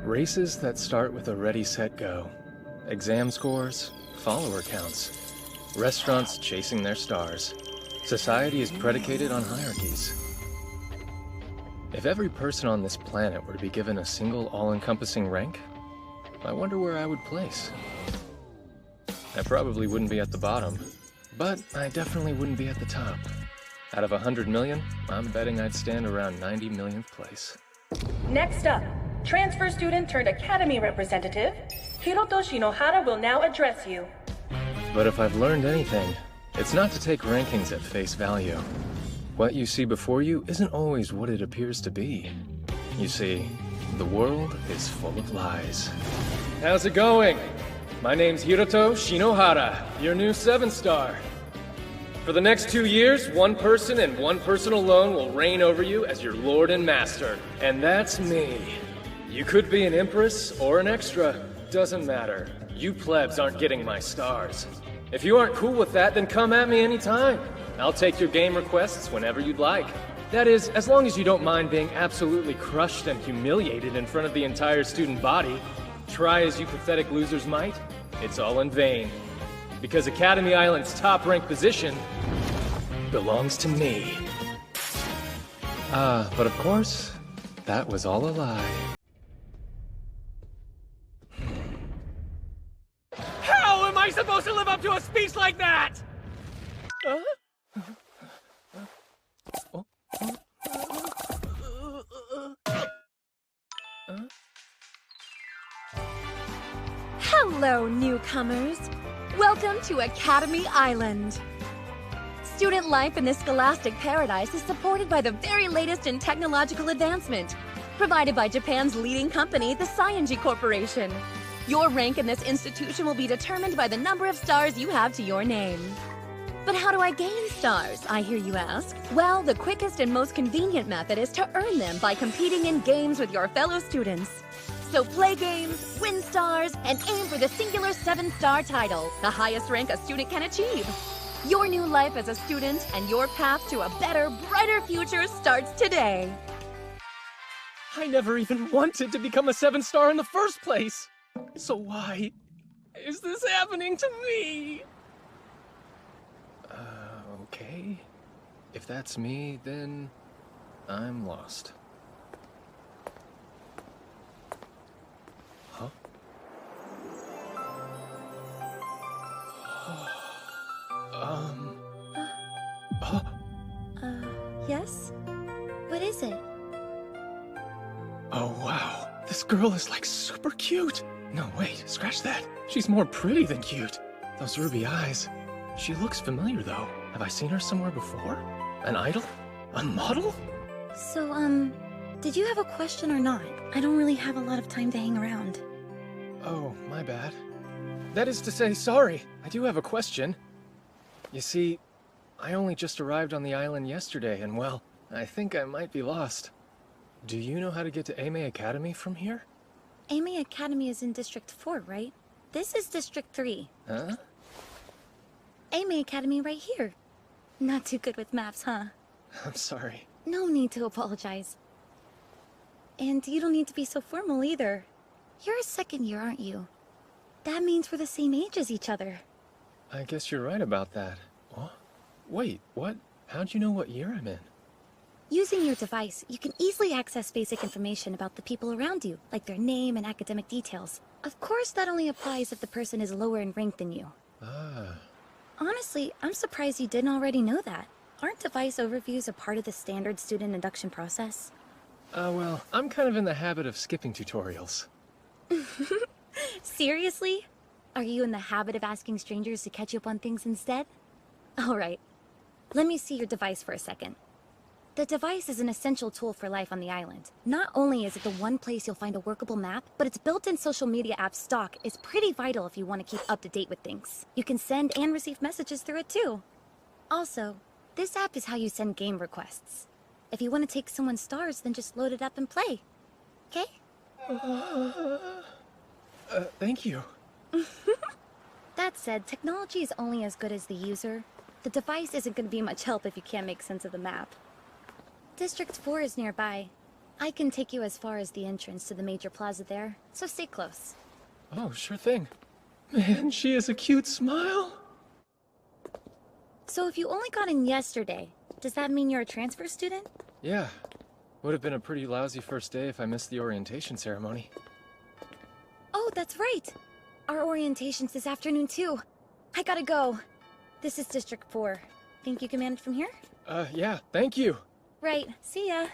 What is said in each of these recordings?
Races that start with a ready, set, go. Exam scores, follower counts. Restaurants chasing their stars. Society is predicated on hierarchies. If every person on this planet were to be given a single all-encompassing rank, I wonder where I would place. I probably wouldn't be at the bottom, but I definitely wouldn't be at the top. Out of 100 million, I'm betting I'd stand around 90 millionth place. Next up, transfer student turned academy representative, Hiroto Shinohara will now address you. But if I've learned anything, it's not to take rankings at face value. What you see before you isn't always what it appears to be. You see, the world is full of lies. How's it going? My name's Hiroto Shinohara, your new 7-star. For the next 2 years, one person and one person alone will reign over you as your lord and master. And that's me. You could be an empress or an extra. Doesn't matter. You plebs aren't getting my stars. If you aren't cool with that, then come at me anytime. I'll take your game requests whenever you'd like. That is, as long as you don't mind being absolutely crushed and humiliated in front of the entire student body. Try as you pathetic losers might, it's all in vain. Because Academy Island's top-ranked position belongs to me. But of course, that was all a lie. How am I supposed to live up to a speech like that? Hello, newcomers. Welcome to Academy Island. Student life in this scholastic paradise is supported by the very latest in technological advancement, provided by Japan's leading company, the Cyangy Corporation. Your rank in this institution will be determined by the number of stars you have to your name. But how do I gain stars, I hear you ask? Well, the quickest and most convenient method is to earn them by competing in games with your fellow students. So play games, win stars, and aim for the singular 7-star title, the highest rank a student can achieve. Your new life as a student and your path to a better, brighter future starts today. I never even wanted to become a 7-star in the first place. So why is this happening to me? Okay. If that's me, then I'm lost. Huh? Yes? What is it? Oh, wow. This girl is like super cute. No, wait, scratch that. She's more pretty than cute. Those ruby eyes. She looks familiar, though. Have I seen her somewhere before? An idol? A model? So, did you have a question or not? I don't really have a lot of time to hang around. Oh, my bad. That is to say, sorry. I do have a question. You see, I only just arrived on the island yesterday, and well, I think I might be lost. Do you know how to get to Ame Academy from here? Ame Academy is in District 4, right? This is District 3. Huh? Ame Academy right here. Not too good with maps, huh? I'm sorry. No need to apologize. And you don't need to be so formal either. You're a second year, aren't you? That means we're the same age as each other. I guess you're right about that. What? Wait, what? How'd you know what year I'm in? Using your device, you can easily access basic information about the people around you, like their name and academic details. Of course, that only applies if the person is lower in rank than you. Ah. Honestly, I'm surprised you didn't already know that. Aren't device overviews a part of the standard student induction process? Well, I'm kind of in the habit of skipping tutorials. Seriously? Are you in the habit of asking strangers to catch you up on things instead? Alright. Let me see your device for a second. The device is an essential tool for life on the island. Not only is it the one place you'll find a workable map, but its built-in social media app stock is pretty vital if you want to keep up to date with things. You can send and receive messages through it too. Also, this app is how you send game requests. If you want to take someone's stars, then just load it up and play. Okay? Thank you. That said, technology is only as good as the user. The device isn't going to be much help if you can't make sense of the map. District 4 is nearby. I can take you as far as the entrance to the major plaza there, so stay close. Oh, sure thing. Man, she has a cute smile. So if you only got in yesterday, does that mean you're a transfer student? Yeah. Would have been a pretty lousy first day if I missed the orientation ceremony. Oh, that's right. Our orientation's this afternoon too. I gotta go. This is District 4. Think you can manage from here? Yeah, thank you. Right. See ya.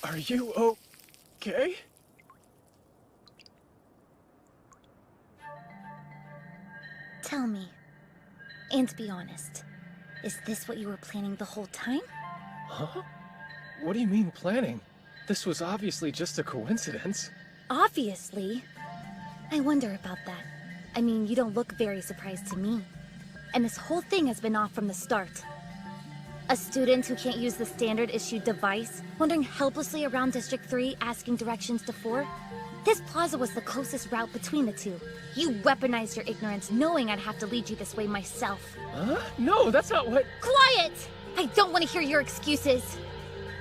Are you okay? Tell me, and be honest, is this what you were planning the whole time? Huh? What do you mean planning? This was obviously just a coincidence. Obviously. I wonder about that. I mean, you don't look very surprised to me. And this whole thing has been off from the start. A student who can't use the standard issued device, wandering helplessly around District 3 asking directions to 4? This plaza was the closest route between the two. You weaponized your ignorance knowing I'd have to lead you this way myself. Huh? No, that's not what... Quiet! I don't want to hear your excuses.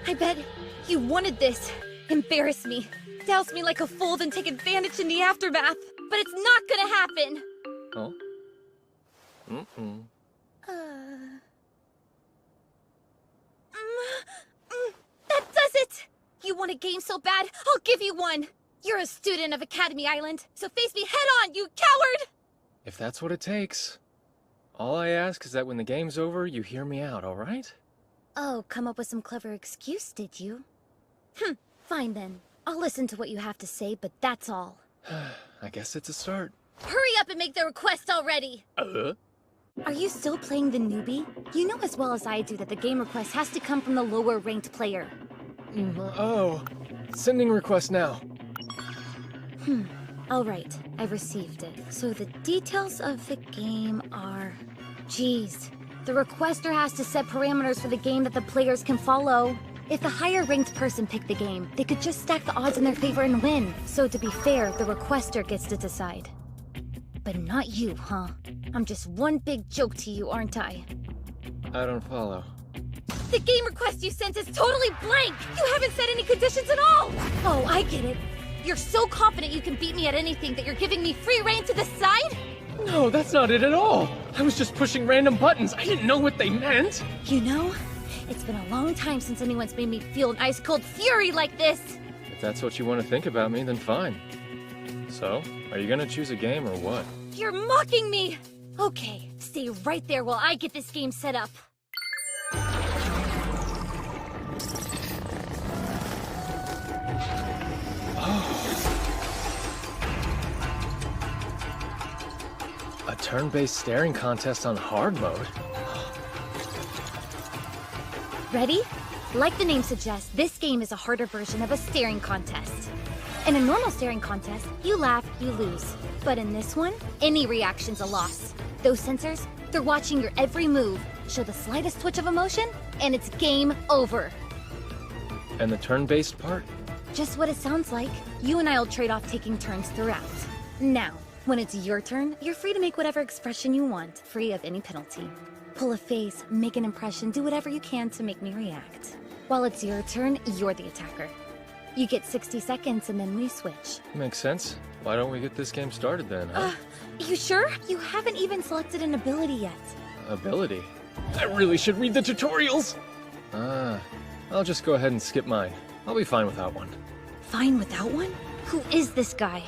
I bet you wanted this. Embarrass me. Douse me like a fool, then take advantage in the aftermath. But it's not gonna happen! Oh? Mm-mm. That does it! You want a game so bad, I'll give you one! You're a student of Academy Island, so face me head on, you coward! If that's what it takes. All I ask is that when the game's over, you hear me out, alright? Oh, come up with some clever excuse, did you? Fine then. I'll listen to what you have to say, but that's all. I guess it's a start. Hurry up and make the request already! Are you still playing the newbie? You know as well as I do that the game request has to come from the lower ranked player. Oh. Sending request now. Alright, I've received it. So the details of the game are... Geez. The requester has to set parameters for the game that the players can follow. If the higher ranked person picked the game, they could just stack the odds in their favor and win. So to be fair, the requester gets to decide. But not you, huh? I'm just one big joke to you, aren't I? I don't follow. The game request you sent is totally blank! You haven't set any conditions at all! Oh, I get it. You're so confident you can beat me at anything that you're giving me free reign to decide? No, that's not it at all. I was just pushing random buttons. I didn't know what they meant. You know, it's been a long time since anyone's made me feel an ice-cold fury like this! If that's what you want to think about me, then fine. So, are you gonna choose a game or what? You're mocking me! Okay, stay right there while I get this game set up. A turn-based staring contest on hard mode? Ready? Like the name suggests, this game is a harder version of a staring contest. In a normal staring contest, you laugh, you lose. But in this one, any reaction's a loss. Those sensors, they're watching your every move, show the slightest twitch of emotion, and it's game over. And the turn-based part? Just what it sounds like. You and I'll trade off taking turns throughout. Now, when it's your turn, you're free to make whatever expression you want, free of any penalty. Pull a face, make an impression, do whatever you can to make me react. While it's your turn, you're the attacker. You get 60 seconds and then we switch. Makes sense. Why don't we get this game started then, huh? You sure? You haven't even selected an ability yet. Ability? I really should read the tutorials! I'll just go ahead and skip mine. I'll be fine without one. Fine without one? Who is this guy?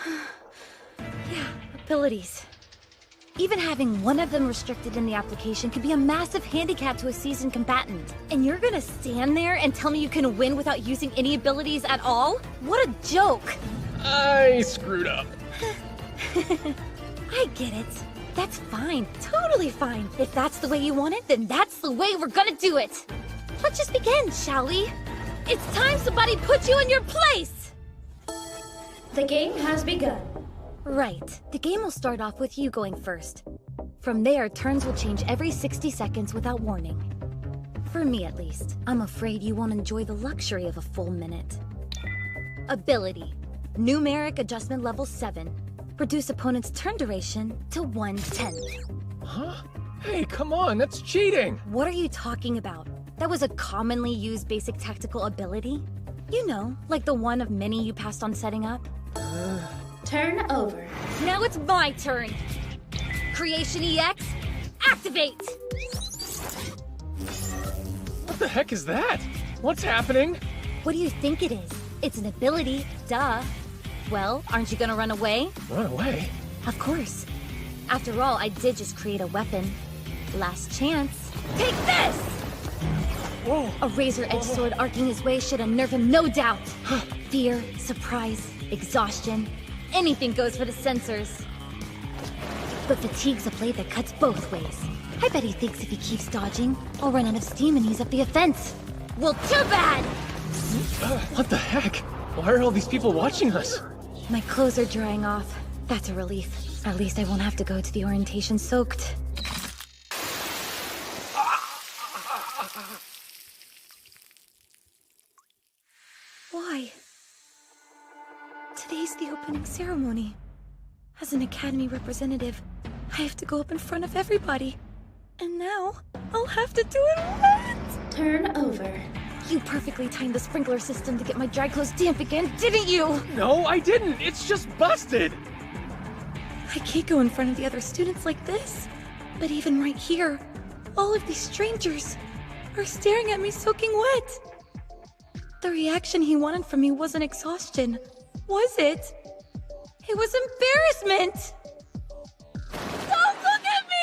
Yeah, abilities. Even having one of them restricted in the application could be a massive handicap to a seasoned combatant. And you're gonna stand there and tell me you can win without using any abilities at all? What a joke! I screwed up. I get it. That's fine. Totally fine. If that's the way you want it, then that's the way we're gonna do it. Let's just begin, shall we? It's time somebody put you in your place! The game has begun. Right. The game will start off with you going first. From there, turns will change every 60 seconds without warning. For me, at least. I'm afraid you won't enjoy the luxury of a full minute. Ability. Numeric adjustment level 7. reduce opponent's turn duration to 1/10. Huh? Hey, come on, that's cheating! What are you talking about? That was a commonly used basic tactical ability? You know, like the one of many you passed on setting up? Turn over. Now it's my turn! Creation EX, activate! What the heck is that? What's happening? What do you think it is? It's an ability, duh. Well, aren't you gonna run away? Run away? Of course. After all, I did just create a weapon. Last chance. Take this! Whoa! A razor-edged sword arcing his way should unnerve him, no doubt. Fear, surprise, exhaustion. Anything goes for the sensors. But fatigue's a blade that cuts both ways. I bet he thinks if he keeps dodging, I'll run out of steam and ease up the offense. Well, too bad! What the heck? Why are all these people watching us? My clothes are drying off. That's a relief. At least I won't have to go to the orientation soaked. Why? Today's the opening ceremony. As an Academy representative, I have to go up in front of everybody. And now, I'll have to do it wet! Turn over. You perfectly timed the sprinkler system to get my dry clothes damp again, didn't you? No, I didn't. It's just busted. I can't go in front of the other students like this. But even right here, all of these strangers are staring at me soaking wet. The reaction he wanted from me wasn't exhaustion, was it? It was embarrassment! Don't look at me!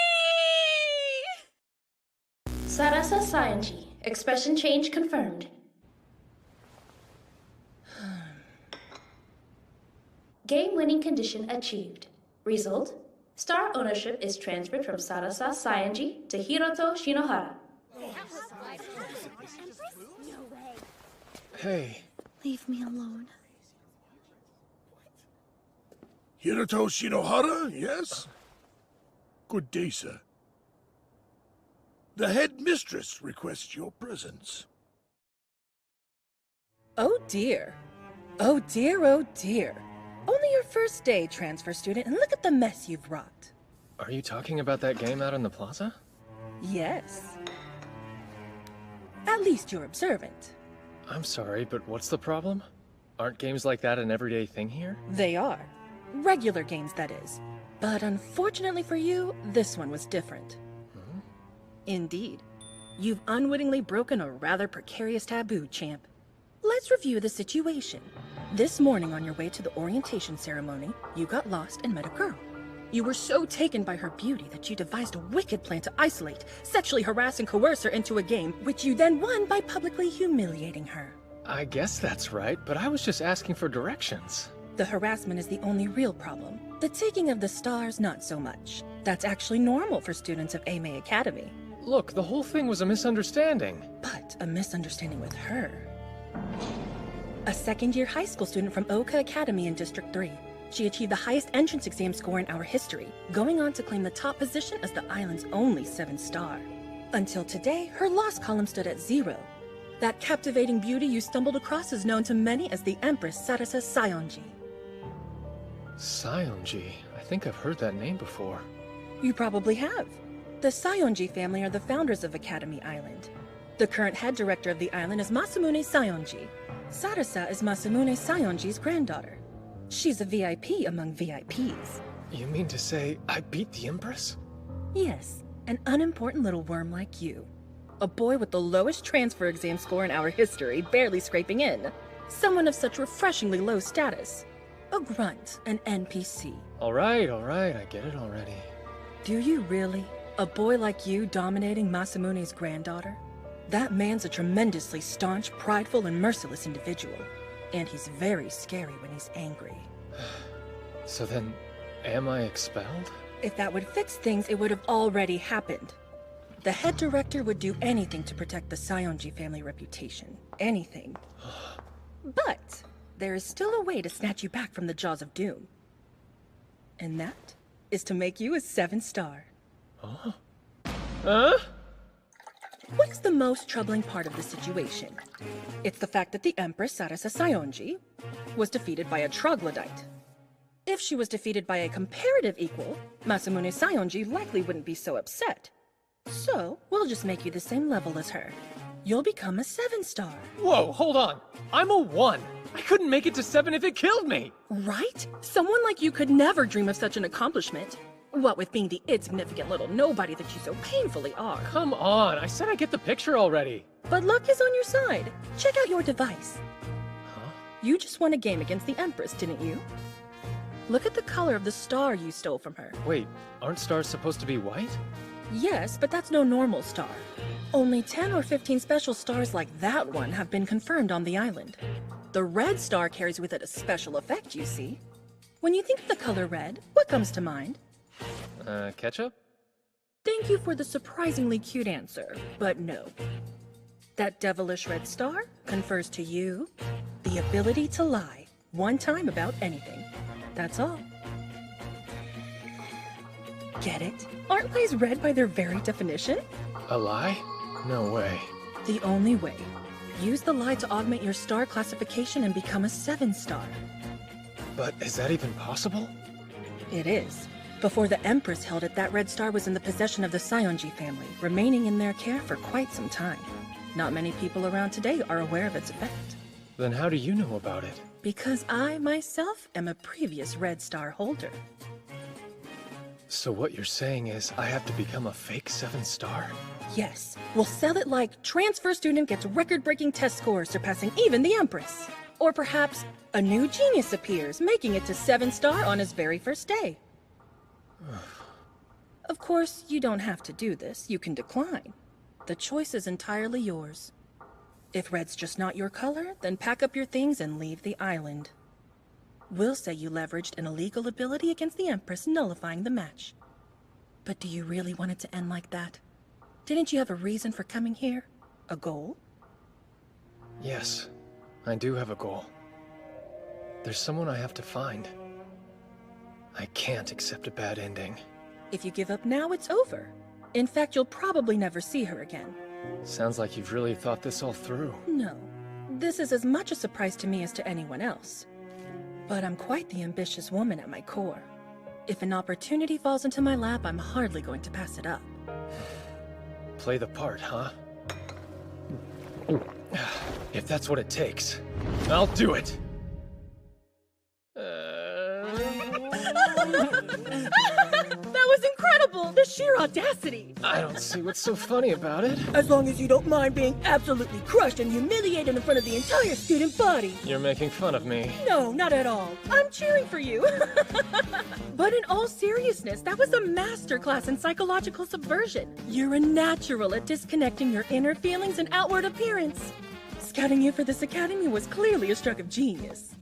Sarasa Saionji. Expression change confirmed. Game-winning condition achieved. Result: star ownership is transferred from Sarasa Saionji to Hiroto Shinohara. Hey. Leave me alone. Hiroto Shinohara, yes? Good day, sir. The headmistress requests your presence. Oh dear. Oh dear, oh dear. Only your first day, transfer student, and look at the mess you've wrought. Are you talking about that game out in the plaza? Yes. At least you're observant. I'm sorry, but what's the problem? Aren't games like that an everyday thing here? They are. Regular games, that is. But unfortunately for you, this one was different. Indeed. You've unwittingly broken a rather precarious taboo, champ. Let's review the situation. This morning on your way to the orientation ceremony, you got lost and met a girl. You were so taken by her beauty that you devised a wicked plan to isolate, sexually harass and coerce her into a game, which you then won by publicly humiliating her. I guess that's right, but I was just asking for directions. The harassment is the only real problem. The taking of the stars, not so much. That's actually normal for students of Aimei Academy. Look, the whole thing was a misunderstanding. But a misunderstanding with her. A second-year high school student from Oka Academy in District 3. She achieved the highest entrance exam score in our history, going on to claim the top position as the island's only 7-star. Until today, her loss column stood at 0. That captivating beauty you stumbled across is known to many as the Empress Sarasa Saionji. Saionji. I think I've heard that name before. You probably have. The Saionji family are the founders of Academy Island. The current head director of the island is Masamune Saionji. Sarasa is Masamune Saionji's granddaughter. She's a VIP among VIPs. You mean to say I beat the Empress? Yes, an unimportant little worm like you. A boy with the lowest transfer exam score in our history, barely scraping in. Someone of such refreshingly low status. A grunt, an NPC. All right, I get it already. Do you really? A boy like you dominating Masamune's granddaughter? That man's a tremendously staunch, prideful, and merciless individual. And he's very scary when he's angry. So then, am I expelled? If that would fix things, it would have already happened. The head director would do anything to protect the Saionji family reputation. Anything. But there is still a way to snatch you back from the jaws of doom. And that is to make you a 7-star. Huh? What is the most troubling part of the situation? It's the fact that the Empress Sarasa Saionji was defeated by a troglodyte. If she was defeated by a comparative equal, Masamune Sayonji likely wouldn't be so upset. So, we'll just make you the same level as her. You'll become a 7-star. Whoa, hold on. I'm a 1. I couldn't make it to 7 if it killed me. Right? Someone like you could never dream of such an accomplishment. What with being the insignificant little nobody that you so painfully are. Come on, I said I get the picture already. But luck is on your side. Check out your device. Huh? You just won a game against the Empress, didn't you? Look at the color of the star you stole from her. Wait, aren't stars supposed to be white? Yes, but that's no normal star. Only 10 or 15 special stars like that one have been confirmed on the island. The red star carries with it a special effect, you see. When you think of the color red, what comes to mind? Ketchup? Thank you for the surprisingly cute answer, but no. That devilish red star confers to you the ability to lie one time about anything. That's all. Get it? Aren't lies red by their very definition? A lie? No way. The only way. Use the lie to augment your star classification and become a 7-star. But is that even possible? It is. Before the Empress held it, that red star was in the possession of the Sayonji family, remaining in their care for quite some time. Not many people around today are aware of its effect. Then how do you know about it? Because I, myself, am a previous red star holder. So what you're saying is I have to become a fake 7-star? Yes, we'll sell it like transfer student gets record-breaking test scores surpassing even the Empress. Or perhaps a new genius appears, making it to 7-star on his very first day. Of course, you don't have to do this. You can decline. The choice is entirely yours. If red's just not your color, then pack up your things and leave the island. We'll say you leveraged an illegal ability against the Empress, nullifying the match. But do you really want it to end like that? Didn't you have a reason for coming here? A goal? Yes, I do have a goal. There's someone I have to find. I can't accept a bad ending. If you give up now, it's over. In fact, you'll probably never see her again. Sounds like you've really thought this all through. No. This is as much a surprise to me as to anyone else. But I'm quite the ambitious woman at my core. If an opportunity falls into my lap, I'm hardly going to pass it up. Play the part, huh? If that's what it takes, I'll do it! That was incredible! The sheer audacity! I don't see what's so funny about it. As long as you don't mind being absolutely crushed and humiliated in front of the entire student body. You're making fun of me. No, not at all. I'm cheering for you. But in all seriousness, that was a masterclass in psychological subversion. You're a natural at disconnecting your inner feelings and outward appearance. Scouting you for this academy was clearly a stroke of genius.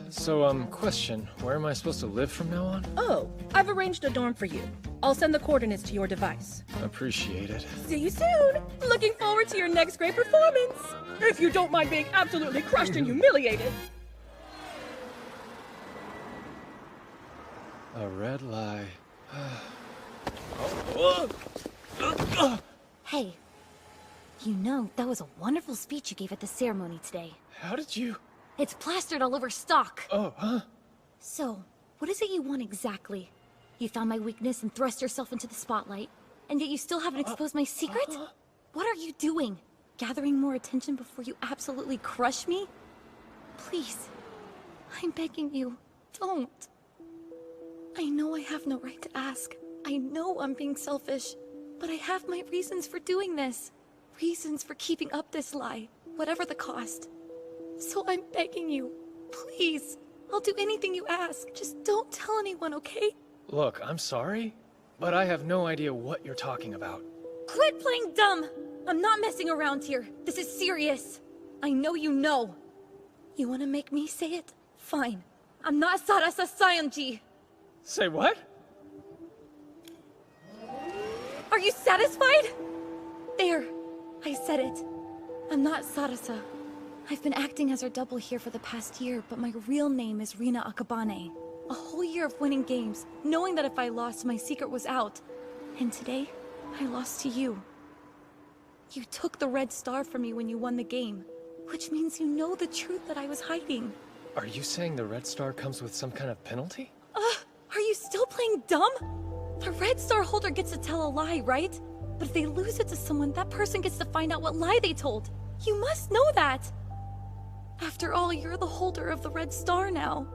So, question, where am I supposed to live from now on? Oh, I've arranged a dorm for you. I'll send the coordinates to your device. Appreciate it. See you soon! Looking forward to your next great performance! If you don't mind being absolutely crushed and humiliated. A red lie. Hey, you know, that was a wonderful speech you gave at the ceremony today. How did you... It's plastered all over stock. Oh, huh? So, what is it you want exactly? You found my weakness and thrust yourself into the spotlight, and yet you still haven't exposed my secret? What are you doing? Gathering more attention before you absolutely crush me? Please, I'm begging you, don't. I know I have no right to ask. I know I'm being selfish, but I have my reasons for doing this. Reasons for keeping up this lie, whatever the cost. So I'm begging you, please. I'll do anything you ask. Just don't tell anyone, okay? Look, I'm sorry, but I have no idea what you're talking about. Quit playing dumb! I'm not messing around here. This is serious. I know you know. You wanna make me say it? Fine. I'm not Sarasa Sayonji. Say what? Are you satisfied? There. I said it. I'm not Sarasa. I've been acting as her double here for the past year, but my real name is Rina Akabane. A whole year of winning games, knowing that if I lost, my secret was out. And today, I lost to you. You took the red star from me when you won the game, which means you know the truth that I was hiding. Are you saying the Red Star comes with some kind of penalty? Are you still playing dumb? The Red Star holder gets to tell a lie, right? But if they lose it to someone, that person gets to find out what lie they told. You must know that! After all, you're the holder of the Red Star now.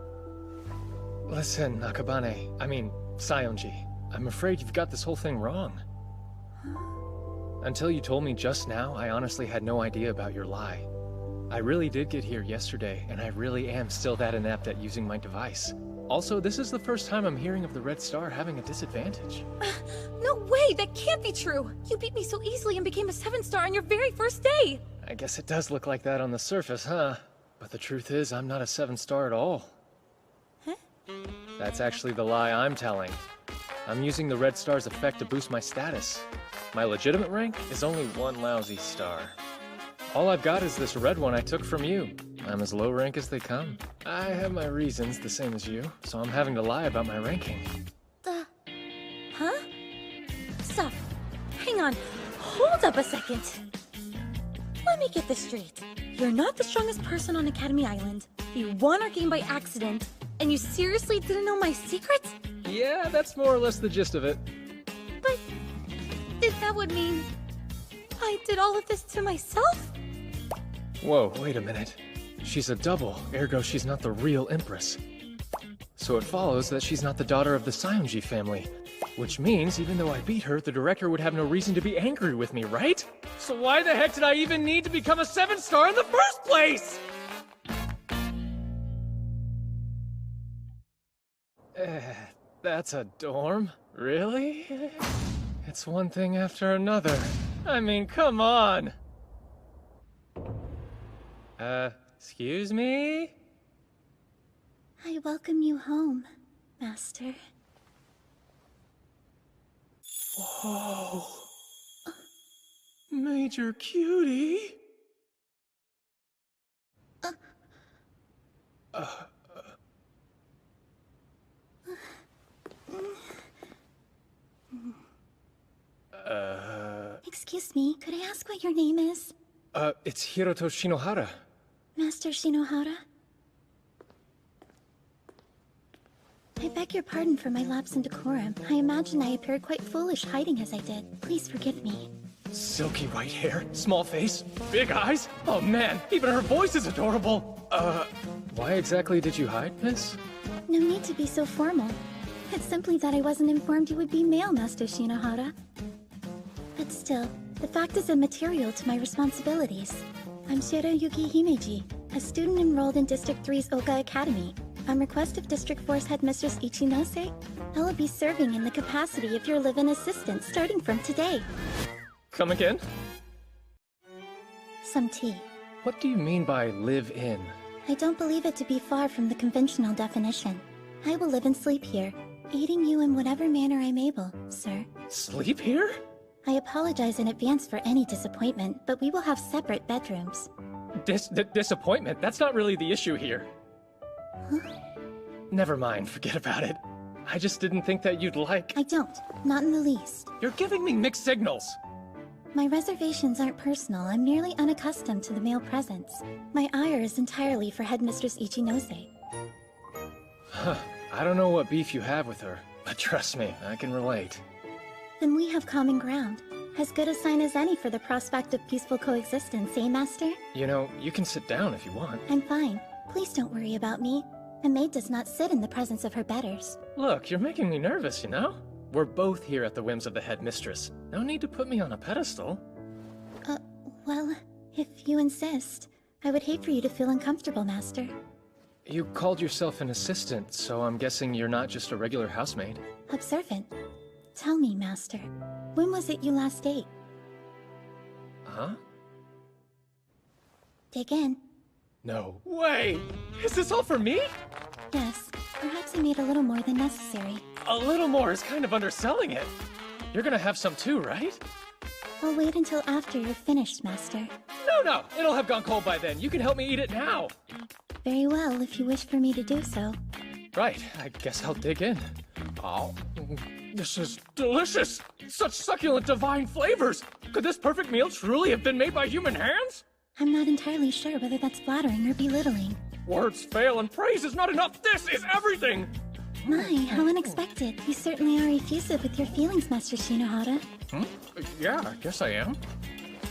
Listen, Nakabane, I mean, Sayonji, I'm afraid you've got this whole thing wrong. Until you told me just now, I honestly had no idea about your lie. I really did get here yesterday, and I really am still that inept at using my device. Also, this is the first time I'm hearing of the Red Star having a disadvantage. No way! That can't be true! You beat me so easily and became a 7-star on your very first day! I guess it does look like that on the surface, huh? But the truth is, I'm not a 7-star at all. Huh? That's actually the lie I'm telling. I'm using the Red Star's effect to boost my status. My legitimate rank is only 1 lousy star. All I've got is this red one I took from you. I'm as low rank as they come. I have my reasons, the same as you, so I'm having to lie about my ranking. Huh? Stop. Hang on. Hold up a second. Let me get this straight. You're not the strongest person on Academy Island. You won our game by accident, and you seriously didn't know my secret? Yeah, that's more or less the gist of it. But that would mean I did all of this to myself? Whoa, wait a minute. She's a double, ergo she's not the real Empress. So it follows that she's not the daughter of the Sayonji family. Which means, even though I beat her, the director would have no reason to be angry with me, right? So why the heck did I even need to become a 7-star in the first place? That's a dorm? Really? It's one thing after another. I mean, come on! Excuse me? I welcome you home, Master. Whoa. Major Cutie? Excuse me, could I ask what your name is? It's Hiroto Shinohara. Master Shinohara? I beg your pardon for my lapse in decorum. I imagine I appeared quite foolish hiding as I did. Please forgive me. Silky white hair, small face, big eyes. Oh man, even her voice is adorable. Why exactly did you hide, miss? No need to be so formal. It's simply that I wasn't informed you would be male, Master Shinohara. But still, the fact is immaterial to my responsibilities. I'm Shiroyuki Himeji, a student enrolled in District 3's Oka Academy. On request of District 4's Headmistress Ichinose, I will be serving in the capacity of your live-in assistant starting from today. Come again? Some tea. What do you mean by live in? I don't believe it to be far from the conventional definition. I will live and sleep here, aiding you in whatever manner I'm able, sir. Sleep here? I apologize in advance for any disappointment, but we will have separate bedrooms. Disappointment? That's not really the issue here. Huh? Never mind, forget about it. I just didn't think that you'd like... I don't. Not in the least. You're giving me mixed signals! My reservations aren't personal. I'm merely unaccustomed to the male presence. My ire is entirely for Headmistress Ichinose. Huh. I don't know what beef you have with her, but trust me, I can relate. Then we have common ground. As good a sign as any for the prospect of peaceful coexistence, eh, Master? You know, you can sit down if you want. I'm fine. Please don't worry about me. A maid does not sit in the presence of her betters. Look, you're making me nervous, you know? We're both here at the whims of the headmistress. No need to put me on a pedestal. Well, if you insist. I would hate for you to feel uncomfortable, Master. You called yourself an assistant, so I'm guessing you're not just a regular housemaid. Observant. Tell me, Master, when was it you last ate? Huh? Dig in. No way! Is this all for me? Yes, perhaps I made a little more than necessary. A little more is kind of underselling it. You're gonna have some too, right? I'll wait until after you're finished, Master. No, it'll have gone cold by then. You can help me eat it now. Very well, if you wish for me to do so. Right, I guess I'll dig in. Oh, this is delicious! Such succulent divine flavors! Could this perfect meal truly have been made by human hands? I'm not entirely sure whether that's flattering or belittling. Words fail and praise is not enough. This is everything! My, how unexpected. You certainly are effusive with your feelings, Master Shinohara. Yeah, I guess I am.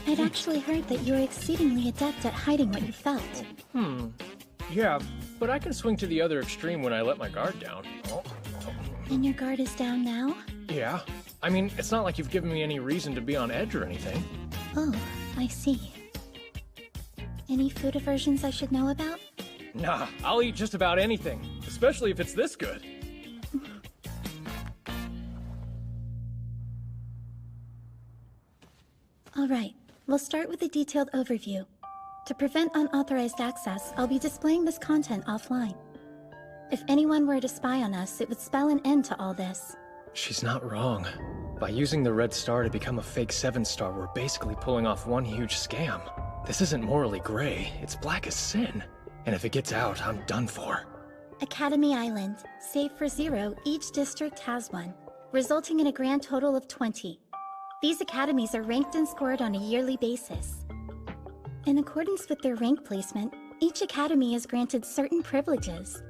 I'd actually heard that you were exceedingly adept at hiding what you felt. Yeah, but I can swing to the other extreme when I let my guard down. And your guard is down now? Yeah. I mean, it's not like you've given me any reason to be on edge or anything. Oh, I see. Any food aversions I should know about? Nah, I'll eat just about anything, especially if it's this good. All right, we'll start with a detailed overview. To prevent unauthorized access, I'll be displaying this content offline. If anyone were to spy on us, it would spell an end to all this. She's not wrong. By using the red star to become a fake 7-star, we're basically pulling off one huge scam. This isn't morally gray, it's black as sin. And if it gets out, I'm done for. Academy Island. Save for 0, each district has one, resulting in a grand total of 20. These academies are ranked and scored on a yearly basis. In accordance with their rank placement, each academy is granted certain privileges.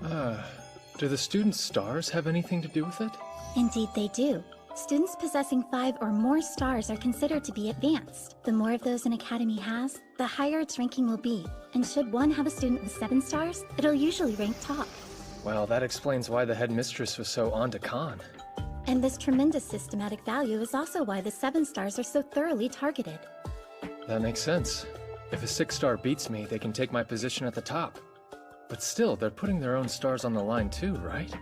Do the students' stars have anything to do with it? Indeed they do. Students possessing 5 or more stars are considered to be advanced. The more of those an academy has, the higher its ranking will be. And should one have a student with 7 stars, it'll usually rank top. Well, that explains why the headmistress was so on to Khan. And this tremendous systematic value is also why the 7 stars are so thoroughly targeted. That makes sense. If a 6-star beats me, they can take my position at the top. But still, they're putting their own stars on the line too, right?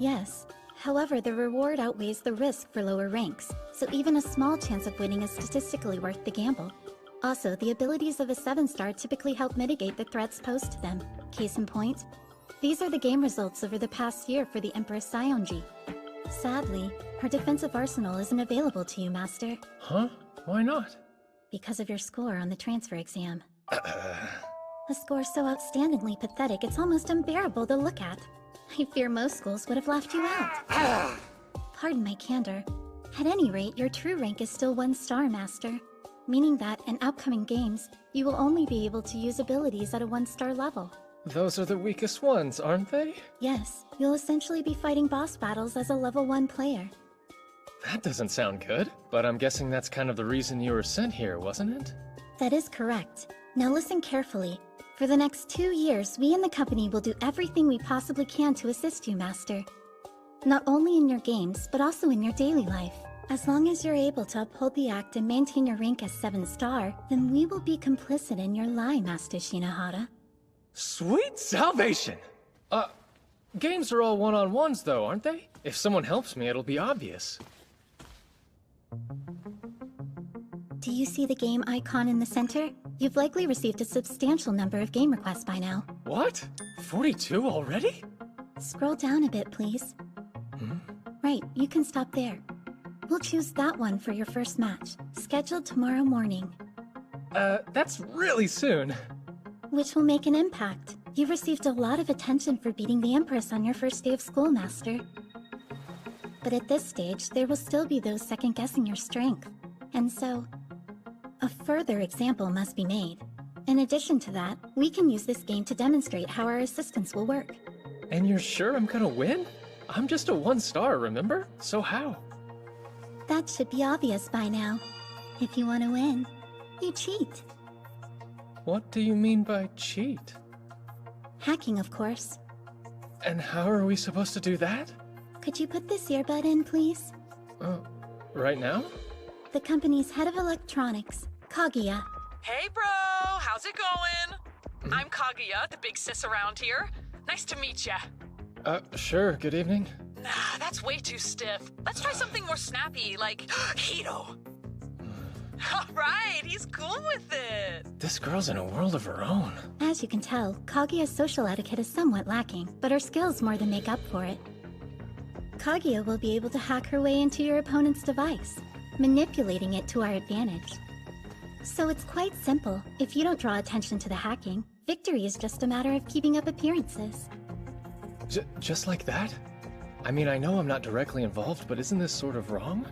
Yes. However, the reward outweighs the risk for lower ranks, so even a small chance of winning is statistically worth the gamble. Also, the abilities of a 7-star typically help mitigate the threats posed to them. Case in point, these are the game results over the past year for the Empress Saionji. Sadly, her defensive arsenal isn't available to you, Master. Huh? Why not? Because of your score on the transfer exam. A score so outstandingly pathetic it's almost unbearable to look at. I fear most schools would have left you out. Pardon my candor. At any rate, your true rank is still 1 star, Master. Meaning that, in upcoming games, you will only be able to use abilities at a 1-star level. Those are the weakest ones, aren't they? Yes, you'll essentially be fighting boss battles as a level 1 player. That doesn't sound good, but I'm guessing that's kind of the reason you were sent here, wasn't it? That is correct. Now listen carefully. For the next 2 years, we in the company will do everything we possibly can to assist you, Master. Not only in your games, but also in your daily life. As long as you're able to uphold the act and maintain your rank as 7-star, then we will be complicit in your lie, Master Shinohara. Sweet salvation! Games are all one-on-ones though, aren't they? If someone helps me, it'll be obvious. Do you see the game icon in the center? You've likely received a substantial number of game requests by now. What? 42 already? Scroll down a bit, please. Right, you can stop there. We'll choose that one for your first match, scheduled tomorrow morning. That's really soon. Which will make an impact. You've received a lot of attention for beating the Empress on your first day of school, Master. But at this stage, there will still be those second-guessing your strength. And so, a further example must be made. In addition to that, we can use this game to demonstrate how our assistance will work. And you're sure I'm gonna win? I'm just a 1-star, remember? So how? That should be obvious by now. If you want to win, you cheat. What do you mean by cheat? Hacking, of course. And how are we supposed to do that? Could you put this earbud in, please? Right now? The company's head of electronics, Kaguya. Hey, bro! How's it going? I'm Kaguya, the big sis around here. Nice to meet ya. Sure, good evening. Nah, that's way too stiff. Let's try something more snappy, like Hito. Alright, he's cool with it. This girl's in a world of her own. As you can tell, Kaguya's social etiquette is somewhat lacking, but her skills more than make up for it. Kaguya will be able to hack her way into your opponent's device, manipulating it to our advantage. So it's quite simple. If you don't draw attention to the hacking, victory is just a matter of keeping up appearances. Just like that? I mean, I know I'm not directly involved, but isn't this sort of wrong?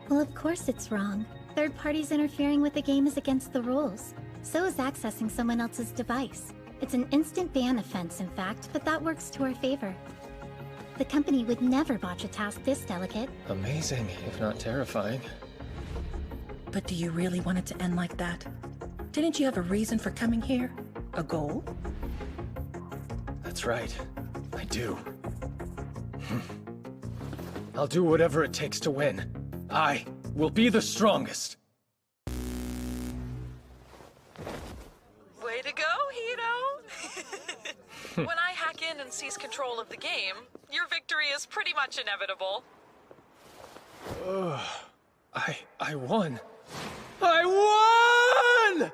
Well, of course it's wrong. Third parties interfering with the game is against the rules. So is accessing someone else's device. It's an instant ban offense, in fact, but that works to our favor. The company would never botch a task this delicate. Amazing, if not terrifying. But do you really want it to end like that? Didn't you have a reason for coming here? A goal? That's right. I do. I'll do whatever it takes to win. I will be the strongest. Way to go, Hiro! When I hack in and seize control of the game, your victory is pretty much inevitable. I won. I won!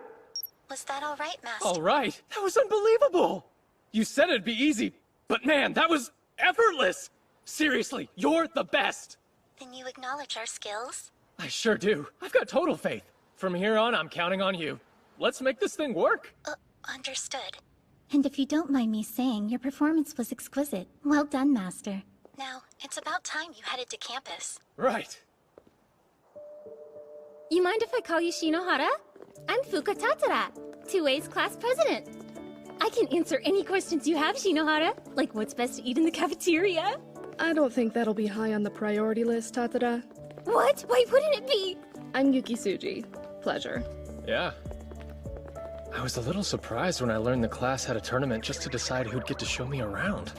Was that all right, Master? All right, that was unbelievable! You said it'd be easy, but man, that was effortless! Seriously, you're the best! Then you acknowledge our skills? I sure do. I've got total faith. From here on, I'm counting on you. Let's make this thing work. Understood. And if you don't mind me saying, your performance was exquisite. Well done, Master. Now, it's about time you headed to campus. Right. You mind if I call you Shinohara? I'm Fuka Tatara, 2A's class president. I can answer any questions you have, Shinohara. Like what's best to eat in the cafeteria? I don't think that'll be high on the priority list, Tatara. What? Why wouldn't it be? I'm Yuki Tsuji. Pleasure. Yeah. I was a little surprised when I learned the class had a tournament just to decide who'd get to show me around.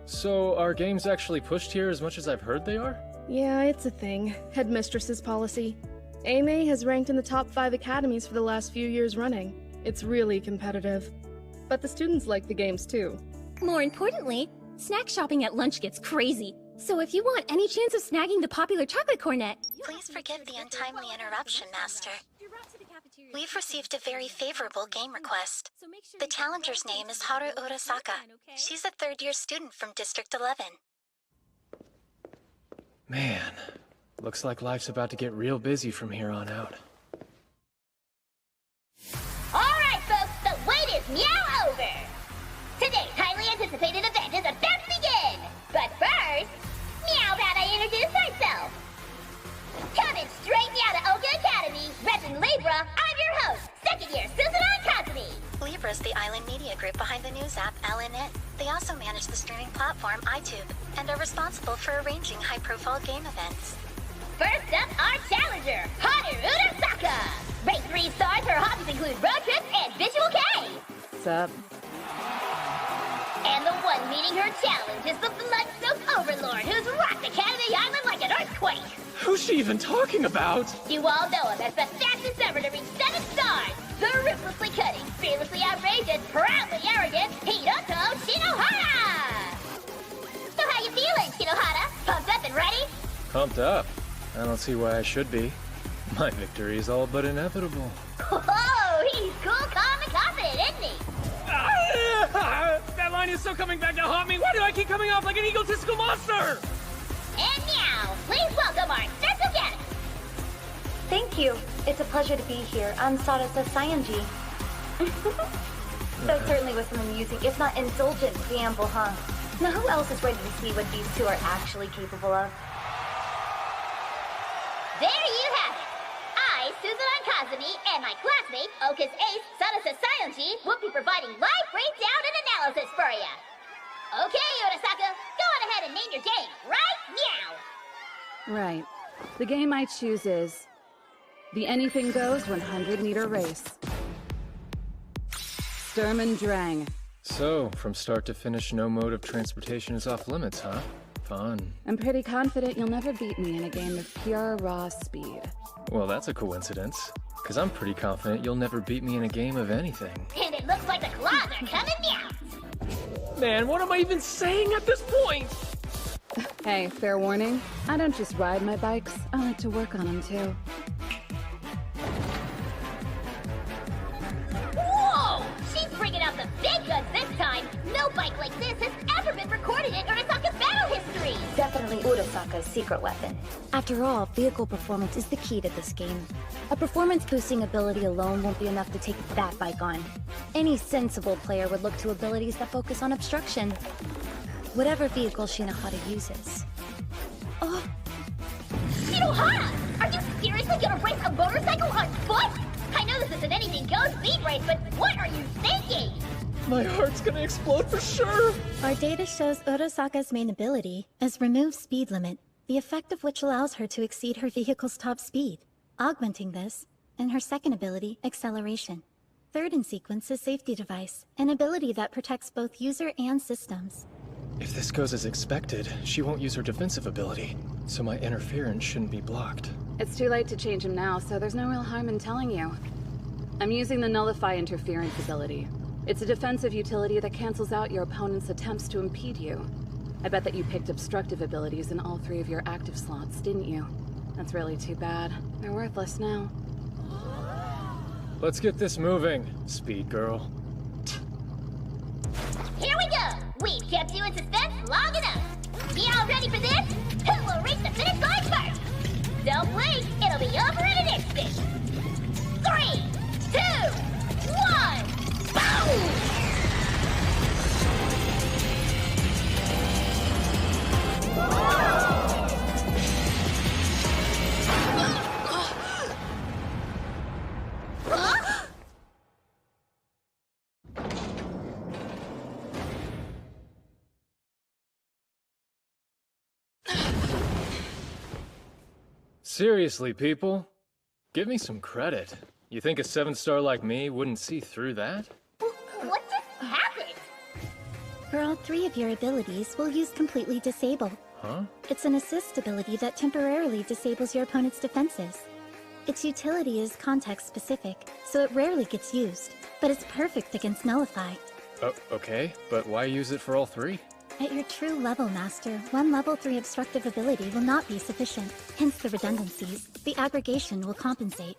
So, are games actually pushed here as much as I've heard they are? Yeah, it's a thing. Headmistress's policy. AMA has ranked in the top 5 academies for the last few years running. It's really competitive. But the students like the games too. More importantly, snack shopping at lunch gets crazy. So if you want any chance of snagging the popular chocolate cornet... Please forgive the untimely interruption, Master. We've received a very favorable game request. The challenger's name is Haru Urasaka. She's a third-year student from District 11. Man, looks like life's about to get real busy from here on out. Alright, folks, the wait is meow over! Today's highly anticipated event is about to begin! But first, meow about I introduce myself! Coming straight out of Oka Academy, repping Libra, I'm your host, second year Suzuran Kazumi! Libra's the island media group behind the news app LNet. They also manage the streaming platform iTube, and are responsible for arranging high-profile game events. First up, our challenger, Haru Urasaka! Rate 3 stars, her hobbies include road trips and Visual K! Sup? And the one meeting her challenge is the blood-soaked overlord who's rocked Academy Island like an earthquake! Who's she even talking about? You all know him as the fastest ever to reach 7 stars! The ruthlessly cutting, fearlessly outrageous, proudly arrogant Hiroto Shinohara! So how you feeling, Shinohara? Pumped up and ready? Pumped up. I don't see why I should be. My victory is all but inevitable. Oh, he's cool, calm, and confident, isn't he? That line is so coming back to haunt me. Why do I keep coming off like an egotistical monster? And now, please welcome our special guest! Thank you. It's a pleasure to be here. I'm Sarasa Sayanji. That certainly was an amusing, if not indulgent, preamble, huh? Now who else is ready to see what these two are actually capable of? There you have it! I, Suzuran Kazumi, and my classmate, Oka's ace, Sarasa Sayanji, will be providing live breakdown and analysis for you! Okay, Urasaka, go on ahead and name your game, right now! Right. The game I choose is the Anything Goes 100-meter race. Sturm und Drang. So, from start to finish, no mode of transportation is off limits, huh? Fun. I'm pretty confident you'll never beat me in a game of pure raw speed. Well, that's a coincidence. Because I'm pretty confident you'll never beat me in a game of anything. And it looks like the claws are coming out! Man, what am I even saying at this point? Hey, fair warning. I don't just ride my bikes, I like to work on them too. Whoa! She's bringing out the big guns this time! No bike like this has ever been recorded in Urasaka's battle history! Definitely Urasaka's secret weapon. After all, vehicle performance is the key to this game. A performance-boosting ability alone won't be enough to take that bike on. Any sensible player would look to abilities that focus on obstruction. Whatever vehicle Shinohara uses. Oh! Shinohara! Are you seriously gonna race a motorcycle on foot? I know this is an anything goes speed race, but what are you thinking? My heart's gonna explode for sure! Our data shows Urasaka's main ability is Remove Speed Limit, the effect of which allows her to exceed her vehicle's top speed, augmenting this, and her second ability, Acceleration. Third in sequence is Safety Device, an ability that protects both user and systems. If this goes as expected, she won't use her defensive ability, so my interference shouldn't be blocked. It's too late to change him now, so there's no real harm in telling you. I'm using the Nullify Interference ability. It's a defensive utility that cancels out your opponent's attempts to impede you. I bet that you picked obstructive abilities in all 3 of your active slots, didn't you? That's really too bad. They're worthless now. Let's get this moving, Speed Girl. Here we go! We've kept you in suspense long enough. Be all ready for this? Who will reach the finish line first? Don't blink, it'll be over in an instant. 3, 2, 1, boom! Seriously, people? Give me some credit. You think a 7-star like me wouldn't see through that? What just happened? For all 3 of your abilities, we'll use Completely Disable. Huh? It's an assist ability that temporarily disables your opponent's defenses. Its utility is context-specific, so it rarely gets used, but it's perfect against Nullify. Oh, okay, but why use it for all 3? At your true level, Master, one level 3 obstructive ability will not be sufficient, hence the redundancies. The aggregation will compensate.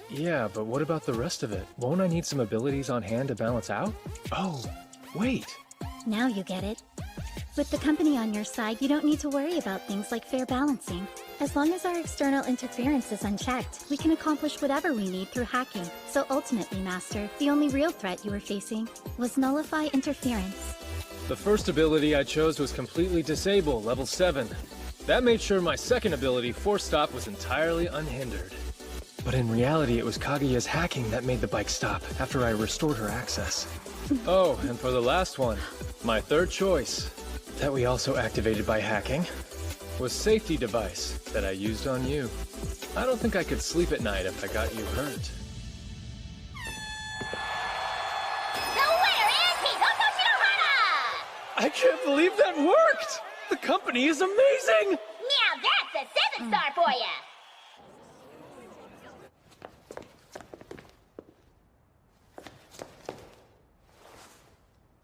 Yeah, but what about the rest of it? Won't I need some abilities on hand to balance out? Oh, wait. Now you get it. With the company on your side, you don't need to worry about things like fair balancing. As long as our external interference is unchecked, we can accomplish whatever we need through hacking. So ultimately, Master, the only real threat you were facing was Nullify Interference. The first ability I chose was Completely Disable, level 7. That made sure my second ability, Force Stop, was entirely unhindered. But in reality, it was Kaguya's hacking that made the bike stop after I restored her access. Oh, and for the last one, my third choice, that we also activated by hacking, was Safety Device that I used on you. I don't think I could sleep at night if I got you hurt. I can't believe that worked! The company is amazing! Now that's a 7-star for ya!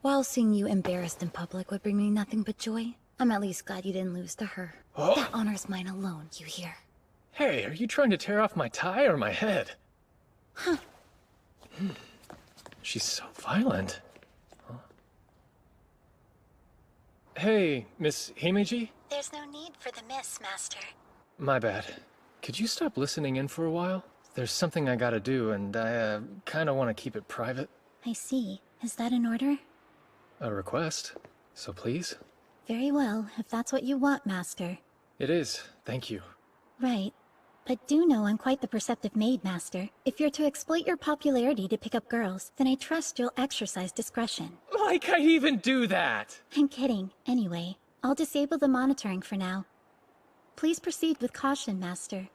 While seeing you embarrassed in public would bring me nothing but joy, I'm at least glad you didn't lose to her. Oh. That honor's mine alone, you hear? Hey, are you trying to tear off my tie or my head? Huh. She's so violent. Hey, Miss Himeji? There's no need for the miss, Master. My bad. Could you stop listening in for a while? There's something I gotta do, and I, kinda wanna keep it private. I see. Is that an order? A request. So please? Very well, if that's what you want, Master. It is. Thank you. Right. But do know I'm quite the perceptive maid, Master. If you're to exploit your popularity to pick up girls, then I trust you'll exercise discretion. Like I even do that! I'm kidding. Anyway, I'll disable the monitoring for now. Please proceed with caution, Master.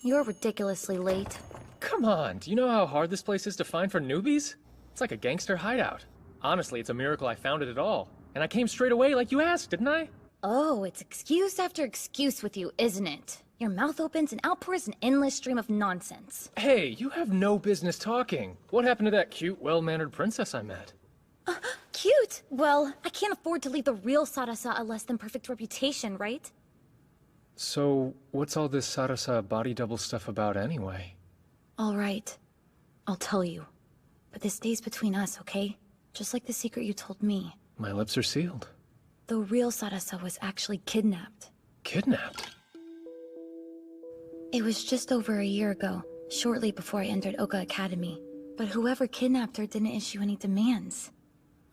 You're ridiculously late. Come on, do you know how hard this place is to find for newbies? It's like a gangster hideout. Honestly, it's a miracle I found it at all. And I came straight away like you asked, didn't I? Oh, it's excuse after excuse with you, isn't it? Your mouth opens and outpours an endless stream of nonsense. Hey, you have no business talking. What happened to that cute, well-mannered princess I met? Cute? Well, I can't afford to leave the real Sarasa a less than perfect reputation, right? So, what's all this Sarasa body double stuff about anyway? All right. I'll tell you. But this stays between us, okay? Just like the secret you told me. My lips are sealed. The real Sarasa was actually kidnapped. Kidnapped? It was just over a year ago, shortly before I entered Oka Academy. But whoever kidnapped her didn't issue any demands.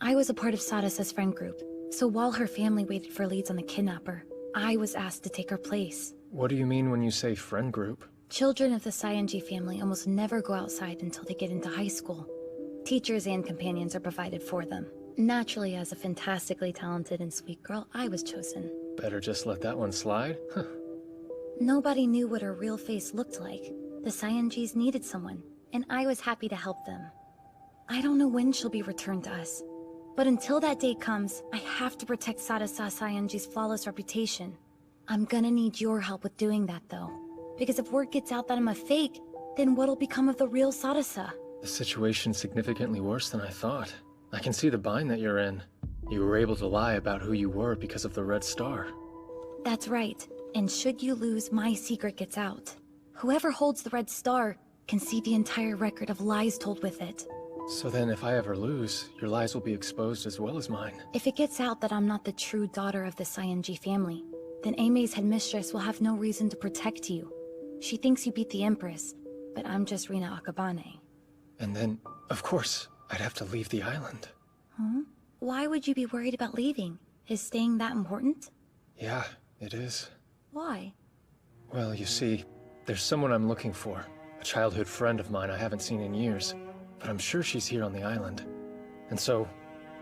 I was a part of Sarasa's friend group, so while her family waited for leads on the kidnapper, I was asked to take her place. What do you mean when you say friend group? Children of the Saionji family almost never go outside until they get into high school. Teachers and companions are provided for them. Naturally, as a fantastically talented and sweet girl, I was chosen. Better just let that one slide? Nobody knew what her real face looked like. The Saionjis needed someone, and I was happy to help them. I don't know when she'll be returned to us, but until that day comes, I have to protect Sadasa Saionji's flawless reputation. I'm gonna need your help with doing that, though. Because if word gets out that I'm a fake, then what'll become of the real Sadasa? The situation's significantly worse than I thought. I can see the bind that you're in. You were able to lie about who you were because of the Red Star. That's right. And should you lose, my secret gets out. Whoever holds the Red Star can see the entire record of lies told with it. So then if I ever lose, your lies will be exposed as well as mine. If it gets out that I'm not the true daughter of the Saionji family, then Aime's headmistress will have no reason to protect you. She thinks you beat the Empress, but I'm just Rina Akabane. And then, of course, I'd have to leave the island. Huh? Why would you be worried about leaving? Is staying that important? Yeah, it is. Why? Well, you see, there's someone I'm looking for. A childhood friend of mine I haven't seen in years. But I'm sure she's here on the island. And so,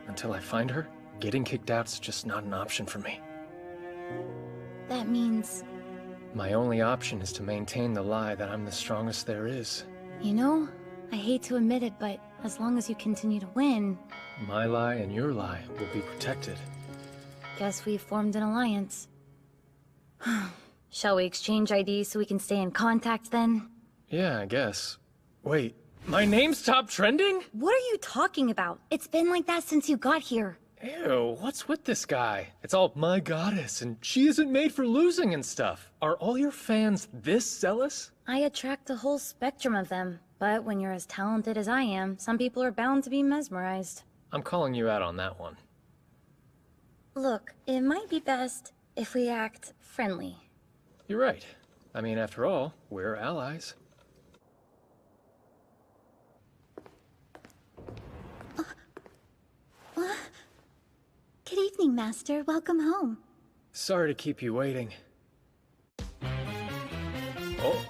until I find her, getting kicked out's just not an option for me. That means... My only option is to maintain the lie that I'm the strongest there is. You know, I hate to admit it, but as long as you continue to win... My lie and your lie will be protected. Guess we've formed an alliance. Shall we exchange IDs so we can stay in contact then? Yeah, I guess. Wait, my name's top trending? What are you talking about? It's been like that since you got here. Ew, what's with this guy? It's all my goddess, and she isn't made for losing and stuff. Are all your fans this zealous? I attract a whole spectrum of them, but when you're as talented as I am, some people are bound to be mesmerized. I'm calling you out on that one. Look, it might be best if we act friendly. You're right. I mean, after all, we're allies. Good evening, Master. Welcome home. Sorry to keep you waiting. Oh.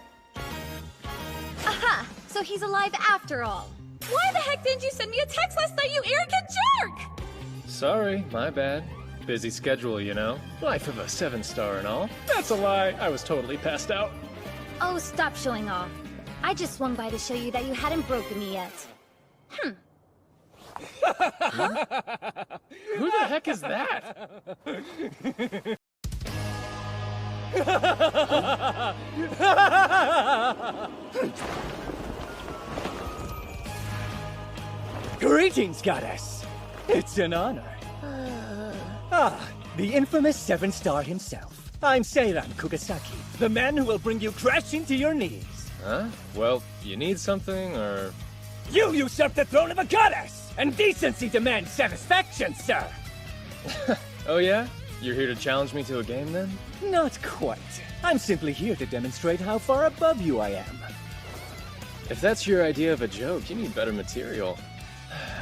Aha! So he's alive after all. Why the heck didn't you send me a text last night, you arrogant jerk? Sorry, my bad. Busy schedule, you know? Life of a 7-star and all. That's a lie. I was totally passed out. Oh, stop showing off. I just swung by to show you that you hadn't broken me yet. Who the heck is that? Greetings, goddess. It's an honor. The infamous 7-star himself. I'm Seiran Kugasaki, the man who will bring you crashing to your knees. Huh? Well, you need something, or... You usurp the throne of a goddess! And decency demands satisfaction, sir! Oh yeah? You're here to challenge me to a game, then? Not quite. I'm simply here to demonstrate how far above you I am. If that's your idea of a joke, you need better material.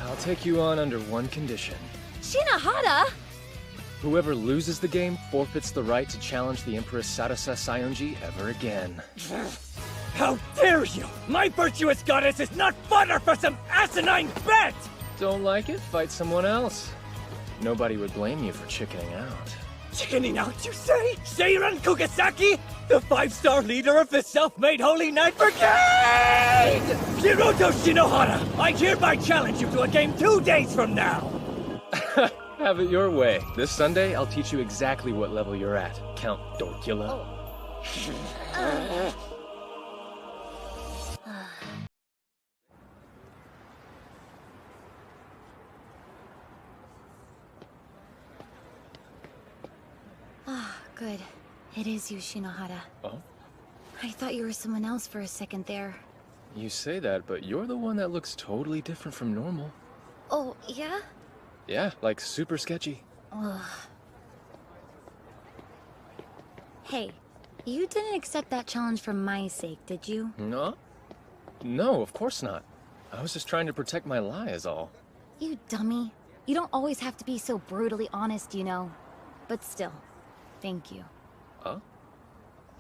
I'll take you on under one condition. Shinohara! Whoever loses the game forfeits the right to challenge the Empress Sadasa Saionji ever again. How dare you! My virtuous goddess is not fodder for some asinine bet! Don't like it? Fight someone else. Nobody would blame you for chickening out. Chickening out, you say? Seiran Kugasaki? The 5-star leader of the self-made Holy Knight Brigade! Hiroto Shinohara, I hereby challenge you to a game 2 days from now! Have it your way. This Sunday, I'll teach you exactly what level you're at, Count Dorkula. Good. It is you, Shinohara. Oh? I thought you were someone else for a second there. You say that, but you're the one that looks totally different from normal. Oh, yeah? Yeah, like super sketchy. Ugh. Hey, you didn't accept that challenge for my sake, did you? No? No, of course not. I was just trying to protect my lie is all. You dummy. You don't always have to be so brutally honest, you know. But still, thank you. Huh?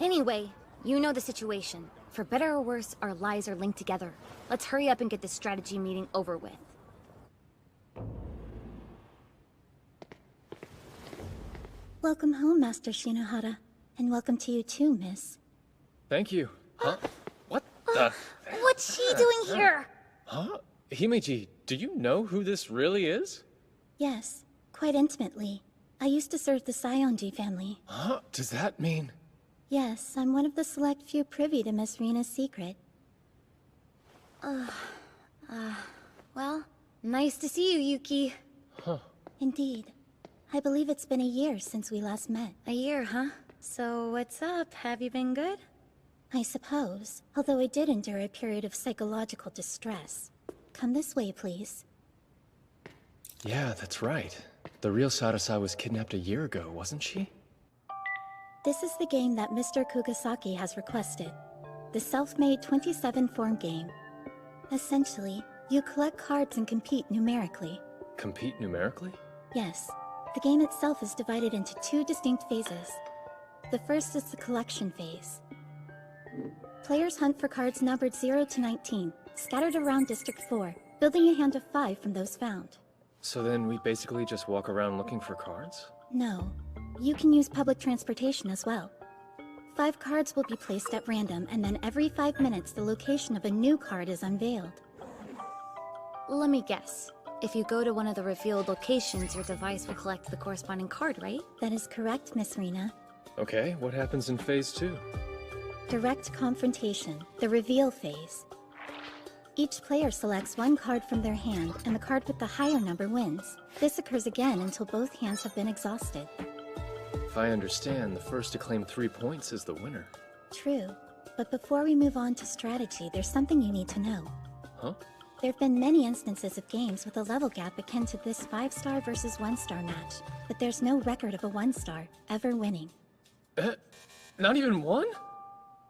Anyway, you know the situation. For better or worse, our lives are linked together. Let's hurry up and get this strategy meeting over with. Welcome home, Master Shinohara. And welcome to you too, miss. Thank you. Huh? What the? What's she doing here? Huh? Himeji, do you know who this really is? Yes, quite intimately. I used to serve the Saionji family. Huh? Does that mean? Yes, I'm one of the select few privy to Miss Rina's secret. Well, nice to see you, Yuki. Huh. Indeed. I believe it's been a year since we last met. A year, huh? So what's up? Have you been good? I suppose, although I did endure a period of psychological distress. Come this way, please. Yeah, that's right. The real Sarasa was kidnapped a year ago, wasn't she? This is the game that Mr. Kugasaki has requested. The self-made 27-form game. Essentially, you collect cards and compete numerically. Compete numerically? Yes. The game itself is divided into 2 distinct phases. The first is the collection phase. Players hunt for cards numbered 0 to 19, scattered around District 4, building a hand of 5 from those found. So then we basically just walk around looking for cards? No. You can use public transportation as well. 5 cards will be placed at random, and then every 5 minutes the location of a new card is unveiled. Let me guess. If you go to one of the revealed locations, your device will collect the corresponding card, right? That is correct, Miss Rina. Okay, what happens in Phase 2? Direct confrontation, the reveal phase. Each player selects 1 card from their hand, and the card with the higher number wins. This occurs again until both hands have been exhausted. If I understand, the first to claim 3 points is the winner. True. But before we move on to strategy, there's something you need to know. Huh? There have been many instances of games with a level gap akin to this 5-star versus 1-star match, but there's no record of a 1-star ever winning. Not even one?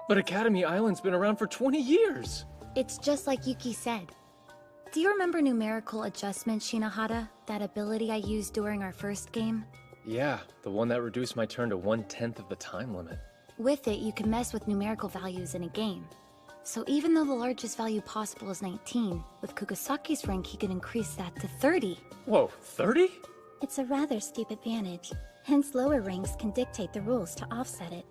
But Academy Island's been around for 20 years! It's just like Yuki said. Do you remember numerical adjustment, Shinohara? That ability I used during our first game? Yeah, the one that reduced my turn to 1/10 of the time limit. With it, you can mess with numerical values in a game. So even though the largest value possible is 19, with Kugasaki's rank he can increase that to 30. Whoa, 30? It's a rather steep advantage. Hence lower ranks can dictate the rules to offset it.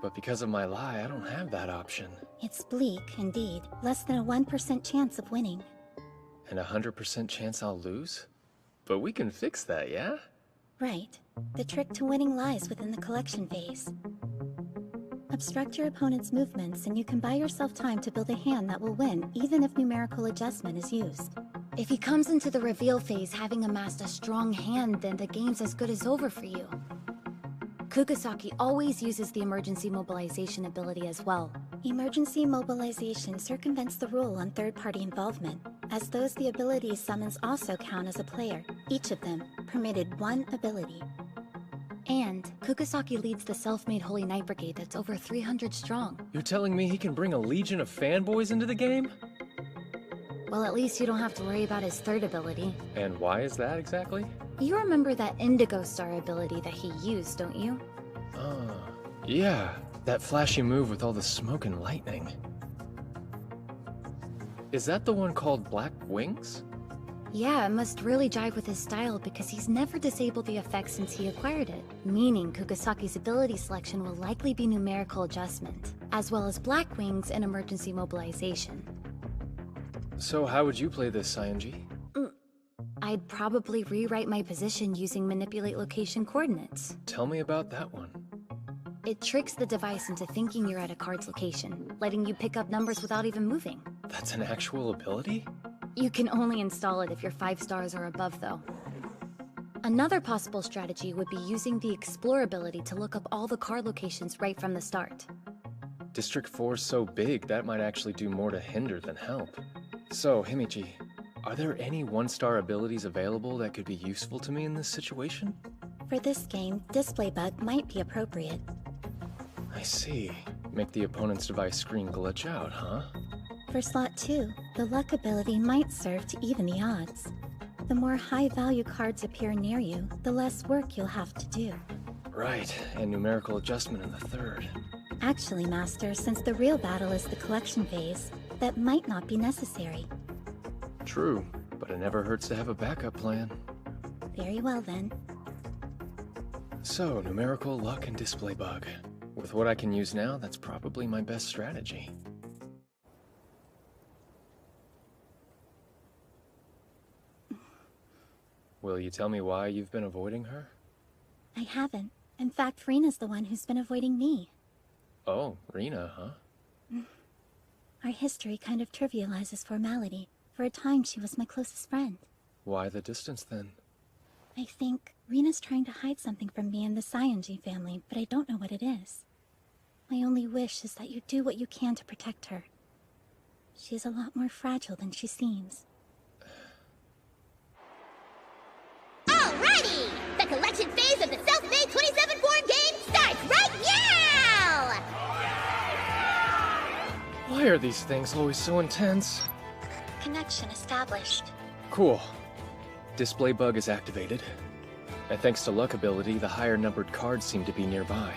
But because of my lie, I don't have that option. It's bleak, indeed. Less than a 1% chance of winning. And a 100% chance I'll lose? But we can fix that, yeah? Right. The trick to winning lies within the collection phase. Obstruct your opponent's movements, and you can buy yourself time to build a hand that will win, even if numerical adjustment is used. If he comes into the reveal phase having amassed a strong hand, then the game's as good as over for you. Kugasaki always uses the emergency mobilization ability as well. Emergency mobilization circumvents the rule on third-party involvement, as those the ability summons also count as a player, each of them permitted 1 ability. And Kugasaki leads the self-made Holy Knight Brigade that's over 300 strong. You're telling me he can bring a legion of fanboys into the game? Well, at least you don't have to worry about his third ability. And why is that exactly? You remember that Indigo Star ability that he used, don't you? Yeah. That flashy move with all the smoke and lightning. Is that the one called Black Wings? Yeah, it must really jive with his style because he's never disabled the effect since he acquired it. Meaning Kugasaki's ability selection will likely be numerical adjustment, as well as Black Wings and emergency mobilization. So how would you play this, Saionji? I'd probably rewrite my position using manipulate location coordinates. Tell me about that one. It tricks the device into thinking you're at a card's location, letting you pick up numbers without even moving. That's an actual ability? You can only install it if your 5 stars are above, though. Another possible strategy would be using the Explore ability to look up all the card locations right from the start. District 4's so big, that might actually do more to hinder than help. So, Himeji, are there any 1-star abilities available that could be useful to me in this situation? For this game, Display Bug might be appropriate. I see. Make the opponent's device screen glitch out, huh? For slot 2, the Luck ability might serve to even the odds. The more high-value cards appear near you, the less work you'll have to do. Right, and numerical adjustment in the third. Actually, Master, since the real battle is the collection phase, that might not be necessary. True, but it never hurts to have a backup plan. Very well then. So, numerical, luck, and display bug. With what I can use now, that's probably my best strategy. Will you tell me why you've been avoiding her? I haven't. In fact, Rena's the one who's been avoiding me. Oh, Rena, huh? Our history kind of trivializes formality. For a time, she was my closest friend. Why the distance, then? I think Rena's trying to hide something from me and the Saionji family, but I don't know what it is. My only wish is that you do what you can to protect her. She's a lot more fragile than she seems. Alrighty! The collection phase of the self-made 27 form game starts right now! Why are these things always so intense? Connection established. Cool. Display bug is activated. And thanks to luck ability, the higher numbered cards seem to be nearby.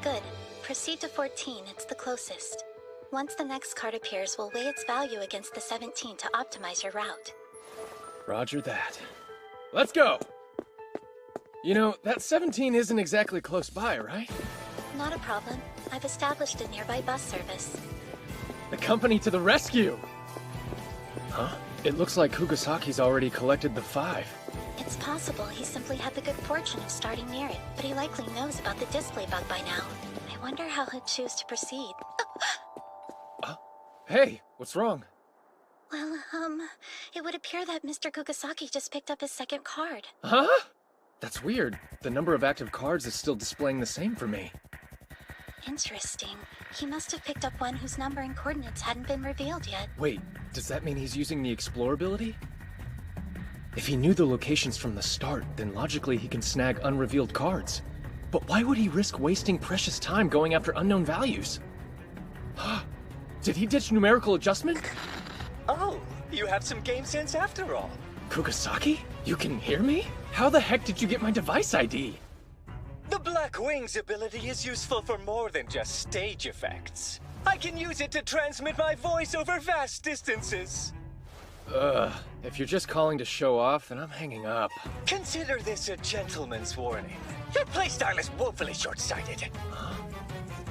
Good. Proceed to 14, it's the closest. Once the next card appears, we'll weigh its value against the 17 to optimize your route. Roger that. Let's go! You know, that 17 isn't exactly close by, right? Not a problem. I've established a nearby bus service. The company to the rescue! Huh? It looks like Kugasaki's already collected the 5. It's possible he simply had the good fortune of starting near it, but he likely knows about the display bug by now. I wonder how he'll choose to proceed. Hey, what's wrong? Well, it would appear that Mr. Kugasaki just picked up his second card. Huh? That's weird. The number of active cards is still displaying the same for me. Interesting. He must have picked up one whose number and coordinates hadn't been revealed yet. Wait, does that mean he's using the Explore ability? If he knew the locations from the start, then logically he can snag unrevealed cards. But why would he risk wasting precious time going after unknown values? Did he ditch numerical adjustment? Oh, you have some game sense after all. Kugasaki? You can hear me? How the heck did you get my device ID? The Black Wings ability is useful for more than just stage effects. I can use it to transmit my voice over vast distances. If you're just calling to show off, then I'm hanging up. Consider this a gentleman's warning. Your playstyle is woefully short-sighted.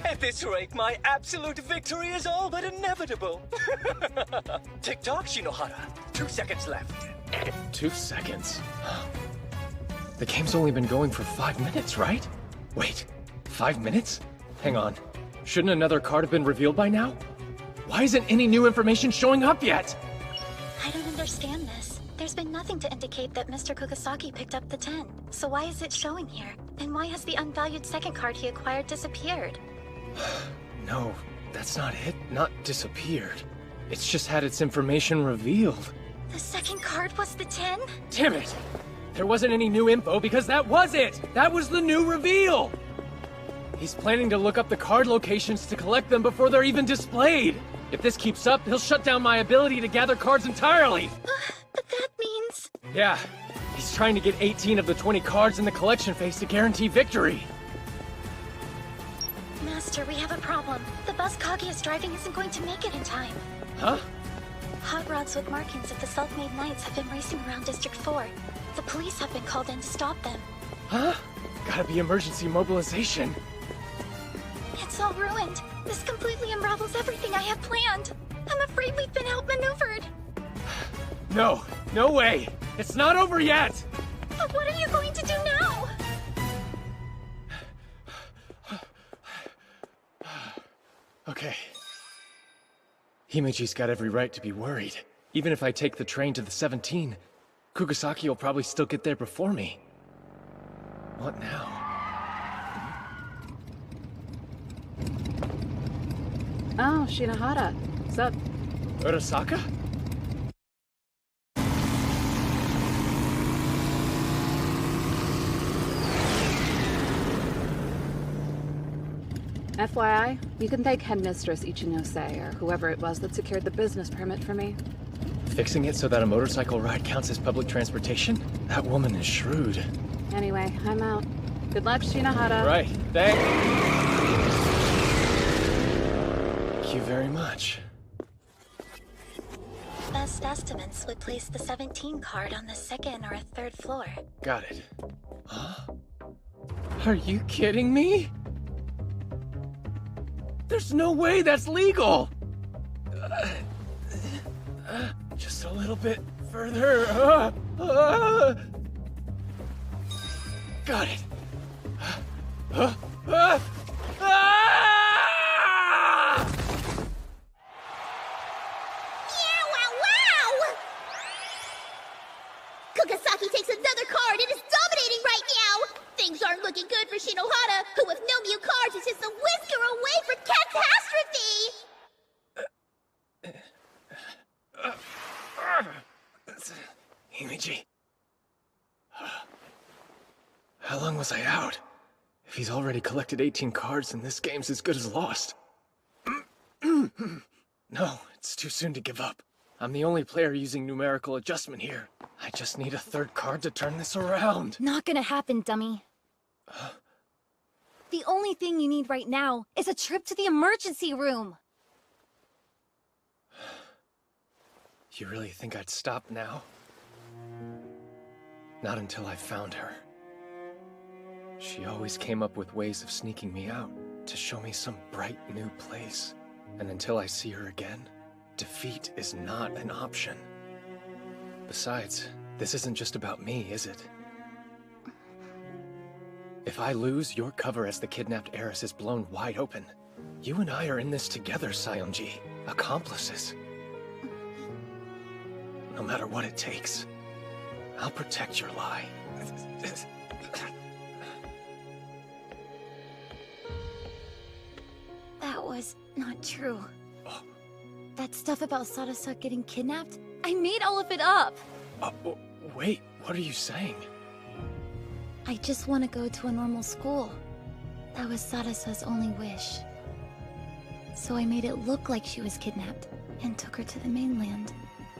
At this rate, my absolute victory is all but inevitable. Tick-tock, Shinohara. 2 seconds left. 2 seconds? The game's only been going for 5 minutes, right? Wait, 5 minutes? Hang on. Shouldn't another card have been revealed by now? Why isn't any new information showing up yet? I don't understand this. There's been nothing to indicate that Mr. Kugasaki picked up the 10. So why is it showing here? And why has the unvalued second card he acquired disappeared? No, that's not it. Not disappeared. It's just had its information revealed. The second card was the 10? Damn it! There wasn't any new info because that was it! That was the new reveal! He's planning to look up the card locations to collect them before they're even displayed! If this keeps up, he'll shut down my ability to gather cards entirely! But that means... Yeah, he's trying to get 18 of the 20 cards in the collection phase to guarantee victory. Master, we have a problem. The bus Kagi is driving isn't going to make it in time. Huh? Hot rods with markings of the self-made knights have been racing around District 4. The police have been called in to stop them. Huh? Gotta be emergency mobilization. It's all ruined. This completely unravels everything I have planned. I'm afraid we've been outmaneuvered. No, no way! It's not over yet! But what are you going to do now? Okay. Himeji's got every right to be worried. Even if I take the train to the 17, Kugasaki will probably still get there before me. What now? Oh, Shinohara. What's up? Urasaka? FYI, you can thank Headmistress Ichinose, or whoever it was that secured the business permit for me. Fixing it so that a motorcycle ride counts as public transportation? That woman is shrewd. Anyway, I'm out. Good luck, Shinohara. Right, thanks. you very much. Best estimates would place the 17 card on the second or third floor. Got it. Huh? Are you kidding me? There's no way that's legal! Just a little bit further. Got it. Kugasaki takes another card and is dominating right now! Things aren't looking good for Shinohara, who with no Mew cards is just a whisker away from catastrophe! Himeji. How long was I out? If he's already collected 18 cards, then this game's as good as lost. No, it's too soon to give up. I'm the only player using numerical adjustment here. I just need a third card to turn this around. Not gonna happen, dummy. The only thing you need right now is a trip to the emergency room. You really think I'd stop now? Not until I found her. She always came up with ways of sneaking me out, to show me some bright new place. And until I see her again, defeat is not an option. Besides, this isn't just about me, is it? If I lose, your cover as the kidnapped heiress is blown wide open. You and I are in this together, Saionji. Accomplices. No matter what it takes, I'll protect your lie. That was not true. That stuff about Sarasa getting kidnapped? I made all of it up! Wait, what are you saying? I just want to go to a normal school. That was Sarasa's only wish. So I made it look like she was kidnapped, and took her to the mainland.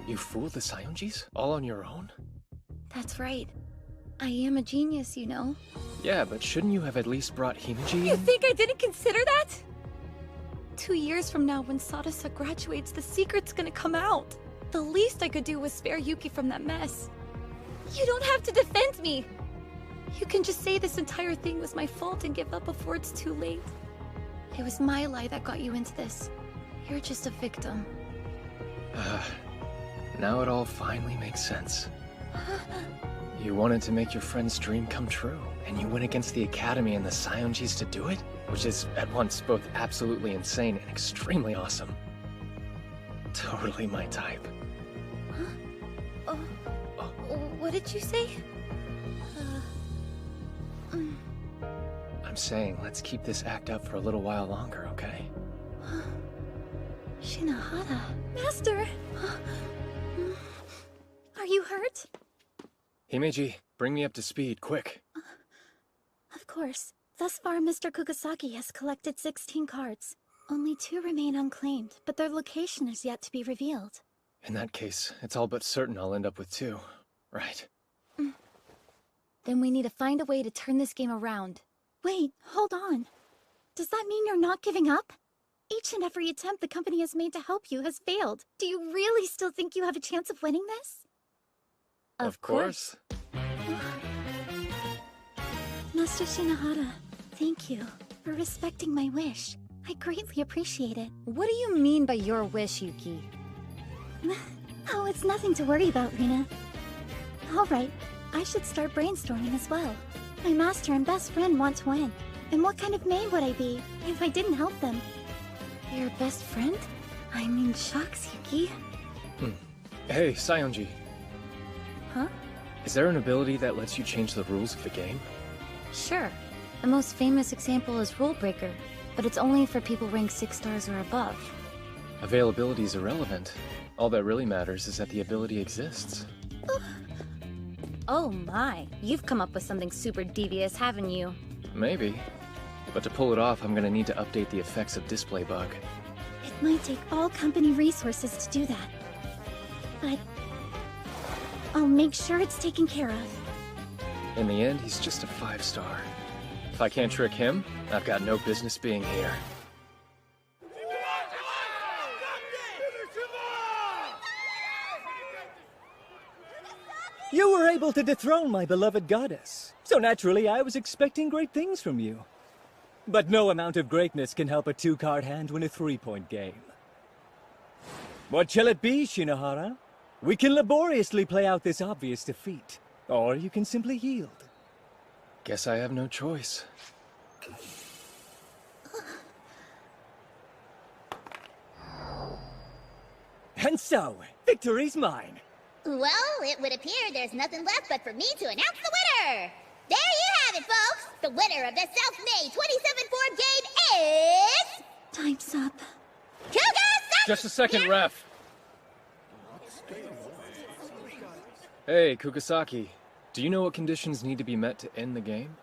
You fooled the Saionjis? All on your own? That's right. I am a genius, you know. Yeah, but shouldn't you have at least brought Himeji You in? think I didn't consider that? 2 years from now, when Sarasa graduates, the secret's gonna come out. The least I could do was spare Yuki from that mess. You don't have to defend me! You can just say this entire thing was my fault and give up before it's too late. It was my lie that got you into this. You're just a victim. Now it all finally makes sense. You wanted to make your friend's dream come true, and you went against the Academy and the Saionjis to do it? Which is at once both absolutely insane and extremely awesome. Totally my type. Huh? What did you say? I'm saying let's keep this act up for a little while longer, okay? Shinohara. Master! Are you hurt? Himeji, bring me up to speed, quick. Of course. Thus far, Mr. Kugasaki has collected 16 cards. Only 2 remain unclaimed, but their location is yet to be revealed. In that case, it's all but certain I'll end up with 2, right? Then we need to find a way to turn this game around. Wait, hold on. Does that mean you're not giving up? Each and every attempt the company has made to help you has failed. Do you really still think you have a chance of winning this? Of course. Master Shinohara, thank you for respecting my wish. I greatly appreciate it. What do you mean by your wish, Yuki? Oh, it's nothing to worry about, Rina. Alright, I should start brainstorming as well. My master and best friend want to win. And what kind of maid would I be if I didn't help them? Your best friend? I mean, shucks, Yuki. Hey, Saionji. Huh? Is there an ability that lets you change the rules of the game? Sure. The most famous example is Rule Breaker, but it's only for people ranked 6 stars or above. Availability is irrelevant. All that really matters is that the ability exists. Oh my, you've come up with something super devious, haven't you? Maybe. But to pull it off, I'm gonna need to update the effects of Display Bug. It might take all company resources to do that. But I'll make sure it's taken care of. In the end, he's just a 5-star. If I can't trick him, I've got no business being here. You were able to dethrone my beloved goddess, so naturally I was expecting great things from you. But no amount of greatness can help a two-card hand win a three-point game. What shall it be, Shinohara? We can laboriously play out this obvious defeat, or you can simply yield. Guess I have no choice. And so, victory's mine. Well, it would appear there's nothing left but for me to announce the winner! There you have it, folks! The winner of the self-made 27-4 game is... Time's up. Kuga! Just a second, ref. Hey, Kugasaki. Do you know what conditions need to be met to end the game?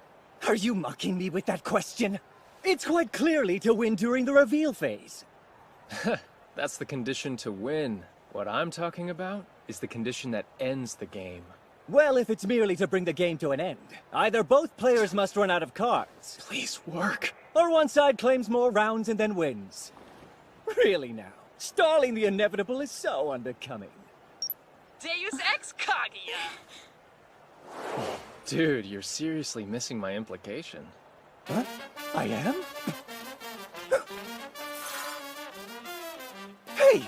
Are you mocking me with that question? It's quite clearly to win during the reveal phase. That's the condition to win. What I'm talking about is the condition that ends the game. Well, if it's merely to bring the game to an end, either both players must run out of cards. Please work. Or one side claims more rounds and then wins. Really now, stalling the inevitable is so unbecoming. Deus Ex Kaguya! Dude, you're seriously missing my implication. Huh? I am? Hey!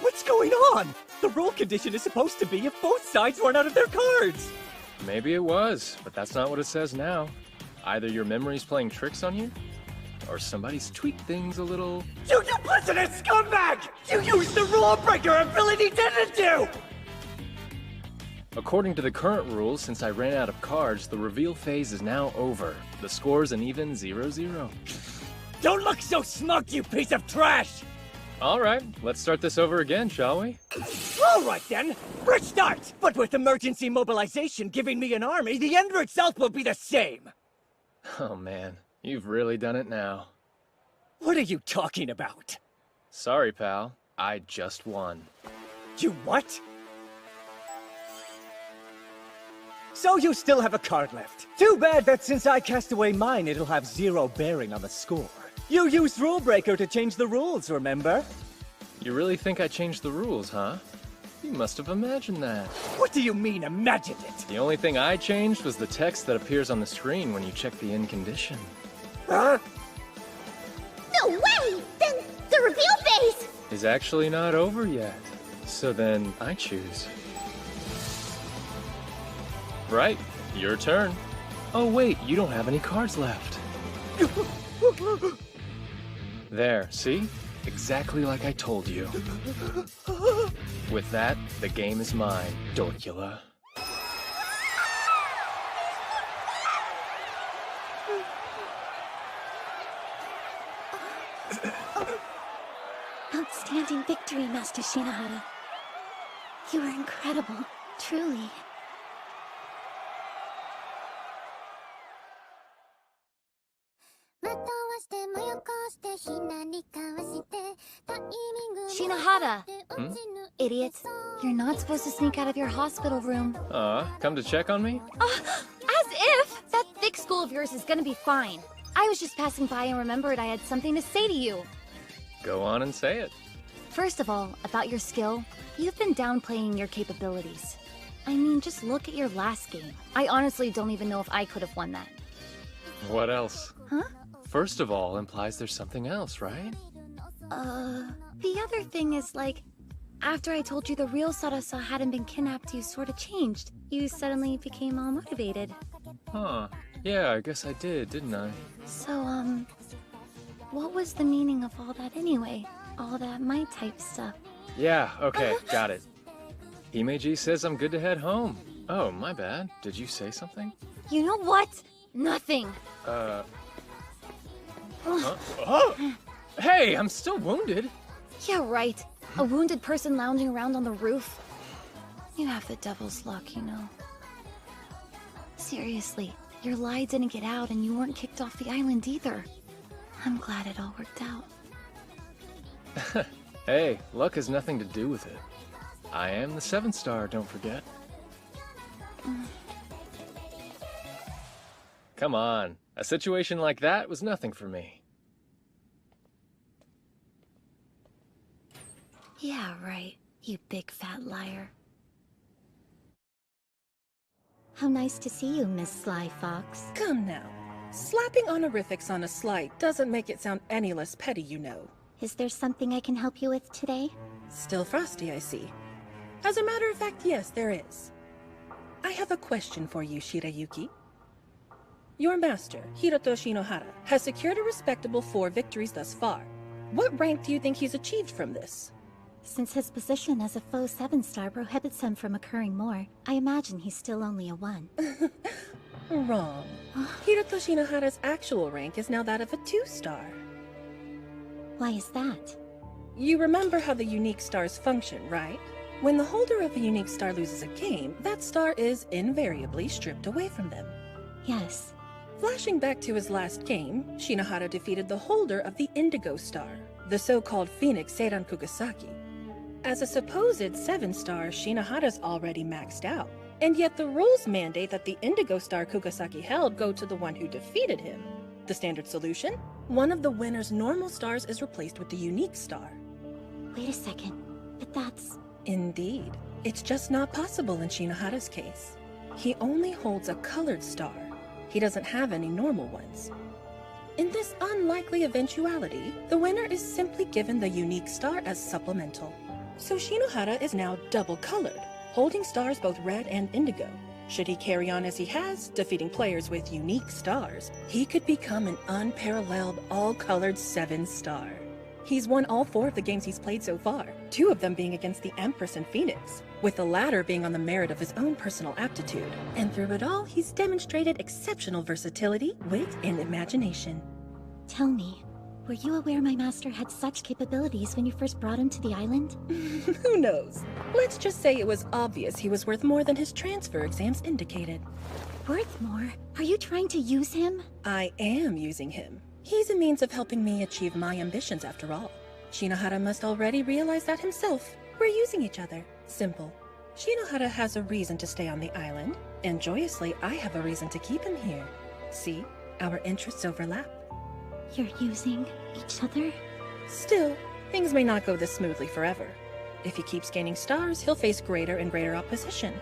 What's going on? The roll condition is supposed to be if both sides run out of their cards! Maybe it was, but that's not what it says now. Either your memory's playing tricks on you, or somebody's tweaked things a little... You duplicitous scumbag! You used the rule breaker ability, didn't you? According to the current rules, since I ran out of cards, the reveal phase is now over. The score's an even 0-0. Don't look so smug, you piece of trash! Alright, let's start this over again, shall we? Alright then, fresh start! But with emergency mobilization giving me an army, the ender itself will be the same! Oh man, you've really done it now. What are you talking about? Sorry, pal. I just won. You what? So you still have a card left. Too bad that since I cast away mine, it'll have zero bearing on the score. You used Rule Breaker to change the rules, remember? You really think I changed the rules, huh? You must have imagined that. What do you mean, imagined it? The only thing I changed was the text that appears on the screen when you check the end condition. Huh? No way! Then the reveal phase! Is actually not over yet. So then, I choose. Right, your turn. Oh wait, you don't have any cards left. There, see? Exactly like I told you. With that, the game is mine, Dorkula. Outstanding victory, Master Shinohara. You were incredible, truly. Shinohara! Hmm? Idiot. You're not supposed to sneak out of your hospital room. Come to check on me? As if! That thick skull of yours is gonna be fine. I was just passing by and remembered I had something to say to you. Go on and say it. First of all, about your skill, you've been downplaying your capabilities. I mean, just look at your last game. I honestly don't even know if I could have won that. What else? Huh? First of all implies there's something else, right? The other thing is, like, after I told you the real Sarasa hadn't been kidnapped, you sort of changed. You suddenly became all motivated. Huh. Yeah, I guess I did, didn't I? So, what was the meaning of all that anyway? All that my-type stuff? Yeah, okay, got it. Himeji says I'm good to head home. Oh, my bad. Did you say something? You know what? Nothing. Huh? Oh! Hey, I'm still wounded. Yeah, right. A wounded person lounging around on the roof. You have the devil's luck, you know. Seriously, your lie didn't get out and you weren't kicked off the island either. I'm glad it all worked out. Hey, luck has nothing to do with it. I am the 7-star, don't forget. Come on, a situation like that was nothing for me. Yeah, right. You big fat liar. How nice to see you, Miss Sly Fox. Come now. Slapping honorifics on a slight doesn't make it sound any less petty, you know. Is there something I can help you with today? Still frosty, I see. As a matter of fact, yes, there is. I have a question for you, Shirayuki. Your master, Hiroto Shinohara, has secured a respectable 4 victories thus far. What rank do you think he's achieved from this? Since his position as a faux 7-star prohibits him from occurring more, I imagine he's still only a 1. Wrong. Hiroto Shinohara's actual rank is now that of a 2-star. Why is that? You remember how the unique stars function, right? When the holder of a unique star loses a game, that star is invariably stripped away from them. Yes. Flashing back to his last game, Shinohara defeated the holder of the Indigo Star, the so-called Phoenix Seiran Kugasaki. As a supposed 7-star, Shinohara's already maxed out, and yet the rules mandate that the Indigo Star Kugasaki held go to the one who defeated him. The standard solution? One of the winner's normal stars is replaced with the unique star. Wait a second, but that's... Indeed. It's just not possible in Shinohara's case. He only holds a colored star. He doesn't have any normal ones. In this unlikely eventuality, the winner is simply given the unique star as supplemental. So Shinohara is now double-colored, holding stars both red and indigo. Should he carry on as he has, defeating players with unique stars, he could become an unparalleled, all-colored 7-star. He's won all 4 of the games he's played so far, 2 of them being against the Empress and Phoenix, with the latter being on the merit of his own personal aptitude. And through it all, he's demonstrated exceptional versatility, wit, and imagination. Tell me, were you aware my master had such capabilities when you first brought him to the island? Who knows? Let's just say it was obvious he was worth more than his transfer exams indicated. Worth more? Are you trying to use him? I am using him. He's a means of helping me achieve my ambitions after all. Shinohara must already realize that himself. We're using each other. Simple. Shinohara has a reason to stay on the island, and joyously I have a reason to keep him here. See? Our interests overlap. You're using each other? Still, things may not go this smoothly forever. If he keeps gaining stars, he'll face greater and greater opposition.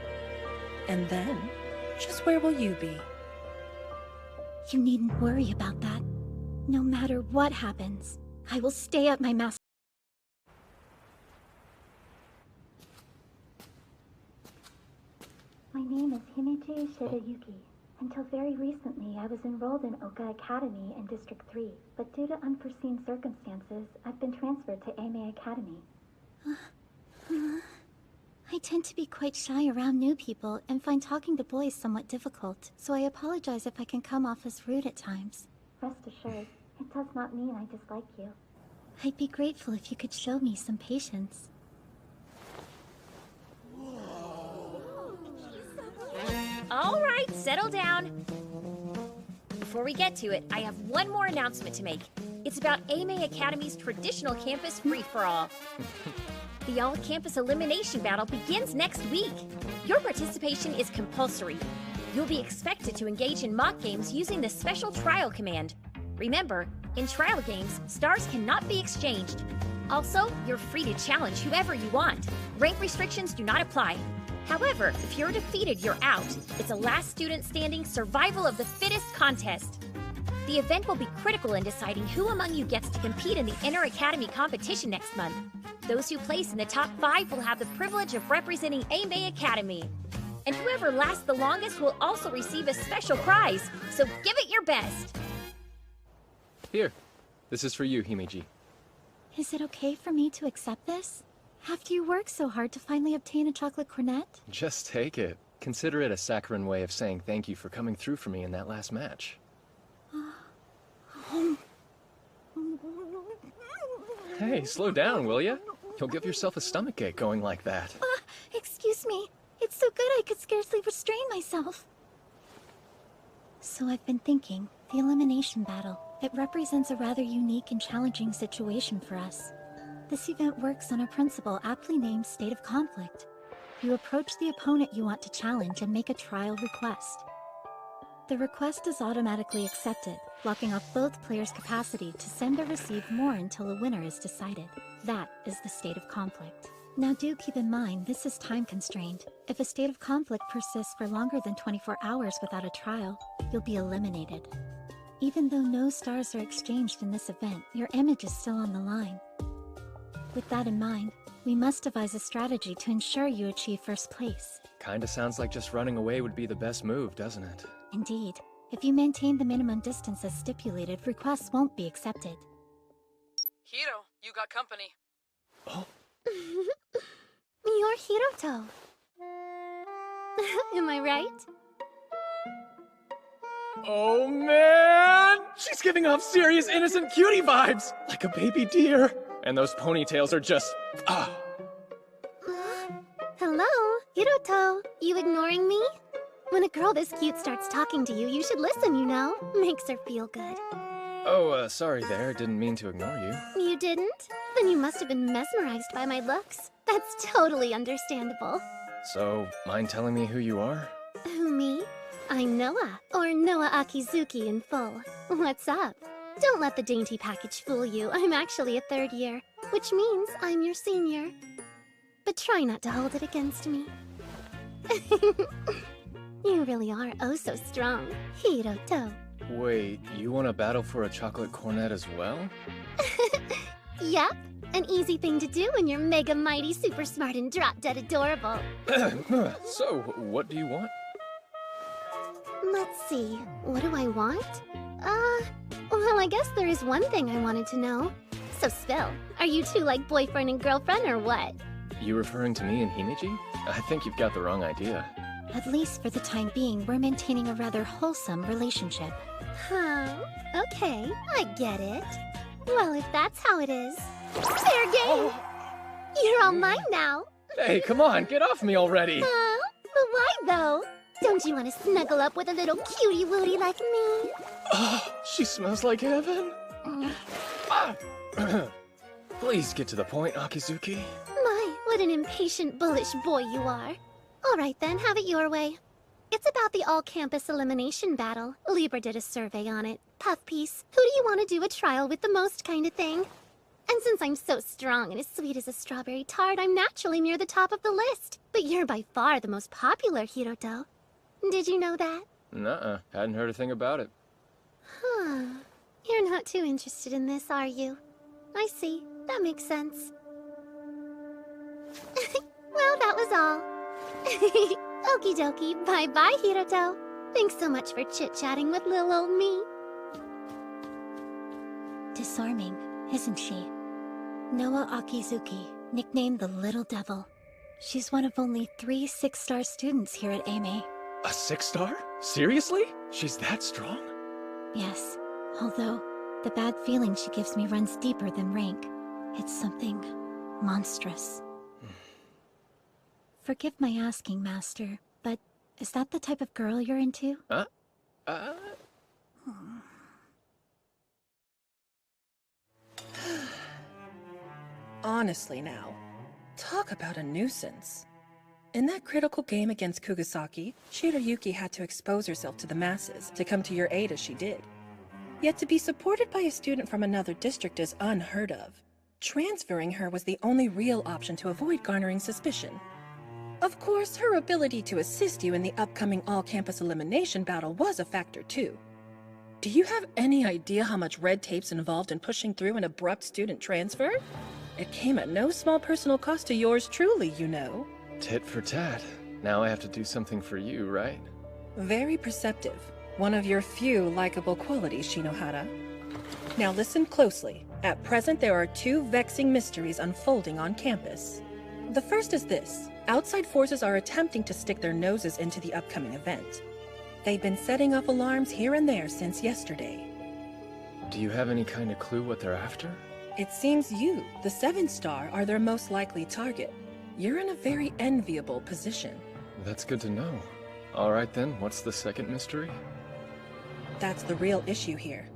And then, just where will you be? You needn't worry about that. No matter what happens, I will stay at my master. My name is Himeji Shirayuki. Until very recently, I was enrolled in Oka Academy in District 3, but due to unforeseen circumstances, I've been transferred to Ame Academy. I tend to be quite shy around new people and find talking to boys somewhat difficult, so I apologize if I can come off as rude at times. Rest assured, it does not mean I dislike you. I'd be grateful if you could show me some patience. All right, settle down. Before we get to it, I have one more announcement to make. It's about Ame Academy's traditional campus free-for-all. The all-campus elimination battle begins next week. Your participation is compulsory. You'll be expected to engage in mock games using the special trial command. Remember, in trial games, stars cannot be exchanged. Also, you're free to challenge whoever you want. Rank restrictions do not apply. However, if you're defeated, you're out. It's a last student standing survival of the fittest contest. The event will be critical in deciding who among you gets to compete in the inter-academy competition next month. Those who place in the top 5 will have the privilege of representing Ame Academy. And whoever lasts the longest will also receive a special prize, so give it your best. Here, this is for you, Himeji. Is it okay for me to accept this? After you worked so hard to finally obtain a chocolate cornet? Just take it. Consider it a saccharine way of saying thank you for coming through for me in that last match. Hey, slow down, will ya? You'll give yourself a stomachache going like that. Excuse me. It's so good I could scarcely restrain myself. So I've been thinking, the elimination battle. It represents a rather unique and challenging situation for us. This event works on a principle aptly named State of Conflict. You approach the opponent you want to challenge and make a trial request. The request is automatically accepted, blocking off both players' capacity to send or receive more until a winner is decided. That is the State of Conflict. Now do keep in mind, this is time constrained. If a state of conflict persists for longer than 24 hours without a trial, you'll be eliminated. Even though no stars are exchanged in this event, your image is still on the line. With that in mind, we must devise a strategy to ensure you achieve first place. Kinda sounds like just running away would be the best move, doesn't it? Indeed. If you maintain the minimum distance as stipulated, requests won't be accepted. Hiro, you got company. You're Hiroto. Am I right? Oh man! She's giving off serious innocent cutie vibes! Like a baby deer. And those ponytails are just... Hello, Hiroto. You ignoring me? When a girl this cute starts talking to you, you should listen, you know? Makes her feel good. Oh, sorry there. Didn't mean to ignore you. You didn't? Then you must have been mesmerized by my looks. That's totally understandable. So, mind telling me who you are? Who, me? I'm Noah, or Noah Akizuki in full. What's up? Don't let the dainty package fool you. I'm actually a third year, which means I'm your senior. But try not to hold it against me. You really are oh so strong, Hiroto. Wait, you want to battle for a chocolate cornet as well? Yep, an easy thing to do when you're mega mighty, super smart, and drop-dead adorable. So, what do you want? Let's see, what do I want? Well, I guess there is one thing I wanted to know. So spill, are you two like boyfriend and girlfriend or what? You referring to me and Himeji? I think you've got the wrong idea. At least for the time being, we're maintaining a rather wholesome relationship. Huh, okay, I get it. Well, if that's how it is, fair game! You're all mine now. Hey, come on, get off me already! But why though? Don't you want to snuggle up with a little cutie wootie like me? Oh, she smells like heaven. Please get to the point, Akizuki. My, what an impatient, bullish boy you are. All right then, have it your way. It's about the all-campus elimination battle. Libra did a survey on it. Puff piece, who do you want to do a trial with the most kind of thing? And since I'm so strong and as sweet as a strawberry tart, I'm naturally near the top of the list. But you're by far the most popular, Hiroto. Did you know that? Nuh-uh, hadn't heard a thing about it. Huh. You're not too interested in this, are you? I see. That makes sense. Well, that was all. Okie dokie, bye-bye, Hiroto. Thanks so much for chit-chatting with little old me. Disarming, isn't she? Noah Akizuki, nicknamed the Little Devil. She's one of only 3 6-star students here at AME. A 6-star? Seriously? She's that strong? Yes, although the bad feeling she gives me runs deeper than rank. It's something monstrous. Forgive my asking, Master, but is that the type of girl you're into? Honestly now, talk about a nuisance. In that critical game against Kugasaki, Shirayuki had to expose herself to the masses to come to your aid as she did. Yet to be supported by a student from another district is unheard of. Transferring her was the only real option to avoid garnering suspicion. Of course, her ability to assist you in the upcoming all-campus elimination battle was a factor too. Do you have any idea how much red tape's involved in pushing through an abrupt student transfer? It came at no small personal cost to yours truly, you know. Tit for tat. Now I have to do something for you, right? Very perceptive. One of your few likable qualities, Shinohara. Now listen closely. At present, there are 2 vexing mysteries unfolding on campus. The first is this. Outside forces are attempting to stick their noses into the upcoming event. They've been setting off alarms here and there since yesterday. Do you have any kind of clue what they're after? It seems you, the 7-star, are their most likely target. You're in a very enviable position. That's good to know. All right then, what's the second mystery? That's the real issue here.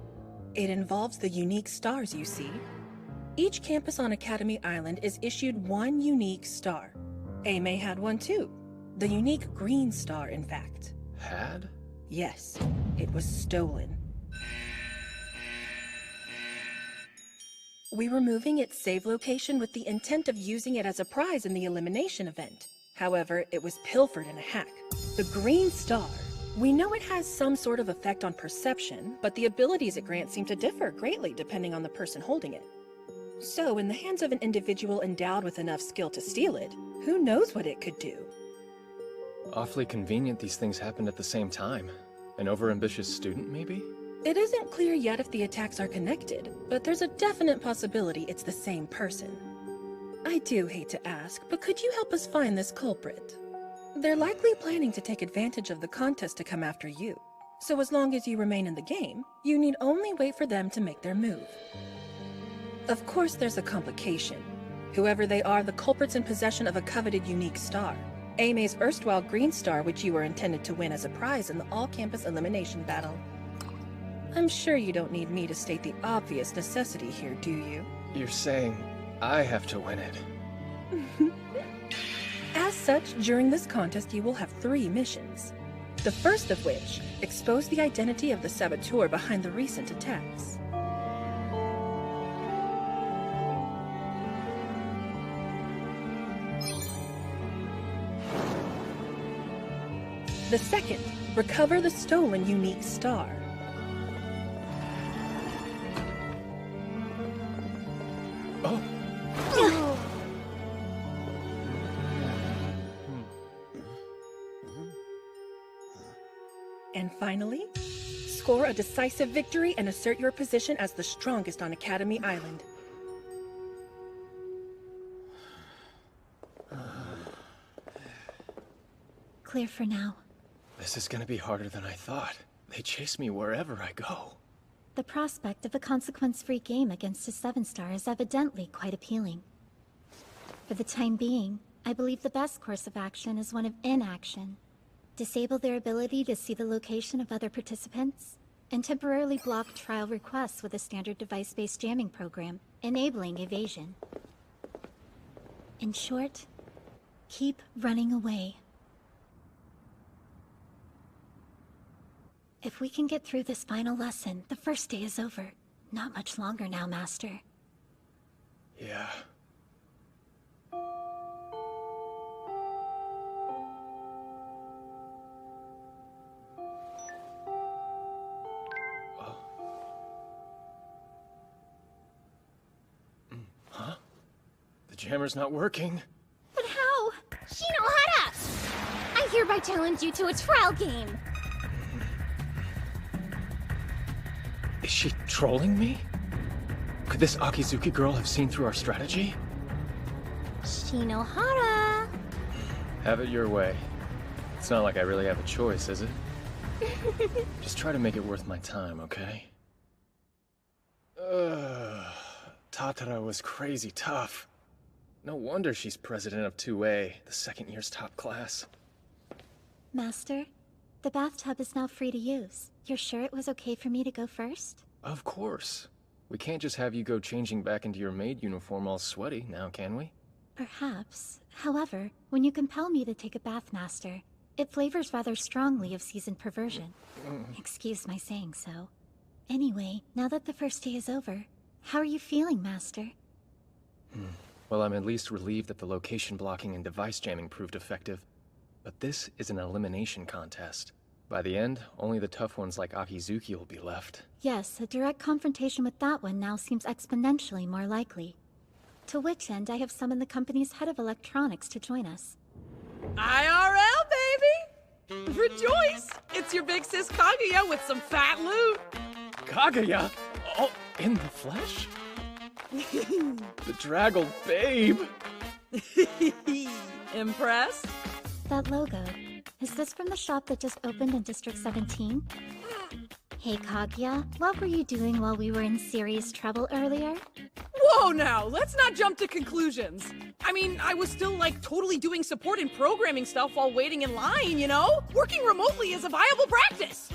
It involves the unique stars, you see. Each campus on Academy Island is issued 1 unique star. AME had one too. The unique green star, in fact. Had? Yes, it was stolen. We were moving its save location with the intent of using it as a prize in the elimination event. However, it was pilfered in a hack. The Green Star. We know it has some sort of effect on perception, but the abilities it grants seem to differ greatly depending on the person holding it. So, in the hands of an individual endowed with enough skill to steal it, who knows what it could do? Awfully convenient these things happened at the same time. An overambitious student, maybe? It isn't clear yet if the attacks are connected, but there's a definite possibility it's the same person. I do hate to ask, but could you help us find this culprit? They're likely planning to take advantage of the contest to come after you. So as long as you remain in the game, you need only wait for them to make their move. Of course, there's a complication. Whoever they are, the culprit's in possession of a coveted unique star. AME's erstwhile Green Star, which you were intended to win as a prize in the all-campus elimination battle. I'm sure you don't need me to state the obvious necessity here, do you? You're saying I have to win it. As such, during this contest you will have 3 missions. The first of which, expose the identity of the saboteur behind the recent attacks. The second, recover the stolen unique star. And finally, score a decisive victory and assert your position as the strongest on Academy Island. Clear for now. This is gonna be harder than I thought. They chase me wherever I go. The prospect of a consequence-free game against a 7-star is evidently quite appealing. For the time being, I believe the best course of action is one of inaction. Disable their ability to see the location of other participants, and temporarily block trial requests with a standard device-based jamming program, enabling evasion. In short, keep running away. If we can get through this final lesson, the first day is over. Not much longer now, Master. Yeah. Huh? The jammer's not working. But how? Shinohara! I hereby challenge you to a trial game. Is she trolling me? Could this Akizuki girl have seen through our strategy? Shinohara! Have it your way. It's not like I really have a choice, is it? Just try to make it worth my time, okay? Tatara was crazy tough. No wonder she's president of 2A, the second year's top class. Master, the bathtub is now free to use. You're sure it was okay for me to go first? Of course. We can't just have you go changing back into your maid uniform all sweaty, now can we? Perhaps. However, when you compel me to take a bath, Master, it flavors rather strongly of seasoned perversion. Excuse my saying so. Anyway, now that the first day is over, how are you feeling, Master? Well, I'm at least relieved that the location blocking and device jamming proved effective. But this is an elimination contest. By the end, only the tough ones like Akizuki will be left. Yes, a direct confrontation with that one now seems exponentially more likely. To which end, I have summoned the company's head of electronics to join us. IRL, baby! Rejoice! It's your big sis Kaguya with some fat loot! Kaguya? Oh, in the flesh? The draggled babe! Impressed? That logo, is this from the shop that just opened in District 17? Hey Kaguya, what were you doing while we were in serious trouble earlier? Whoa now, let's not jump to conclusions. I mean, I was still like totally doing support and programming stuff while waiting in line, you know? Working remotely is a viable practice!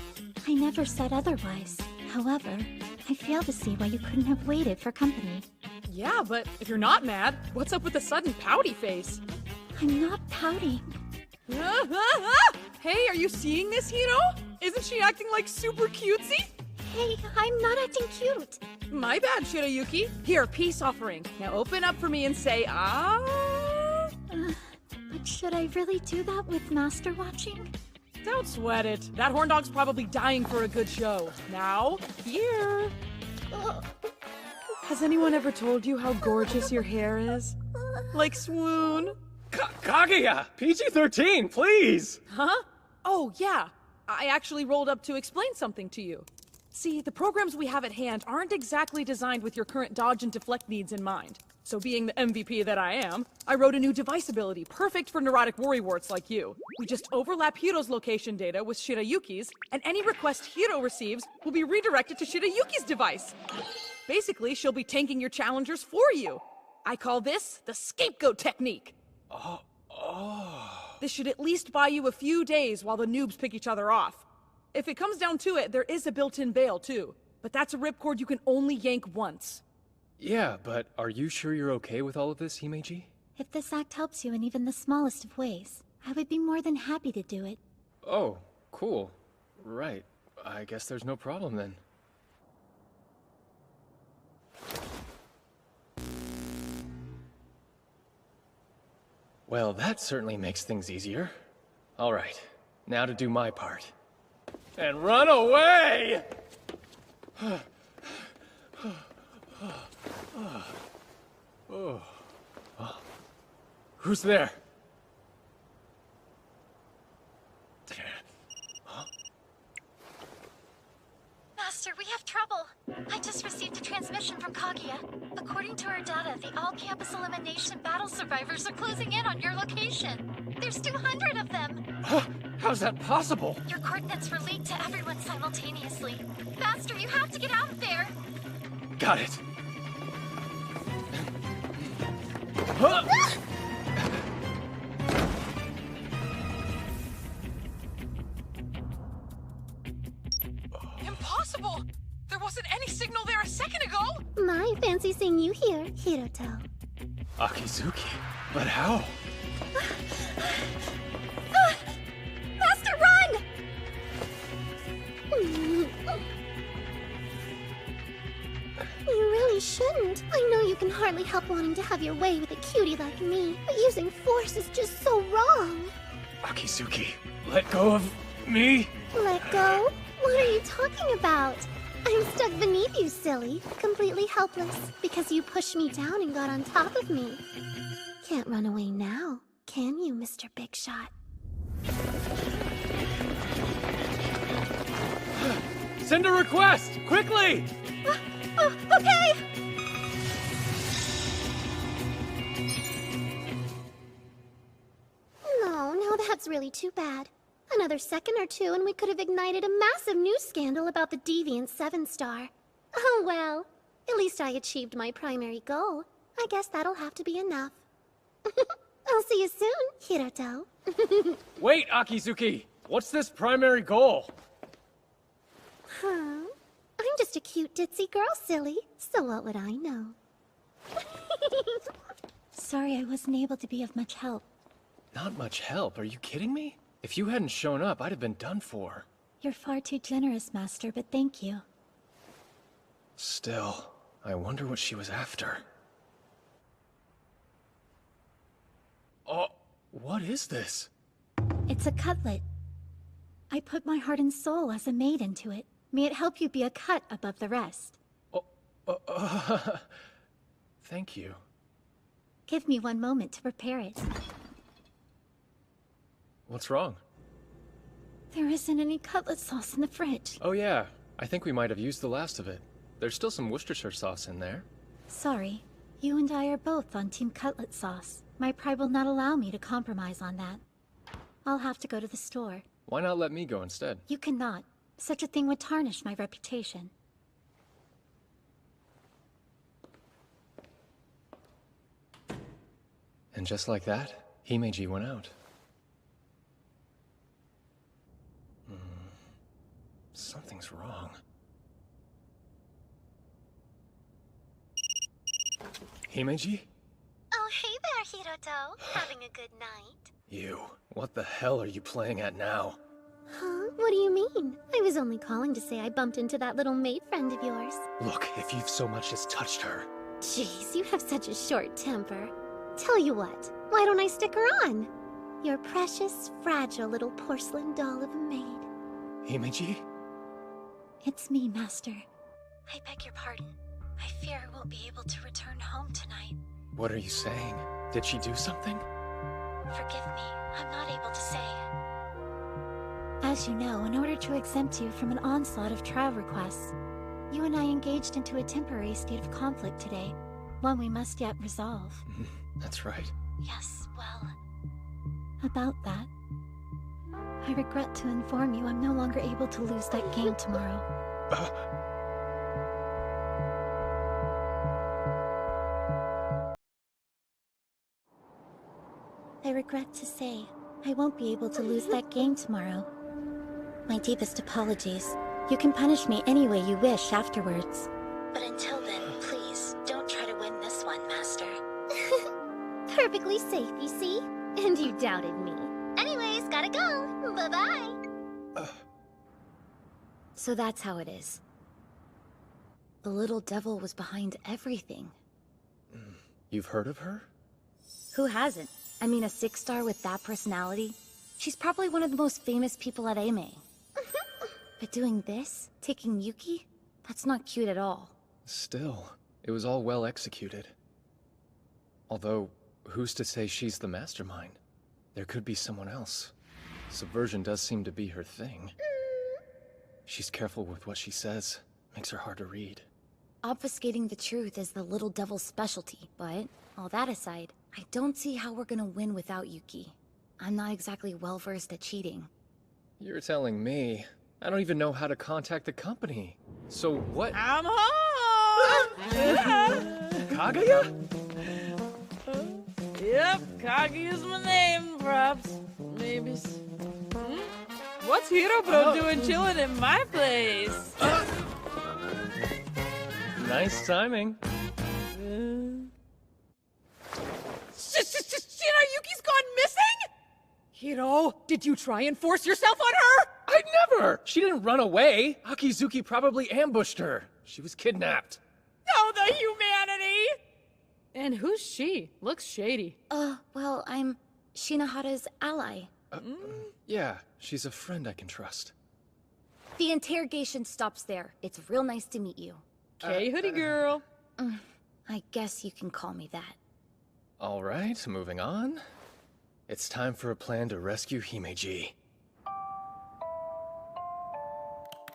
I never said otherwise. However, I fail to see why you couldn't have waited for company. Yeah, but if you're not mad, what's up with the sudden pouty face? I'm not pouting. Hey, are you seeing this, Hiro? Isn't she acting like super cutesy? Hey, I'm not acting cute. My bad, Shirayuki. Here, peace offering. Now open up for me and say, ah. But should I really do that with Master watching? Don't sweat it. That horn dog's probably dying for a good show. Now, here. Has anyone ever told you how gorgeous your hair is? Like swoon? Kaguya! PG-13, please! Huh? Oh, yeah. I actually rolled up to explain something to you. See, the programs we have at hand aren't exactly designed with your current dodge and deflect needs in mind. So being the MVP that I am, I wrote a new device ability perfect for neurotic worrywarts like you. We just overlap Hiro's location data with Shirayuki's, and any request Hiro receives will be redirected to Shirayuki's device. Basically, she'll be tanking your challengers for you. I call this the scapegoat technique. This should at least buy you a few days while the noobs pick each other off. If it comes down to it, there is a built-in bail, too. But that's a ripcord you can only yank once. Yeah, but are you sure you're okay with all of this, Himeji? If this act helps you in even the smallest of ways, I would be more than happy to do it. Oh, cool. Right. I guess there's no problem then. Well, that certainly makes things easier. All right, now to do my part. And run away! Who's there? Master, we have trouble. I just received a transmission from Kaguya. According to our data, the all-campus elimination battle survivors are closing in on your location. There's 200 of them. How's that possible? Your coordinates were leaked to everyone simultaneously. Master, you have to get out of there. Got it. Impossible! There wasn't any signal there a second ago! My fancy seeing you here, Hiroto. Akizuki? But how? Master, run! You really shouldn't. I know you can hardly help wanting to have your way with a cutie like me, but using force is just so wrong. Akizuki, let go of me? Let go? What are you talking about? I'm stuck beneath you, silly. Completely helpless, because you pushed me down and got on top of me. Can't run away now, can you, Mr. Big Shot? Send a request! Quickly! Okay! No, now that's really too bad. Another second or two and we could have ignited a massive news scandal about the deviant 7-star. Oh well, at least I achieved my primary goal. I guess that'll have to be enough. I'll see you soon, Hiroto. Wait, Akizuki! What's this primary goal? Huh? I'm just a cute ditzy girl, silly. So what would I know? Sorry I wasn't able to be of much help. Not much help, are you kidding me? If you hadn't shown up, I'd have been done for. You're far too generous, Master, but thank you. Still, I wonder what she was after. Oh, what is this? It's a cutlet. I put my heart and soul as a maid into it. May it help you be a cut above the rest. Thank you. Give me one moment to prepare it. What's wrong? There isn't any cutlet sauce in the fridge. Oh yeah, I think we might have used the last of it. There's still some Worcestershire sauce in there. Sorry. You and I are both on Team Cutlet Sauce. My pride will not allow me to compromise on that. I'll have to go to the store. Why not let me go instead? You cannot. Such a thing would tarnish my reputation. And just like that, Himeji went out. Something's wrong. Himeji? Oh, hey there, Hiroto. Having a good night? You. What the hell are you playing at now? Huh? What do you mean? I was only calling to say I bumped into that little maid friend of yours. Look, if you've so much as touched her. Jeez, you have such a short temper. Tell you what, why don't I stick her on? Your precious, fragile little porcelain doll of a maid. Himeji? It's me, Master. I beg your pardon. I fear I won't be able to return home tonight. What are you saying? Did she do something? Forgive me, I'm not able to say. As you know, in order to exempt you from an onslaught of trial requests, you and I engaged into a temporary state of conflict today, one we must yet resolve. That's right. Yes, well, about that. I regret to inform you I'm no longer able to lose that game tomorrow. I regret to say, I won't be able to lose that game tomorrow. My deepest apologies. You can punish me any way you wish afterwards. But until then, please, don't try to win this one, Master. Perfectly safe, you see? And you doubted me. Anyways, gotta go. Bye-bye. So that's how it is. The little devil was behind everything. You've heard of her? Who hasn't? I mean, a 6-star with that personality? She's probably one of the most famous people at AME. But doing this? Taking Yuki? That's not cute at all. Still, it was all well executed. Although, who's to say she's the mastermind? There could be someone else. Subversion does seem to be her thing. She's careful with what she says. Makes her hard to read. Obfuscating the truth is the little devil's specialty, but all that aside, I don't see how we're gonna win without Yuki. I'm not exactly well-versed at cheating. You're telling me. I don't even know how to contact the company. So what— I'm home! Kaguya? Yep, Kaguya's my name, props. Maybe. What's Hiro Bro doing chilling in my place? Nice timing. Yuki's gone missing? Hiro, did you try and force yourself on her? I'd never! She didn't run away. Akizuki probably ambushed her. She was kidnapped. Oh, the humanity! And who's she? Looks shady. Well, I'm Shinohara's ally. Yeah, she's a friend I can trust. The interrogation stops there. It's real nice to meet you. Okay, hoodie girl. I guess you can call me that. All right, moving on. It's time for a plan to rescue Himeji.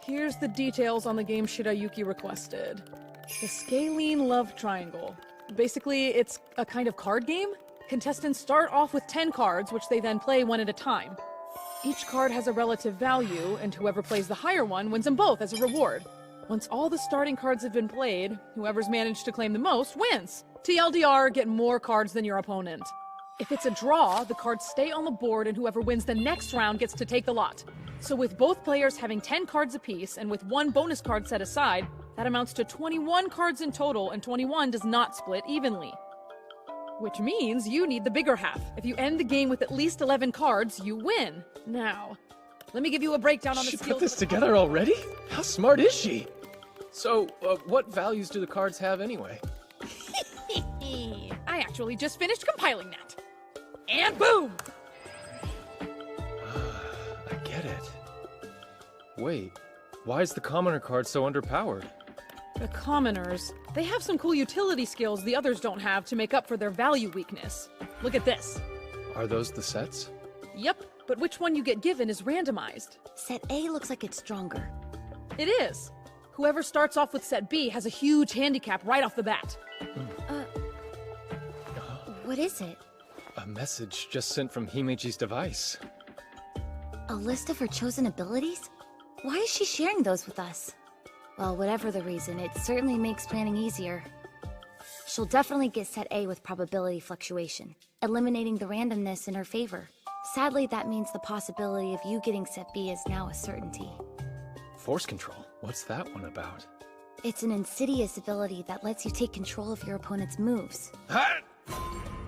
Here's the details on the game Shirayuki requested. The Scalene Love Triangle. Basically, it's a kind of card game. Contestants start off with 10 cards, which they then play one at a time. Each card has a relative value, and whoever plays the higher one wins them both as a reward. Once all the starting cards have been played, whoever's managed to claim the most wins. TLDR, get more cards than your opponent. If it's a draw, the cards stay on the board and whoever wins the next round gets to take the lot. So with both players having 10 cards apiece and with one bonus card set aside, that amounts to 21 cards in total, and 21 does not split evenly. Which means you need the bigger half. If you end the game with at least 11 cards, you win. Now, let me give you a breakdown on the skills. She put this together already? How smart is she? So, what values do the cards have anyway? I actually just finished compiling that. And boom! I get it. Wait, why is the commoner card so underpowered? The commoners, they have some cool utility skills the others don't have to make up for their value weakness. Look at this. Are those the sets? Yep, but which one you get given is randomized. Set A looks like it's stronger. It is. Whoever starts off with set B has a huge handicap right off the bat. What is it? A message just sent from Himeji's device. A list of her chosen abilities? Why is she sharing those with us? Well, whatever the reason, it certainly makes planning easier. She'll definitely get set A with probability fluctuation, eliminating the randomness in her favor. Sadly, that means the possibility of you getting set B is now a certainty. Force control? What's that one about? It's an insidious ability that lets you take control of your opponent's moves.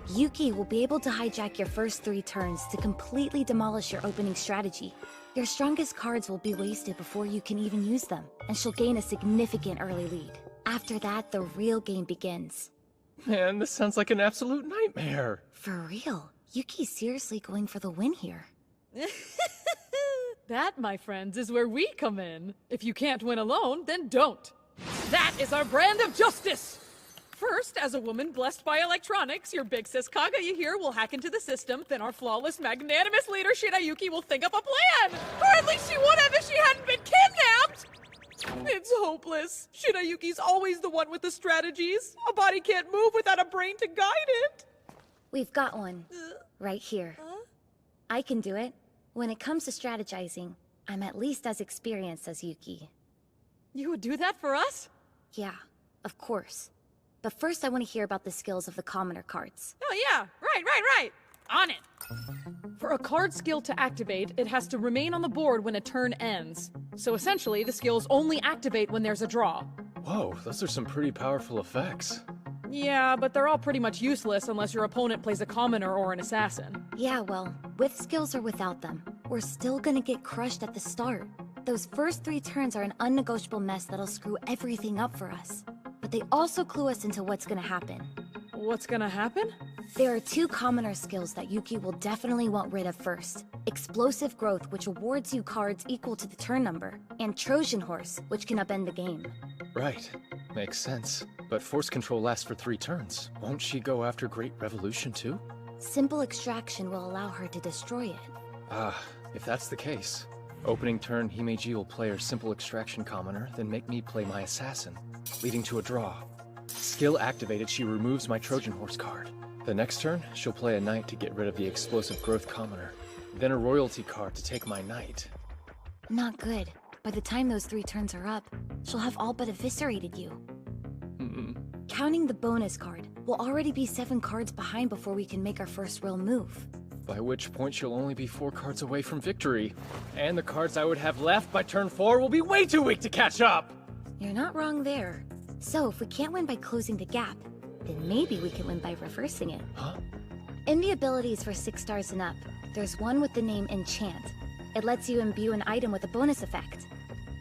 Yuki will be able to hijack your first 3 turns to completely demolish your opening strategy. Your strongest cards will be wasted before you can even use them, and she'll gain a significant early lead. After that, the real game begins. Man, this sounds like an absolute nightmare. For real, Yuki's seriously going for the win here. That, my friends, is where we come in. If you can't win alone, then don't. That is our brand of justice! First, as a woman blessed by electronics, your big sis Kaguya here will hack into the system, then our flawless, magnanimous leader Shirayuki will think up a plan! Or at least she would have if she hadn't been kidnapped! It's hopeless. Shirayuki's always the one with the strategies. A body can't move without a brain to guide it. We've got one. Right here. I can do it. When it comes to strategizing, I'm at least as experienced as Yuki. You would do that for us? Yeah, of course. But first I want to hear about the skills of the commoner cards. Oh yeah, right. On it. For a card skill to activate, it has to remain on the board when a turn ends. So essentially, the skills only activate when there's a draw. Whoa, those are some pretty powerful effects. Yeah, but they're all pretty much useless unless your opponent plays a commoner or an assassin. Yeah, well, with skills or without them, we're still gonna get crushed at the start. Those first 3 turns are an unnegotiable mess that'll screw everything up for us. But they also clue us into what's gonna happen. What's gonna happen? There are 2 commoner skills that Yuki will definitely want rid of first. Explosive Growth, which awards you cards equal to the turn number, and Trojan Horse, which can upend the game. Right. Makes sense. But Force Control lasts for 3 turns. Won't she go after Great Revolution too? Simple Extraction will allow her to destroy it. Ah, if that's the case. Opening turn, Himeji will play her Simple Extraction commoner, then make me play my Assassin, leading to a draw. Skill activated, she removes my Trojan Horse card. The next turn, she'll play a Knight to get rid of the Explosive Growth commoner, then a Royalty card to take my Knight. Not good. By the time those 3 turns are up, she'll have all but eviscerated you. Counting the bonus card, we'll already be 7 cards behind before we can make our first real move. By which point she'll only be 4 cards away from victory. And the cards I would have left by turn 4 will be way too weak to catch up! You're not wrong there. So if we can't win by closing the gap, then maybe we can win by reversing it. Huh? In the abilities for 6 stars and up, there's one with the name Enchant. It lets you imbue an item with a bonus effect.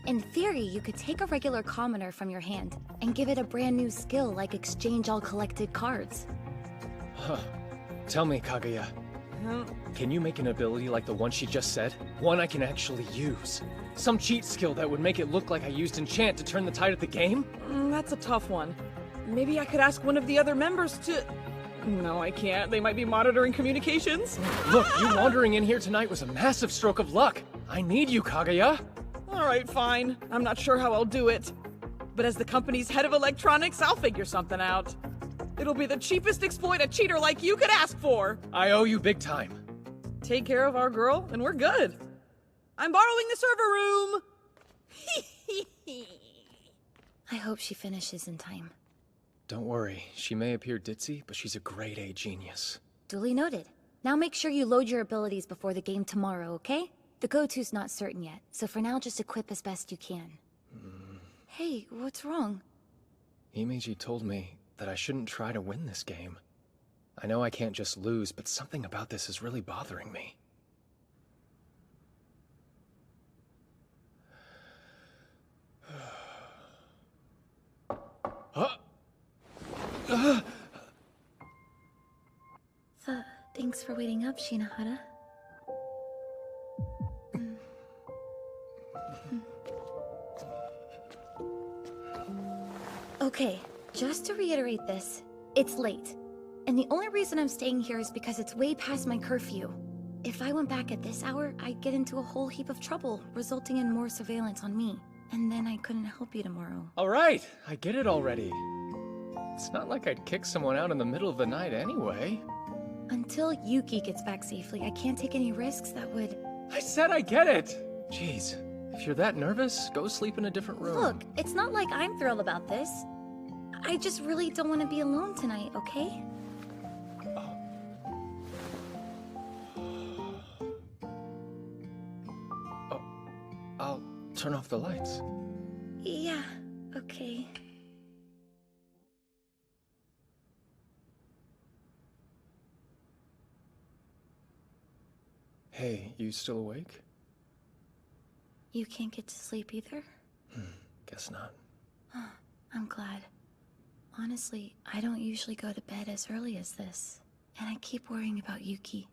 In theory, you could take a regular commoner from your hand and give it a brand new skill like exchange all collected cards. Huh. Tell me, Kaguya. Can you make an ability like the one she just said? One I can actually use? Some cheat skill that would make it look like I used Enchant to turn the tide of the game? That's a tough one. Maybe I could ask one of the other members to... No, I can't. They might be monitoring communications. Look, you wandering in here tonight was a massive stroke of luck. I need you, Kaguya. Alright, fine. I'm not sure how I'll do it. But as the company's head of electronics, I'll figure something out. It'll be the cheapest exploit a cheater like you could ask for. I owe you big time. Take care of our girl, and we're good. I'm borrowing the server room! I hope she finishes in time. Don't worry, she may appear ditzy, but she's a grade A genius. Duly noted. Now make sure you load your abilities before the game tomorrow, okay? The go-to's not certain yet, so for now just equip as best you can. Hey, what's wrong? Himeji told me that I shouldn't try to win this game. I know I can't just lose, but something about this is really bothering me. Thanks for waiting up, Shinohara. Okay, just to reiterate this, it's late. And the only reason I'm staying here is because it's way past my curfew. If I went back at this hour, I'd get into a whole heap of trouble, resulting in more surveillance on me. And then I couldn't help you tomorrow. Alright, I get it already. It's not like I'd kick someone out in the middle of the night anyway. Until Yuki gets back safely, I can't take any risks that would... I said I get it! Jeez, if you're that nervous, go sleep in a different room. Look, it's not like I'm thrilled about this. I just really don't want to be alone tonight, okay? I'll turn off the lights. Yeah, okay. Hey, you still awake? You can't get to sleep either? Guess not. I'm glad. Honestly, I don't usually go to bed as early as this, and I keep worrying about Yuki.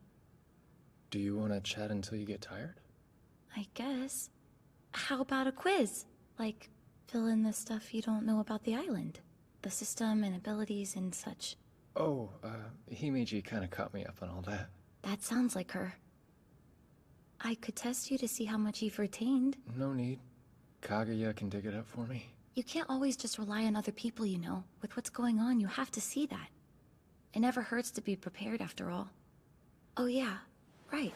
Do you want to chat until you get tired? I guess. How about a quiz? Like, fill in the stuff you don't know about the island. The system and abilities and such. Oh, Himeji kind of caught me up on all that. That sounds like her. I could test you to see how much you've retained. No need. Kaguya can dig it up for me. You can't always just rely on other people, you know. With what's going on, you have to see that. It never hurts to be prepared, after all. Oh yeah, right.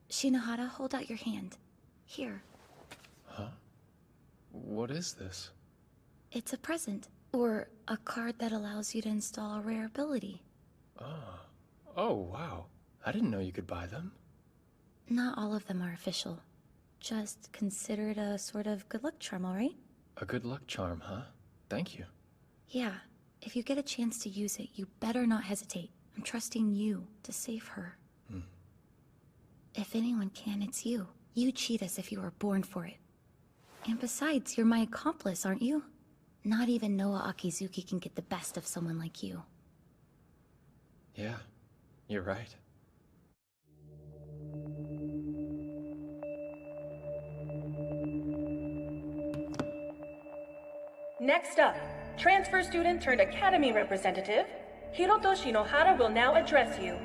Shinohara, hold out your hand. Here. Huh? What is this? It's a present. Or a card that allows you to install a rare ability. Oh, wow. I didn't know you could buy them. Not all of them are official. Just consider it a sort of good luck charm, alright? A good luck charm, huh? Thank you. Yeah. If you get a chance to use it, you better not hesitate. I'm trusting you to save her. If anyone can, it's you. You cheat us if you were born for it. And besides, you're my accomplice, aren't you? Not even Noa Akizuki can get the best of someone like you. Yeah, you're right. Next up, transfer student turned academy representative, Hiroto Shinohara will now address you.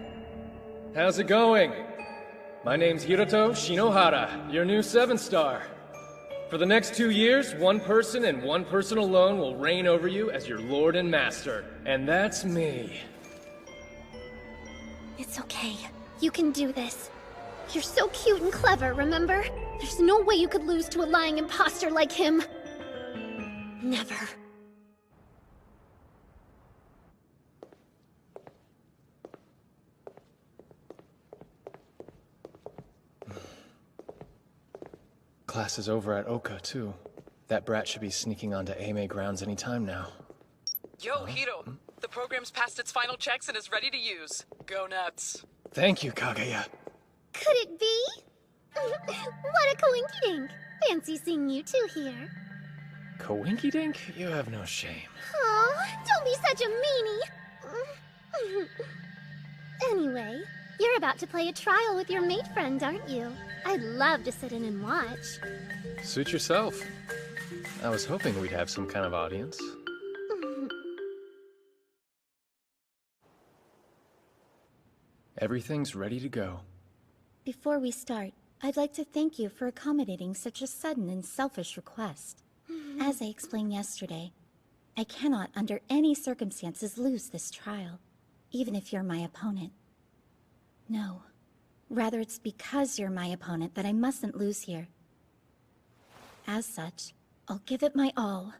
How's it going? My name's Hiroto Shinohara, your new 7-star. For the next 2 years, one person and one person alone will reign over you as your lord and master. And that's me. It's okay. You can do this. You're so cute and clever, remember? There's no way you could lose to a lying imposter like him. Never. Class is over at Oka, too. That brat should be sneaking onto Ame grounds any time now. Yo, Hiro! The program's passed its final checks and is ready to use. Go nuts. Thank you, Kaguya. Could it be? What a coinkydink! Fancy seeing you two here. Coinkydink? You have no shame. Oh, don't be such a meanie! Anyway, you're about to play a trial with your mate friend, aren't you? I'd love to sit in and watch. Suit yourself. I was hoping we'd have some kind of audience. Everything's ready to go. Before we start, I'd like to thank you for accommodating such a sudden and selfish request. As I explained yesterday, I cannot under any circumstances lose this trial, even if you're my opponent. No. Rather, it's because you're my opponent that I mustn't lose here. As such, I'll give it my all.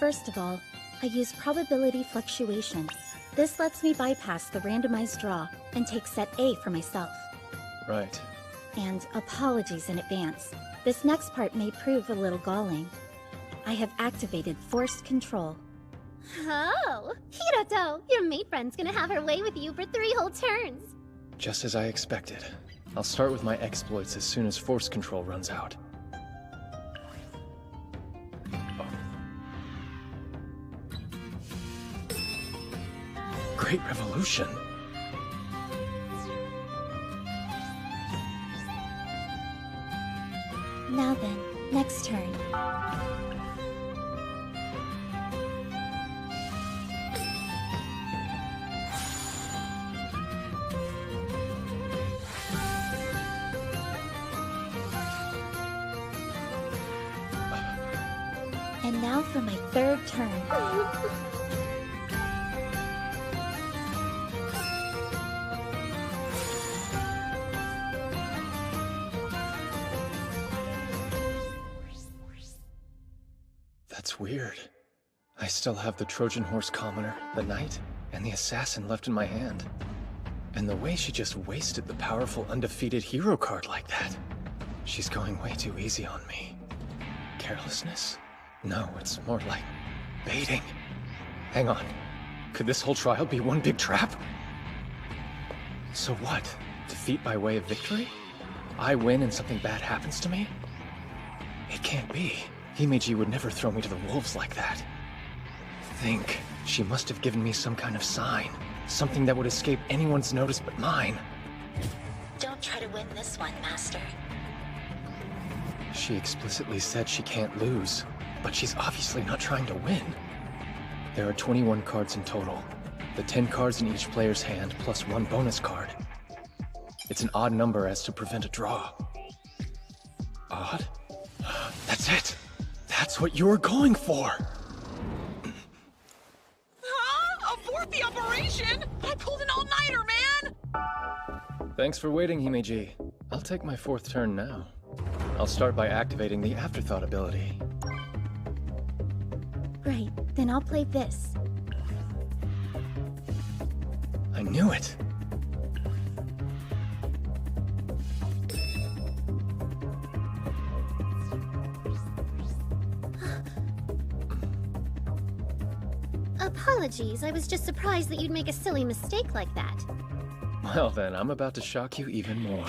First of all, I use probability fluctuation. This lets me bypass the randomized draw and take set A for myself. Right. And apologies in advance. This next part may prove a little galling. I have activated forced control. Oh! Hiroto! Your mate friend's gonna have her way with you for 3 whole turns! Just as I expected. I'll start with my exploits as soon as force control runs out. Great revolution! Now then, next turn. And now for my 3rd turn. That's weird. I still have the Trojan Horse Commoner, the Knight, and the Assassin left in my hand. And the way she just wasted the powerful undefeated hero card like that. She's going way too easy on me. Carelessness? No, it's more like baiting. Hang on. Could this whole trial be one big trap? So what? Defeat by way of victory? I win and something bad happens to me? It can't be. Himeji would never throw me to the wolves like that. Think. She must have given me some kind of sign. Something that would escape anyone's notice but mine. Don't try to win this one, Master. She explicitly said she can't lose, but she's obviously not trying to win. There are 21 cards in total. The 10 cards in each player's hand, plus one bonus card. It's an odd number as to prevent a draw. Odd? That's it! That's what you were going for! Huh? Abort the operation? I pulled an all-nighter, man! Thanks for waiting, Himeji. I'll take my 4th turn now. I'll start by activating the Afterthought ability. Right, then I'll play this. I knew it! Apologies, I was just surprised that you'd make a silly mistake like that. Well then, I'm about to shock you even more.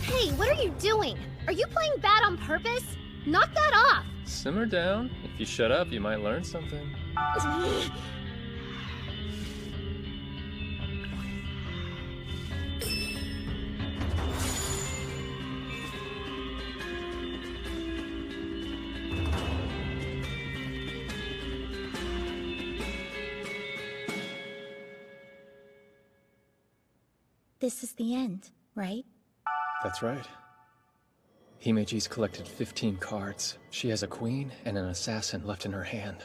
Hey, what are you doing? Are you playing bad on purpose? Knock that off! Simmer down. If you shut up, you might learn something. This is the end, right? That's right. Himeji's collected 15 cards. She has a queen and an assassin left in her hand.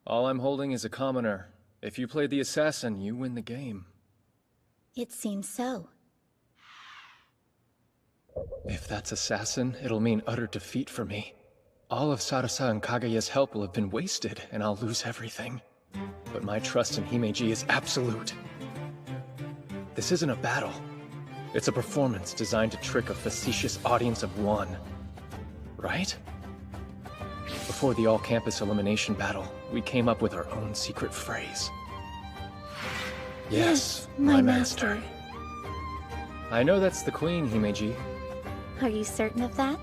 All I'm holding is a commoner. If you play the assassin, you win the game. It seems so. If that's assassin, it'll mean utter defeat for me. All of Sarasa and Kaguya's help will have been wasted, and I'll lose everything. But my trust in Himeji is absolute. This isn't a battle. It's a performance designed to trick a facetious audience of one. Right? Before the all-campus elimination battle, we came up with our own secret phrase. Yes, my master. I know that's the queen, Himeji. Are you certain of that?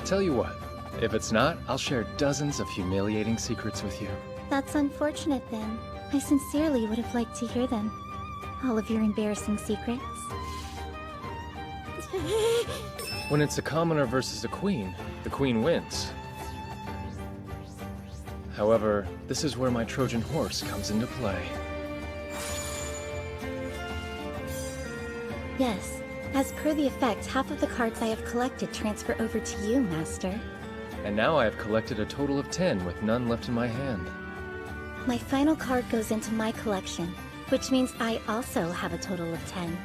Tell you what, if it's not, I'll share dozens of humiliating secrets with you. That's unfortunate then. I sincerely would have liked to hear them. All of your embarrassing secrets. When it's a commoner versus a queen, the queen wins. However, this is where my Trojan horse comes into play. Yes. As per the effect, half of the cards I have collected transfer over to you, Master. And now I have collected a total of 10 with none left in my hand. My final card goes into my collection, which means I also have a total of 10.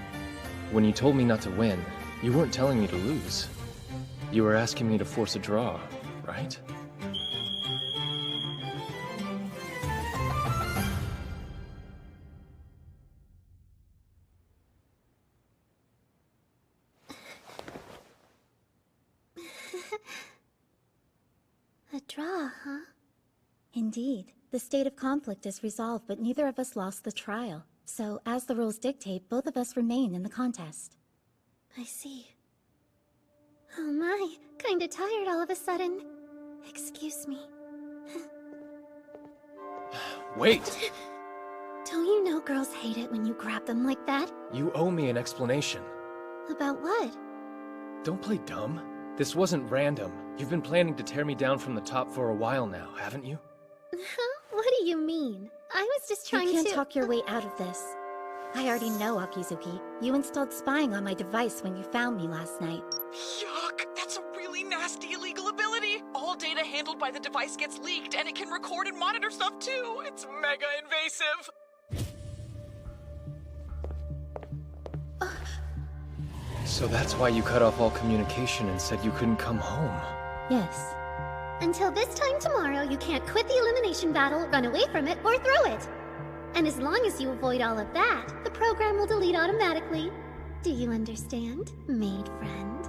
When you told me not to win, you weren't telling me to lose. You were asking me to force a draw, right? A draw, huh? Indeed. The state of conflict is resolved, but neither of us lost the trial. So, as the rules dictate, both of us remain in the contest. I see. Oh my, kinda tired all of a sudden. Excuse me. Wait! Don't you know girls hate it when you grab them like that? You owe me an explanation. About what? Don't play dumb. This wasn't random. You've been planning to tear me down from the top for a while now, haven't you? What do you mean? I was just trying to— You can't talk your way out of this. I already know, Akizuki. You installed spying on my device when you found me last night. Yuck! That's a really nasty illegal ability! All data handled by the device gets leaked, and it can record and monitor stuff too! It's mega invasive! So that's why you cut off all communication and said you couldn't come home. Yes. Until this time tomorrow, you can't quit the elimination battle, run away from it, or throw it. And as long as you avoid all of that, the program will delete automatically. Do you understand, maid friend?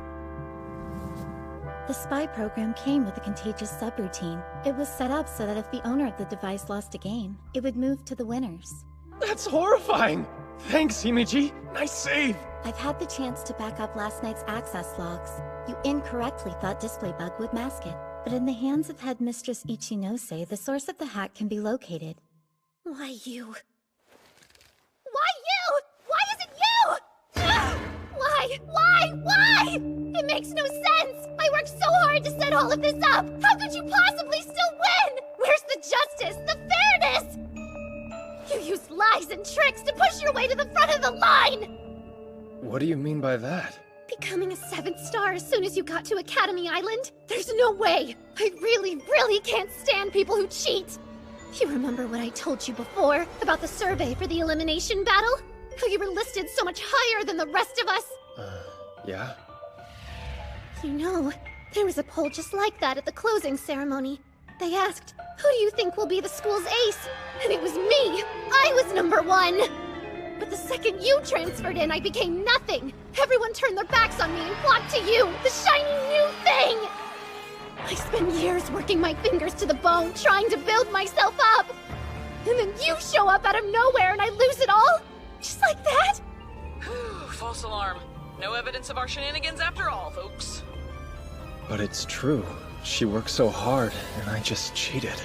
The spy program came with a contagious subroutine. It was set up so that if the owner of the device lost a game, it would move to the winners. That's horrifying! Thanks, Himiji. Nice save! I've had the chance to back up last night's access logs. You incorrectly thought Displaybug would mask it. But in the hands of Headmistress Ichinose, the source of the hack can be located. Why you? Why you? Why is it you? Why? It makes no sense! I worked so hard to set all of this up! How could you possibly still win? Where's the justice, the fairness? You used lies and tricks to push your way to the front of the line! What do you mean by that? Becoming a 7th star as soon as you got to Academy Island? There's no way! I really can't stand people who cheat! You remember what I told you before about the survey for the elimination battle? How you were listed so much higher than the rest of us? Yeah? You know, there was a poll just like that at the closing ceremony. They asked, who do you think will be the school's ace? And it was me! I was number 1! But the second you transferred in, I became nothing! Everyone turned their backs on me and flocked to you, the shiny new thing! I spent years working my fingers to the bone, trying to build myself up! And then you show up out of nowhere and I lose it all? Just like that? False alarm. No evidence of our shenanigans after all, folks. But it's true. She worked so hard, and I just cheated.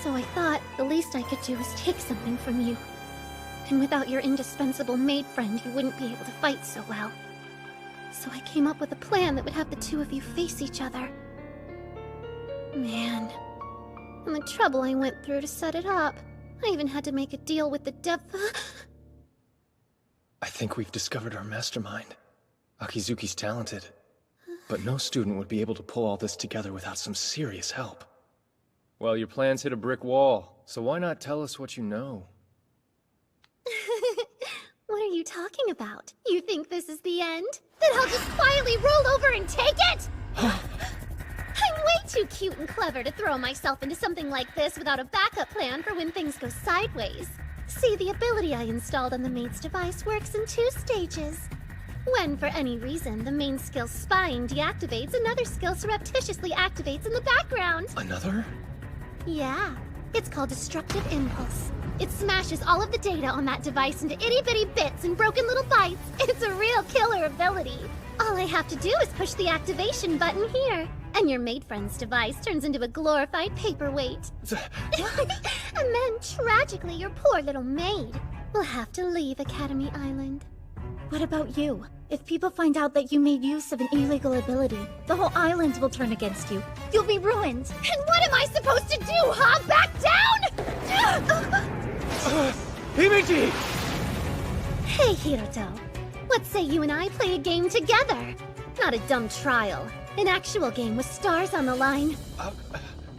So I thought the least I could do was take something from you. And without your indispensable maid friend, you wouldn't be able to fight so well. So I came up with a plan that would have the two of you face each other. Man. And the trouble I went through to set it up. I even had to make a deal with the I think we've discovered our mastermind. Akizuki's talented. But no student would be able to pull all this together without some serious help. Well, your plans hit a brick wall, so why not tell us what you know? What are you talking about? You think this is the end? Then I'll just quietly roll over and take it? I'm way too cute and clever to throw myself into something like this without a backup plan for when things go sideways. See, the ability I installed on the maid's device works in 2 stages. When, for any reason, the main skill spying deactivates, another skill surreptitiously activates in the background. Another? Yeah, it's called Destructive Impulse. It smashes all of the data on that device into itty-bitty bits and broken little bites. It's a real killer ability. All I have to do is push the activation button here, and your maid friend's device turns into a glorified paperweight. And then, tragically, your poor little maid will have to leave Academy Island. What about you? If people find out that you made use of an illegal ability, the whole island will turn against you. You'll be ruined. And what am I supposed to do, huh? Back down? Himiji! Hey, Hiroto. Let's say you and I play a game together. Not a dumb trial. An actual game with stars on the line.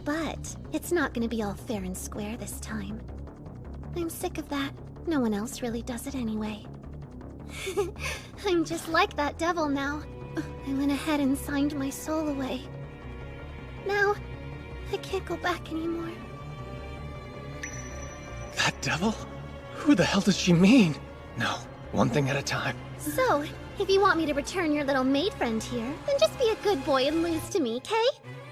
But it's not gonna be all fair and square this time. I'm sick of that. No one else really does it anyway. I'm just like that devil now. I went ahead and signed my soul away. Now, I can't go back anymore. That devil? Who the hell does she mean? No, one thing at a time. So, if you want me to return your little maid friend here, then just be a good boy and lose to me, Kay?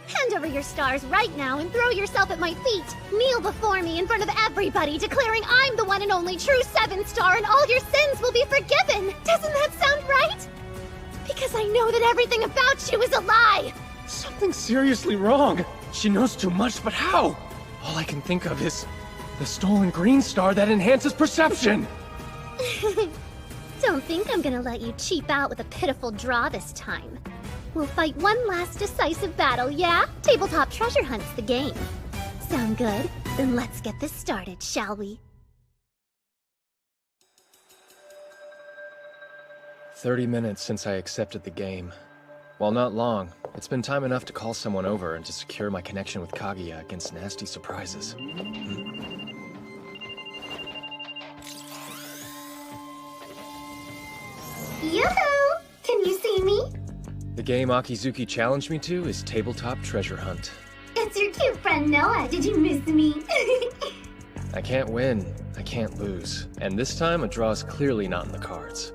Hand over your stars right now and throw yourself at my feet. Kneel before me in front of everybody, declaring I'm the one and only true 7th star and all your sins will be forgiven. Doesn't that sound right? Because I know that everything about you is a lie. Something's seriously wrong. She knows too much, but how? All I can think of is the stolen green star that enhances perception. Don't think I'm gonna let you cheap out with a pitiful draw this time. We'll fight one last decisive battle, yeah? Tabletop Treasure Hunt's the game. Sound good? Then let's get this started, shall we? 30 minutes since I accepted the game. While not long, it's been time enough to call someone over and to secure my connection with Kaguya against nasty surprises. Yoo-hoo! Can you see me? The game Akizuki challenged me to is Tabletop Treasure Hunt. It's your cute friend Noah. Did you miss me? I can't win, I can't lose. And this time, a draw is clearly not in the cards.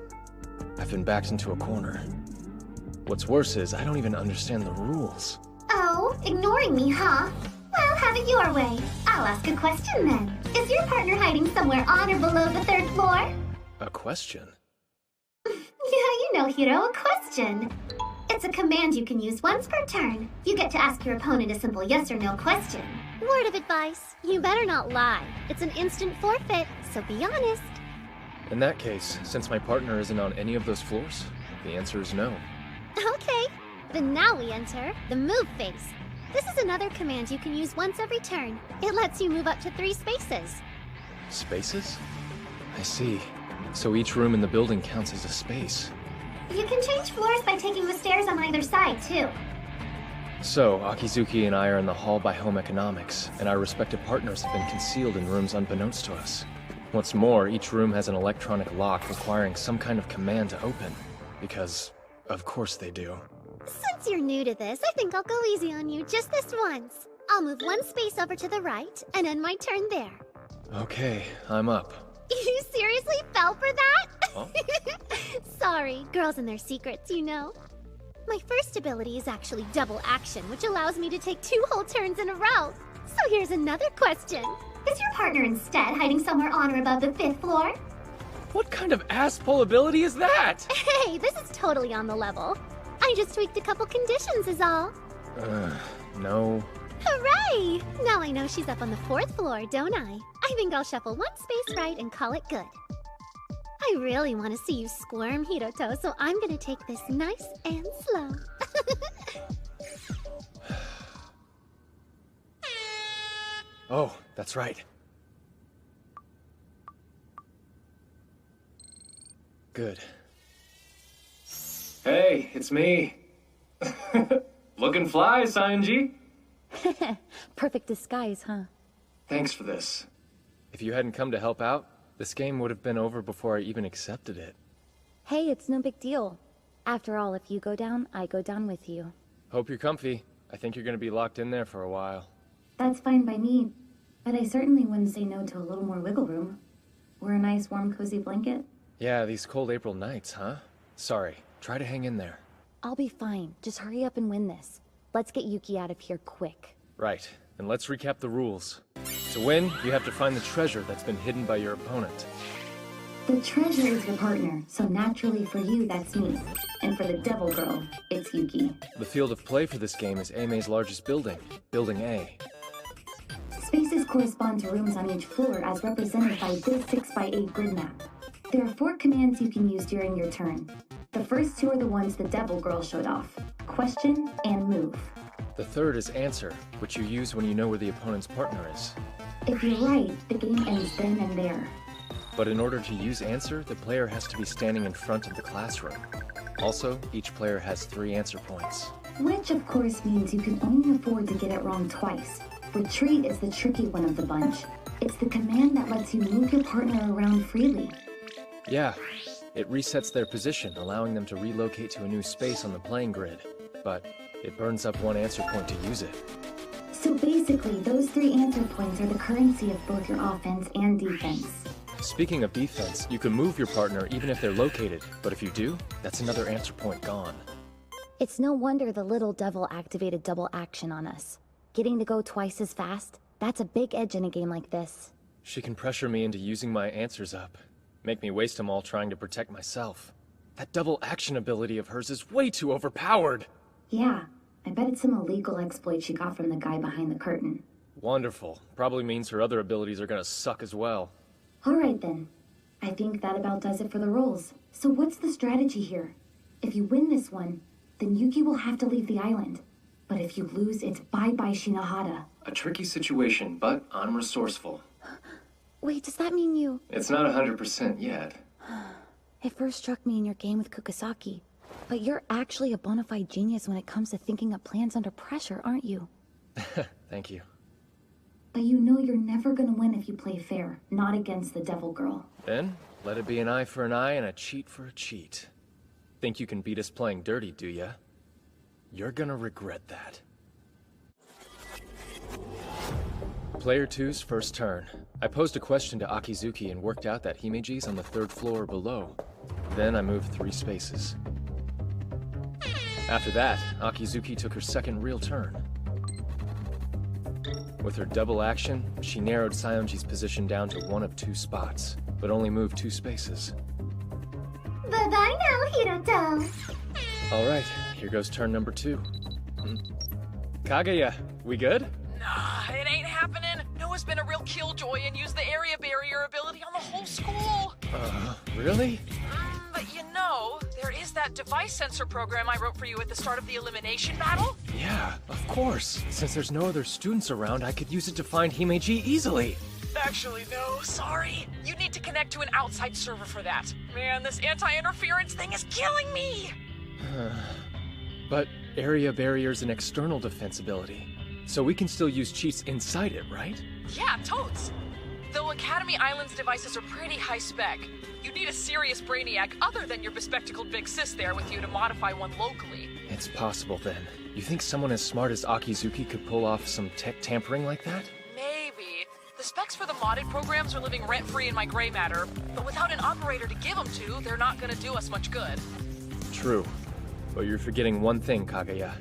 I've been backed into a corner. What's worse is, I don't even understand the rules. Oh, ignoring me, huh? Well, have it your way. I'll ask a question then. Is your partner hiding somewhere on or below the 3rd floor? A question? Yeah, you know, Hiro, a question. It's a command you can use once per turn. You get to ask your opponent a simple yes or no question. Word of advice, you better not lie. It's an instant forfeit, so be honest. In that case, since my partner isn't on any of those floors, the answer is no. Okay, then now we enter the move phase. This is another command you can use once every turn. It lets you move up to 3 spaces. Spaces? I see. So each room in the building counts as a space. You can change floors by taking the stairs on either side, too. So, Akizuki and I are in the hall by Home Economics, and our respective partners have been concealed in rooms unbeknownst to us. What's more, each room has an electronic lock requiring some kind of command to open. Because, of course they do. Since you're new to this, I think I'll go easy on you just this once. I'll move 1 space over to the right, and end my turn there. Okay, I'm up. You seriously fell for that? Huh? Sorry, girls and their secrets, you know. My first ability is actually double action, which allows me to take 2 whole turns in a row. So here's another question. Is your partner instead hiding somewhere on or above the 5th floor? What kind of ass-pull ability is that? Hey, this is totally on the level. I just tweaked a couple conditions is all. No. Hooray! Now I know she's up on the 4th floor, don't I? I think I'll shuffle 1 space right and call it good. I really want to see you squirm, Hiroto, so I'm gonna take this nice and slow. Oh, that's right. Good. Hey, it's me. Looking fly, Sanji. Perfect disguise, huh? Thanks for this. If you hadn't come to help out, this game would have been over before I even accepted it. Hey, it's no big deal. After all, if you go down, I go down with you. Hope you're comfy. I think you're gonna be locked in there for a while. That's fine by me, but I certainly wouldn't say no to a little more wiggle room. Or a nice warm cozy blanket. Yeah, these cold April nights, huh? Sorry, try to hang in there. I'll be fine. Just hurry up and win this. Let's get Yuki out of here quick. Right, and let's recap the rules. To win, you have to find the treasure that's been hidden by your opponent. The treasure is your partner, so naturally for you, that's me. And for the devil girl, it's Yuki. The field of play for this game is Aime's largest building, Building A. Spaces correspond to rooms on each floor as represented by this 6x8 grid map. There are 4 commands you can use during your turn. The first 2 are the ones the devil girl showed off. Question and move. The third is answer, which you use when you know where the opponent's partner is. If you're right, the game ends then and there. But in order to use answer, the player has to be standing in front of the classroom. Also, each player has 3 answer points. Which of course means you can only afford to get it wrong twice. Retreat is the tricky one of the bunch. It's the command that lets you move your partner around freely. Yeah, it resets their position, allowing them to relocate to a new space on the playing grid. But it burns up 1 answer point to use it. So basically, those 3 answer points are the currency of both your offense and defense. Speaking of defense, you can move your partner even if they're located, but if you do, that's another answer point gone. It's no wonder the little devil activated double action on us. Getting to go twice as fast, that's a big edge in a game like this. She can pressure me into using my answers up, make me waste them all trying to protect myself. That double action ability of hers is way too overpowered! Yeah, I bet it's some illegal exploit she got from the guy behind the curtain. Wonderful. Probably means her other abilities are gonna suck as well. Alright then. I think that about does it for the rolls. So what's the strategy here? If you win this one, then Yuki will have to leave the island. But if you lose, it's bye-bye Shinohara. A tricky situation, but I'm resourceful. Wait, does that mean you... It's not 100% yet. It first struck me in your game with Kukusaki. But you're actually a bona fide genius when it comes to thinking up plans under pressure, aren't you? Thank you. But you know you're never gonna win if you play fair, not against the devil girl. Then, let it be an eye for an eye and a cheat for a cheat. Think you can beat us playing dirty, do ya? You're gonna regret that. Player 2's first turn. I posed a question to Akizuki and worked out that Himeji's on the 3rd floor or below. Then I moved 3 spaces. After that, Akizuki took her second real turn. With her double action, she narrowed Saionji's position down to 1 of 2 spots, but only moved 2 spaces. Bye-bye now, Hiroto. Alright, here goes turn number 2. Kaguya, we good? Nah, it ain't happening. Noah's been a real killjoy and used the area barrier ability on the whole school. Really? But you know, there is that device sensor program I wrote for you at the start of the elimination battle. Yeah, of course. Since there's no other students around, I could use it to find Himeji easily. Actually, no, sorry. You need to connect to an outside server for that. Man, this anti-interference thing is killing me! But area barrier's an external defense ability, so we can still use cheats inside it, right? Yeah, totes. Though Academy Island's devices are pretty high spec, you'd need a serious brainiac other than your bespectacled big sis there with you to modify one locally. It's possible then. You think someone as smart as Akizuki could pull off some tech tampering like that? Maybe. The specs for the modded programs are living rent-free in my gray matter, but without an operator to give them to, they're not gonna do us much good. True. But you're forgetting one thing, Kaguya.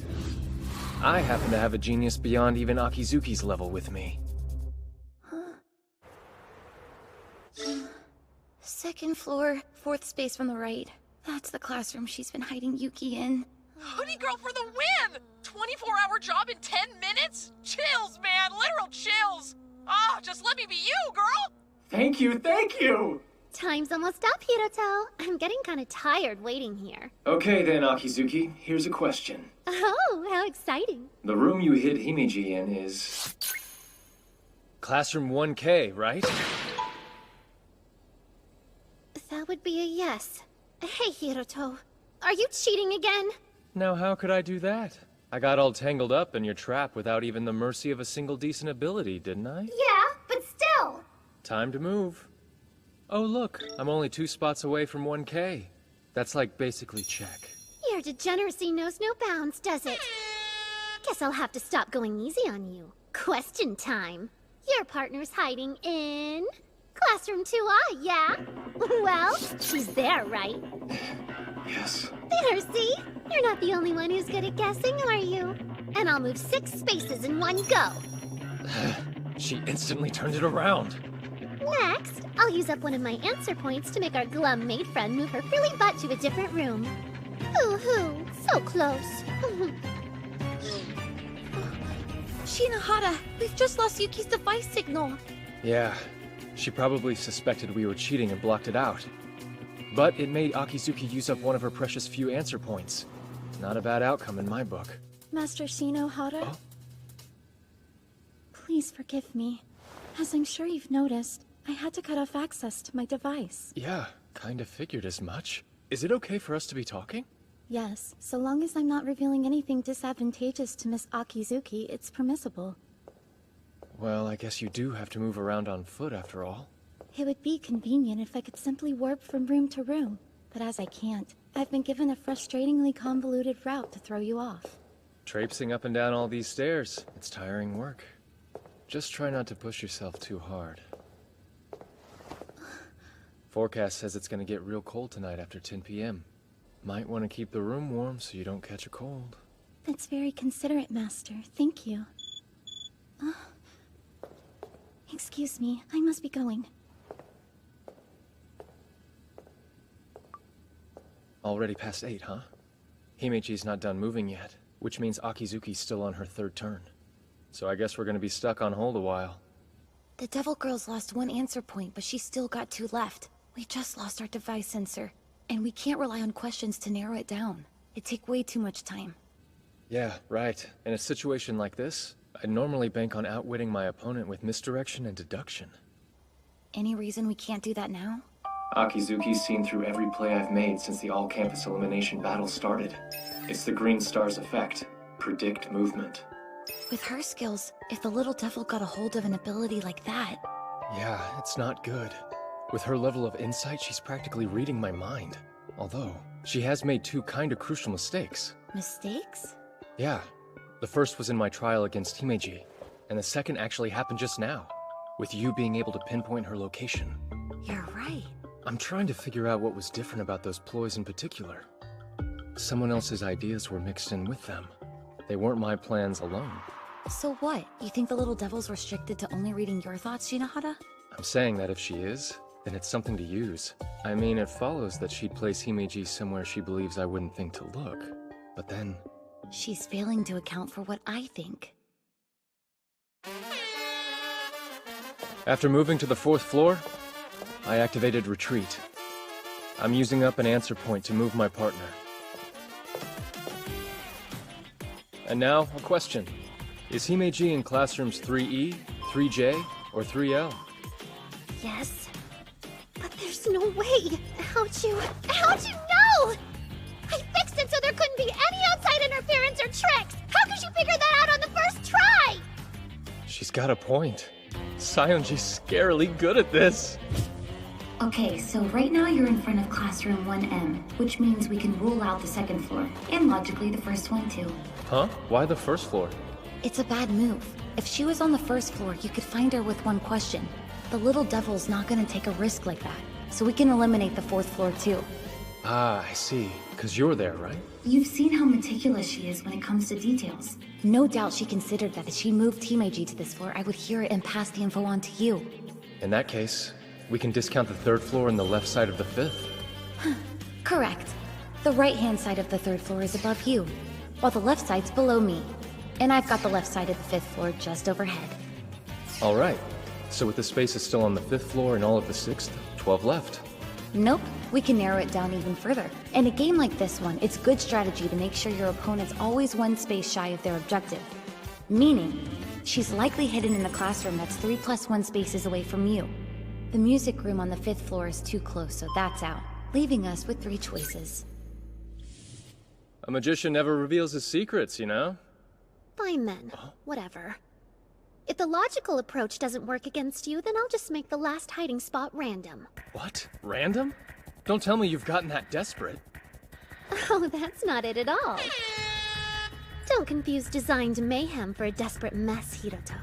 I happen to have a genius beyond even Akizuki's level with me. 2nd floor, 4th space from the right. That's the classroom she's been hiding Yuki in. Hoodie girl for the win! 24-hour job in 10 minutes? Chills, man, literal chills! Ah, just let me be you, girl! Thank you, thank you! Time's almost up, Hiroto. I'm getting kind of tired waiting here. Okay then, Akizuki, here's a question. Oh, how exciting. The room you hid Himeji in is... Classroom 1K, right? That would be a yes. Hey, Hiroto. Are you cheating again? Now how could I do that? I got all tangled up in your trap without even the mercy of a single decent ability, didn't I? Yeah, but still. Time to move. Oh look, I'm only 2 spots away from 1K. That's like basically check. Your degeneracy knows no bounds, does it? Guess I'll have to stop going easy on you. Question time. Your partner's hiding in... Classroom 2I, yeah? Well, she's there, right? Yes. There, see? You're not the only one who's good at guessing, are you? And I'll move 6 spaces in one go. She instantly turned it around. Next, I'll use up one of my answer points to make our glum maid friend move her frilly butt to a different room. Hoo-hoo, so close. Shinohara, we've just lost Yuki's device signal. Yeah, she probably suspected we were cheating and blocked it out. But it made Akizuki use up one of her precious few answer points. Not a bad outcome in my book. Master Shinohara? Oh? Please forgive me. As I'm sure you've noticed, I had to cut off access to my device. Yeah, kinda figured as much. Is it okay for us to be talking? Yes, so long as I'm not revealing anything disadvantageous to Miss Akizuki, it's permissible. Well, I guess you do have to move around on foot after all. It would be convenient if I could simply warp from room to room, but as I can't, I've been given a frustratingly convoluted route to throw you off. Traipsing up and down all these stairs, it's tiring work. Just try not to push yourself too hard. Forecast says it's gonna get real cold tonight after 10 p.m. Might want to keep the room warm so you don't catch a cold. That's very considerate, Master. Thank you. Excuse me, I must be going. Already past 8, huh? Himeji's not done moving yet, which means Akizuki's still on her 3rd turn. So I guess we're gonna be stuck on hold a while. The Devil Girl's lost 1 answer point, but she's still got 2 left. We just lost our device sensor, and we can't rely on questions to narrow it down. It'd take way too much time. Yeah, right. In a situation like this, I'd normally bank on outwitting my opponent with misdirection and deduction. Any reason we can't do that now? Akizuki's seen through every play I've made since the all-campus elimination battle started. It's the Green Star's effect. Predict movement. With her skills, if the little devil got a hold of an ability like that... Yeah, it's not good. With her level of insight, she's practically reading my mind. Although, she has made 2 kinda crucial mistakes. Mistakes? Yeah. The first was in my trial against Himeji, and the second actually happened just now, with you being able to pinpoint her location. You're right. I'm trying to figure out what was different about those ploys in particular. Someone else's ideas were mixed in with them. They weren't my plans alone. So what? You think the little devil's restricted to only reading your thoughts, Shinohara? I'm saying that if she is, then it's something to use. I mean, it follows that she'd place Himeji somewhere she believes I wouldn't think to look. But then... She's failing to account for what I think. After moving to the 4th floor, I activated Retreat. I'm using up an answer point to move my partner. And now, a question. Is Himeji in classrooms 3E, 3J, or 3L? Yes. But there's no way. How'd you know? I fixed it so there couldn't be any outside interference or tricks. How could you figure that out on the first try? She's got a point. Sayonji's scarily good at this. Okay, so right now you're in front of classroom 1M, which means we can rule out the 2nd floor, and logically the first one too. Huh? Why the 1st floor? It's a bad move. If she was on the 1st floor, you could find her with one question. The little devil's not gonna take a risk like that, so we can eliminate the 4th floor too. Ah, I see. 'Cause you're there, right? You've seen how meticulous she is when it comes to details. No doubt she considered that if she moved Himeji to this floor, I would hear it and pass the info on to you. In that case, we can discount the 3rd floor and the left side of the 5th. Correct. The right-hand side of the 3rd floor is above you, while the left side's below me. And I've got the left side of the 5th floor just overhead. All right. So with the spaces still on the 5th floor and all of the 6th, 12 left. Nope, we can narrow it down even further. In a game like this one, it's good strategy to make sure your opponent's always one space shy of their objective. Meaning, she's likely hidden in a classroom that's 3+1 spaces away from you. The music room on the 5th floor is too close, so that's out, leaving us with 3 choices. A magician never reveals his secrets, you know? Fine then. Whatever. If the logical approach doesn't work against you, then I'll just make the last hiding spot random. What? Random? Don't tell me you've gotten that desperate. Oh, that's not it at all. Don't confuse designed mayhem for a desperate mess, Hiroto.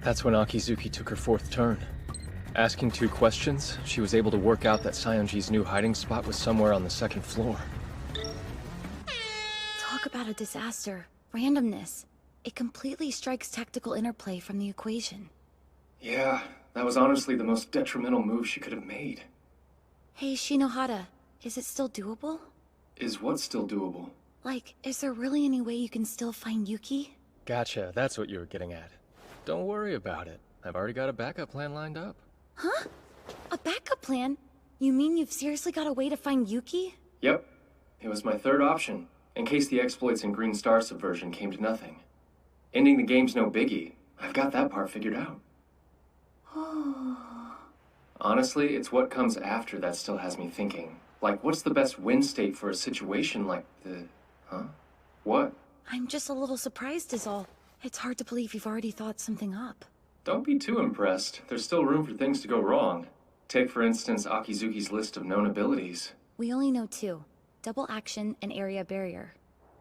That's when Akizuki took her 4th turn. Asking 2 questions, she was able to work out that Sayonji's new hiding spot was somewhere on the 2nd floor. Talk about a disaster. Randomness. It completely strikes tactical interplay from the equation. Yeah, that was honestly the most detrimental move she could have made. Hey, Shinohara, is it still doable? Is what still doable? Like, is there really any way you can still find Yuki? Gotcha, that's what you were getting at. Don't worry about it. I've already got a backup plan lined up. Huh? A backup plan? You mean you've seriously got a way to find Yuki? Yep. It was my 3rd option, in case the exploits in Green Star Subversion came to nothing. Ending the game's no biggie. I've got that part figured out. Honestly, it's what comes after that still has me thinking. Like, what's the best win state for a situation like the... Huh? What? I'm just a little surprised is all. It's hard to believe you've already thought something up. Don't be too impressed. There's still room for things to go wrong. Take, for instance, Akizuki's list of known abilities. We only know 2. Double action and area barrier.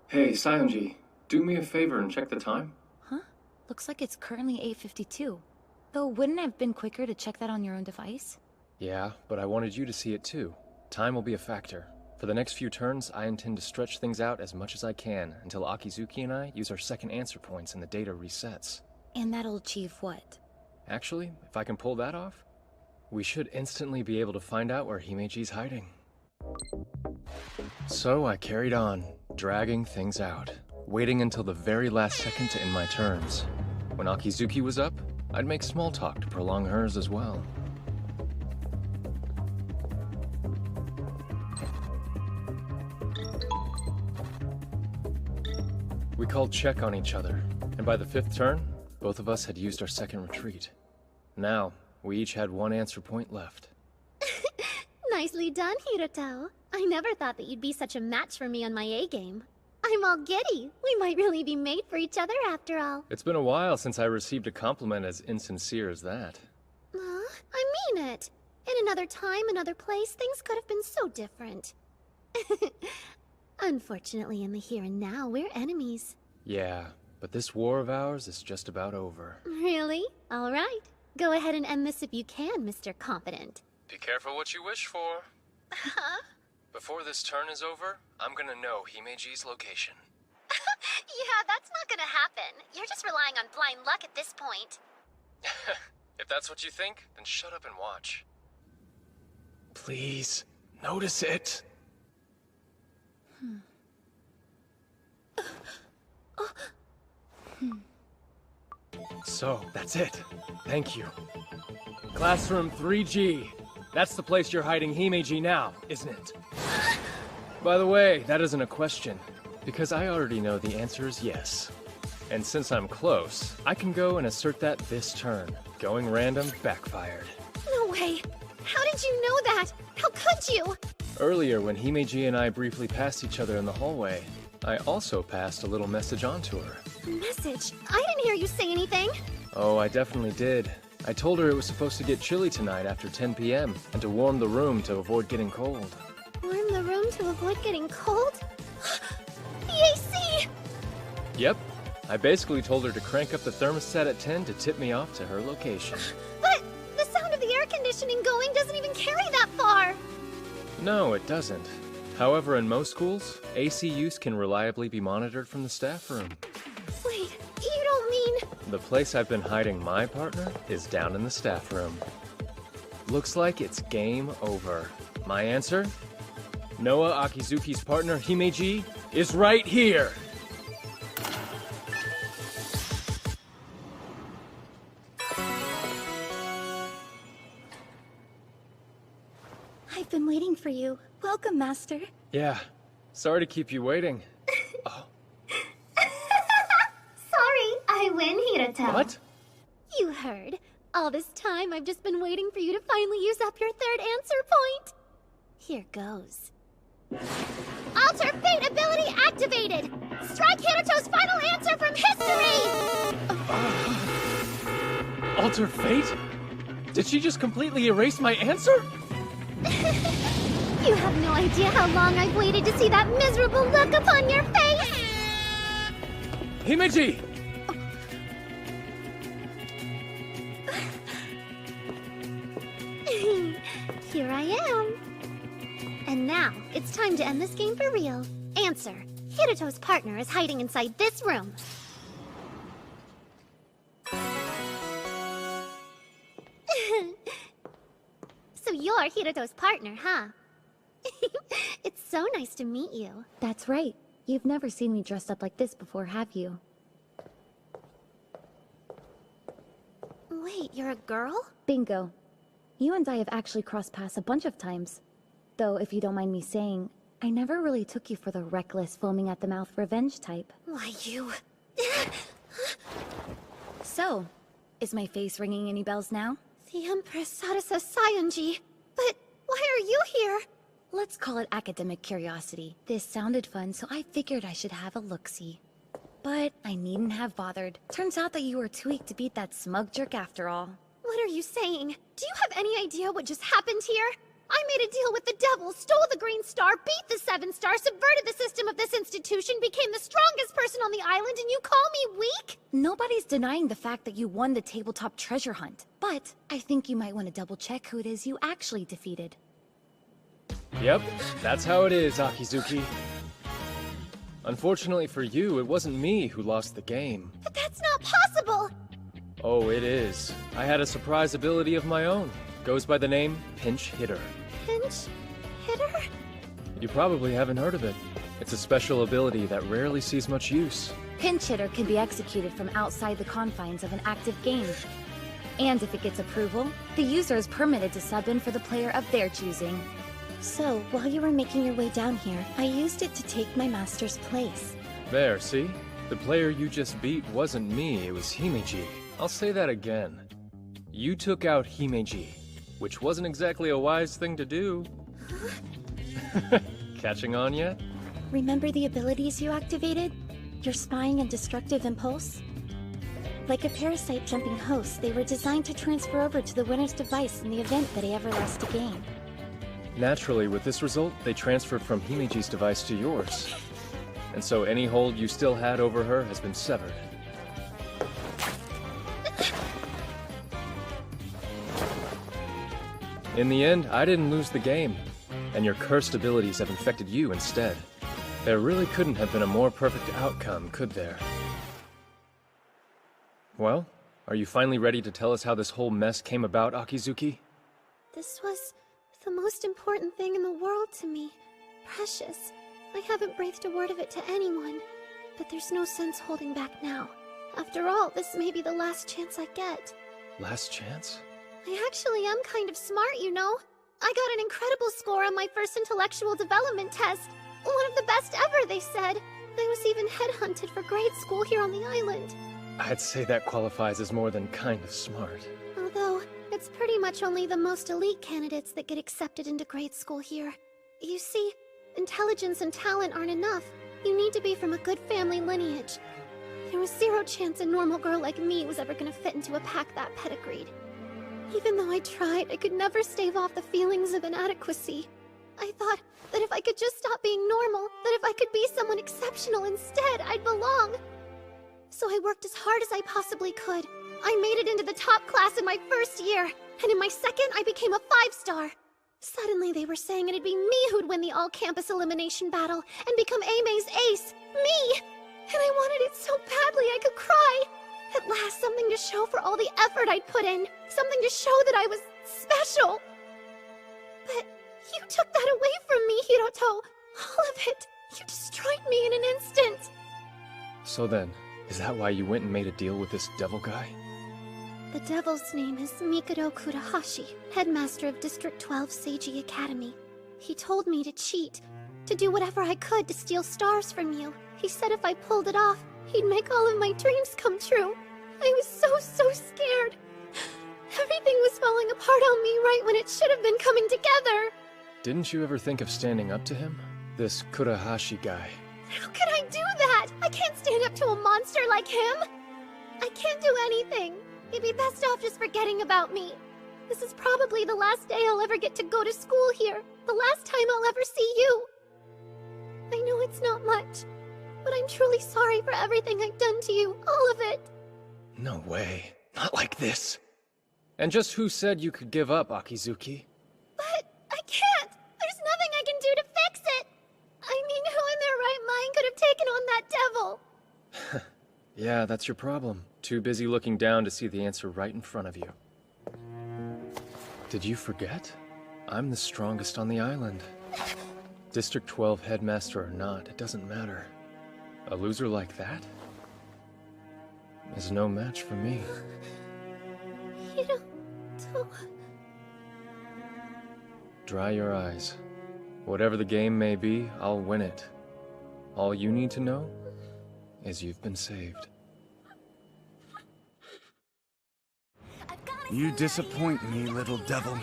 Hey, Sayonji, do me a favor and check the time. Huh? Looks like it's currently 8:52. Though wouldn't it have been quicker to check that on your own device? Yeah, but I wanted you to see it too. Time will be a factor. For the next few turns, I intend to stretch things out as much as I can until Akizuki and I use our 2nd answer points and the data resets. And that'll achieve what? Actually, if I can pull that off, we should instantly be able to find out where Himeji's hiding. So I carried on, dragging things out, waiting until the very last second to end my turns. When Akizuki was up, I'd make small talk to prolong hers as well. We called check on each other, and by the 5th turn, both of us had used our 2nd retreat. Now, we each had 1 answer point left. Nicely done, Hiroto. I never thought that you'd be such a match for me on my A game. I'm all giddy. We might really be made for each other after all. It's been a while since I received a compliment as insincere as that. I mean it. In another time, another place, things could have been so different. Unfortunately, in the here and now, we're enemies. Yeah, but this war of ours is just about over. Really? All right. Go ahead and end this if you can, Mr. Competent. Be careful what you wish for. Huh? Before this turn is over, I'm gonna know Himeji's location. Yeah, that's not gonna happen. You're just relying on blind luck at this point. If that's what you think, then shut up and watch. Please, notice it. So, that's it. Thank you. Classroom 3G. That's the place you're hiding Himeji now, isn't it? By the way, that isn't a question, because I already know the answer is yes. And since I'm close, I can go and assert that this turn. Going random backfired. No way! How did you know that? How could you? Earlier, when Himeji and I briefly passed each other in the hallway, I also passed a little message on to her. Message? I didn't hear you say anything. Oh, I definitely did. I told her it was supposed to get chilly tonight after 10 p.m. and to warm the room to avoid getting cold. Warm the room to avoid getting cold? The AC! Yep. I basically told her to crank up the thermostat at 10 to tip me off to her location. But the sound of the air conditioning going doesn't even carry that far! No, it doesn't. However, in most schools, AC use can reliably be monitored from the staff room. Wait, you don't mean... The place I've been hiding my partner is down in the staff room. Looks like it's game over. My answer? Noah Akizuki's partner, Himeji, is right here! I've been waiting for you. Welcome, Master. Yeah. Sorry to keep you waiting. Sorry, I win, Hiroto. What? You heard. All this time, I've just been waiting for you to finally use up your third answer point. Here goes. Alter Fate ability activated! Strike Hiroto's final answer from history! Alter Fate? Did she just completely erase my answer? You have no idea how long I've waited to see that miserable look upon your face! Himeji! Here I am. And now, it's time to end this game for real. Answer. Hiroto's partner is hiding inside this room. So you're Hiroto's partner, huh? It's so nice to meet you. That's right. You've never seen me dressed up like this before, have you? Wait, you're a girl? Bingo. You and I have actually crossed paths a bunch of times. Though, if you don't mind me saying, I never really took you for the reckless, foaming at the mouth revenge type. Why, you... So, is my face ringing any bells now? The Empress Sarasa Sayonji. But why are you here? Let's call it academic curiosity. This sounded fun, so I figured I should have a look-see. But I needn't have bothered. Turns out that you were too weak to beat that smug jerk after all. What are you saying? Do you have any idea what just happened here? I made a deal with the devil, stole the Green Star, beat the 7 Star, subverted the system of this institution, became the strongest person on the island, and you call me weak? Nobody's denying the fact that you won the tabletop treasure hunt. But I think you might want to double-check who it is you actually defeated. Yep, that's how it is, Akizuki. Unfortunately for you, it wasn't me who lost the game. But that's not possible! Oh, it is. I had a surprise ability of my own. Goes by the name Pinch Hitter. Pinch Hitter? You probably haven't heard of it. It's a special ability that rarely sees much use. Pinch Hitter can be executed from outside the confines of an active game. And if it gets approval, the user is permitted to sub in for the player of their choosing. So, while you were making your way down here, I used it to take my master's place. There, see? The player you just beat wasn't me, it was Himeji. I'll say that again. You took out Himeji, which wasn't exactly a wise thing to do. Catching on yet? Remember the abilities you activated? Your spying and destructive impulse? Like a parasite jumping host, they were designed to transfer over to the winner's device in the event that he ever lost a game. Naturally, with this result, they transferred from Himeji's device to yours. And so any hold you still had over her has been severed. In the end, I didn't lose the game, and your cursed abilities have infected you instead. There really couldn't have been a more perfect outcome, could there? Well, are you finally ready to tell us how this whole mess came about, Akizuki? This was the most important thing in the world to me. Precious. I haven't breathed a word of it to anyone, but there's no sense holding back now. After all, this may be the last chance I get. Last chance? I actually am kind of smart, you know. I got an incredible score on my first intellectual development test. One of the best ever, they said. I was even headhunted for grade school here on the island. I'd say that qualifies as more than kind of smart. Although, it's pretty much only the most elite candidates that get accepted into grade school here. You see, intelligence and talent aren't enough. You need to be from a good family lineage. There was zero chance a normal girl like me was ever gonna fit into a pack that pedigreed. Even though I tried, I could never stave off the feelings of inadequacy. I thought that if I could just stop being normal, that if I could be someone exceptional instead, I'd belong. So I worked as hard as I possibly could. I made it into the top class in my first year, and in my second, I became a 5-star. Suddenly, they were saying it'd be me who'd win the all-campus elimination battle and become Aime's ace. Me! And I wanted it so badly I could cry. At last, something to show for all the effort I'd put in. Something to show that I was special. But you took that away from me, Hiroto. All of it. You destroyed me in an instant. So then, is that why you went and made a deal with this devil guy? The devil's name is Mikado Kurahashi, headmaster of District 12 Seiji Academy. He told me to cheat, to do whatever I could to steal stars from you. He said if I pulled it off, he'd make all of my dreams come true. I was so scared. Everything was falling apart on me right when it should have been coming together. Didn't you ever think of standing up to him? This Kurahashi guy. How could I do that? I can't stand up to a monster like him. I can't do anything. You'd be best off just forgetting about me. This is probably the last day I'll ever get to go to school here. The last time I'll ever see you. I know it's not much, but I'm truly sorry for everything I've done to you. All of it. No way. Not like this. And just who said you could give up, Akizuki? But I can't. There's nothing I can do to fix it. I mean, who in their right mind could have taken on that devil? Yeah, that's your problem. Too busy looking down to see the answer right in front of you. Did you forget? I'm the strongest on the island. District 12 headmaster or not, it doesn't matter. A loser like that is no match for me. Hiroto. Dry your eyes. Whatever the game may be, I'll win it. All you need to know is you've been saved. You disappoint me, little devil.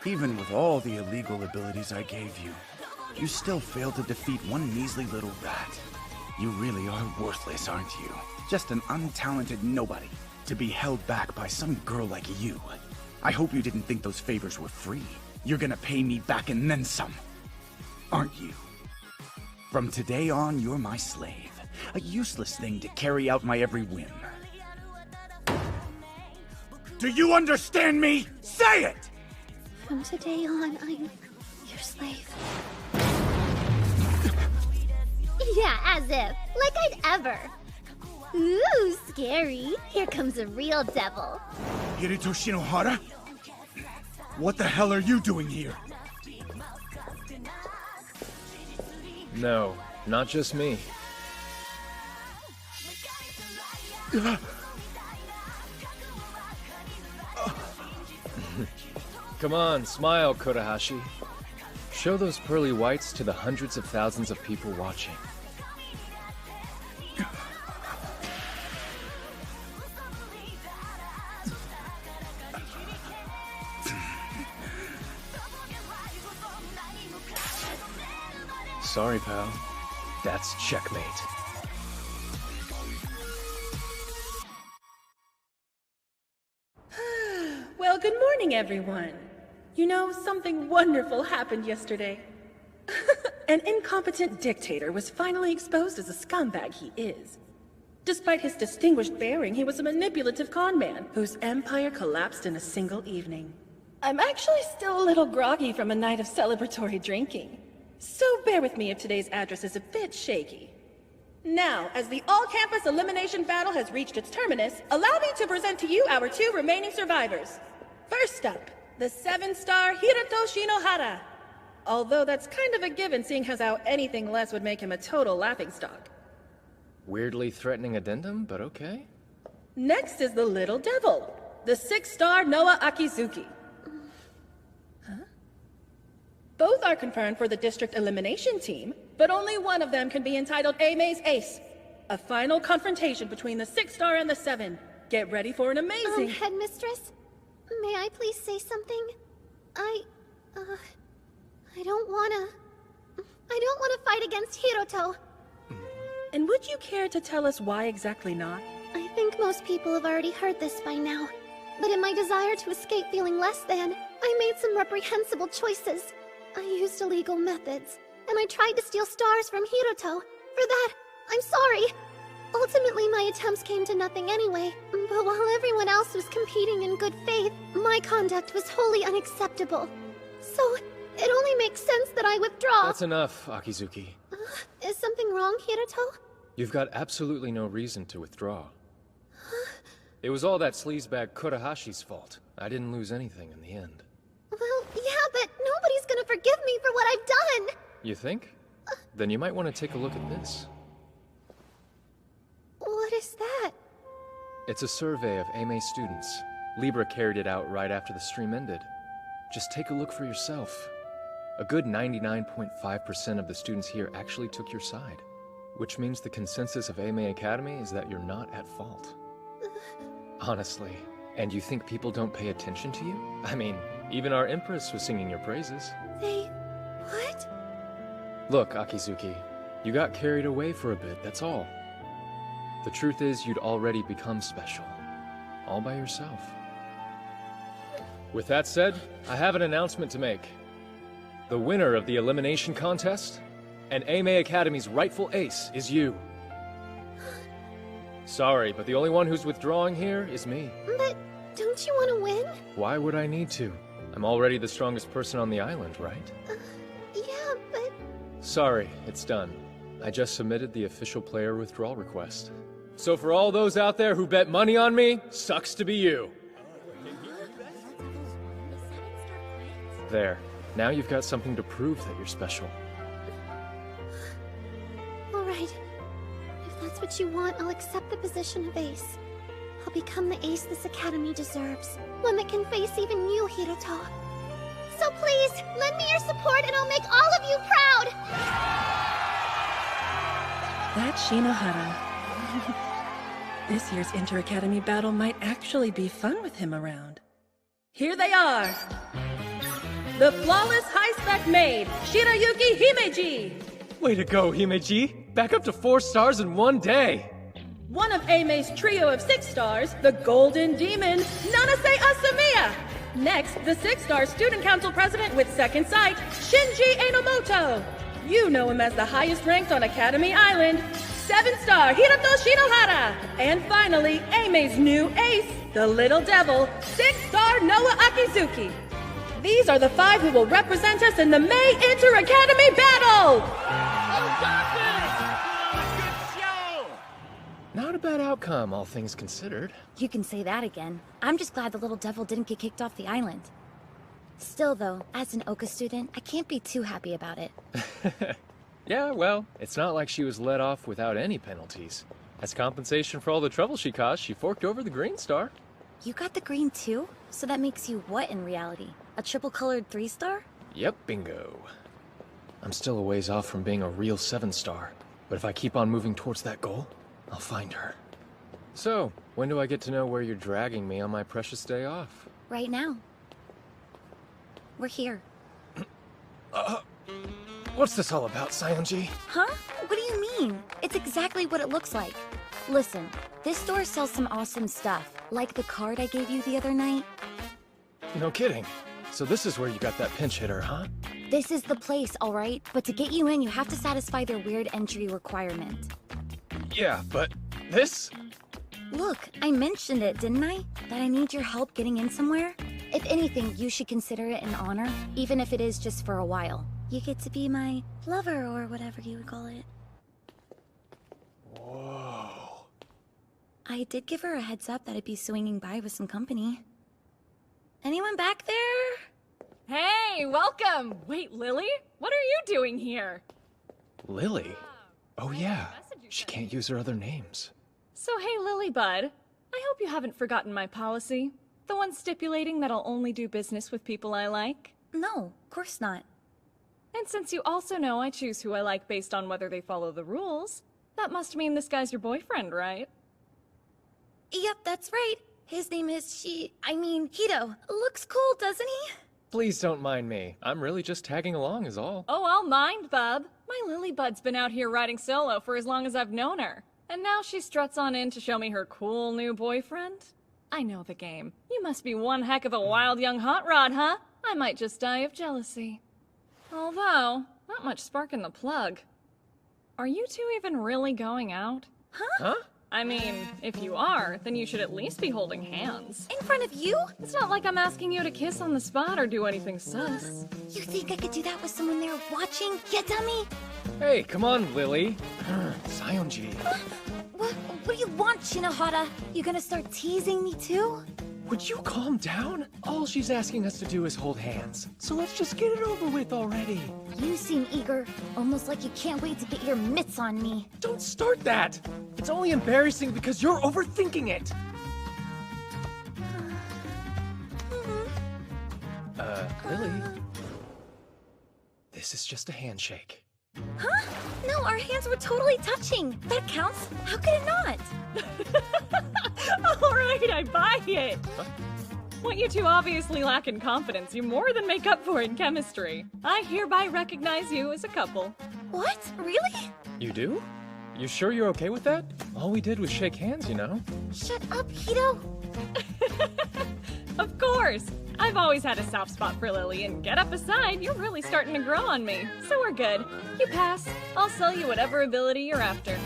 Even with all the illegal abilities I gave you, you still failed to defeat one measly little rat. You really are worthless, aren't you? Just an untalented nobody, to be held back by some girl like you. I hope you didn't think those favors were free. You're gonna pay me back and then some, aren't you? From today on, you're my slave. A useless thing to carry out my every whim. Do you understand me? Say it! From today on, I'm your slave. Yeah, as if. Like I'd ever. Ooh, scary. Here comes a real devil. Kirito Shinohara? What the hell are you doing here? No, not just me. Come on, smile, Kurahashi. Show those pearly whites to the hundreds of thousands of people watching. Sorry, pal. That's checkmate. Well, good morning, everyone. You know, something wonderful happened yesterday. An incompetent dictator was finally exposed as a scumbag he is. Despite his distinguished bearing, he was a manipulative con man whose empire collapsed in a single evening. I'm actually still a little groggy from a night of celebratory drinking, so bear with me if today's address is a bit shaky. Now, as the all-campus elimination battle has reached its terminus, allow me to present to you our 2 remaining survivors. First up, the 7-star Hiroto Shinohara. Although that's kind of a given, seeing as how anything less would make him a total laughingstock. Weirdly threatening addendum, but okay. Next is the Little Devil, the 6-star Noah Akizuki. Both are confirmed for the district elimination team, but only one of them can be entitled Aime's Ace. A final confrontation between the 6-star and the 7. Get ready for an amazing... Headmistress? May I please say something? I don't wanna fight against Hiroto. And would you care to tell us why exactly not? I think most people have already heard this by now. But in my desire to escape feeling less than, I made some reprehensible choices. I used illegal methods, and I tried to steal stars from Hiroto. For that, I'm sorry. Ultimately, my attempts came to nothing anyway. But while everyone else was competing in good faith, my conduct was wholly unacceptable. So, it only makes sense that I withdraw. That's enough, Akizuki. Is something wrong, Hiroto? You've got absolutely no reason to withdraw. It was all that sleazebag Kurahashi's fault. I didn't lose anything in the end. Well, yeah, but nobody's gonna forgive me for what I've done! You think? Then you might want to take a look at this. What is that? It's a survey of Aimee students. Libra carried it out right after the stream ended. Just take a look for yourself. A good 99.5% of the students here actually took your side. Which means the consensus of Aimee Academy is that you're not at fault. Honestly. And you think people don't pay attention to you? I mean, even our Empress was singing your praises. What? Look, Akizuki, you got carried away for a bit, that's all. The truth is, you'd already become special. All by yourself. With that said, I have an announcement to make. The winner of the elimination contest, and Aimee Academy's rightful ace, is you. Sorry, but the only one who's withdrawing here is me. But don't you want to win? Why would I need to? I'm already the strongest person on the island, right? Yeah, but... Sorry, it's done. I just submitted the official player withdrawal request. So for all those out there who bet money on me, sucks to be you. There. Now you've got something to prove that you're special. Alright. If that's what you want, I'll accept the position of ace. I'll become the ace this academy deserves. One that can face even you, Hiroto. So please, lend me your support and I'll make all of you proud! That's Shinohara. This year's Inter-Academy battle might actually be fun with him around. Here they are! The flawless high-spec maid, Shirayuki Himeji! Way to go, Himeji! Back up to 4 stars in one day! One of Aime's trio of 6 stars, the Golden Demon, Nanase Asamiya! Next, the 6-star Student Council President with second sight, Shinji Enomoto! You know him as the highest ranked on Academy Island, 7-star Hiroto Shinohara! And finally, Aime's new ace, the Little Devil, 6-star Noah Akizuki! These are the 5 who will represent us in the May Inter-Academy Battle! Not a bad outcome, all things considered. You can say that again. I'm just glad the Little Devil didn't get kicked off the island. Still though, as an Oka student, I can't be too happy about it. Yeah, well, it's not like she was let off without any penalties. As compensation for all the trouble she caused, she forked over the green star. You got the green too? So that makes you what in reality? A triple-colored 3-star? Yep, bingo. I'm still a ways off from being a real 7-star, but if I keep on moving towards that goal, I'll find her. So, when do I get to know where you're dragging me on my precious day off? Right now. We're here. What's this all about, Sayonji? Huh? What do you mean? It's exactly what it looks like. Listen, this store sells some awesome stuff, like the card I gave you the other night. No kidding. So this is where you got that pinch hitter, huh? This is the place, alright? But to get you in, you have to satisfy their weird entry requirement. Yeah, but this? Look, I mentioned it, didn't I? That I need your help getting in somewhere? If anything, you should consider it an honor, even if it is just for a while. You get to be my lover, or whatever you would call it. Whoa. I did give her a heads up that I'd be swinging by with some company. Anyone back there? Hey, welcome! Wait, Lily? What are you doing here? Lily? Oh yeah, she can't use her other names. So hey, Lilybud, I hope you haven't forgotten my policy. The one stipulating that I'll only do business with people I like. No, of course not. And since you also know I choose who I like based on whether they follow the rules, that must mean this guy's your boyfriend, right? Yep, that's right. His name is Hito. Looks cool, doesn't he? Please don't mind me. I'm really just tagging along is all. Oh, I'll mind, bub. My Lilybud's been out here riding solo for as long as I've known her. And now she struts on in to show me her cool new boyfriend? I know the game. You must be one heck of a wild young hot rod, huh? I might just die of jealousy. Although, not much spark in the plug. Are you two even really going out? Huh? I mean, if you are, then you should at least be holding hands. In front of you? It's not like I'm asking you to kiss on the spot or do anything sus. You think I could do that with someone there watching, you dummy? Hey, come on, Lily. Sayonji. What do you want, Shinohara? You gonna start teasing me too? Would you calm down? All she's asking us to do is hold hands. So let's just get it over with already. You seem eager, almost like you can't wait to get your mitts on me. Don't start that! It's only embarrassing because you're overthinking it! Lily? This is just a handshake. Huh? No, our hands were totally touching. That counts. How could it not? Alright, I buy it! Huh? What you two obviously lack in confidence, you more than make up for in chemistry. I hereby recognize you as a couple. What? Really? You do? You sure you're okay with that? All we did was shake hands, you know? Shut up, Hito! Of course! I've always had a soft spot for Lily, and get up aside, you're really starting to grow on me. So we're good. You pass. I'll sell you whatever ability you're after.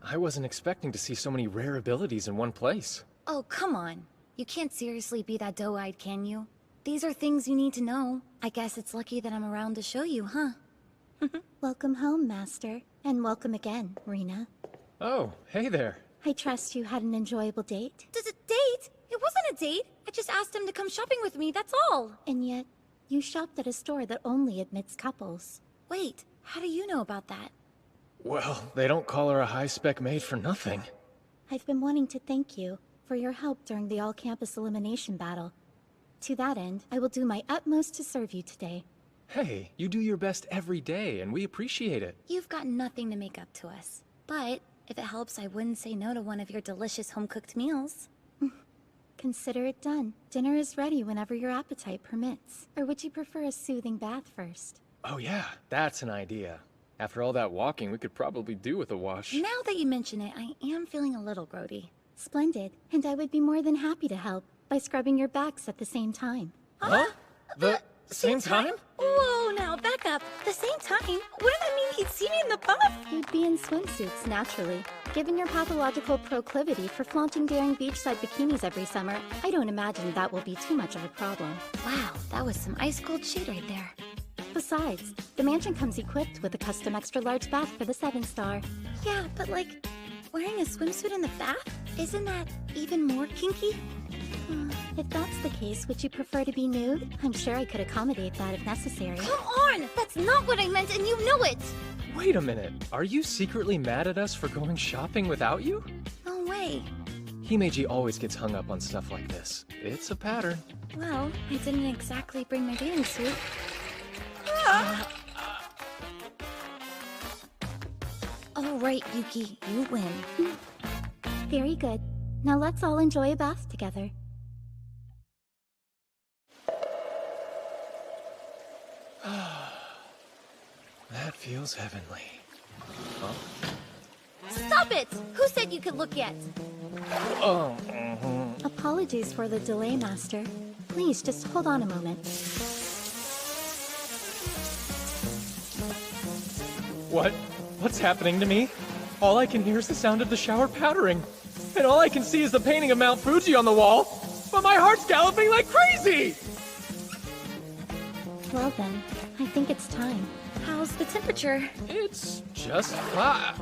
I wasn't expecting to see so many rare abilities in one place. Oh, come on. You can't seriously be that doe-eyed, can you? These are things you need to know. I guess it's lucky that I'm around to show you, huh? Welcome home, Master. And welcome again, Rena. Oh, hey there. I trust you had an enjoyable date. Date? It wasn't a date. I just asked him to come shopping with me, that's all. And yet, you shopped at a store that only admits couples. Wait, how do you know about that? Well, they don't call her a high-spec maid for nothing. I've been wanting to thank you for your help during the all-campus elimination battle. To that end, I will do my utmost to serve you today. Hey, you do your best every day, and we appreciate it. You've got nothing to make up to us. But, if it helps, I wouldn't say no to one of your delicious home-cooked meals. Consider it done. Dinner is ready whenever your appetite permits. Or would you prefer a soothing bath first? Oh yeah, that's an idea. After all that walking, we could probably do with a wash. Now that you mention it, I am feeling a little grody. Splendid. And I would be more than happy to help by scrubbing your backs at the same time. Huh? The same time? Whoa, now back up. The same time? Wouldn't that mean he'd see me in the buff? You'd be in swimsuits, naturally. Given your pathological proclivity for flaunting daring beachside bikinis every summer, I don't imagine that will be too much of a problem. Wow, that was some ice-cold shade right there. Besides, the mansion comes equipped with a custom extra-large bath for the 7-star. Yeah, but like, wearing a swimsuit in the bath? Isn't that even more kinky? If that's the case, would you prefer to be nude? I'm sure I could accommodate that if necessary. Come on! That's not what I meant, and you know it! Wait a minute. Are you secretly mad at us for going shopping without you? No way. Himeji always gets hung up on stuff like this. It's a pattern. Well, I didn't exactly bring my bathing suit. All right, Yuki, you win. Very good. Now let's all enjoy a bath together. That feels heavenly. Huh? Stop it! Who said you could look yet? Oh. Apologies for the delay, Master. Please, just hold on a moment. What's happening to me? All I can hear is the sound of the shower pattering. And all I can see is the painting of Mount Fuji on the wall. But my heart's galloping like crazy! Well then, I think it's time. How's the temperature? It's just fine.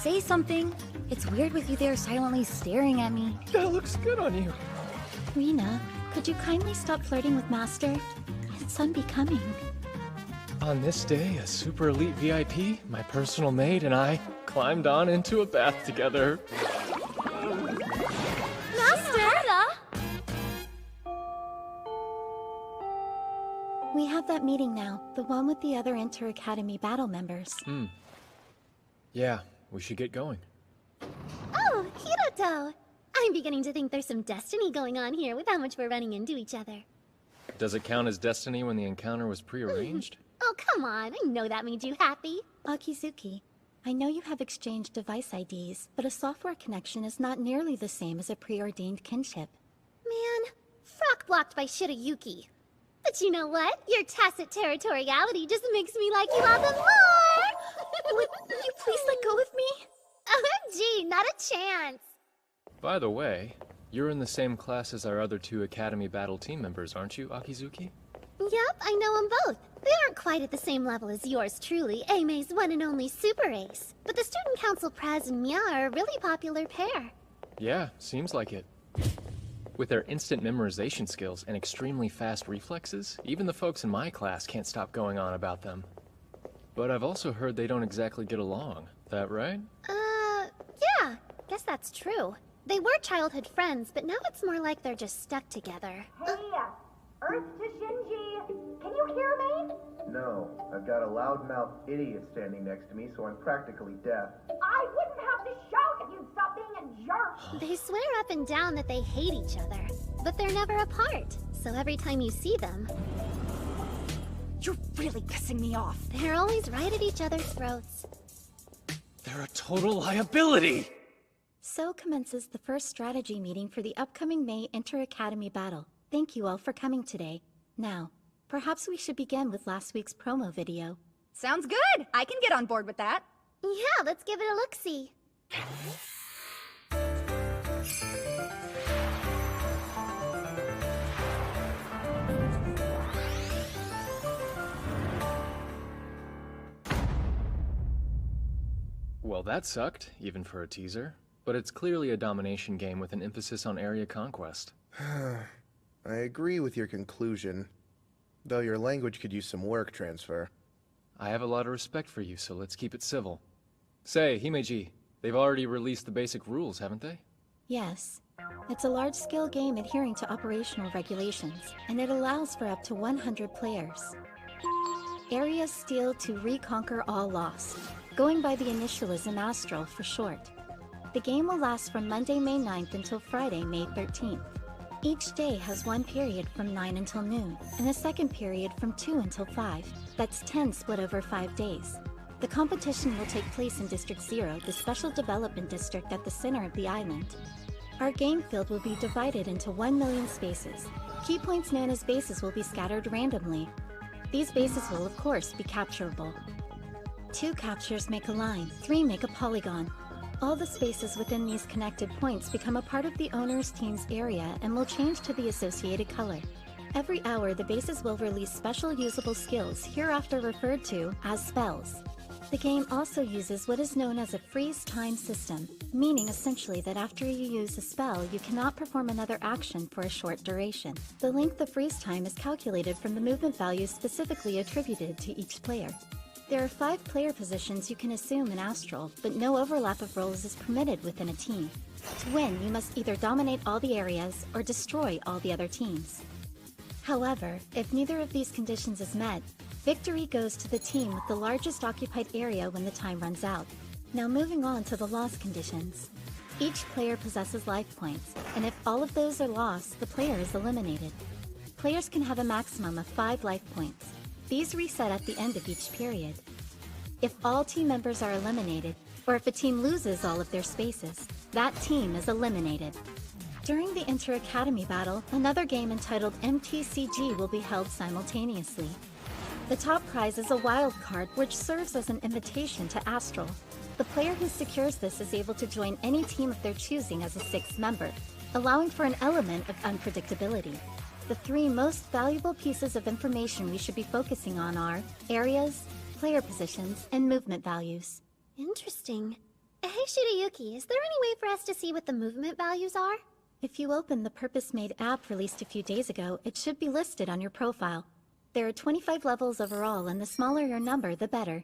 Say something. It's weird with you there silently staring at me. That looks good on you. Rena, could you kindly stop flirting with Master? It's unbecoming. On this day, a super elite VIP, my personal maid, and I climbed on into a bath together. Master! We have that meeting now, the one with the other Inter-Academy battle members. Yeah, we should get going. Oh, Hiroto! I'm beginning to think there's some destiny going on here with how much we're running into each other. Does it count as destiny when the encounter was prearranged? Oh, come on. I know that made you happy. Akizuki, I know you have exchanged device IDs, but a software connection is not nearly the same as a preordained kinship. Man, frock blocked by Shirayuki. But you know what? Your tacit territoriality just makes me like you all the more! Would you please let go of me? OMG, not a chance! By the way, you're in the same class as our other two Academy Battle team members, aren't you, Akizuki? Yep, I know them both. They aren't quite at the same level as yours truly, Aime's one and only super ace. But the Student Council Praz and Mia are a really popular pair. Yeah, seems like it. With their instant memorization skills and extremely fast reflexes, even the folks in my class can't stop going on about them. But I've also heard they don't exactly get along. That right? Yeah, guess that's true. They were childhood friends, but now it's more like they're just stuck together. Hey, Earth to Shinji! Can you hear me? No, I've got a loudmouth idiot standing next to me, so I'm practically deaf. I wouldn't have to shout if you'd stop being a jerk! They swear up and down that they hate each other, but they're never apart. So every time you see them... You're really pissing me off. They're always right at each other's throats. They're a total liability! So commences the first strategy meeting for the upcoming May Inter-Academy battle. Thank you all for coming today. Now, perhaps we should begin with last week's promo video. Sounds good! I can get on board with that. Yeah, let's give it a look-see. Well, that sucked, even for a teaser. But it's clearly a domination game with an emphasis on area conquest. I agree with your conclusion, though your language could use some work transfer. I have a lot of respect for you, so let's keep it civil. Say, Himeji, they've already released the basic rules, haven't they? Yes. It's a large-scale game adhering to operational regulations, and it allows for up to 100 players. Areas steal to reconquer all lost, going by the initialism Astral for short. The game will last from Monday, May 9th until Friday, May 13th. Each day has one period from 9 until noon, and a second period from 2 until 5. That's 10 split over 5 days. The competition will take place in District 0, the special development district at the center of the island. Our game field will be divided into 1 million spaces. Key points known as bases will be scattered randomly. These bases will, of course, be capturable. 2 captures make a line, 3 make a polygon. All the spaces within these connected points become a part of the owner's team's area and will change to the associated color. Every hour, the bases will release special usable skills, hereafter referred to as spells. The game also uses what is known as a freeze time system, meaning essentially that after you use a spell, you cannot perform another action for a short duration. The length of freeze time is calculated from the movement values specifically attributed to each player. There are 5 player positions you can assume in Astral, but no overlap of roles is permitted within a team. To win, you must either dominate all the areas or destroy all the other teams. However, if neither of these conditions is met, victory goes to the team with the largest occupied area when the time runs out. Now moving on to the loss conditions. Each player possesses life points, and if all of those are lost, the player is eliminated. Players can have a maximum of 5 life points. These reset at the end of each period. If all team members are eliminated, or if a team loses all of their spaces, that team is eliminated. During the Inter-Academy battle, another game entitled MTCG will be held simultaneously. The top prize is a wild card, which serves as an invitation to Astral. The player who secures this is able to join any team of their choosing as a sixth member, allowing for an element of unpredictability. The three most valuable pieces of information we should be focusing on are areas, player positions, and movement values. Interesting. Hey Shirayuki, is there any way for us to see what the movement values are? If you open the purpose-made app released a few days ago, it should be listed on your profile. There are 25 levels overall, and the smaller your number, the better.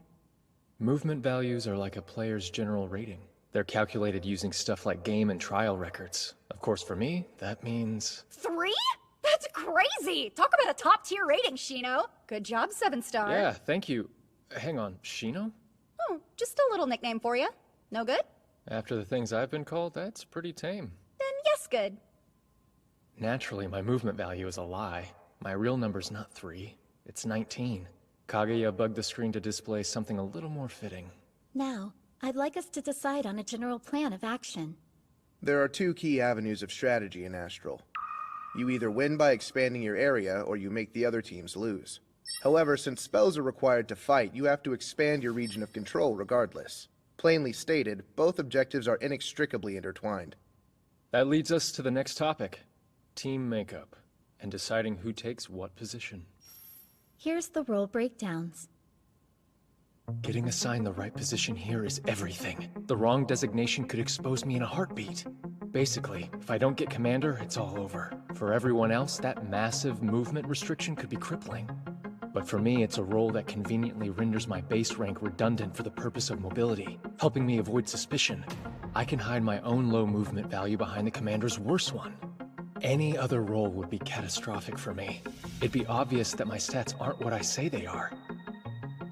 Movement values are like a player's general rating. They're calculated using stuff like game and trial records. Of course, for me, that means... 3? That's crazy! Talk about a top-tier rating, Shino. Good job, 7-star. Yeah, thank you. Hang on, Shino? Oh, just a little nickname for you. No good? After the things I've been called, that's pretty tame. Then yes, good. Naturally, my movement value is a lie. My real number's not 3, it's 19. Kaguya bugged the screen to display something a little more fitting. Now, I'd like us to decide on a general plan of action. There are two key avenues of strategy in Astral. You either win by expanding your area, or you make the other teams lose. However, since spells are required to fight, you have to expand your region of control regardless. Plainly stated, both objectives are inextricably intertwined. That leads us to the next topic. Team makeup, and deciding who takes what position. Here's the role breakdowns. Getting assigned the right position here is everything. The wrong designation could expose me in a heartbeat. Basically, if I don't get commander, it's all over. For everyone else, that massive movement restriction could be crippling. But for me, it's a role that conveniently renders my base rank redundant for the purpose of mobility, helping me avoid suspicion. I can hide my own low movement value behind the commander's worse one. Any other role would be catastrophic for me. It'd be obvious that my stats aren't what I say they are.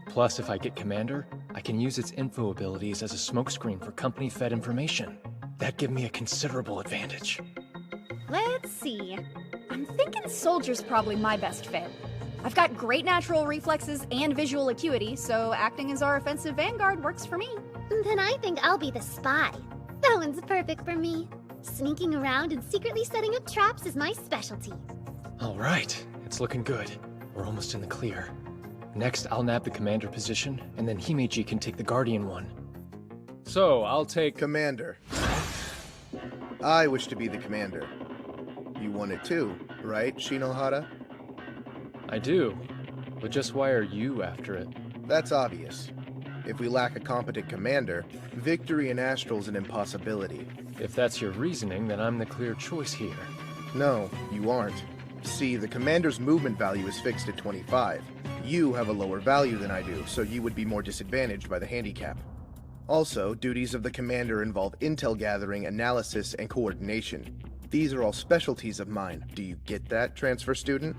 Plus, if I get commander, I can use its info abilities as a smokescreen for company-fed information. That'd give me a considerable advantage. Let's see. I'm thinking soldier's probably my best fit. I've got great natural reflexes and visual acuity, so acting as our offensive vanguard works for me. Then I think I'll be the spy. That one's perfect for me. Sneaking around and secretly setting up traps is my specialty. All right, it's looking good. We're almost in the clear. Next, I'll nab the commander position, and then Himeji can take the guardian one. So, I'll take... Commander. I wish to be the commander. You want it too, right, Shinohara? I do, but just why are you after it? That's obvious. If we lack a competent commander, victory in Astral's an impossibility. If that's your reasoning, then I'm the clear choice here. No, you aren't. See, the commander's movement value is fixed at 25. You have a lower value than I do, so you would be more disadvantaged by the handicap. Also, duties of the commander involve intel gathering, analysis, and coordination. These are all specialties of mine. Do you get that, transfer student?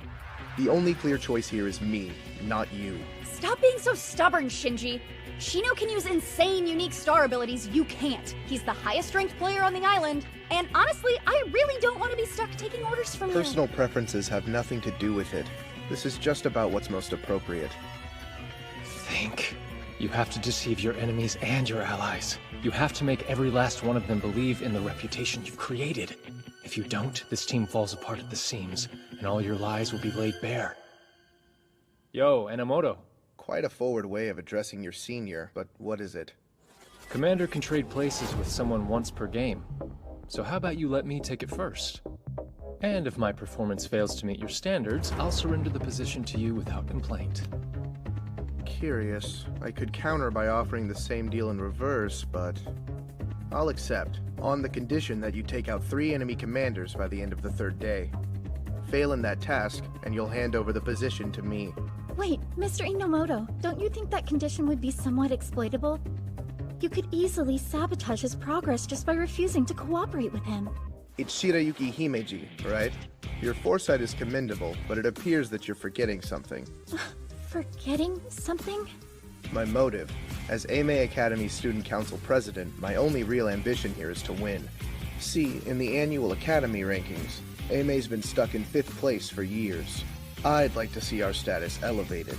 The only clear choice here is me, not you. Stop being so stubborn, Shinji. Shino can use insane, unique star abilities you can't. He's the highest-ranked player on the island, and honestly, I really don't want to be stuck taking orders from him. Personal preferences have nothing to do with it. This is just about what's most appropriate. Think. You have to deceive your enemies and your allies. You have to make every last one of them believe in the reputation you've created. If you don't, this team falls apart at the seams, and all your lies will be laid bare. Yo, Enomoto. Quite a forward way of addressing your senior, but what is it? Commander can trade places with someone once per game. So how about you let me take it first? And if my performance fails to meet your standards, I'll surrender the position to you without complaint. Curious. I could counter by offering the same deal in reverse, but... I'll accept, on the condition that you take out 3 enemy commanders by the end of the 3rd day. Fail in that task, and you'll hand over the position to me. Wait, Mr. Enomoto, don't you think that condition would be somewhat exploitable? You could easily sabotage his progress just by refusing to cooperate with him. It's Shirayuki Himeji, right? Your foresight is commendable, but it appears that you're forgetting something. Forgetting something? My motive. As Aimei Academy Student Council President, my only real ambition here is to win. See, in the annual Academy rankings, Aimei's been stuck in 5th place for years. I'd like to see our status elevated.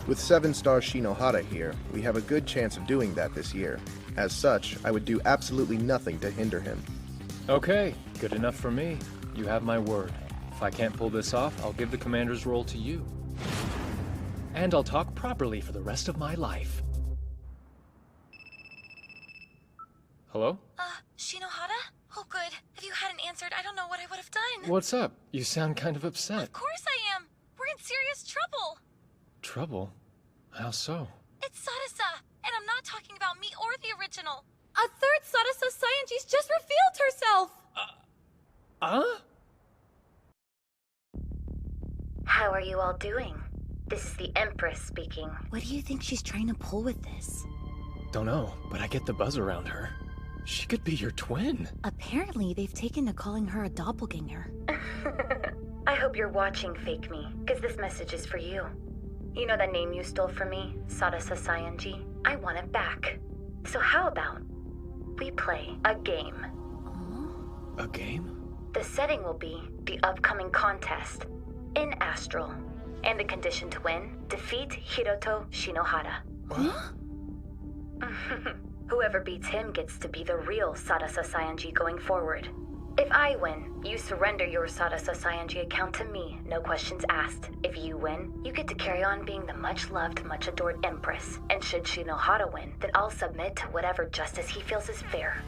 With 7-star Shinohara here, we have a good chance of doing that this year. As such, I would do absolutely nothing to hinder him. Okay, good enough for me. You have my word. If I can't pull this off, I'll give the commander's role to you. And I'll talk properly for the rest of my life. Hello? Shinohara? Oh, good. If you hadn't answered, I don't know what I would have done. What's up? You sound kind of upset. Of course I am. We're in serious trouble. Trouble? How so? It's Sadasa, and I'm not talking about me or the original. A third Sadasa Scientist just revealed herself! How are you all doing? This is the Empress speaking. What do you think she's trying to pull with this? Don't know, but I get the buzz around her. She could be your twin. Apparently, they've taken to calling her a doppelganger. I hope you're watching, Fake Me, because this message is for you. You know that name you stole from me, Sadasa Saionji? I want it back. So how about we play a game? A game? The setting will be the upcoming contest in Astral. And the condition to win, defeat Hiroto Shinohara. Huh? Whoever beats him gets to be the real Sadasa Saionji going forward. If I win, you surrender your Sadasa Saionji account to me, no questions asked. If you win, you get to carry on being the much-loved, much-adored Empress. And should Shinohara win, then I'll submit to whatever justice he feels is fair.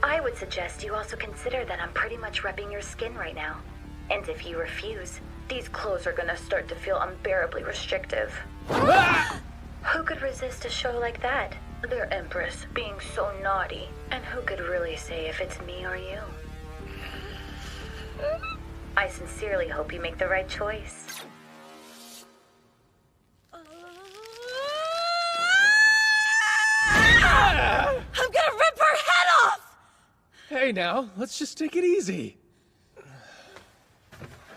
I would suggest you also consider that I'm pretty much repping your skin right now. And if you refuse, these clothes are gonna start to feel unbearably restrictive. Who could resist a show like that? Their Empress being so naughty. And who could really say if it's me or you? I sincerely hope you make the right choice. I'm gonna rip her head off! Hey now, let's just take it easy.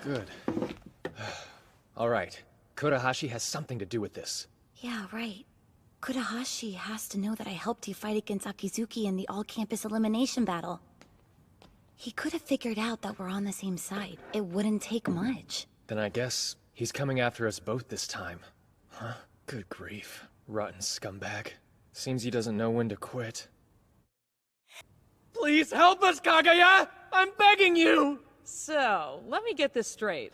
Good. All right. Kurahashi has something to do with this. Yeah, right. Kurahashi has to know that I helped you fight against Akizuki in the all-campus elimination battle. He could have figured out that we're on the same side. It wouldn't take much. Then I guess he's coming after us both this time. Huh? Good grief. Rotten scumbag. Seems he doesn't know when to quit. Please help us, Kaguya! I'm begging you! So, let me get this straight.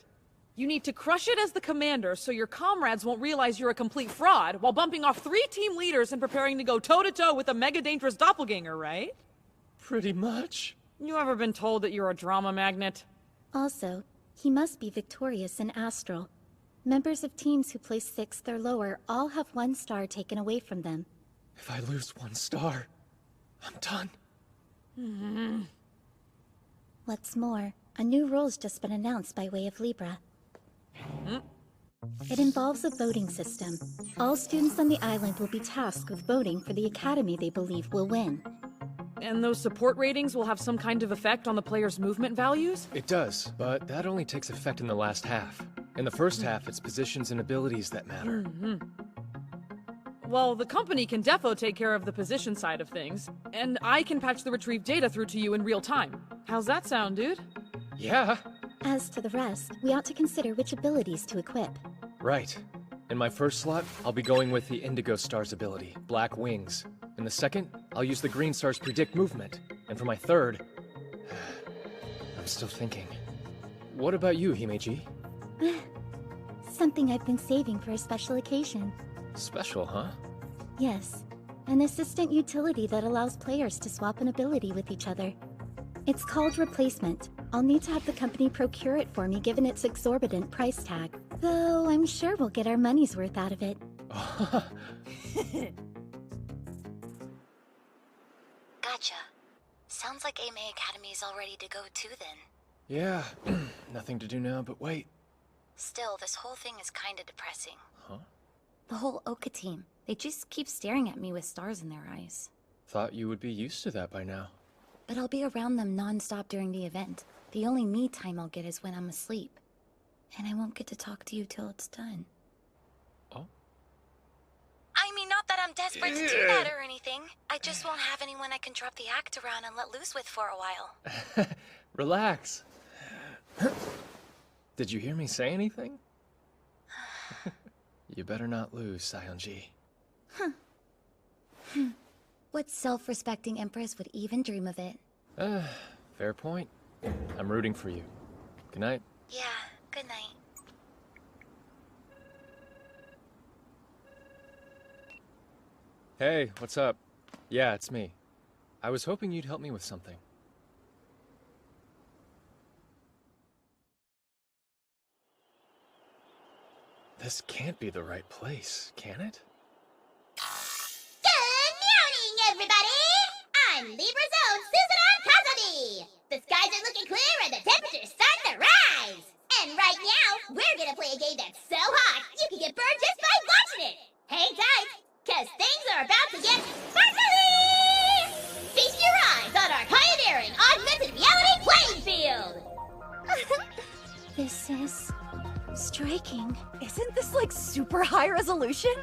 You need to crush it as the commander so your comrades won't realize you're a complete fraud while bumping off 3 team leaders and preparing to go toe-to-toe with a mega-dangerous doppelganger, right? Pretty much. You ever been told that you're a drama magnet? Also, he must be victorious in Astral. Members of teams who place 6th or lower all have 1 star taken away from them. If I lose 1 star, I'm done. What's more, a new rule's just been announced by way of Libra. It involves a voting system. All students on the island will be tasked with voting for the academy they believe will win. And those support ratings will have some kind of effect on the player's movement values? It does, but that only takes effect in the last half. In the first half, it's positions and abilities that matter. Well, the company can defo take care of the position side of things, and I can patch the retrieved data through to you in real time. How's that sound, dude? Yeah. As to the rest, we ought to consider which abilities to equip. Right. In my first slot, I'll be going with the Indigo Star's ability, Black Wings. In the second, I'll use the Green Star's Predict Movement. And for my third... I'm still thinking. What about you, Himeji? Something I've been saving for a special occasion. Special, huh? Yes. An assistant utility that allows players to swap an ability with each other. It's called Replacement. I'll need to have the company procure it for me given its exorbitant price tag. Though I'm sure we'll get our money's worth out of it. Gotcha. Sounds like AMA Academy is all ready to go too then. Yeah, nothing to do now but wait. Still, this whole thing is kinda depressing. Huh? The whole Oka team. They just keep staring at me with stars in their eyes. Thought you would be used to that by now. But I'll be around them non-stop during the event. The only me time I'll get is when I'm asleep. And I won't get to talk to you till it's done. Oh? I mean, not that I'm desperate to do that or anything. I just won't have anyone I can drop the act around and let loose with for a while. Relax. Did you hear me say anything? you better not lose, Saionji. What self-respecting empress would even dream of it? Fair point. I'm rooting for you. Good night. Yeah, good night. Hey, what's up? Yeah, it's me. I was hoping you'd help me with something. This can't be the right place, can it? Good morning, everybody! I'm Libra Zone Susanon Kazami! The skies are looking clear and the temperature's starting to rise! And right now, we're gonna play a game that's so hot, you can get burned just by watching it! Hang tight, cause things are about to get sparkly! Feast your eyes on our pioneering augmented reality playing field! This is... striking. Isn't this like super high resolution?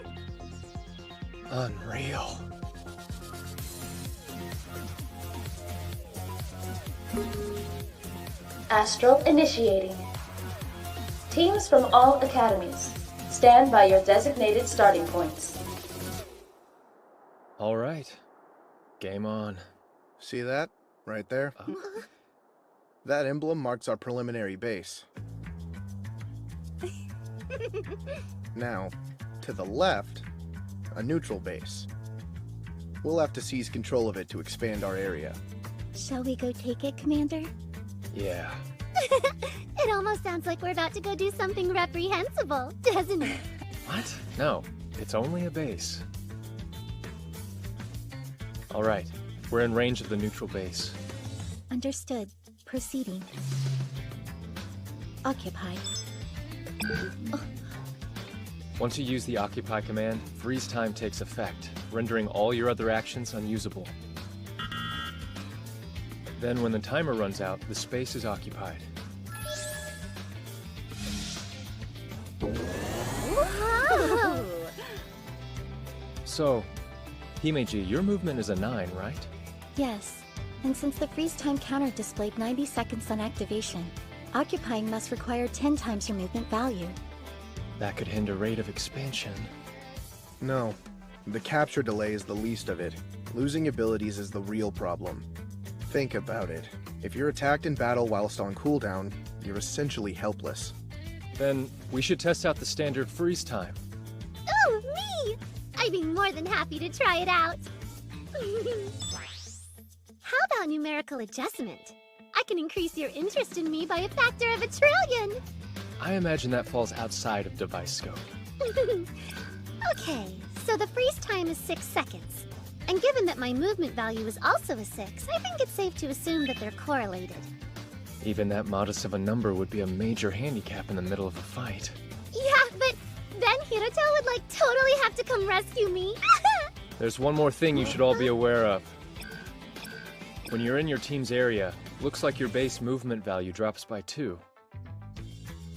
Unreal. Astral initiating. Teams from all academies, stand by your designated starting points. All right. Game on. See that? Right there? That emblem marks our preliminary base. Now, to the left, a neutral base. We'll have to seize control of it to expand our area. Shall we go take it, Commander? Yeah. It almost sounds like we're about to go do something reprehensible, doesn't it? What? No, it's only a base. All right, we're in range of the neutral base. Understood. Proceeding. Occupy. Once you use the Occupy command, freeze time takes effect, rendering all your other actions unusable. Then when the timer runs out, the space is occupied. Whoa! So, Himeji, your movement is a 9, right? Yes. And since the freeze time counter displayed 90 seconds on activation, occupying must require 10 times your movement value. That could hinder rate of expansion. No. The capture delay is the least of it. Losing abilities is the real problem. Think about it. If you're attacked in battle whilst on cooldown, you're essentially helpless. Then we should test out the standard freeze time. Ooh, me! I'd be more than happy to try it out. How about numerical adjustment? I can increase your interest in me by a factor of 1,000,000,000,000. I imagine that falls outside of device scope. Okay, so the freeze time is 6 seconds. And given that my movement value is also a 6, I think it's safe to assume that they're correlated. Even that modest of a number would be a major handicap in the middle of a fight. Yeah, but then Hiroto would totally have to come rescue me. There's one more thing you should all be aware of. When you're in your team's area, looks like your base movement value drops by 2.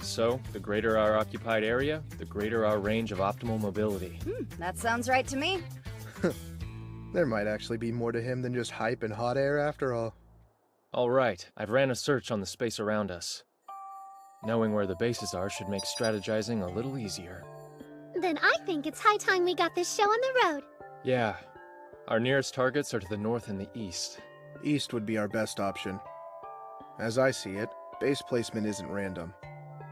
So, the greater our occupied area, the greater our range of optimal mobility. That sounds right to me. There might actually be more to him than just hype and hot air after all. All right, I've ran a search on the space around us. Knowing where the bases are should make strategizing a little easier. Then I think it's high time we got this show on the road. Yeah. Our nearest targets are to the north and the east. East would be our best option. As I see it, base placement isn't random.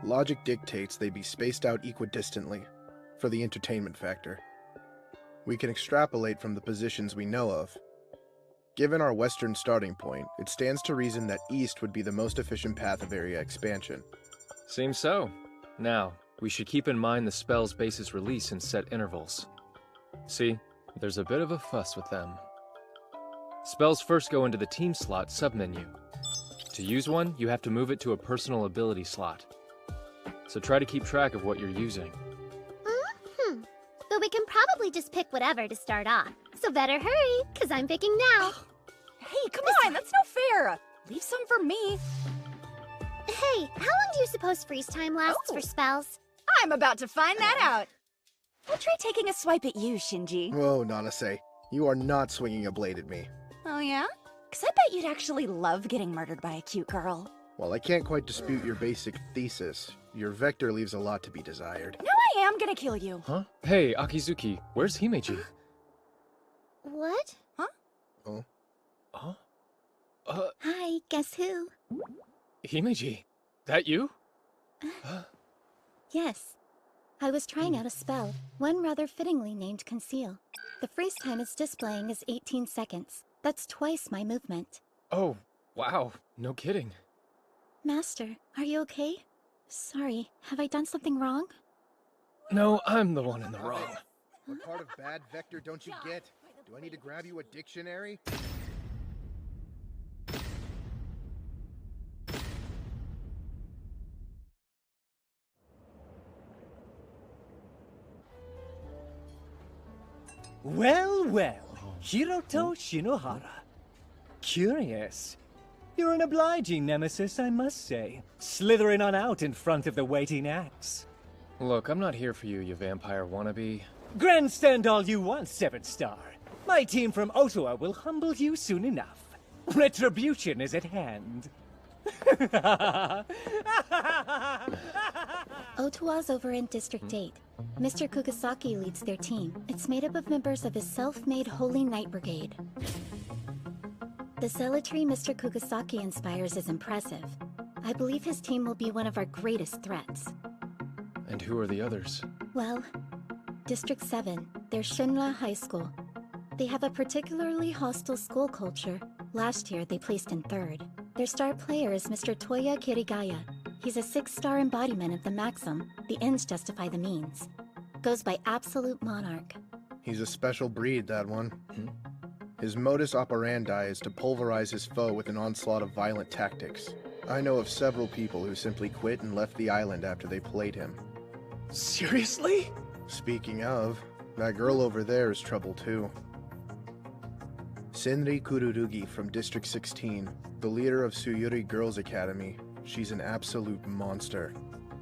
Logic dictates they be spaced out equidistantly, for the entertainment factor. We can extrapolate from the positions we know of. Given our western starting point, it stands to reason that east would be the most efficient path of area expansion. Seems so. Now, we should keep in mind the spell's base's release in set intervals. See, there's a bit of a fuss with them. Spells first go into the team slot submenu. To use one, you have to move it to a personal ability slot. So try to keep track of what you're using. But we can probably just pick whatever to start off. So better hurry, because I'm picking now. Hey, come on, that's no fair. Leave some for me. Hey, how long do you suppose freeze time lasts for spells? I'm about to find that out. I'll try taking a swipe at you, Shinji. Whoa, Nanase. You are not swinging a blade at me. Oh, yeah? Because I bet you'd actually love getting murdered by a cute girl. While I can't quite dispute your basic thesis, your vector leaves a lot to be desired. No, I am gonna kill you. Huh? Hey, Akizuki, where's Himeji? What? Huh? Oh. Huh? Hi, guess who? Himeji, that you? Yes. I was trying out a spell, one rather fittingly named Conceal. The freeze time it's displaying is 18 seconds. That's twice my movement. Oh, wow. No kidding. Master, are you okay? Sorry, have I done something wrong? No, I'm the one in the wrong. What part of bad vector don't you get? Do I need to grab you a dictionary? Well, well, Hiroto Shinohara. Curious. You're an obliging nemesis, I must say. Slithering on out in front of the waiting axe. Look, I'm not here for you, you vampire wannabe. Grandstand all you want, 7-star. My team from Ottawa will humble you soon enough. Retribution is at hand. Ottawa's over in District 8. Mr. Kugasaki leads their team. It's made up of members of his self-made Holy Knight Brigade. The zealotry Mr. Kugasaki inspires is impressive. I believe his team will be one of our greatest threats. And who are the others? Well, District 7, they're Shinra High School. They have a particularly hostile school culture. Last year, they placed in 3rd. Their star player is Mr. Toya Kirigaya. He's a 6-star embodiment of the maxim, the ends justify the means. Goes by Absolute Monarch. He's a special breed, that one. His modus operandi is to pulverize his foe with an onslaught of violent tactics. I know of several people who simply quit and left the island after they played him. Seriously? Speaking of, that girl over there is trouble too. Senri Kururugi from District 16, the leader of Tsuyuri Girls Academy. She's an absolute monster.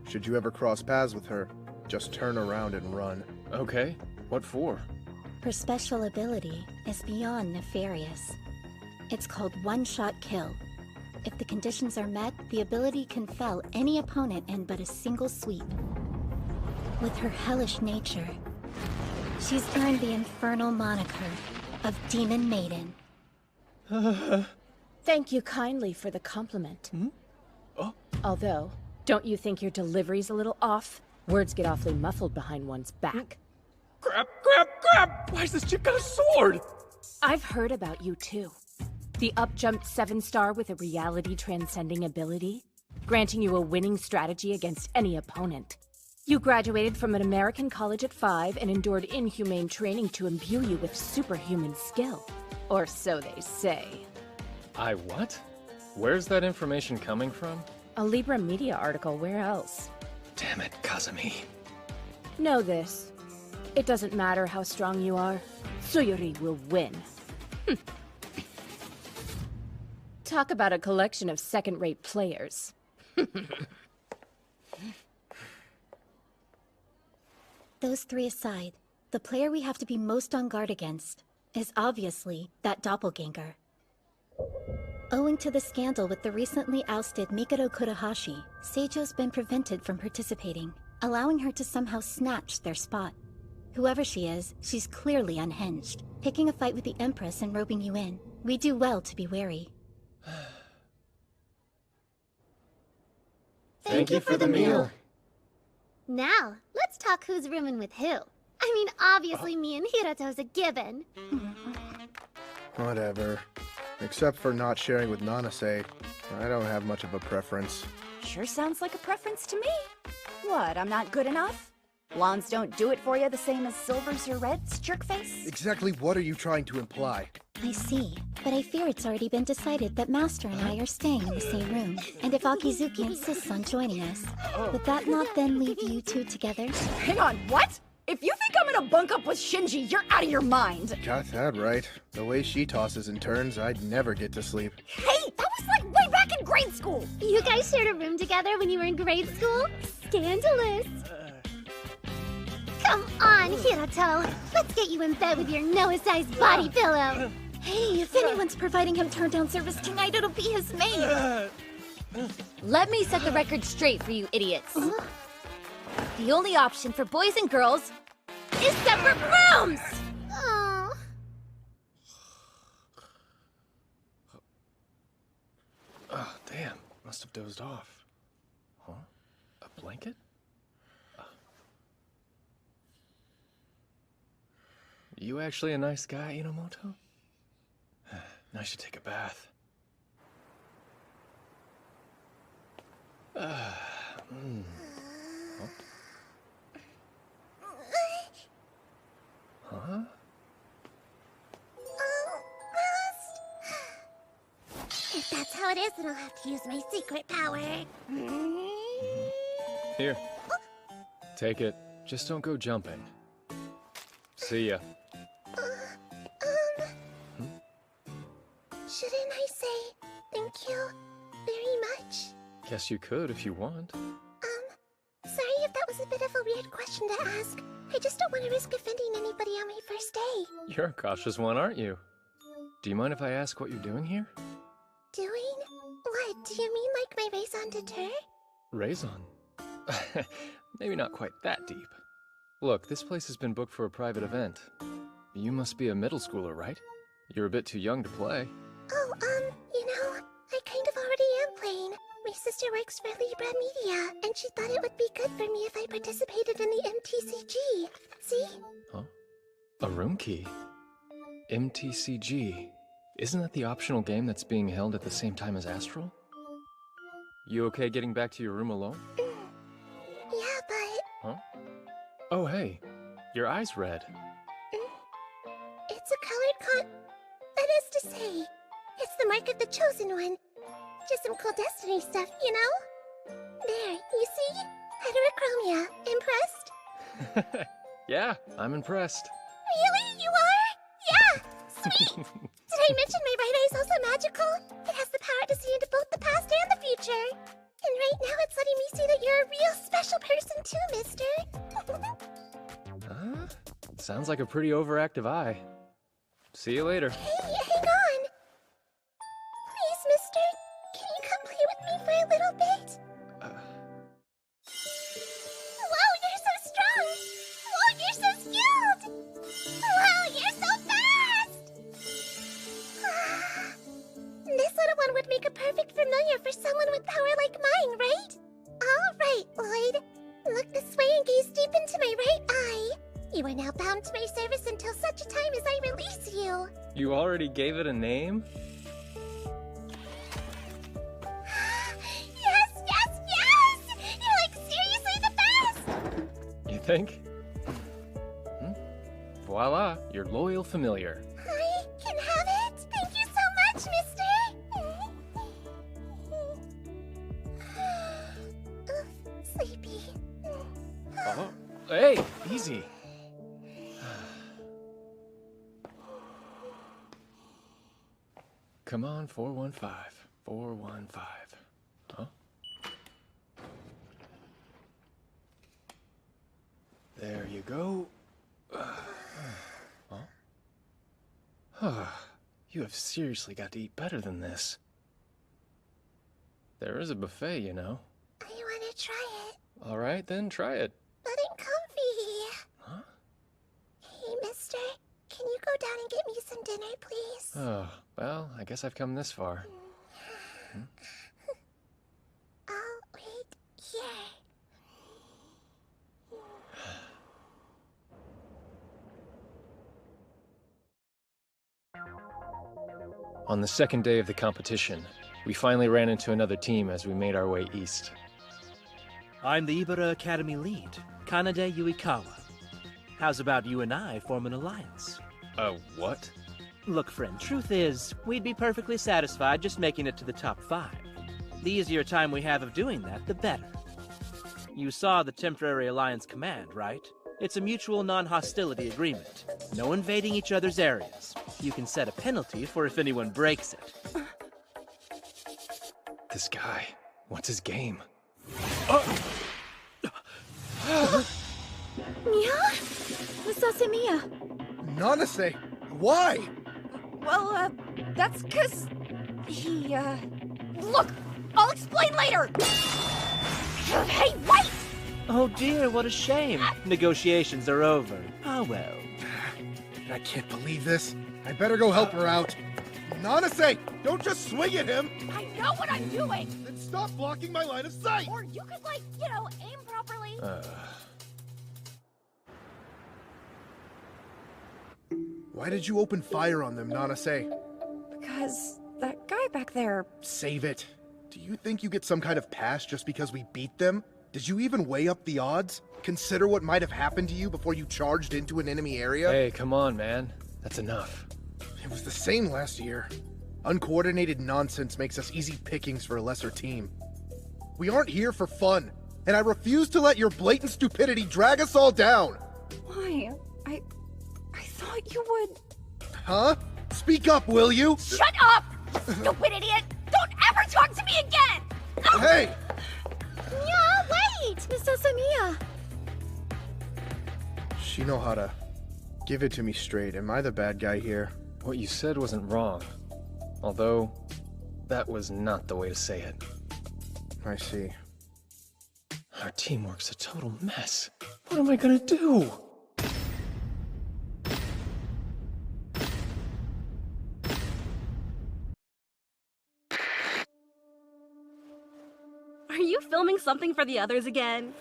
Should you ever cross paths with her, just turn around and run. Okay, what for? Her special ability is beyond nefarious. It's called One-Shot Kill. If the conditions are met, the ability can fell any opponent in but a single sweep. With her hellish nature, she's earned the infernal moniker of Demon Maiden. Thank you kindly for the compliment. Although, don't you think your delivery's a little off? Words get awfully muffled behind one's back. Crap, crap, crap! Why's this chick got a sword? I've heard about you too. The up-jumped 7-star with a reality-transcending ability, granting you a winning strategy against any opponent. You graduated from an American college at 5 and endured inhumane training to imbue you with superhuman skill. Or so they say. I what? Where's that information coming from? A Libra Media article, where else? Damn it, Kazumi. Know this. It doesn't matter how strong you are, Tsuyuri will win. Talk about a collection of second-rate players. Those 3 aside, the player we have to be most on guard against is obviously that doppelganger. Owing to the scandal with the recently ousted Mikado Kurahashi, Seijo's been prevented from participating, allowing her to somehow snatch their spot. Whoever she is, she's clearly unhinged, picking a fight with the Empress and roping you in. We do well to be wary. Thank you for the meal. Now, let's talk who's rooming with who. I mean, obviously me and Hiroto's a given. Whatever. Except for not sharing with Nanase, I don't have much of a preference. Sure sounds like a preference to me. What, I'm not good enough? Blondes don't do it for you the same as silvers or reds, jerkface? Exactly what are you trying to imply? I see, but I fear it's already been decided that Master and I are staying in the same room. And if Akizuki insists on joining us, would that not then leave you two together? Hang on, what? If you think I'm gonna bunk up with Shinji, you're out of your mind! Got that right. The way she tosses and turns, I'd never get to sleep. Hey, that was like way back in grade school! You guys shared a room together when you were in grade school? Scandalous! Come on, Hiroto! Let's get you in bed with your Noah-sized body pillow! Hey, if anyone's providing him turn-down service tonight, it'll be his maid! Let me set the record straight for you idiots. The only option for boys and girls is separate rooms! Oh. Oh, damn. Must have dozed off. Huh? A blanket? You actually a nice guy, Inomoto? I should take a bath. Huh? If that's how it is, then I'll have to use my secret power. Here. Take it. Just don't go jumping. See ya. Shouldn't I say thank you very much? Guess you could if you want. Sorry if that was a bit of a weird question to ask. I just don't want to risk offending anybody on my first day. You're a cautious one, aren't you? Do you mind if I ask what you're doing here? Doing? What? Do you mean like my raison d'etre? Raison? Maybe not quite that deep. Look, this place has been booked for a private event. You must be a middle schooler, right? You're a bit too young to play. Oh, you know, I kind of already am playing. My sister works for Libra Media, and she thought it would be good for me if I participated in the MTCG. See? Huh? A room key? MTCG? Isn't that the optional game that's being held at the same time as Astral? You okay getting back to your room alone? Yeah, but... Huh? Oh, hey. Your eye's red. It's a colored That is to say, it's the mark of the Chosen One. Just some cool Destiny stuff, you know? There, you see? Heterochromia. Impressed? Yeah, I'm impressed. Really? You are? Yeah! Sweet! Did I mention my right eye's also magical? It has the power to see into both the past and the future. And right now it's letting me see that you're a real special person too, mister. Sounds like a pretty overactive eye. See you later. Hey, hang on! Please, mister, can you come play with me for a little bit? Whoa, you're so strong! Whoa, you're so skilled! Whoa, you're so fast! This little one would make a perfect familiar for someone with power like mine, right? All right, Lloyd. Look this way and gaze deep into my right eye. You are now bound to my service until such a time as I release you. You already gave it a name? Yes, yes, yes! You're like seriously the best! You think? Voila, your loyal familiar. I can have it? Thank you so much, mister! Oof, sleepy. Oh, hey, easy. Come on, 415. 415. Huh? There you go. Huh? You have seriously got to eat better than this. There is a buffet, you know. I want to try it. All right, then try it. But I'm comfy. Huh? Hey, mister. Can you go down and get me some dinner, please? Oh, well, I guess I've come this far. I'll wait here. On the second day of the competition, we finally ran into another team as we made our way east. I'm the Ibara Academy lead, Kanade Yuikawa. How's about you and I form an alliance? What? Look, friend, truth is, we'd be perfectly satisfied just making it to the top 5. The easier time we have of doing that, the better. You saw the Temporary Alliance Command, right? It's a mutual non-hostility agreement. No invading each other's areas. You can set a penalty for if anyone breaks it. This guy, what's his game? Mia? Misasemiya. Nanase, why? Well, that's 'cause he, Look! I'll explain later! Hey, wait! Oh dear, what a shame. Negotiations are over. Ah well. I can't believe this. I better go help her out. Nanase, don't just swing at him! I know what I'm doing! Then stop blocking my line of sight! Or you could, like, aim properly. Why did you open fire on them, Nanase? Because that guy back there... Save it. Do you think you get some kind of pass just because we beat them? Did you even weigh up the odds? Consider what might have happened to you before you charged into an enemy area? Hey, come on, man. That's enough. It was the same last year. Uncoordinated nonsense makes us easy pickings for a lesser team. We aren't here for fun, and I refuse to let your blatant stupidity drag us all down! Why? I thought you would... Huh? Speak up, will you? Shut up! Stupid idiot! Don't ever talk to me again! Hey! Yeah, wait! Miss Asamiya! Shinohara, give it to me straight. Am I the bad guy here? What you said wasn't wrong. Although, that was not the way to say it. I see. Our teamwork's a total mess. What am I gonna do? Are you filming something for the others again?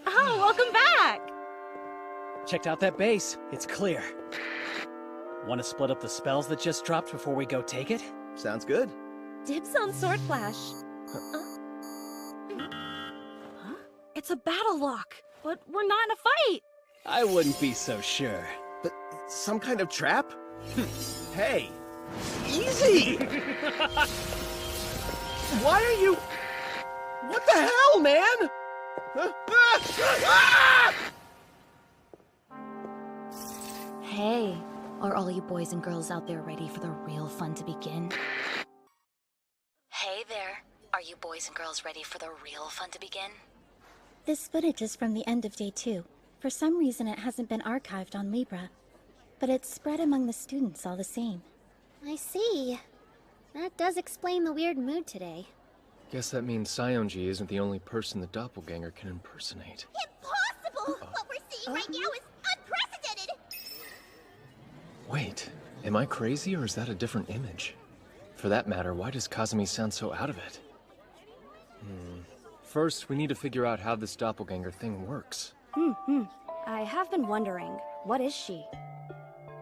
Oh, welcome back! Checked out that base. It's clear. Want to split up the spells that just dropped before we go take it? Sounds good. Dibs on Sword Flash. It's a battle lock, but we're not in a fight. I wouldn't be so sure. But some kind of trap? Hey, easy! Why are you... What the hell, man? Hey, are all you boys and girls out there ready for the real fun to begin? Hey there, are you boys and girls ready for the real fun to begin? This footage is from the end of Day 2. For some reason it hasn't been archived on Libra. But it's spread among the students all the same. I see. That does explain the weird mood today. Guess that means Saionji isn't the only person the doppelganger can impersonate. Impossible! What we're seeing right now is unprecedented! Wait, am I crazy or is that a different image? For that matter, why does Kazumi sound so out of it? First, we need to figure out how this doppelganger thing works. I have been wondering, what is she?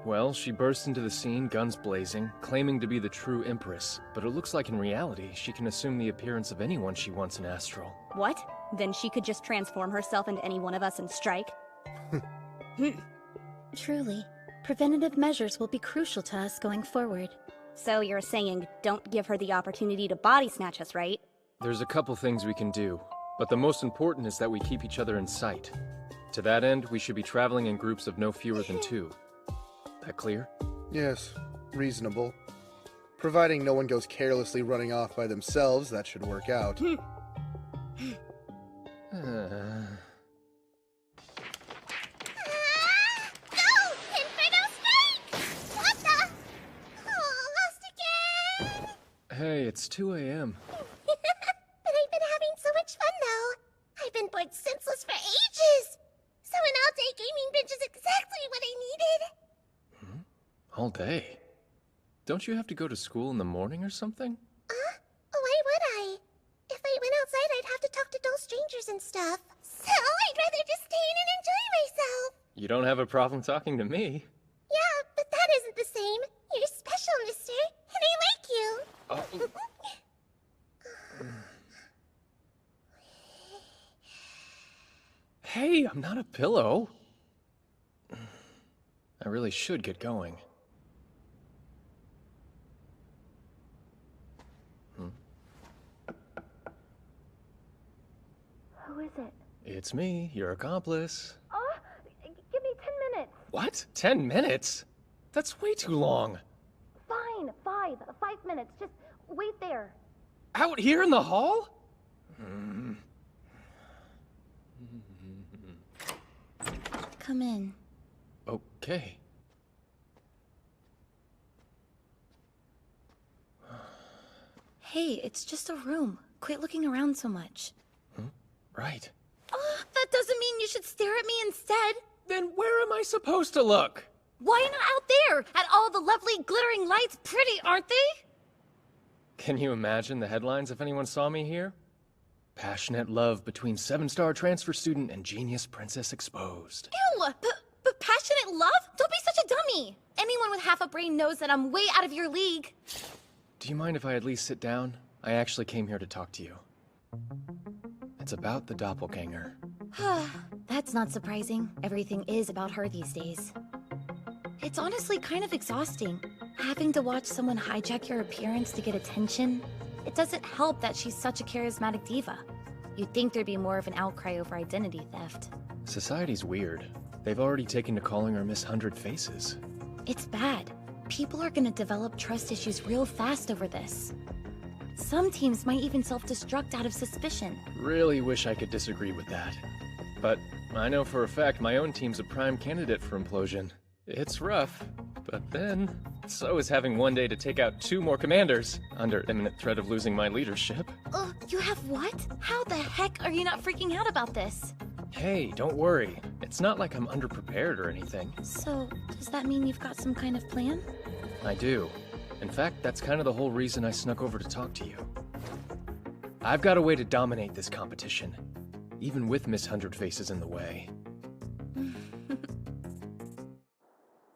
Well, she burst into the scene, guns blazing, claiming to be the true Empress, but it looks like in reality, she can assume the appearance of anyone she wants in Astral. What? Then she could just transform herself into any one of us and strike? Truly, preventative measures will be crucial to us going forward. So you're saying don't give her the opportunity to body snatch us, right? There's a couple things we can do, but the most important is that we keep each other in sight. To that end, we should be traveling in groups of no fewer than 2. That clear? Yes, reasonable. Providing no one goes carelessly running off by themselves, that should work out. No! Inferno Strike! What the? Oh, lost again! Hey, it's 2 a.m. But I've been having so much fun, though. I've been bored senseless for ages. So an all-day gaming binge is exactly what I needed. All day? Don't you have to go to school in the morning or something? Why would I? If I went outside, I'd have to talk to dull strangers and stuff. So I'd rather just stay in and enjoy myself. You don't have a problem talking to me. Yeah, but that isn't the same. You're special, mister, and I like you. Hey, I'm not a pillow. I really should get going. Who is it? It's me, your accomplice. Give me 10 minutes. What? 10 minutes? That's way too long. Fine, 5 minutes. Just wait there. Out here in the hall? Come in. Okay. Hey, it's just a room. Quit looking around so much. Right. That doesn't mean you should stare at me instead. Then where am I supposed to look? Why not out there? At all the lovely glittering lights? Pretty, aren't they? Can you imagine the headlines if anyone saw me here? Passionate love between 7-star transfer student and genius princess exposed. Ew! But passionate love? Don't be such a dummy! Anyone with half a brain knows that I'm way out of your league. Do you mind if I at least sit down? I actually came here to talk to you. It's about the doppelganger. That's not surprising. Everything is about her these days. It's honestly kind of exhausting. Having to watch someone hijack your appearance to get attention. It doesn't help that she's such a charismatic diva. You'd think there'd be more of an outcry over identity theft. Society's weird. They've already taken to calling her Miss 100 Faces. It's bad. People are gonna develop trust issues real fast over this. Some teams might even self-destruct out of suspicion. Really wish I could disagree with that. But I know for a fact my own team's a prime candidate for implosion. It's rough, but then so is having one day to take out 2 more commanders under imminent threat of losing my leadership. You have what? How the heck are you not freaking out about this? Hey, don't worry. It's not like I'm underprepared or anything. So, does that mean you've got some kind of plan? I do. In fact, that's kind of the whole reason I snuck over to talk to you. I've got a way to dominate this competition, even with Miss 100 Faces in the way.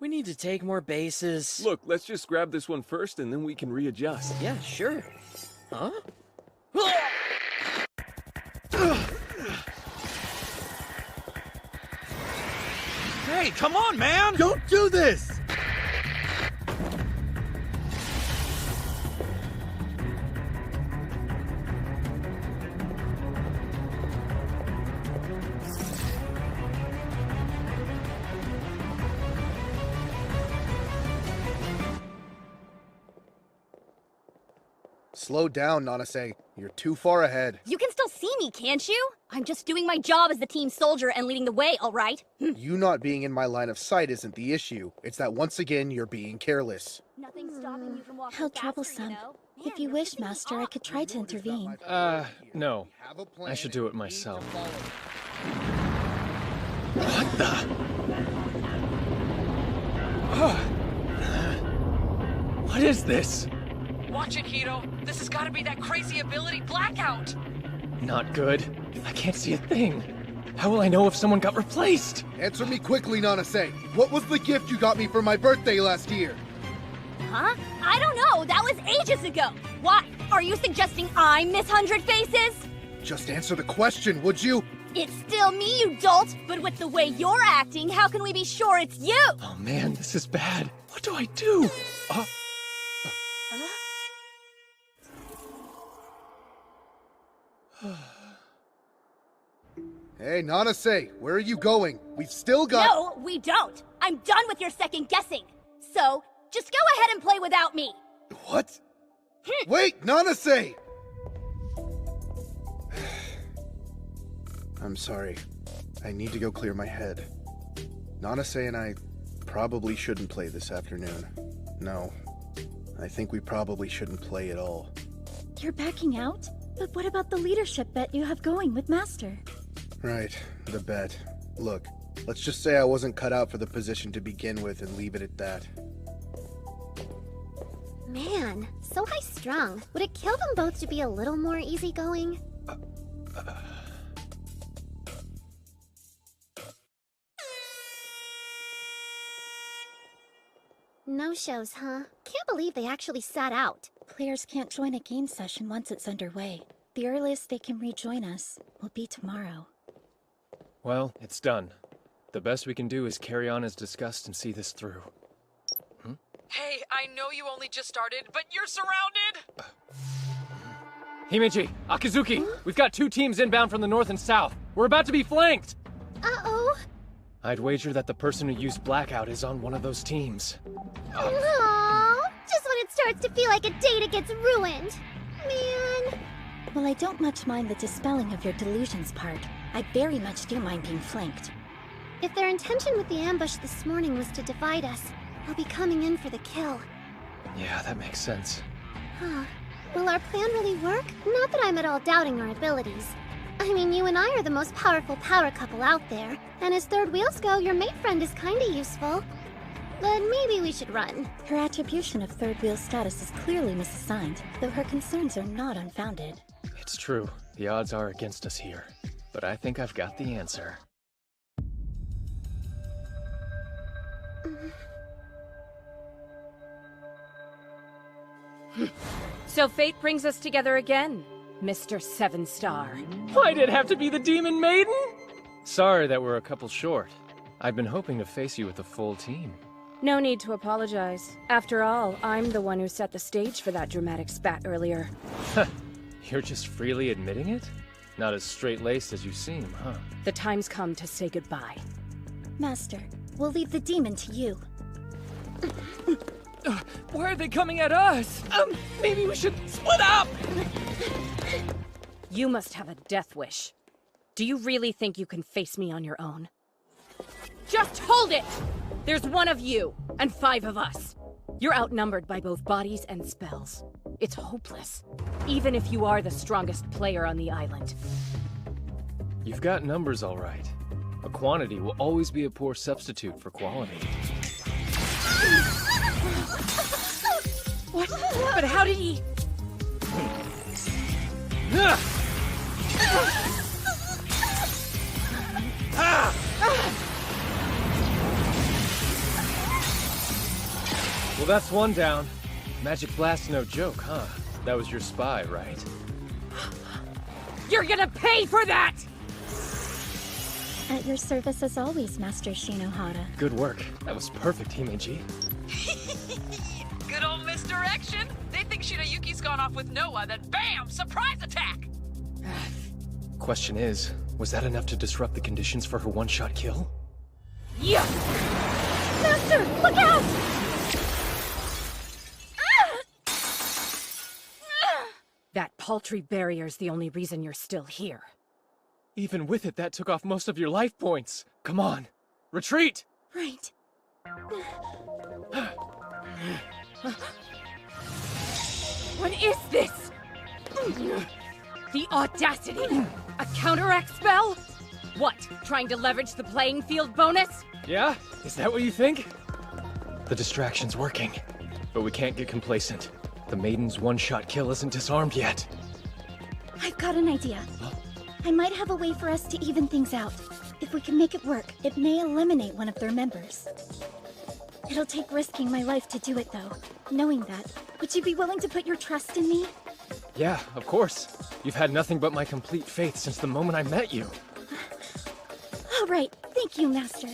We need to take more bases. Look, let's just grab this one first and then we can readjust. Yeah, sure. Huh? Hey, come on, man! Don't do this! Slow down, Nanase. You're too far ahead. You can still see me, can't you? I'm just doing my job as the team soldier and leading the way, all right? You not being in my line of sight isn't the issue. It's that once again, you're being careless. Nothing's stopping you from walking How faster, troublesome. you know? If you wish, Master, I could try to intervene. No. I should do it myself. What the? What is this? Watch it, Hito. This has got to be that crazy ability Blackout. Not good. I can't see a thing. How will I know if someone got replaced? Answer me quickly, Nanase. What was the gift you got me for my birthday last year? Huh? I don't know. That was ages ago. Why? Are you suggesting I'm Miss 100 Faces? Just answer the question, would you? It's still me, you dolt. But with the way you're acting, how can we be sure it's you? Oh man, this is bad. What do I do? Hey, Nanase, where are you going? We've still got— No, we don't. I'm done with your second guessing. So, just go ahead and play without me. What? Wait, Nanase! I'm sorry. I need to go clear my head. Nanase and I probably shouldn't play this afternoon. No. I think we probably shouldn't play at all. You're backing out? But what about the leadership bet you have going with Master? Right, the bet. Look, let's just say I wasn't cut out for the position to begin with and leave it at that. Man, so high-strung. Would it kill them both to be a little more easygoing? No shows, huh? Can't believe they actually sat out. Players can't join a game session once it's underway. The earliest they can rejoin us will be tomorrow. Well, it's done. The best we can do is carry on as discussed and see this through. Hey, I know you only just started, but you're surrounded! Himeji, Akizuki, we've got 2 teams inbound from the north and south. We're about to be flanked! Uh-oh. I'd wager that the person who used Blackout is on one of those teams. Aww, just when it starts to feel like a date, it gets ruined. Man. Well, I don't much mind the dispelling of your delusions part. I very much do mind being flanked. If their intention with the ambush this morning was to divide us, they'll be coming in for the kill. Yeah, that makes sense. Huh. Will our plan really work? Not that I'm at all doubting our abilities. I mean, you and I are the most powerful power couple out there. And as third wheels go, your mate friend is kinda useful. But maybe we should run. Her attribution of third wheel status is clearly misassigned, though her concerns are not unfounded. It's true. The odds are against us here. But I think I've got the answer. So fate brings us together again, Mr. Seven Star. Why'd it have to be the Demon Maiden? Sorry that we're a couple short. I'd been hoping to face you with a full team. No need to apologize. After all, I'm the one who set the stage for that dramatic spat earlier. You're just freely admitting it? Not as straight-laced as you seem, huh? The time's come to say goodbye. Master, we'll leave the demon to you. Why are they coming at us? Maybe we should split up! You must have a death wish. Do you really think you can face me on your own? Just hold it! There's one of you, and 5 of us. You're outnumbered by both bodies and spells. It's hopeless, even if you are the strongest player on the island. You've got numbers all right. A quantity will always be a poor substitute for quality. What? But how did he... Well, that's one down. Magic Blast no joke, huh? That was your spy, right? You're gonna pay for that! At your service as always, Master Shinohara. Good work. That was perfect, Himeji. Good old misdirection. They think Shinayuki's gone off with Noah, then bam! Surprise attack! Question is, was that enough to disrupt the conditions for her one-shot kill? Yeah! Master, look out! That paltry barrier's the only reason you're still here. Even with it, that took off most of your life points. Come on, retreat! Right. What is this? The audacity! A counteract spell? What, trying to leverage the playing field bonus? Yeah? Is that what you think? The distraction's working, but we can't get complacent. The Maiden's one-shot kill isn't disarmed yet. I've got an idea. I might have a way for us to even things out. If we can make it work, it may eliminate one of their members. It'll take risking my life to do it, though. Knowing that, would you be willing to put your trust in me? Yeah, of course. You've had nothing but my complete faith since the moment I met you. All right, thank you, Master.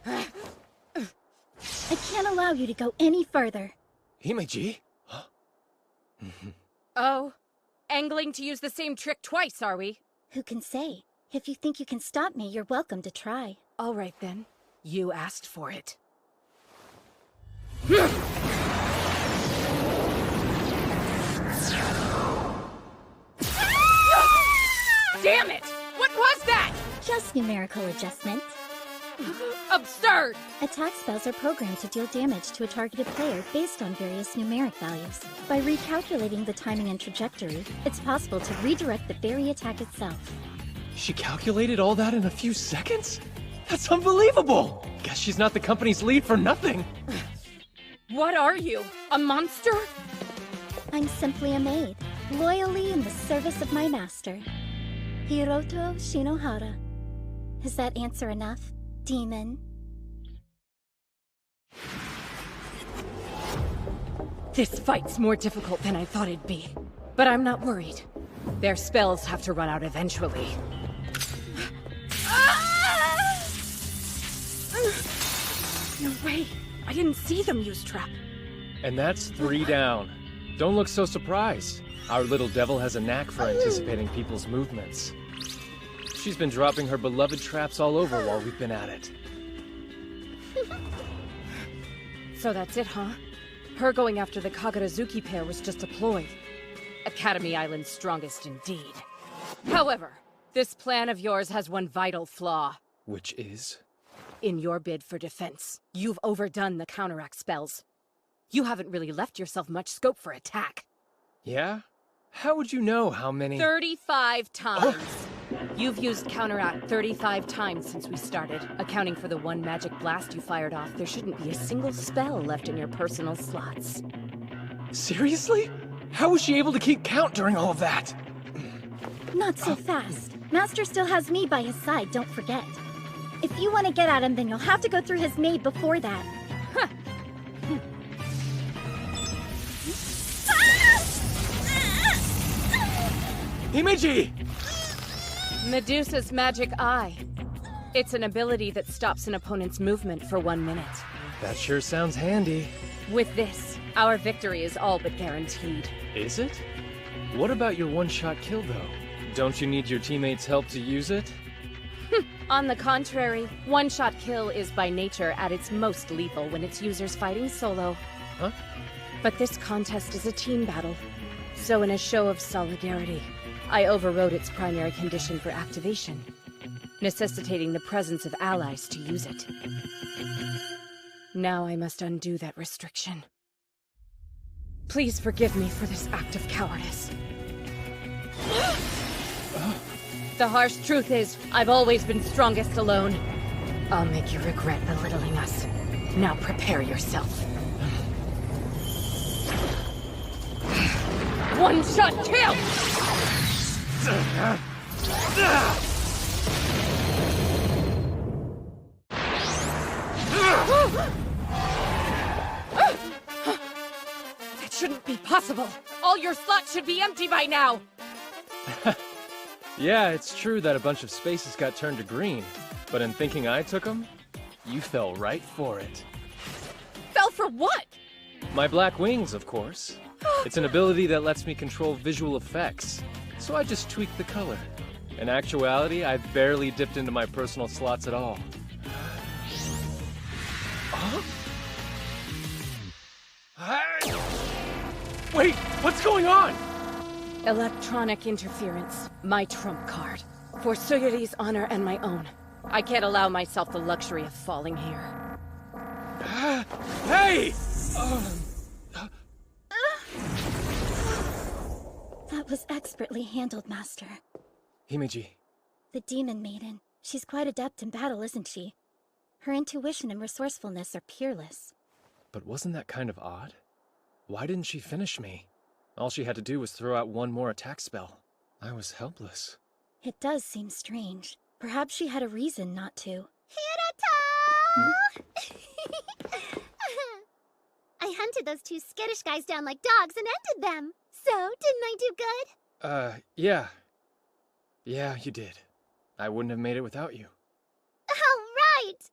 I can't allow you to go any further. Himeji? Oh, angling to use the same trick twice, are we? Who can say? If you think you can stop me, you're welcome to try. All right, then. You asked for it. Damn it! What was that? Just numerical adjustment. Absurd! Attack spells are programmed to deal damage to a targeted player based on various numeric values. By recalculating the timing and trajectory, it's possible to redirect the very attack itself. She calculated all that in a few seconds? That's unbelievable! Guess she's not the company's lead for nothing. What are you? A monster? I'm simply a maid, loyally in the service of my master, Hiroto Shinohara. Is that answer enough, demon? This fight's more difficult than I thought it'd be. But I'm not worried. Their spells have to run out eventually. No way! I didn't see them use trap. And that's 3 down. Don't look so surprised. Our little devil has a knack for anticipating people's movements. She's been dropping her beloved traps all over while we've been at it. So that's it, huh? Her going after the Kagurazuki pair was just a ploy. Academy Island's strongest indeed. However, this plan of yours has one vital flaw. Which is? In your bid for defense, you've overdone the counteract spells. You haven't really left yourself much scope for attack. Yeah? How would you know how many? 35 times. You've used Counteract 35 times since we started. Accounting for the one magic blast you fired off, there shouldn't be a single spell left in your personal slots. Seriously? How was she able to keep count during all of that? Not so fast. Master still has me by his side, don't forget. If you want to get at him, then you'll have to go through his maid before that. Huh. Himeji! Medusa's Magic Eye. It's an ability that stops an opponent's movement for 1 minute. That sure sounds handy. With this, our victory is all but guaranteed. Is it? What about your one-shot kill, though? Don't you need your teammates' help to use it? On the contrary, one-shot kill is by nature at its most lethal when its users fighting solo. Huh? But this contest is a team battle. So in a show of solidarity, I overrode its primary condition for activation, necessitating the presence of allies to use it. Now I must undo that restriction. Please forgive me for this act of cowardice. The harsh truth is, I've always been strongest alone. I'll make you regret belittling us. Now prepare yourself. One-shot kill! That shouldn't be possible. All your slots should be empty by now. Yeah, it's true that a bunch of spaces got turned to green, but in thinking I took them, you fell right for it. Fell for what? My black wings, of course. It's an ability that lets me control visual effects, so I just tweaked the color. In actuality, I've barely dipped into my personal slots at all. Wait, what's going on? Electronic interference, my trump card. For Suyuri's honor and my own, I can't allow myself the luxury of falling here. Hey! That was expertly handled, Master. Himeji. The Demon Maiden. She's quite adept in battle, isn't she? Her intuition and resourcefulness are peerless. But wasn't that kind of odd? Why didn't she finish me? All she had to do was throw out one more attack spell. I was helpless. It does seem strange. Perhaps she had a reason not to. I hunted those two skittish guys down like dogs and ended them. So, didn't I do good? Yeah. Yeah, you did. I wouldn't have made it without you. All right!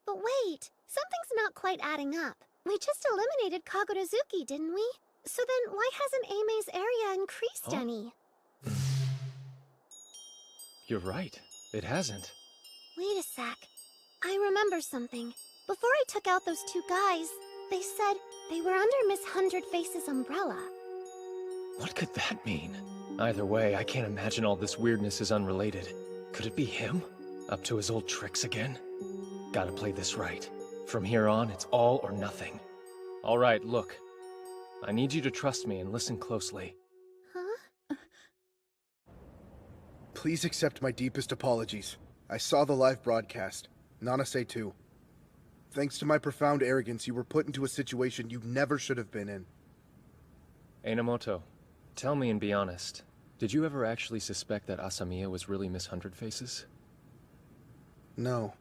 But wait, something's not quite adding up. We just eliminated Kagurazuki, didn't we? So then why hasn't Aime's area increased any? You're right. It hasn't. Wait a sec. I remember something. Before I took out those two guys, they said they were under Miss Hundred Face's umbrella. What could that mean? Either way, I can't imagine all this weirdness is unrelated. Could it be him? Up to his old tricks again? Gotta play this right. From here on, it's all or nothing. All right, look. I need you to trust me and listen closely. Huh? Please accept my deepest apologies. I saw the live broadcast. Nanase too. Thanks to my profound arrogance, you were put into a situation you never should have been in. Einamoto, tell me and be honest. Did you ever actually suspect that Asamiya was really Miss Hundred Faces? No.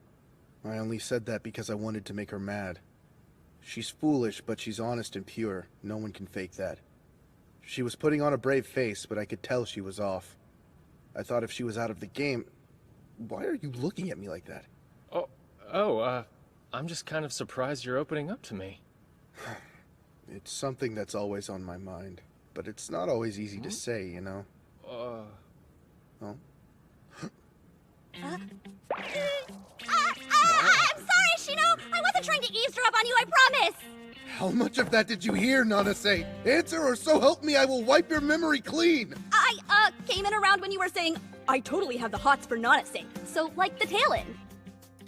I only said that because I wanted to make her mad. She's foolish, but she's honest and pure. No one can fake that. She was putting on a brave face, but I could tell she was off. I thought if she was out of the game... Why are you looking at me like that? I'm just kind of surprised you're opening up to me. It's something that's always on my mind, but it's not always easy to say, you know? I'm sorry, Shino! I wasn't trying to eavesdrop on you, I promise! How much of that did you hear, Nanase? Answer or so help me I will wipe your memory clean! I came in around when you were saying, I totally have the hots for Nanase, so like the tail end.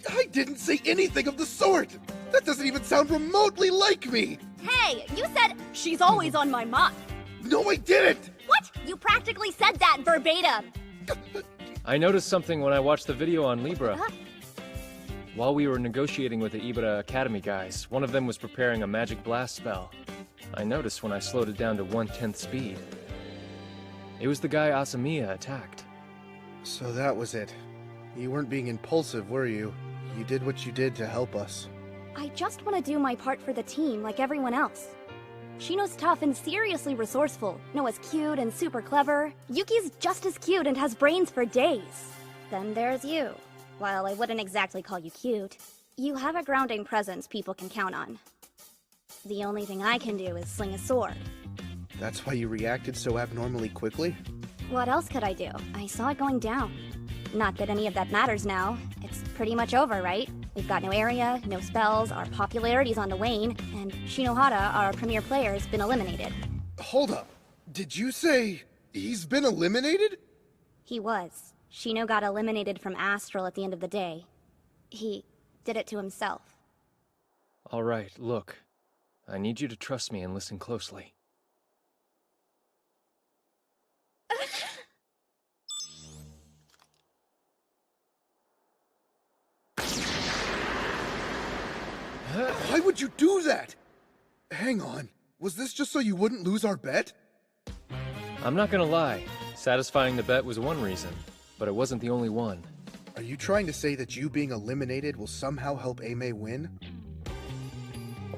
I didn't say anything of the sort! That doesn't even sound remotely like me! Hey, you said, she's always on my mind. No, I didn't! What? You practically said that verbatim! I noticed something when I watched the video on Libra. While we were negotiating with the Ibra Academy guys, one of them was preparing a magic blast spell. I noticed when I slowed it down to 1/10 speed. It was the guy Asamiya attacked. So that was it. You weren't being impulsive, were you? You did what you did to help us. I just want to do my part for the team like everyone else. Shino's tough and seriously resourceful. Noah's cute and super clever. Yuki's just as cute and has brains for days. Then there's you. While I wouldn't exactly call you cute, you have a grounding presence people can count on. The only thing I can do is sling a sword. That's why you reacted so abnormally quickly? What else could I do? I saw it going down. Not that any of that matters now. It's pretty much over, right? We've got no area, no spells, our popularity's on the wane, and Shinohara, our premier player, has been eliminated. Hold up. Did you say he's been eliminated? He was. Shino got eliminated from Astral at the end of the day. He did it to himself. All right, look. I need you to trust me and listen closely. Why would you do that? Hang on. Was this just so you wouldn't lose our bet? I'm not gonna lie. Satisfying the bet was one reason, but it wasn't the only one. Are you trying to say that you being eliminated will somehow help Aimee win?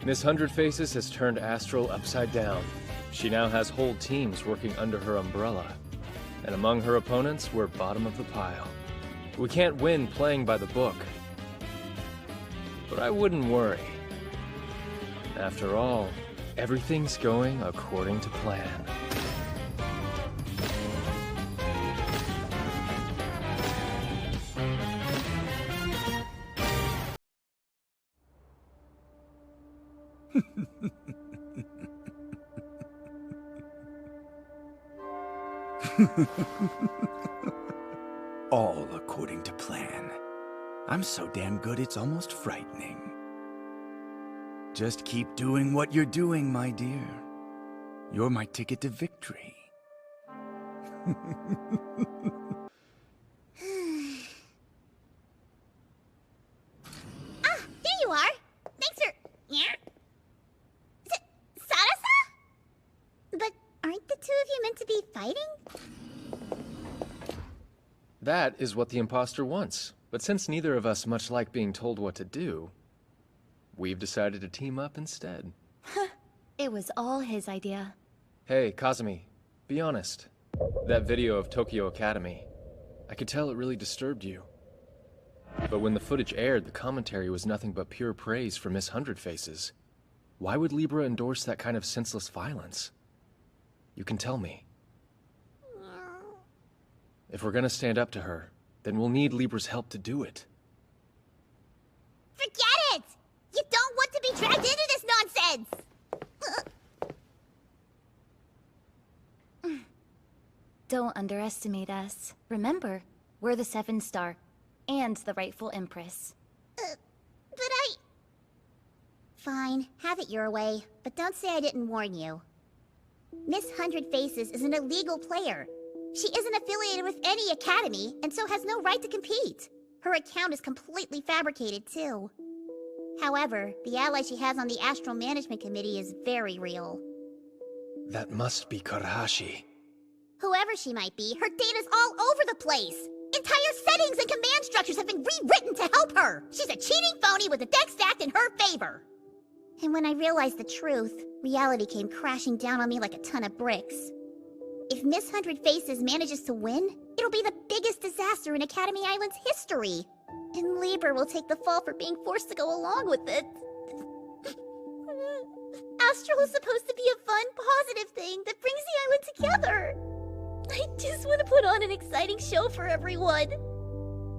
Miss Hundred Faces has turned Astral upside down. She now has whole teams working under her umbrella. And among her opponents, we're bottom of the pile. We can't win playing by the book. But I wouldn't worry. After all, everything's going according to plan. All according to plan. I'm so damn good it's almost frightening. Just keep doing what you're doing, my dear. You're my ticket to victory. Here you are. Thanks for... Yeah? Sarasa? But aren't the two of you meant to be fighting? That is what the imposter wants. But since neither of us much like being told what to do, we've decided to team up instead. It was all his idea. Hey, Kazumi, be honest. That video of Tokyo Academy, I could tell it really disturbed you. But when the footage aired, the commentary was nothing but pure praise for Miss Hundred Faces. Why would Libra endorse that kind of senseless violence? You can tell me. If we're gonna stand up to her, then we'll need Libra's help to do it. Forget it! You don't want to be dragged into this nonsense! Don't underestimate us. Remember, we're the 7-star, and the rightful Empress. But I... Fine, have it your way, but don't say I didn't warn you. Miss Hundred Faces is an illegal player. She isn't affiliated with any academy, and so has no right to compete. Her account is completely fabricated, too. However, the ally she has on the Astral Management Committee is very real. That must be Karahashi. Whoever she might be, her data's all over the place! Entire settings and command structures have been rewritten to help her! She's a cheating phony with the deck stacked in her favor! And when I realized the truth, reality came crashing down on me like a ton of bricks. If Miss Hundred Faces manages to win, it'll be the biggest disaster in Academy Island's history. And Libra will take the fall for being forced to go along with it. Astral is supposed to be a fun, positive thing that brings the island together. I just want to put on an exciting show for everyone.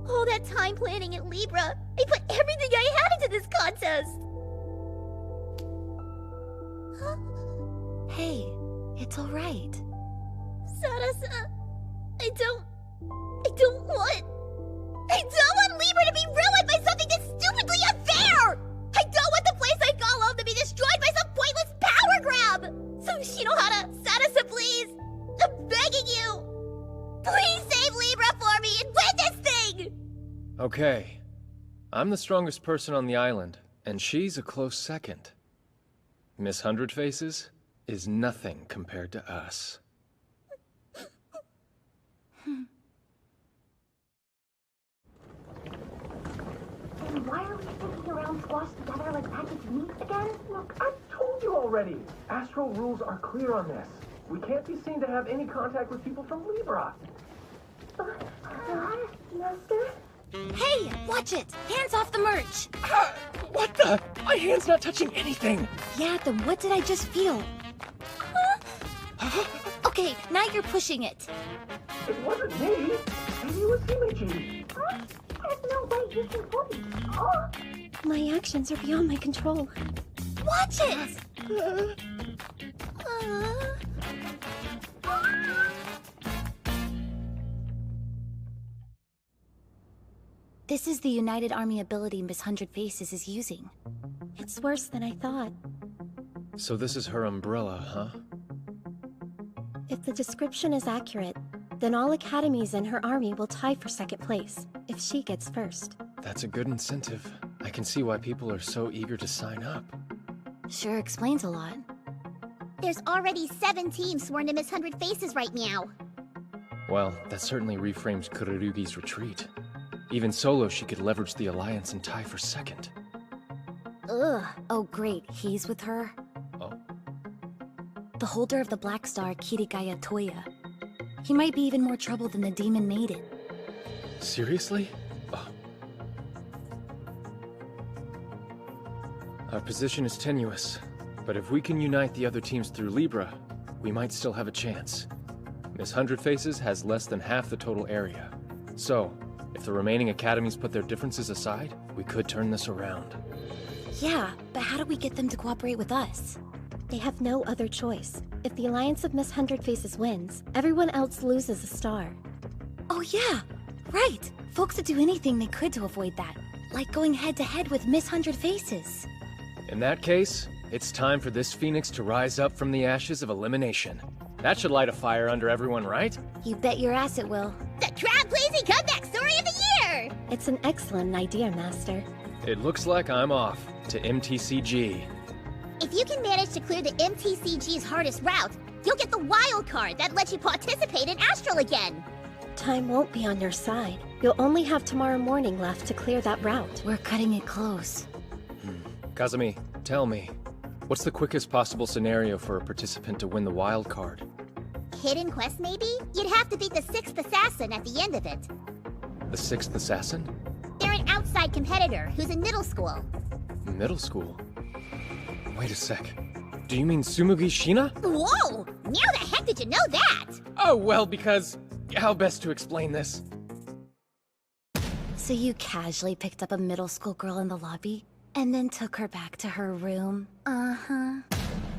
All that time planning at Libra, I put everything I had into this contest. Hey, it's all right. Sarasa, I don't want Libra to be ruined by something that's stupidly unfair! I don't want the place I call home to be destroyed by some pointless power grab! So Shinohara, Sarasa, please! I'm begging Okay. I'm the strongest person on the island, and she's a close second. Miss Hundred Faces is nothing compared to us. And why are we sticking around squashed together like packaged meats again? Look, I told you already. Astral rules are clear on this. We can't be seen to have any contact with people from Libra. Master? Hey, watch it! Hands off the merch! What the? My hand's not touching anything! Yeah, then what did I just feel? Okay, now you're pushing it. It wasn't me. Maybe it was Himeji. There's no way you can pull me. Oh. My actions are beyond my control. Watch it! This is the United Army ability Miss Hundred Faces is using. It's worse than I thought. So this is her umbrella, huh? If the description is accurate, then all academies in her army will tie for second place, if she gets first. That's a good incentive. I can see why people are so eager to sign up. Sure explains a lot. There's already 7 teams sworn to Miss Hundred Faces right now. Well, that certainly reframes Kururugi's retreat. Even solo, she could leverage the alliance and tie for second. Ugh. Oh great, he's with her? Oh? The holder of the Black Star, Kirigaya Toya. He might be even more trouble than the Demon Maiden. Seriously? Oh. Our position is tenuous, but if we can unite the other teams through Libra, we might still have a chance. Miss Hundred Faces has less than half the total area. So, if the remaining academies put their differences aside, we could turn this around. Yeah, but how do we get them to cooperate with us? They have no other choice. If the Alliance of Miss Hundred Faces wins, everyone else loses a star. Oh yeah, right! Folks would do anything they could to avoid that. Like going head-to-head with Miss Hundred Faces. In that case, it's time for this phoenix to rise up from the ashes of elimination. That should light a fire under everyone, right? You bet your ass it will. The crowd-pleasing comeback story of the year! It's an excellent idea, Master. It looks like I'm off to MTCG. If you can manage to clear the MTCG's hardest route, you'll get the wild card that lets you participate in Astral again. Time won't be on your side. You'll only have tomorrow morning left to clear that route. We're cutting it close. Kazumi, tell me, what's the quickest possible scenario for a participant to win the wild card? Hidden quest, maybe? You'd have to beat the 6th assassin at the end of it. The 6th assassin? They're an outside competitor who's in middle school. Middle school? Wait a sec. Do you mean Tsumugi Shina? Whoa! How the heck did you know that? Oh, well, because... how best to explain this? So you casually picked up a middle school girl in the lobby, and then took her back to her room? Uh-huh.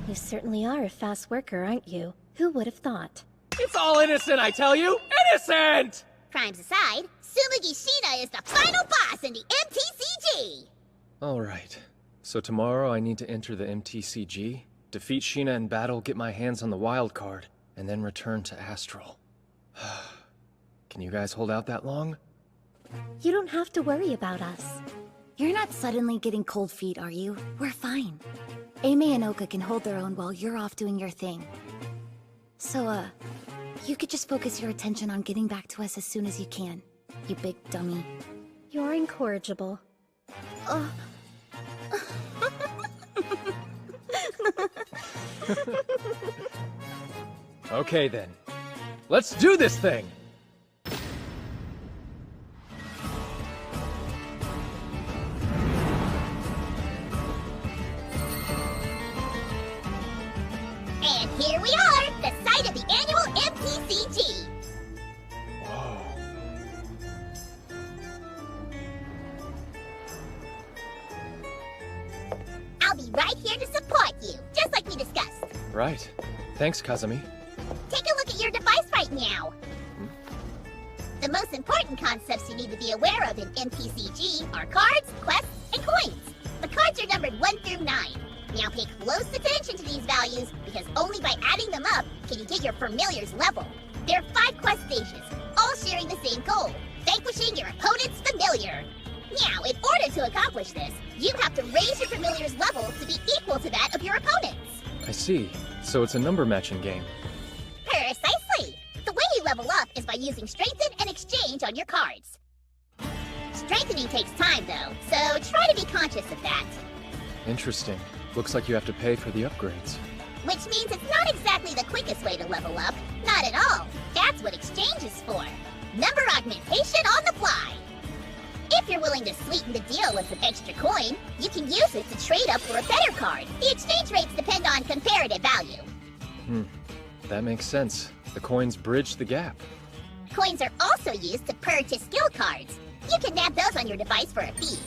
You certainly are a fast worker, aren't you? Who would have thought? It's all innocent, I tell you! Innocent! Crimes aside, Tsumugi Shina is the final boss in the MTCG! Alright. So tomorrow I need to enter the MTCG, defeat Shina in battle, get my hands on the wild card, and then return to Astral. Can you guys hold out that long? You don't have to worry about us. You're not suddenly getting cold feet, are you? We're fine. Aimee and Oka can hold their own while you're off doing your thing. So, you could just focus your attention on getting back to us as soon as you can, you big dummy. You're incorrigible. Okay then. Let's do this thing! And here we are, the site of the annual MTCG! Whoa. I'll be right here to support you, just like we discussed. Right. Thanks, Kazumi. Take a look at your device right now. The most important concepts you need to be aware of in MTCG are cards, quests, and coins. The cards are numbered 1 through 9. Now pay close attention to these values, because only by adding them up can you get your familiar's level. There are 5 quest stages, all sharing the same goal, vanquishing your opponent's familiar. Now, in order to accomplish this, you have to raise your familiar's level to be equal to that of your opponent's. I see. So it's a number matching game. Precisely! The way you level up is by using Strengthen and Exchange on your cards. Strengthening takes time, though, so try to be conscious of that. Interesting. Looks like you have to pay for the upgrades. Which means it's not exactly the quickest way to level up. Not at all. That's what Exchange is for. Number augmentation on the fly. If you're willing to sweeten the deal with some extra coin, you can use it to trade up for a better card. The exchange rates depend on comparative value. That makes sense. The coins bridge the gap. Coins are also used to purchase skill cards. You can nab those on your device for a fee.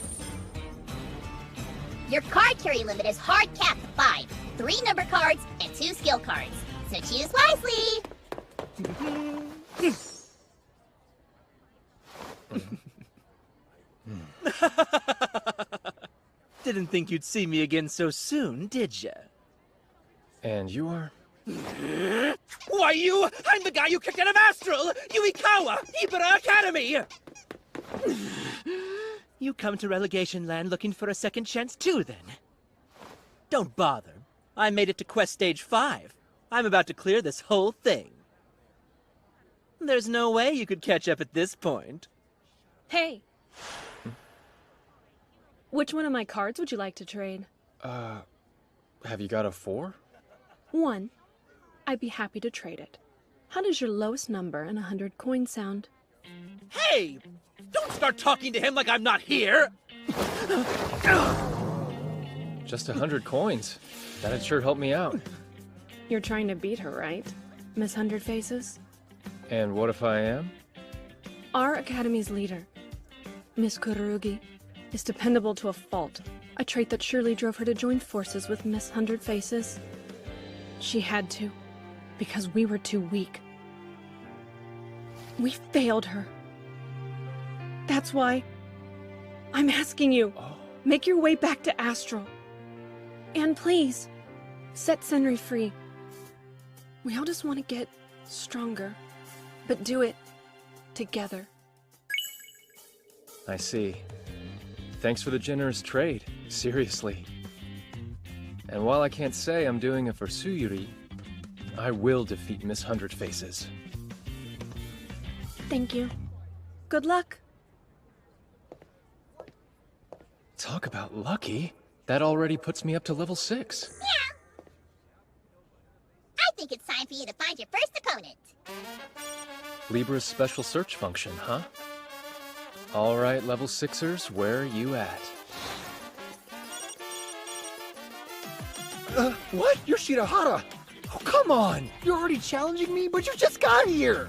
Your card carry limit is hard capped to 5, 3 number cards, and 2 skill cards. So choose wisely! Didn't think you'd see me again so soon, did ya? And you are? Why, you? I'm the guy you kicked out of Astral! Yuikawa! Ibara Academy! You come to Relegation Land looking for a second chance too, then? Don't bother. I made it to Quest Stage 5. I'm about to clear this whole thing. There's no way you could catch up at this point. Hey. Which one of my cards would you like to trade? Have you got a 4? 1. I'd be happy to trade it. How does your lowest number and 100 coins sound? Hey! Don't start talking to him like I'm not here! Just 100 coins. That'd sure help me out. You're trying to beat her, right? Miss 100 Faces? And what if I am? Our Academy's leader, Miss Kurugi, is dependable to a fault. A trait that surely drove her to join forces with Miss 100 Faces. She had to, because we were too weak. We failed her. That's why I'm asking you, make your way back to Astral. And please, set Senri free. We all just want to get stronger, but do it together. I see. Thanks for the generous trade, seriously. And while I can't say I'm doing it for Tsuyuri, I will defeat Miss 100 Faces. Thank you. Good luck. Talk about lucky. That already puts me up to level 6. Yeah. I think it's time for you to find your first opponent. Libra's special search function, huh? Alright, level 6ers, where are you at? What? You're Shirahara! Oh, come on! You're already challenging me, but you just got here!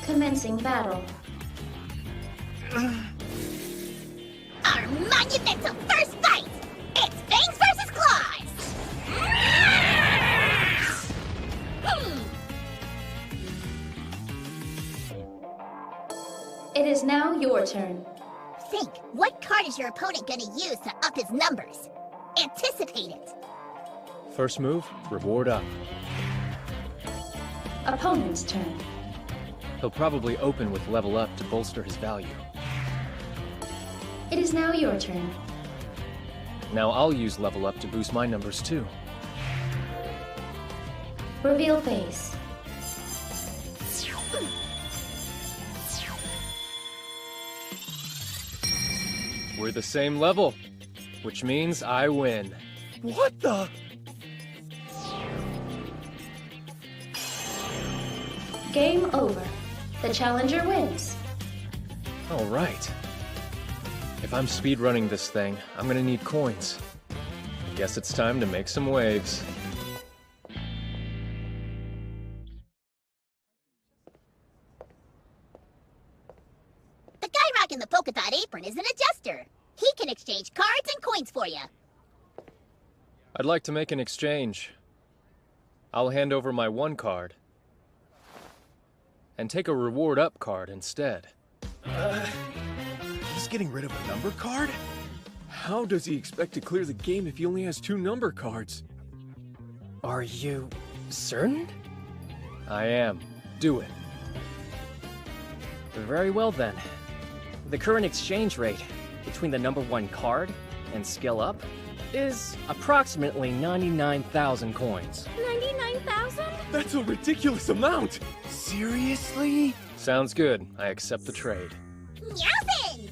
Commencing battle. Our monumental first fight! It's Fangs versus Claws! It is now your turn. Think, what card is your opponent gonna use to up his numbers? Anticipate it! First move, reward up. Opponent's turn. He'll probably open with level up to bolster his value. It is now your turn. Now I'll use level up to boost my numbers too. Reveal face. We're the same level, which means I win. What the? Game over. The challenger wins. All right. If I'm speedrunning this thing, I'm gonna need coins. I guess it's time to make some waves. The guy rocking the polka dot apron is an adjuster. He can exchange cards and coins for you. I'd like to make an exchange. I'll hand over my 1 card. And take a reward up card instead. He's getting rid of a number card? How does he expect to clear the game if he only has 2 number cards? Are you certain? I am. Do it. Very well then. The current exchange rate between the #1 card and skill up is approximately 99,000 coins. 99,000? That's a ridiculous amount! Seriously? Sounds good. I accept the trade. Meowfin!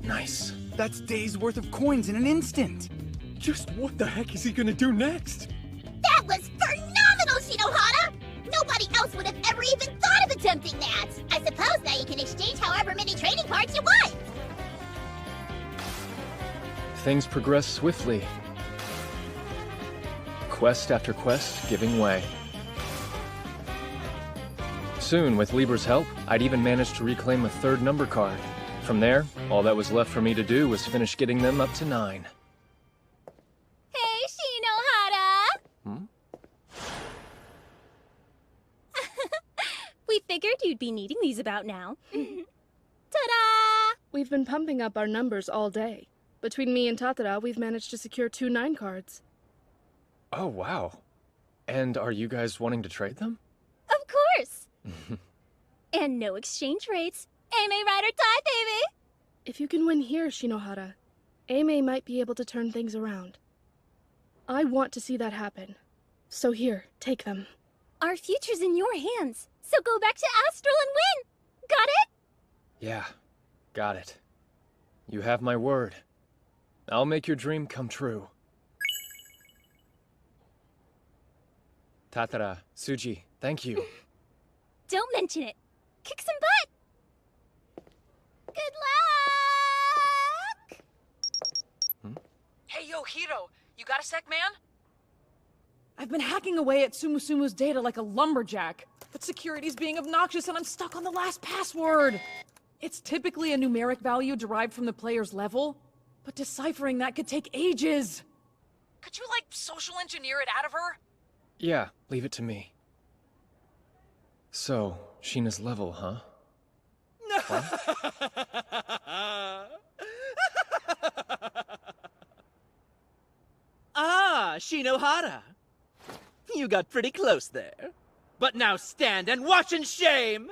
Nice. That's days worth of coins in an instant. Just what the heck is he gonna do next? That was phenomenal, Shinohara! Nobody else would have ever even thought of attempting that! I suppose now you can exchange however many trading cards you want! Things progress swiftly. Quest after quest giving way. Soon, with Libra's help, I'd even managed to reclaim a 3rd number card. From there, all that was left for me to do was finish getting them up to 9. Hey, Shinohara! We figured you'd be needing these about now. Ta-da! We've been pumping up our numbers all day. Between me and Tatara, we've managed to secure 2 9 cards. Oh, wow. And are you guys wanting to trade them? Of course! And no exchange rates. Aimee ride or die, baby! If you can win here, Shinohara, Aimee might be able to turn things around. I want to see that happen. So here, take them. Our future's in your hands, so go back to Astral and win! Got it? Yeah, got it. You have my word. I'll make your dream come true. Tatara, Tsuji, thank you. Don't mention it. Kick some butt! Good luck! Hey, yo, Hiro, you got a sec, man? I've been hacking away at Sumusumu's data like a lumberjack, but security's being obnoxious and I'm stuck on the last password. It's typically a numeric value derived from the player's level, but deciphering that could take ages. Could you, like, social engineer it out of her? Yeah, leave it to me. So, Sheena's level, huh? Ah, Shinohara. You got pretty close there. But now stand and watch in shame!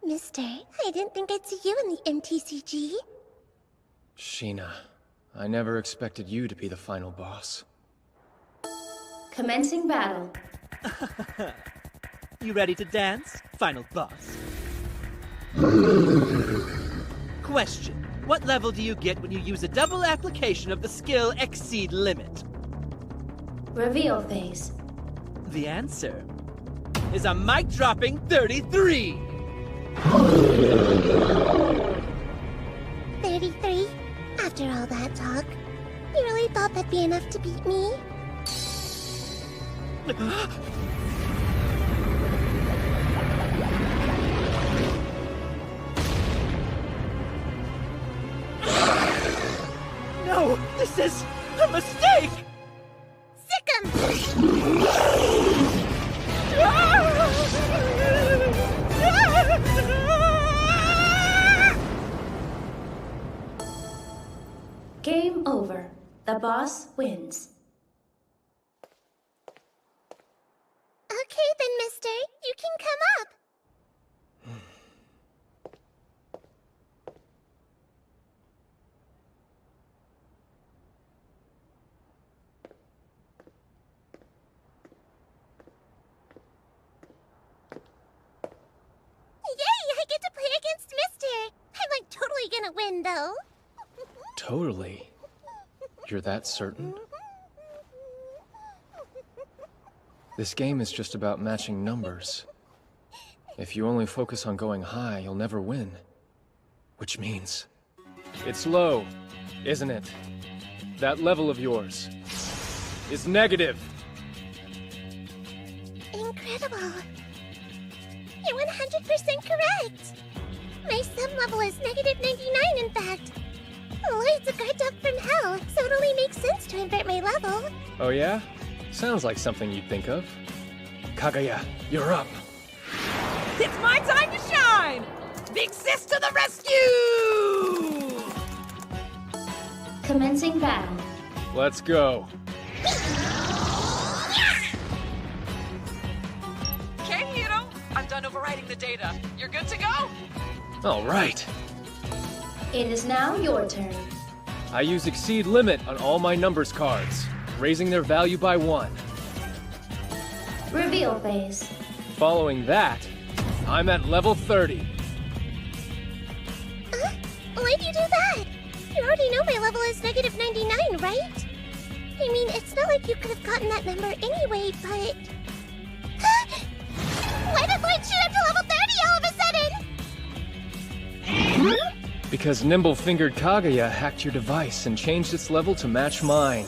Mister, I didn't think I'd see you in the MTCG. Sheena, I never expected you to be the final boss. Commencing battle. You ready to dance, final boss? Question. What level do you get when you use a double application of the skill Exceed Limit? Reveal phase. The answer is a mic-dropping 33! 33? After all that talk, you really thought that'd be enough to beat me? No! This is a mistake! Game over. The boss wins. Okay then, mister. You can come up. Yay! I get to play against Mister! I'm like totally gonna win, though. Totally. You're that certain? This game is just about matching numbers. If you only focus on going high, you'll never win. Which means... it's low, isn't it? That level of yours is negative. Incredible. You're 100% correct. My sub level is -99, in fact. Lloyd's a guard dog from hell, so it only makes sense to invert my level. Oh yeah? Sounds like something you'd think of. Kaguya, you're up. It's my time to shine! Big Sis to the rescue! battle. Let's go. Okay, Hiro. I'm done overwriting the data. You're good to go? All right. It is now your turn. I use Exceed Limit on all my numbers cards, raising their value by 1. Reveal phase. Following that, I'm at level 30. Why'd you do that? You already know my level is negative 99, right? I mean, it's not like you could have gotten that number anyway, but... Why did Light shoot up to level 30 all of a sudden? Because Nimble-Fingered Kaguya hacked your device and changed its level to match mine.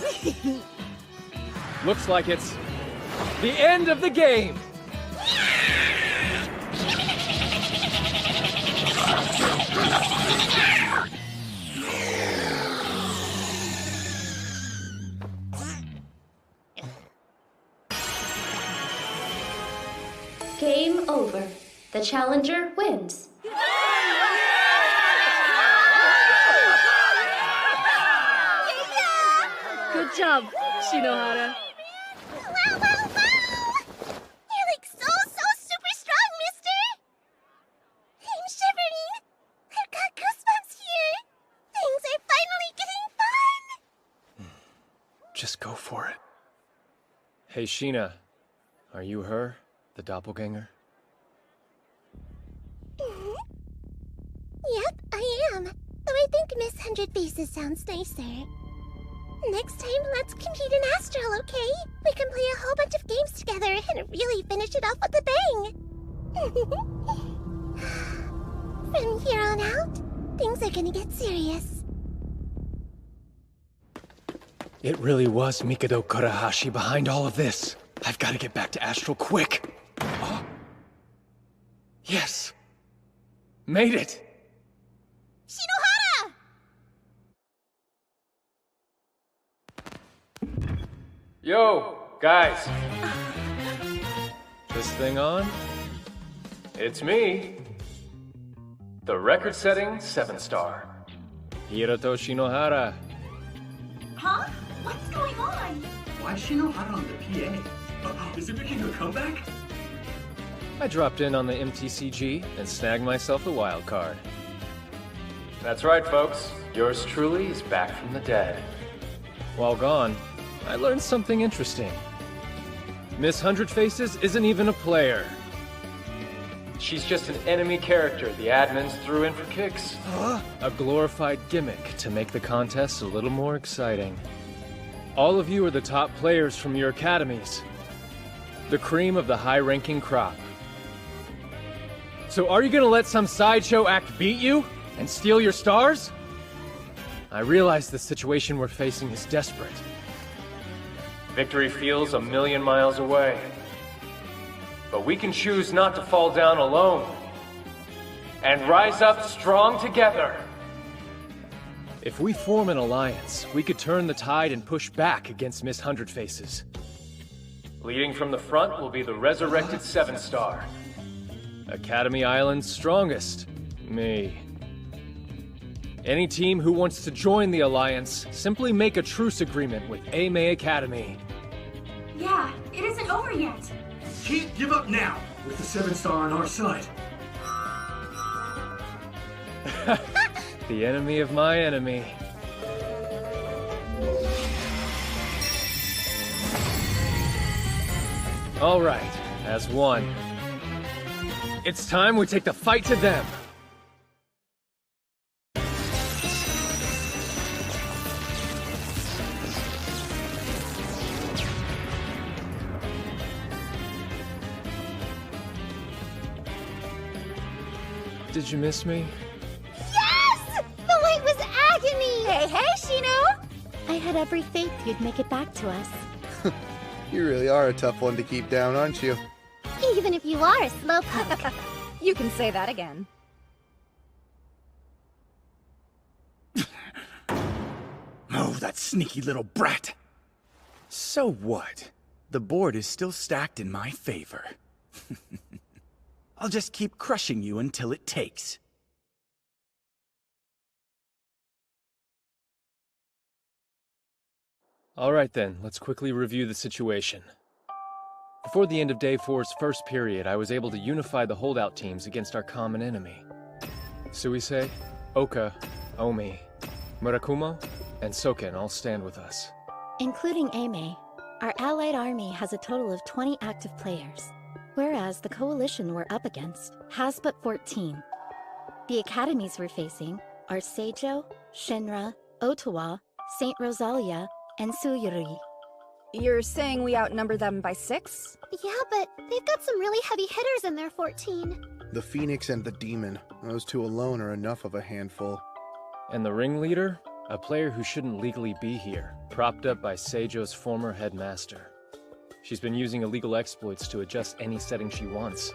Looks like it's the end of the game! Game over. The challenger wins. Good job, Shinohara. Wow, wow, wow! You're like so super strong, mister! I'm shivering! I've got goosebumps here! Things are finally getting fun! Just go for it. Hey, Sheena. Are you her? The doppelganger? Yep, I am. Though I think Miss 100 Faces sounds nicer. Next time, let's compete in Astral, okay? We can play a whole bunch of games together and really finish it off with a bang! From here on out, things are gonna get serious. It really was Mikado Kurahashi behind all of this. I've got to get back to Astral quick. Oh. Yes! Made it! Shinohara! Yo, guys. This thing on? It's me. The record-setting 7-star. Hiroto Shinohara. Huh? What's going on? Why is Shinohara on the PA? Is it making a comeback? I dropped in on the MTCG and snagged myself a wild card. That's right, folks. Yours truly is back from the dead. While gone, I learned something interesting. Miss 100 Faces isn't even a player. She's just an enemy character the admins threw in for kicks. A glorified gimmick to make the contest a little more exciting. All of you are the top players from your academies. The cream of the high-ranking crop. So are you gonna let some sideshow act beat you? And steal your stars? I realize the situation we're facing is desperate. Victory feels a million miles away. But we can choose not to fall down alone. And rise up strong together. If we form an alliance, we could turn the tide and push back against Miss 100 Faces. Leading from the front will be the resurrected 7-star. Academy Island's strongest. Me. Any team who wants to join the Alliance, simply make a truce agreement with Eimei Academy. Yeah, it isn't over yet. Can't give up now, with the 7-star on our side. The enemy of my enemy. All right, as one. It's time we take the fight to them. Did you miss me? Yes! The light was agony! Hey, hey, Shino! I had every faith you'd make it back to us. You really are a tough one to keep down, aren't you? Even if you are a slowpoke. You can say that again. Oh, that sneaky little brat! So what? The board is still stacked in my favor. I'll just keep crushing you until it takes. Alright then, let's quickly review the situation. Before the end of Day 4's first period, I was able to unify the holdout teams against our common enemy. Suisei, Oka, Omi, Murakumo, and Soken all stand with us. Including Ame, our allied army has a total of 20 active players, whereas the coalition we're up against has but 14. The academies we're facing are Seijo, Shinra, Ottawa, St. Rosalia, and Suyuri. You're saying we outnumber them by 6? Yeah, but they've got some really heavy hitters in their 14. The Phoenix and the Demon. Those two alone are enough of a handful. And the ringleader? A player who shouldn't legally be here, propped up by Seijo's former headmaster. She's been using illegal exploits to adjust any setting she wants.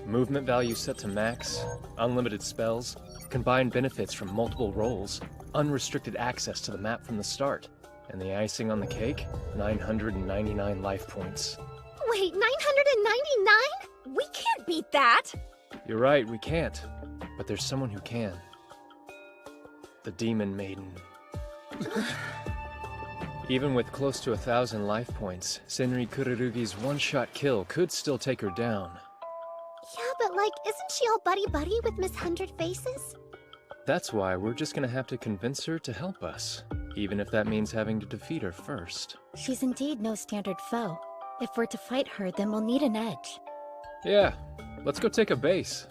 Movement value set to max, unlimited spells, combined benefits from multiple roles, unrestricted access to the map from the start, and the icing on the cake, 999 life points. Wait, 999? We can't beat that! You're right, we can't. But there's someone who can. The Demon Maiden. Even with close to 1,000 life points, Senri Kururugi's one-shot kill could still take her down. Yeah, but isn't she all buddy-buddy with Miss Hundred Faces? That's why we're just gonna have to convince her to help us, even if that means having to defeat her first. She's indeed no standard foe. If we're to fight her, then we'll need an edge. Yeah, let's go take a base.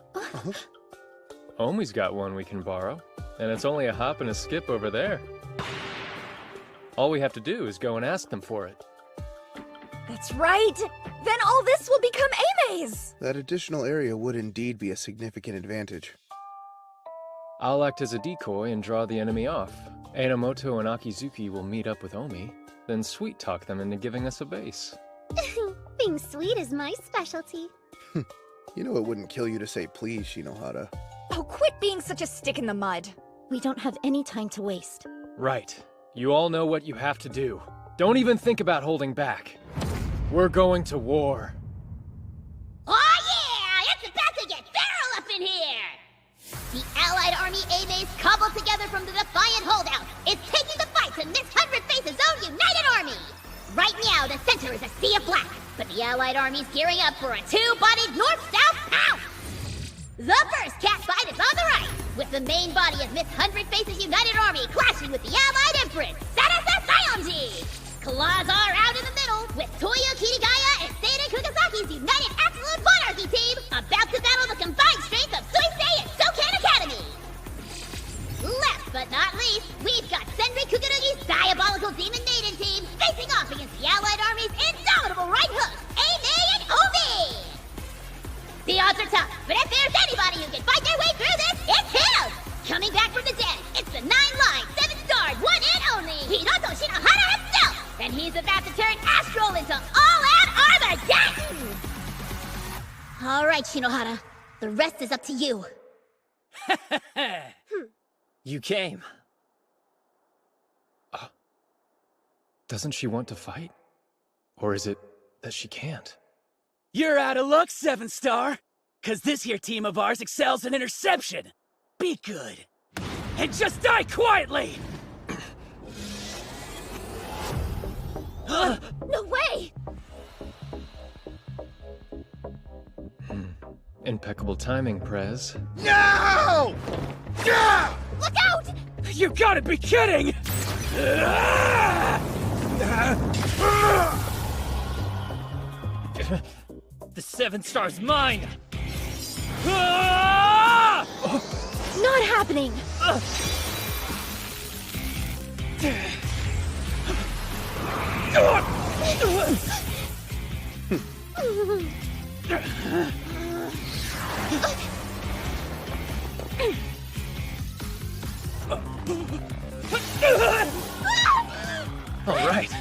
Omi's got one we can borrow, and it's only a hop and a skip over there. All we have to do is go and ask them for it. That's right! Then all this will become Aime's! That additional area would indeed be a significant advantage. I'll act as a decoy and draw the enemy off. Enomoto and Akizuki will meet up with Omi, then sweet-talk them into giving us a base. Being sweet is my specialty. You know it wouldn't kill you to say please, Shinohara. Oh, quit being such a stick in the mud. We don't have any time to waste. Right. You all know what you have to do. Don't even think about holding back. We're going to war. Oh yeah! It's about to get feral up in here! The Allied Army A-Maze cobbled together from the Defiant holdout is taking the fight to Miss Hundred Faces' own United Army! Right now, the center is a sea of black, but the Allied Army's gearing up for a two-bodied north-south pounce! The first cat fight is on the right, with the main body of Miss Hundred Faces' United Army clashing with the Allied Empress, Sarasa Sayonji! Claws are out in the middle, with Toyo Kirigaya and Seinen Kugasaki's United Absolute Monarchy team about to battle the combined strength of Suisei and Soken Academy! Last but not least, we've got Senri Kukurugi's Diabolical Demon Maiden team facing off against the Allied Army's indomitable right hook, Ame and Omi! The odds are tough, but if there's anybody who can fight their way through this, it's him! Coming back from the dead, it's the 9-line, 7-starred, one and only Hiroto Shinohara himself! And he's about to turn Astral into all-out Armageddon! Alright, Shinohara. The rest is up to you. You came. Doesn't she want to fight? Or is it that she can't? You're out of luck, 7-star! Cause this here team of ours excels in interception! Be good! And just die quietly! No way! Impeccable timing, Prez. No! Look out! You gotta be kidding! The 7-star's mine! Not happening! All right.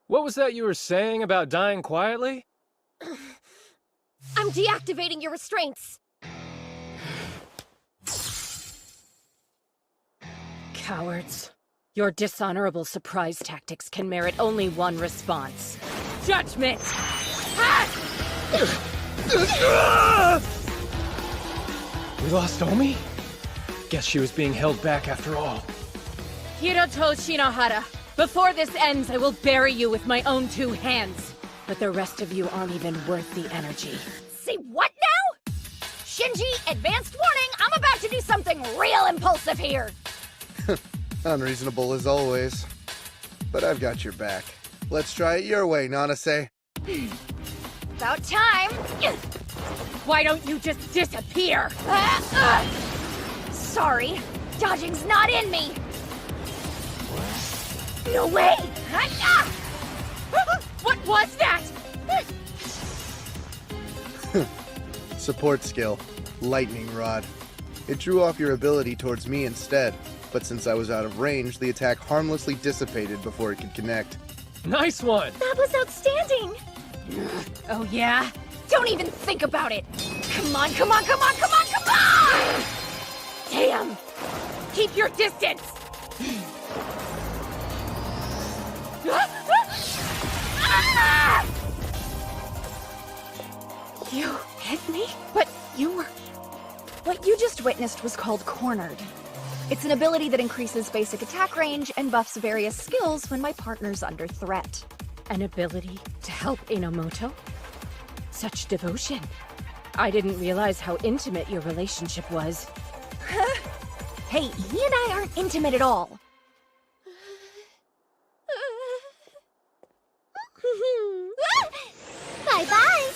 What was that you were saying about dying quietly? I'm deactivating your restraints. Cowards. Your dishonorable surprise tactics can merit only one response. Judgment! We lost Omi? Guess she was being held back after all. Hiroto Shinohara, before this ends, I will bury you with my own 2 hands. But the rest of you aren't even worth the energy. Say what now? Shinji, advanced warning, I'm about to do something real impulsive here. Unreasonable as always. But I've got your back. Let's try it your way, Nanase. About time. Why don't you just disappear? Sorry, dodging's not in me. No way! What was that? Support skill. Lightning Rod. It drew off your ability towards me instead, but since I was out of range, the attack harmlessly dissipated before it could connect. Nice one! That was outstanding! Oh yeah? Don't even think about it! Come on, come on, come on, come on, come on! Damn! Keep your distance! You hit me? But you were... What you just witnessed was called Cornered. It's an ability that increases basic attack range and buffs various skills when my partner's under threat. An ability to help Inomoto? Such devotion. I didn't realize how intimate your relationship was. Hey, he and I aren't intimate at all. Bye-bye!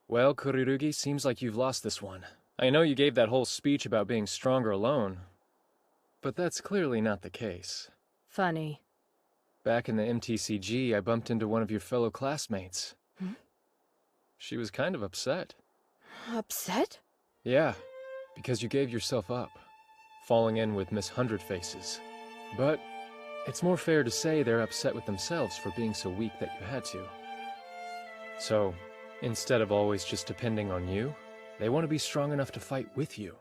Well, Kurirugi, seems like you've lost this one. I know you gave that whole speech about being stronger alone, but that's clearly not the case. Funny. Back in the MTCG, I bumped into one of your fellow classmates. Hmm? She was kind of upset. Upset? Yeah, because you gave yourself up, falling in with Miss Hundred Faces. But it's more fair to say they're upset with themselves for being so weak that you had to. So, instead of always just depending on you, they want to be strong enough to fight with you.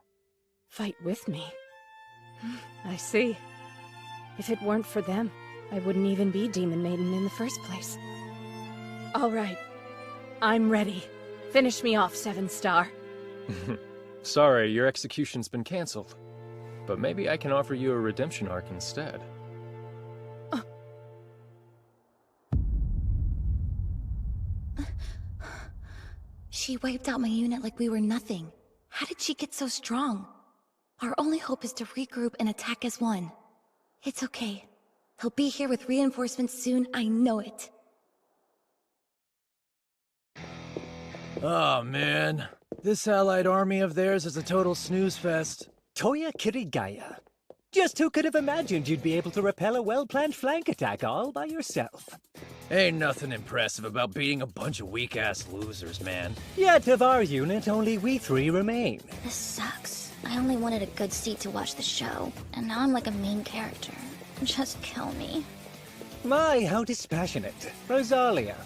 Fight with me? I see. If it weren't for them, I wouldn't even be Demon Maiden in the first place. All right. I'm ready. Finish me off, 7-star. Sorry, your execution's been cancelled. But maybe I can offer you a redemption arc instead. She wiped out my unit like we were nothing. How did she get so strong? Our only hope is to regroup and attack as one. It's okay. He'll be here with reinforcements soon, I know it. Oh man, this allied army of theirs is a total snooze fest. Toya Kirigaya. Just who could have imagined you'd be able to repel a well-planned flank attack all by yourself? Ain't nothing impressive about beating a bunch of weak-ass losers, man. Yet of our unit, only we 3 remain. This sucks. I only wanted a good seat to watch the show, and now I'm like a main character. Just kill me. My, how dispassionate. Rosalia.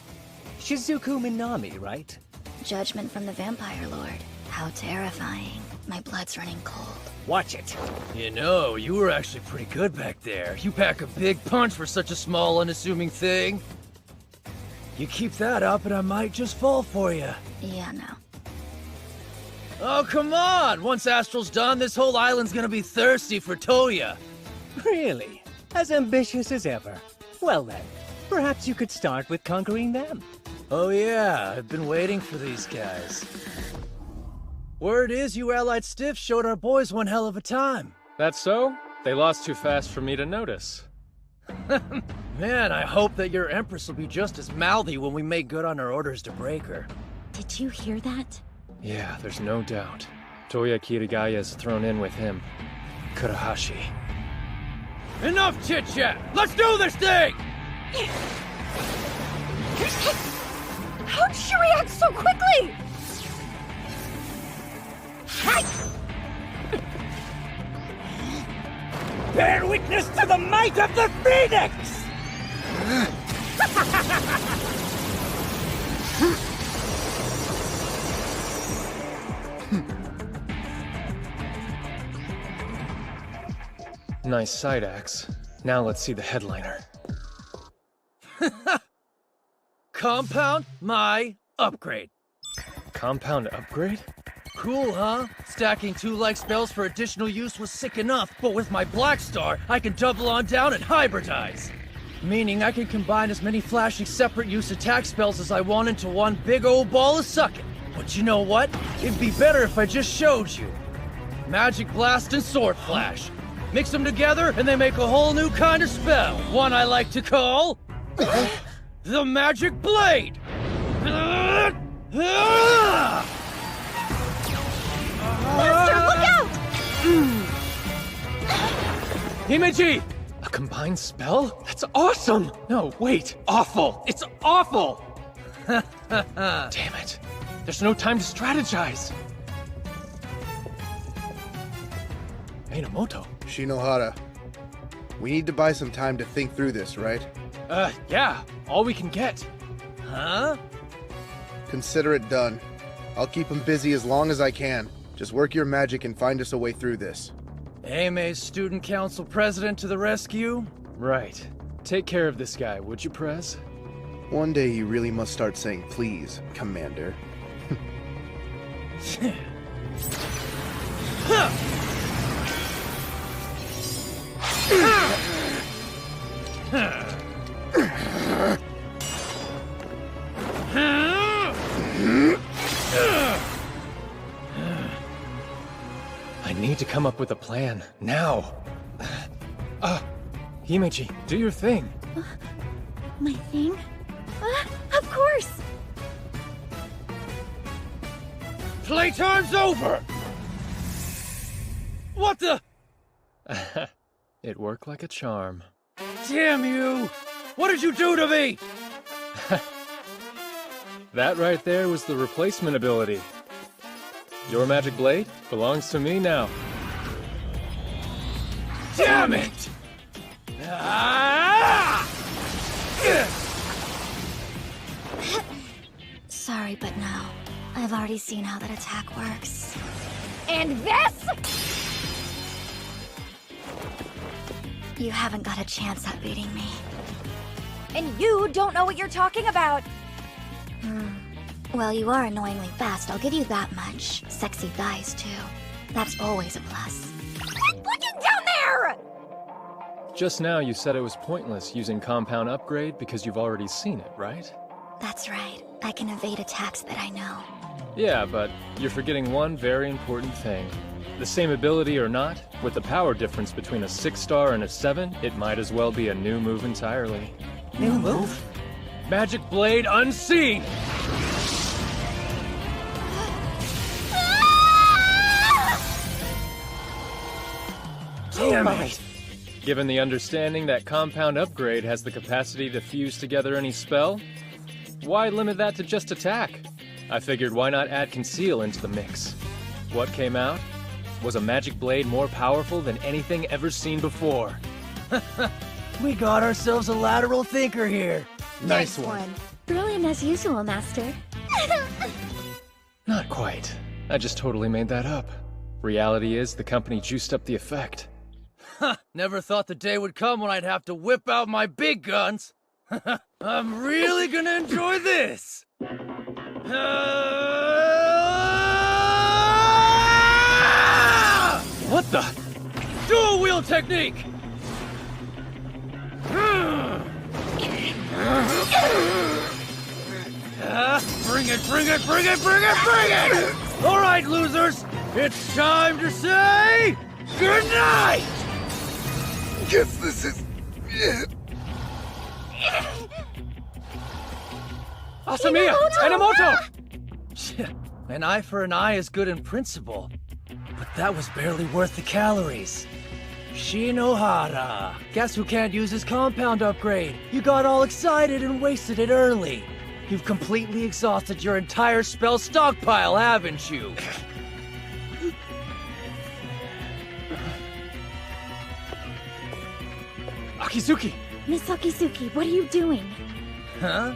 Shizuku Minami, right? Judgment from the Vampire Lord. How terrifying. My blood's running cold. Watch it. You know, you were actually pretty good back there. You pack a big punch for such a small, unassuming thing. You keep that up and I might just fall for you. Yeah, no. Oh, come on! Once Astral's done, this whole island's gonna be thirsty for Toya. Really? As ambitious as ever. Well then, perhaps you could start with conquering them. Oh yeah, I've been waiting for these guys. Word is you allied stiffs showed our boys one hell of a time. That's so? They lost too fast for me to notice. Man, I hope that your Empress will be just as mouthy when we make good on our orders to break her. Did you hear that? Yeah, there's no doubt. Toya Kirigaya is thrown in with him. Kurahashi. Enough chit-chat! Let's do this thing! How'd she react so quickly? Bear witness to the might of the Phoenix! Nice side axe. Now let's see the headliner. Compound my upgrade. Compound upgrade? Cool, huh? Stacking 2 like spells for additional use was sick enough, but with my Black Star, I can double on down and hybridize. Meaning I can combine as many flashing separate use attack spells as I want into one big old ball of sucking. But you know what? It'd be better if I just showed you. Magic Blast and Sword Flash. Mix them together and they make a whole new kind of spell. One I like to call... the Magic Blade! Master, look out! Himeji! A combined spell? That's awesome! No, wait. Awful. It's awful! Damn it. There's no time to strategize. Minamoto. Shinohara, we need to buy some time to think through this, right? Yeah. All we can get. Huh? Consider it done. I'll keep him busy as long as I can. Just work your magic and find us a way through this. AMA's Student Council President to the rescue? Right. Take care of this guy, would you, Prez? One day you really must start saying please, Commander. I need to come up with a plan, now. Himeji, do your thing. My thing? Of course! Playtime's over! What the? It worked like a charm. Damn you! What did you do to me? That right there was the replacement ability. Your Magic Blade belongs to me now. Damn it! Sorry, but no. I've already seen how that attack works. And this? You haven't got a chance at beating me. And you don't know what you're talking about. Well, you are annoyingly fast, I'll give you that much. Sexy thighs, too. That's always a plus. Quit looking down there! Just now you said it was pointless using Compound Upgrade because you've already seen it, right? That's right. I can evade attacks that I know. Yeah, but you're forgetting one very important thing. The same ability or not, with the power difference between a 6-star and a 7, it might as well be a new move entirely. New move? Magic Blade Unseen! Damn it! Given the understanding that Compound Upgrade has the capacity to fuse together any spell, why limit that to just attack? I figured why not add Conceal into the mix. What came out? Was a Magic Blade more powerful than anything ever seen before. We got ourselves a lateral thinker here. Nice one. Brilliant as usual, Master. Not quite. I just totally made that up. Reality is, the company juiced up the effect. Never thought the day would come when I'd have to whip out my big guns. I'm really gonna enjoy this. What the? Dual wheel technique! Bring it, bring it, bring it, bring it, bring it! All right, losers, it's time to say goodnight! Guess this is it. Asamiya! Enomoto! An eye for an eye is good in principle, but that was barely worth the calories. Shinohara, guess who can't use his compound upgrade? You got all excited and wasted it early. You've completely exhausted your entire spell stockpile, haven't you? Akizuki! Miss Akizuki, what are you doing? Huh?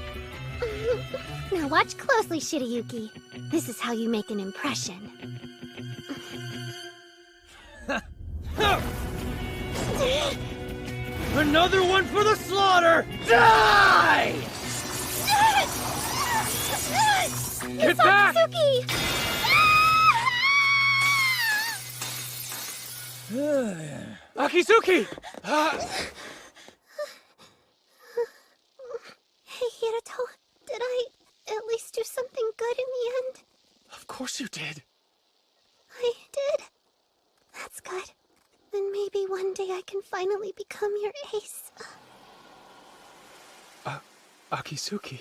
Now watch closely, Shirayuki. This is how you make an impression. Another one for the slaughter! Die! Get back! Akizuki! Hey, Hirato, did I at least do something good in the end? Of course you did. I did? That's good. Then maybe one day I can finally become your ace. Akizuki.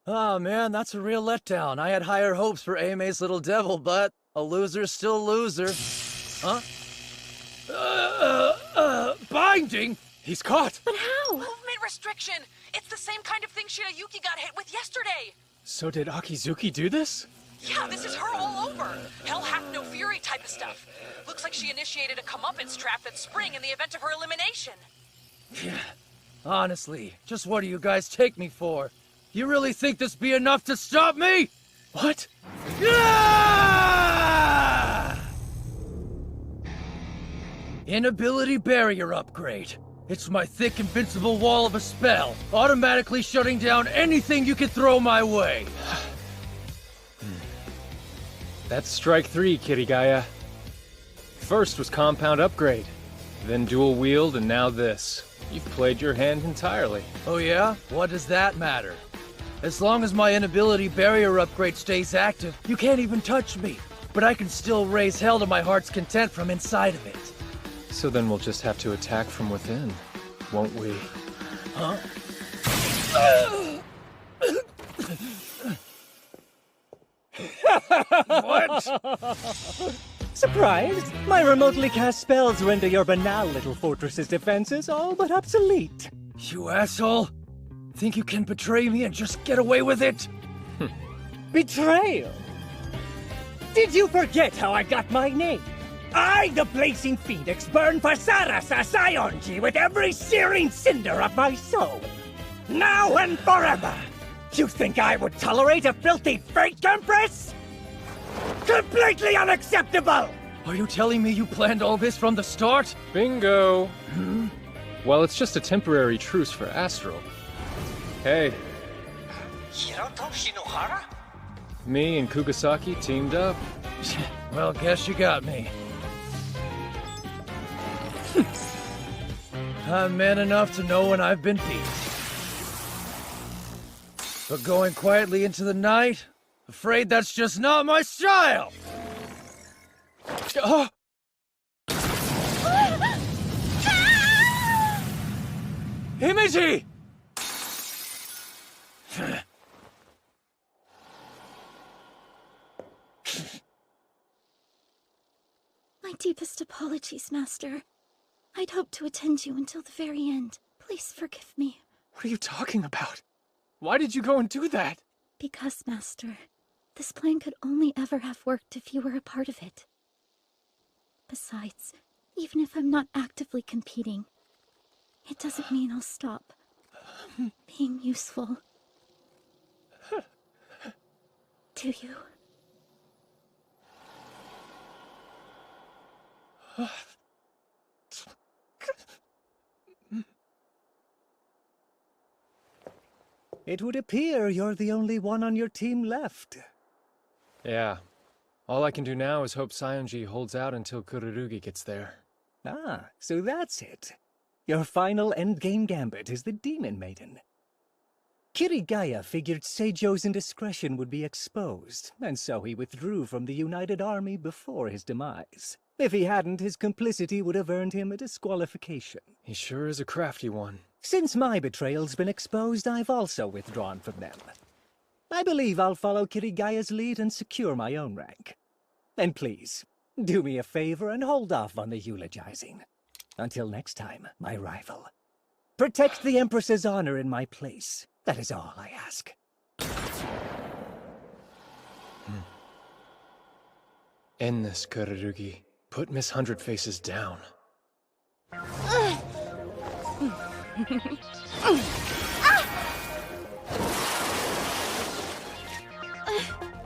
Oh man, that's a real letdown. I had higher hopes for AMA's little devil, but a loser's still a loser. Huh? Binding? He's caught! But how? Movement restriction! It's the same kind of thing Shirayuki got hit with yesterday! So did Akizuki do this? Yeah, this is her all over. Hell hath no fury type of stuff. Looks like she initiated a comeuppance trap at Spring in the event of her elimination. Honestly, just what do you guys take me for? You really think this be enough to stop me? What? Inability barrier upgrade. It's my thick invincible wall of a spell, automatically shutting down anything you can throw my way. That's strike 3, Kirigaya. First was compound upgrade, then dual wield, and now this. You've played your hand entirely. Oh yeah? What does that matter? As long as my inability barrier upgrade stays active, you can't even touch me. But I can still raise hell to my heart's content from inside of it. So then we'll just have to attack from within, won't we? Huh? What? Surprised? My remotely cast spells render your banal little fortress's defenses all but obsolete. You asshole! Think you can betray me and just get away with it? Betrayal? Did you forget how I got my name? I, the Blazing Phoenix, burn Pasaras Asayonji with every searing cinder of my soul. Now and forever! You think I would tolerate a filthy fake empress? Completely unacceptable! Are you telling me you planned all this from the start? Bingo! Well, it's just a temporary truce for Astral. Hey. Hiroto Shinohara? Me and Kugasaki teamed up. Well, guess you got me. I'm man enough to know when I've been beat. But going quietly into the night, afraid that's just not my style! Oh! Himeji! My deepest apologies, Master. I'd hoped to attend you until the very end. Please forgive me. What are you talking about? Why did you go and do that? Because, Master, this plan could only ever have worked if you were a part of it. Besides, even if I'm not actively competing, it doesn't mean I'll stop being useful. To you. It would appear you're the only one on your team left. Yeah. All I can do now is hope Sayonji holds out until Kururugi gets there. Ah, so that's it. Your final endgame gambit is the Demon Maiden. Kirigaya figured Seijo's indiscretion would be exposed, and so he withdrew from the United Army before his demise. If he hadn't, his complicity would have earned him a disqualification. He sure is a crafty one. Since my betrayal's been exposed, I've also withdrawn from them. I believe I'll follow Kirigaya's lead and secure my own rank. And please, do me a favor and hold off on the eulogizing. Until next time, my rival. Protect the Empress's honor in my place. That is all I ask. End this, Kururugi. Put Miss Hundred Faces down.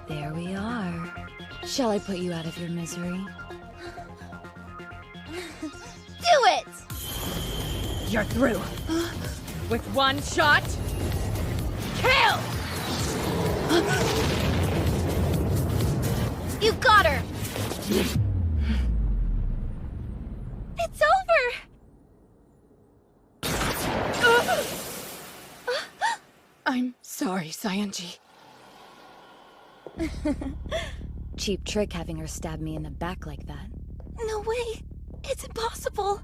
There we are. Shall I put you out of your misery? Do it! You're through. With one shot, kill! You got her! It's over! I'm sorry, Cyanji. Cheap trick having her stab me in the back like that. No way! It's impossible!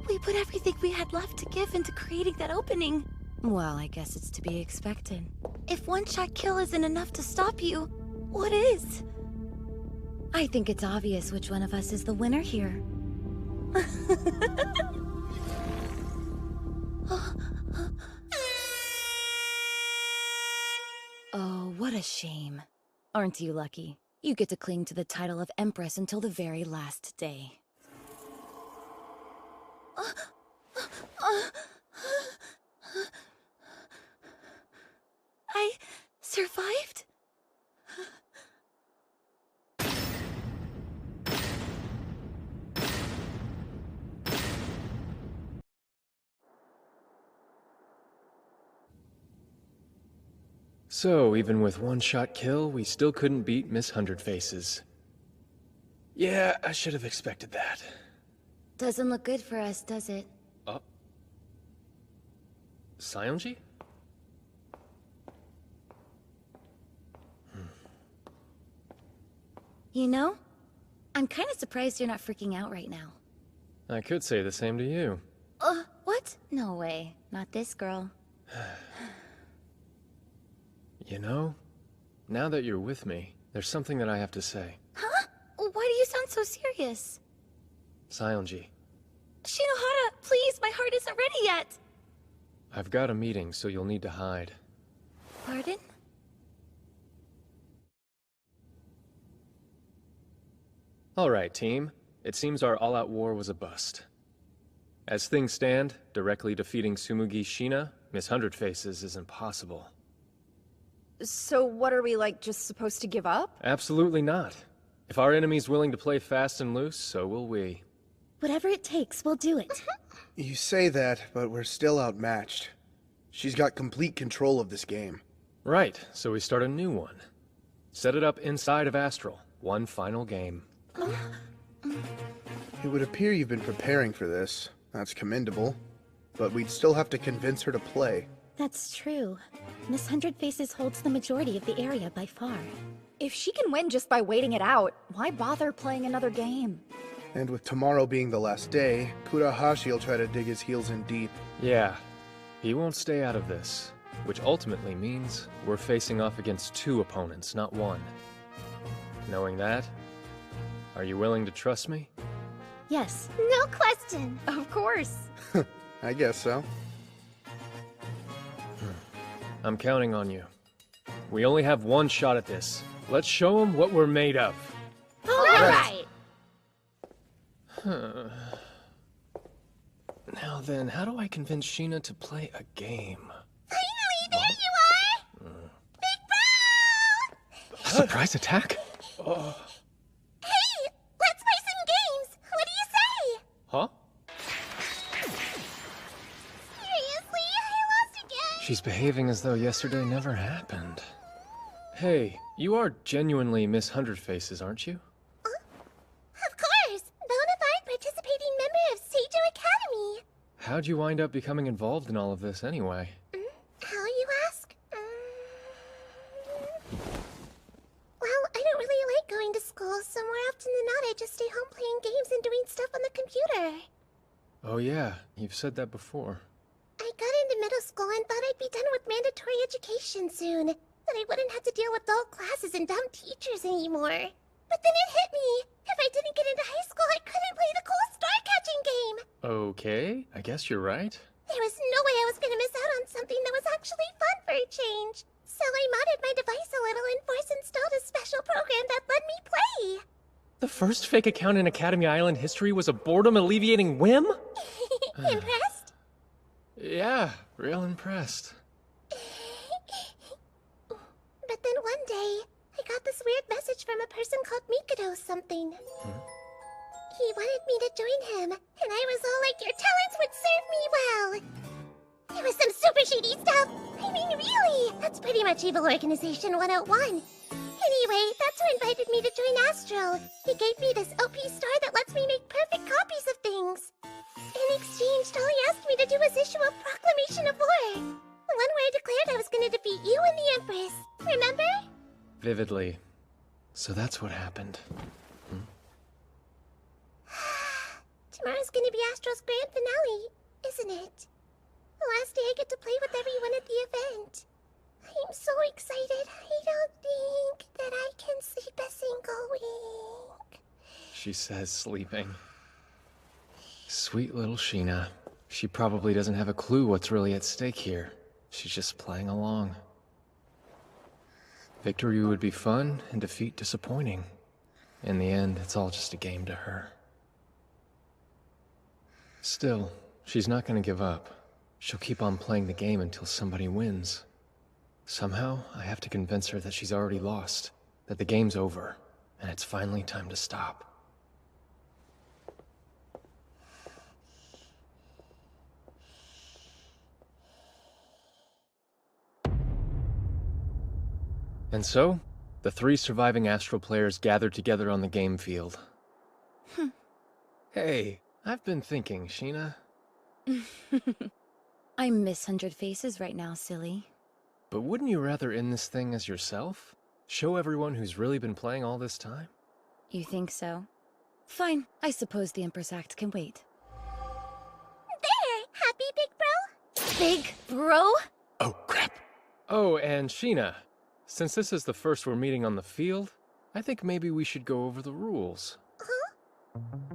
We put everything we had left to give into creating that opening. Well, I guess it's to be expected. If one-shot kill isn't enough to stop you, what is? I think it's obvious which one of us is the winner here. Oh, what a shame. Aren't you lucky? You get to cling to the title of Empress until the very last day. I survived? So, even with one-shot kill, we still couldn't beat Miss Hundred Faces. Yeah, I should have expected that. Doesn't look good for us, does it? Cyanji? You know, I'm kind of surprised you're not freaking out right now. I could say the same to you. What? No way. Not this girl. You know, now that you're with me, there's something that I have to say. Huh? Why do you sound so serious? Cyanji, Shinohara, please, my heart isn't ready yet! I've got a meeting, so you'll need to hide. Pardon? Alright, team. It seems our all-out war was a bust. As things stand, directly defeating Tsumugi Shina, Miss Hundred Faces, is impossible. So what are we, like, just supposed to give up? Absolutely not. If our enemy's willing to play fast and loose, so will we. Whatever it takes, we'll do it. You say that, but we're still outmatched. She's got complete control of this game. Right, so we start a new one. Set it up inside of Astral. One final game. It would appear you've been preparing for this. That's commendable. But we'd still have to convince her to play. That's true. Miss Hundred Faces holds the majority of the area by far. If she can win just by waiting it out, why bother playing another game? And with tomorrow being the last day, Kurahashi will try to dig his heels in deep. Yeah, he won't stay out of this. Which ultimately means we're facing off against two opponents, not one. Knowing that, are you willing to trust me? Yes. No question! Of course! I guess so. I'm counting on you. We only have one shot at this. Let's show them what we're made of. Alright! Now then, how do I convince Sheena to play a game? Finally, there you are! Big bro! A surprise attack? Hey! Let's play some games! What do you say? Huh? Seriously? I lost again! She's behaving as though yesterday never happened. Hey, you are genuinely Miss Hundred Faces, aren't you? Of course! Bona fide participating member of Seijo Academy! How'd you wind up becoming involved in all of this anyway? How you ask? Well, I don't really like going to school, so more often than not I just stay home playing games and doing stuff on the computer. Oh yeah, you've said that before. I got into middle school and thought I'd be done with mandatory education soon. That I wouldn't have to deal with dull classes and dumb teachers anymore. But then it hit me. If I didn't get into high school, I couldn't play the cool star-catching game. Okay, I guess you're right. There was no way I was gonna miss out on something that was actually fun for a change. So I modded my device a little and force-installed a special program that let me play. The first fake account in Academy Island history was a boredom-alleviating whim? Impressed? Yeah, real impressed. But then one day, I got this weird message message from a person called Mikado something. He wanted me to join him, and I was all like, your talents would serve me well. It was some super shady stuff. I mean, really. That's pretty much Evil Organization 101. Anyway, that's who invited me to join Astral. He gave me this OP star that lets me make perfect copies of things. In exchange, all he asked me to do was issue a proclamation of war. The one where I declared I was going to defeat you and the Empress. Remember? Vividly. So that's what happened. Tomorrow's going to be Astral's grand finale, isn't it? The last day I get to play with everyone at the event. I'm so excited. I don't think that I can sleep a single wink. She says sleeping. Sweet little Sheena. She probably doesn't have a clue what's really at stake here. She's just playing along. Victory would be fun, and defeat disappointing. In the end, it's all just a game to her. Still, she's not gonna give up. She'll keep on playing the game until somebody wins. Somehow, I have to convince her that she's already lost, that the game's over, and it's finally time to stop. And so, the 3 surviving Astral players gathered together on the game field. Hey, I've been thinking, Sheena. I miss 100 Faces right now, silly. But wouldn't you rather end this thing as yourself? Show everyone who's really been playing all this time? You think so? Fine, I suppose the Empress Act can wait. There! Happy, big bro? Big bro? Oh, crap. Oh, and Sheena, since this is the first we're meeting on the field, I think maybe we should go over the rules.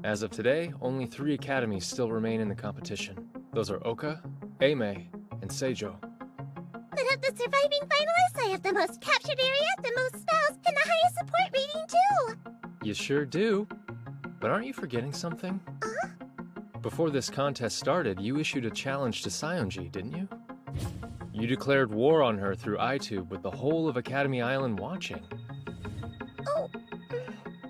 As of today, only 3 academies still remain in the competition. Those are Oka, Eimei, and Seijo. But of the surviving finalists, I have the most captured area, the most spells, and the highest support rating too! You sure do. But aren't you forgetting something? Before this contest started, you issued a challenge to Saionji, didn't you? You declared war on her through iTube with the whole of Academy Island watching. Oh,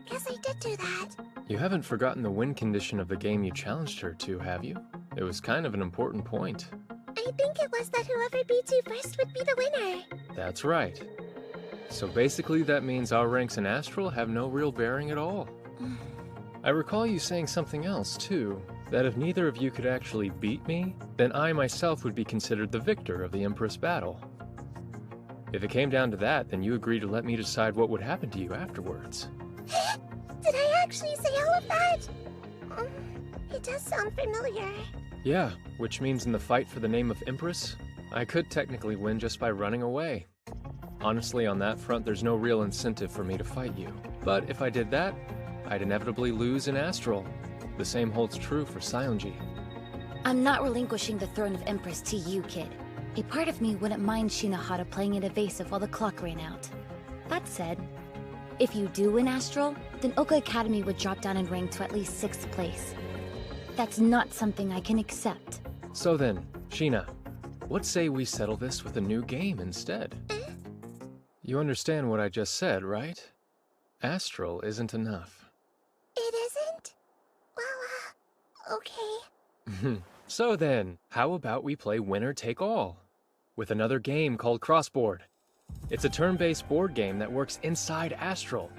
guess I did do that. You haven't forgotten the win condition of the game you challenged her to, have you? It was kind of an important point. I think it was that whoever beats you first would be the winner. That's right. So basically that means our ranks in Astral have no real bearing at all. I recall you saying something else, too. That if neither of you could actually beat me, then I myself would be considered the victor of the Empress battle. If it came down to that, then you agreed to let me decide what would happen to you afterwards. Did I actually say all of that? It does sound familiar. Yeah, which means in the fight for the name of Empress, I could technically win just by running away. Honestly, on that front, there's no real incentive for me to fight you. But if I did that, I'd inevitably lose in Astral. The same holds true for Saionji. I'm not relinquishing the throne of Empress to you, kid. A part of me wouldn't mind Shinohara playing it evasive while the clock ran out. That said, if you do win Astral, then Oka Academy would drop down in rank to at least 6th place. That's not something I can accept. So then, Sheena, what say we settle this with a new game instead? You understand what I just said, right? Astral isn't enough. It isn't? Well, okay. So then, how about we play winner take all? With another game called Crossboard. It's a turn-based board game that works inside Astral.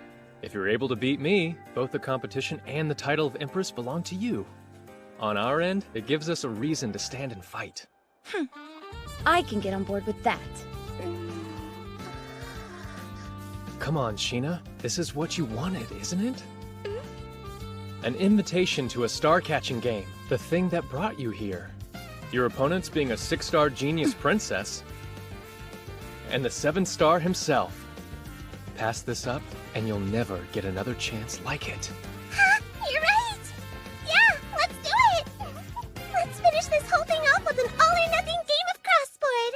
If you're able to beat me, both the competition and the title of Empress belong to you. On our end, it gives us a reason to stand and fight. I can get on board with that. Come on, Sheena. This is what you wanted, isn't it? An invitation to a star-catching game, the thing that brought you here. Your opponents being a 6-star genius princess, and the 7-star himself. Pass this up, and you'll never get another chance like it. You're right! Yeah, let's do it! Let's finish this whole thing off with an all-or-nothing game of Crossboard!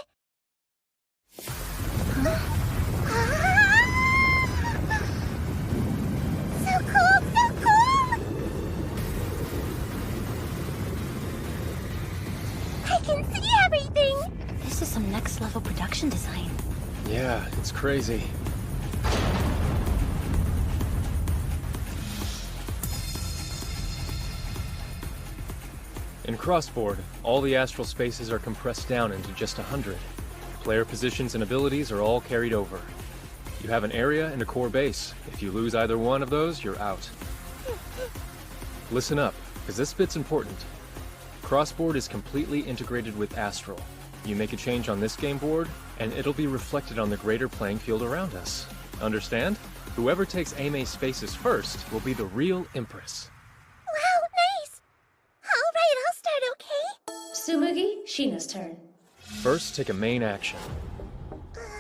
So cool, so cool! I can see everything! This is some next-level production design. Yeah, it's crazy. In Crossboard, all the astral spaces are compressed down into just 100. Player positions and abilities are all carried over. You have an area and a core base. If you lose either one of those, you're out. Listen up, because this bit's important. Crossboard is completely integrated with Astral. You make a change on this game board, and it'll be reflected on the greater playing field around us. Understand? Whoever takes Aime's spaces first will be the real Empress. Wow, nice! Alright, I'll start, okay? Tsumugi, Sheena's turn. First, take a main action.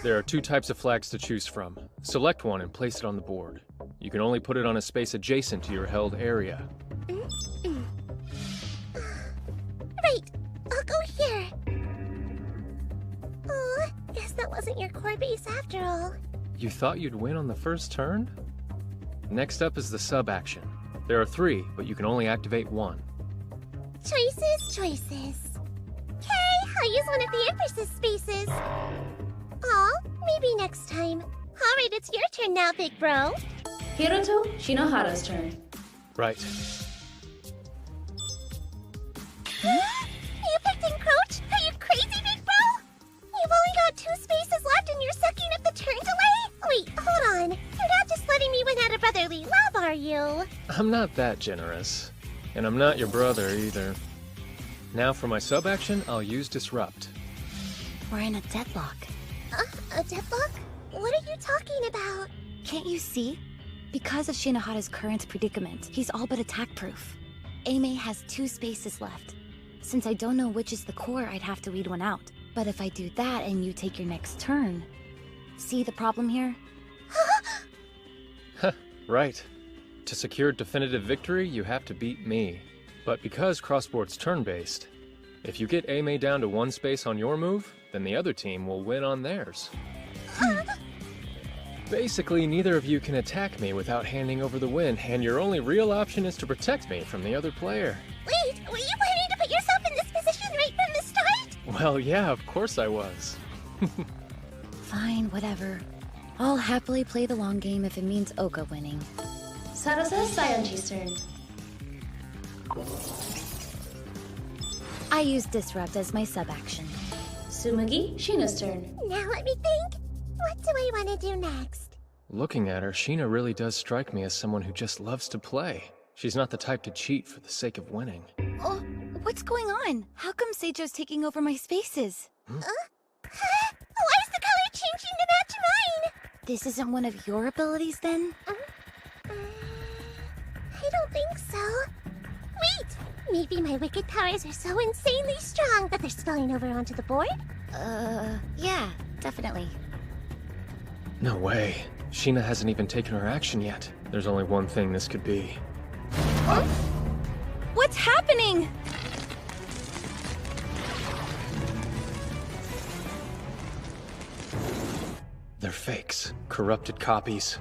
There are 2 types of flags to choose from. Select one and place it on the board. You can only put it on a space adjacent to your held area. Right, I'll go here. Oh, guess that wasn't your core base after all. You thought you'd win on the first turn? Next up is the sub-action. There are 3, but you can only activate 1. Choices. Okay, I'll use one of the Empress's spaces. Aw, maybe next time. Alright, it's your turn now, big bro. Hiroto, Shinohara's turn. Right. You picked Encroach? Are you crazy, big bro? You've only got 2 spaces left and you're sucking up the turn delay? Wait, hold on. You're not just letting me win out of brotherly love, are you? I'm not that generous. And I'm not your brother either. Now for my sub-action, I'll use Disrupt. We're in a deadlock. A deadlock? What are you talking about? Can't you see? Because of Shinohara's current predicament, he's all but attack-proof. Aime has 2 spaces left. Since I don't know which is the core, I'd have to weed one out. But if I do that and you take your next turn... See the problem here? Right. To secure definitive victory, you have to beat me. But because Crossboard's turn-based, if you get Aime down to 1 space on your move, then the other team will win on theirs. Basically, neither of you can attack me without handing over the win, and your only real option is to protect me from the other player. Wait, were you planning to put yourself in this position right from the start? Well, yeah, of course I was. Fine, whatever. I'll happily play the long game if it means Oka winning. Sarasa, Saionji's turn. I use Disrupt as my sub-action. Tsumugi, Sheena's turn. Now let me think. What do I want to do next? Looking at her, Sheena really does strike me as someone who just loves to play. She's not the type to cheat for the sake of winning. Oh, what's going on? How come Seijo's taking over my spaces? Why is the color changing to match mine? This isn't one of your abilities, then? I don't think so. Wait! Maybe my wicked powers are so insanely strong that they're spilling over onto the board? Yeah, definitely. No way. Sheena hasn't even taken her action yet. There's only one thing this could be. What's happening? They're fakes. Corrupted copies.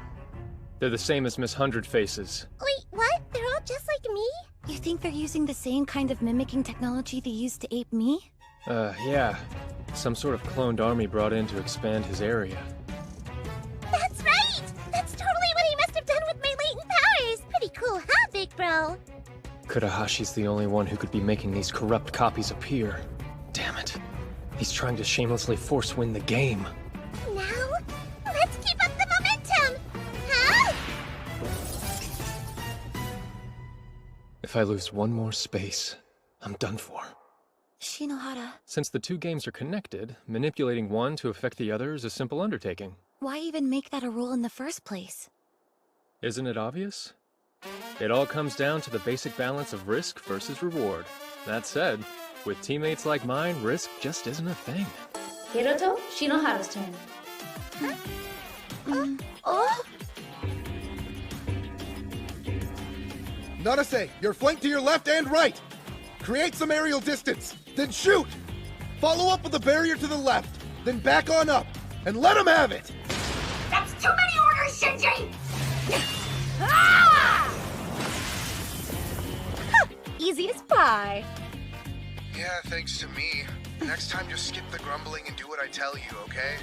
They're the same as Miss Hundred Faces. Wait, what? They're all just like me? You think they're using the same kind of mimicking technology they used to ape me? Yeah. Some sort of cloned army brought in to expand his area. That's right! That's totally what he must have done with my latent powers! Pretty cool, huh, big bro? Kurahashi's the only one who could be making these corrupt copies appear. Damn it. He's trying to shamelessly force win the game. Now, let's keep up the momentum! Huh? If I lose one more space, I'm done for. Shinohara. Since the 2 games are connected, manipulating one to affect the other is a simple undertaking. Why even make that a rule in the first place? Isn't it obvious? It all comes down to the basic balance of risk versus reward. That said, with teammates like mine, risk just isn't a thing. Hiroto, Shinohara's turn. Narase, you're flanked to your left and right. Create some aerial distance, then shoot. Follow up with a barrier to the left, then back on up, and let him have it. That's too many orders, Shinji! Easy as pie. Yeah, thanks to me. Next time just skip the grumbling and do what I tell you, okay?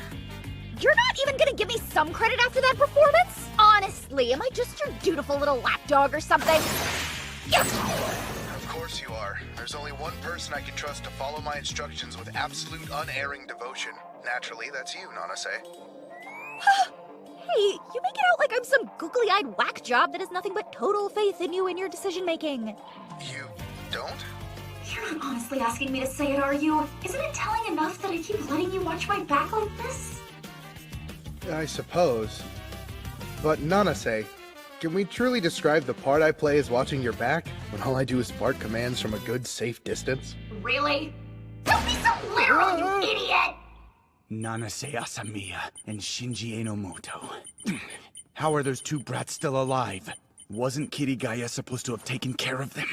You're not even gonna give me some credit after that performance? Honestly, am I just your dutiful little lapdog or something? Of course course you are. There's only one person I can trust to follow my instructions with absolute unerring devotion. Naturally, that's you, Nanase. Hey, you make it out like I'm some googly-eyed whack job that has nothing but total faith in you and your decision-making. You don't? You're not honestly asking me to say it, are you? Isn't it telling enough that I keep letting you watch my back like this? I suppose. But Nanase, can we truly describe the part I play as watching your back, when all I do is bark commands from a good, safe distance? Really? Don't be so literal, you idiot! Nanase Asamiya and Shinji Enomoto. How are those two brats still alive? Wasn't Kirigaya supposed to have taken care of them?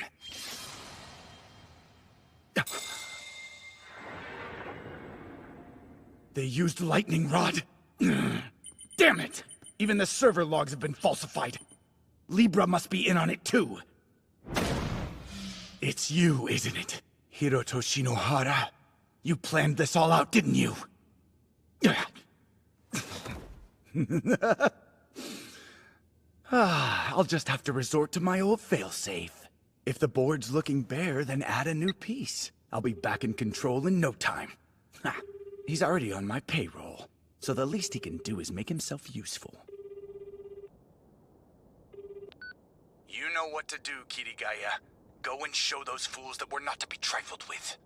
They used lightning rod? Damn it! Even the server logs have been falsified. Libra must be in on it too. It's you, isn't it? Hiroto Shinohara? You planned this all out, didn't you? I'll just have to resort to my old failsafe. If the board's looking bare, then add a new piece. I'll be back in control in no time. He's already on my payroll, so the least he can do is make himself useful. You know what to do, Kirigaya. Go and show those fools that we're not to be trifled with.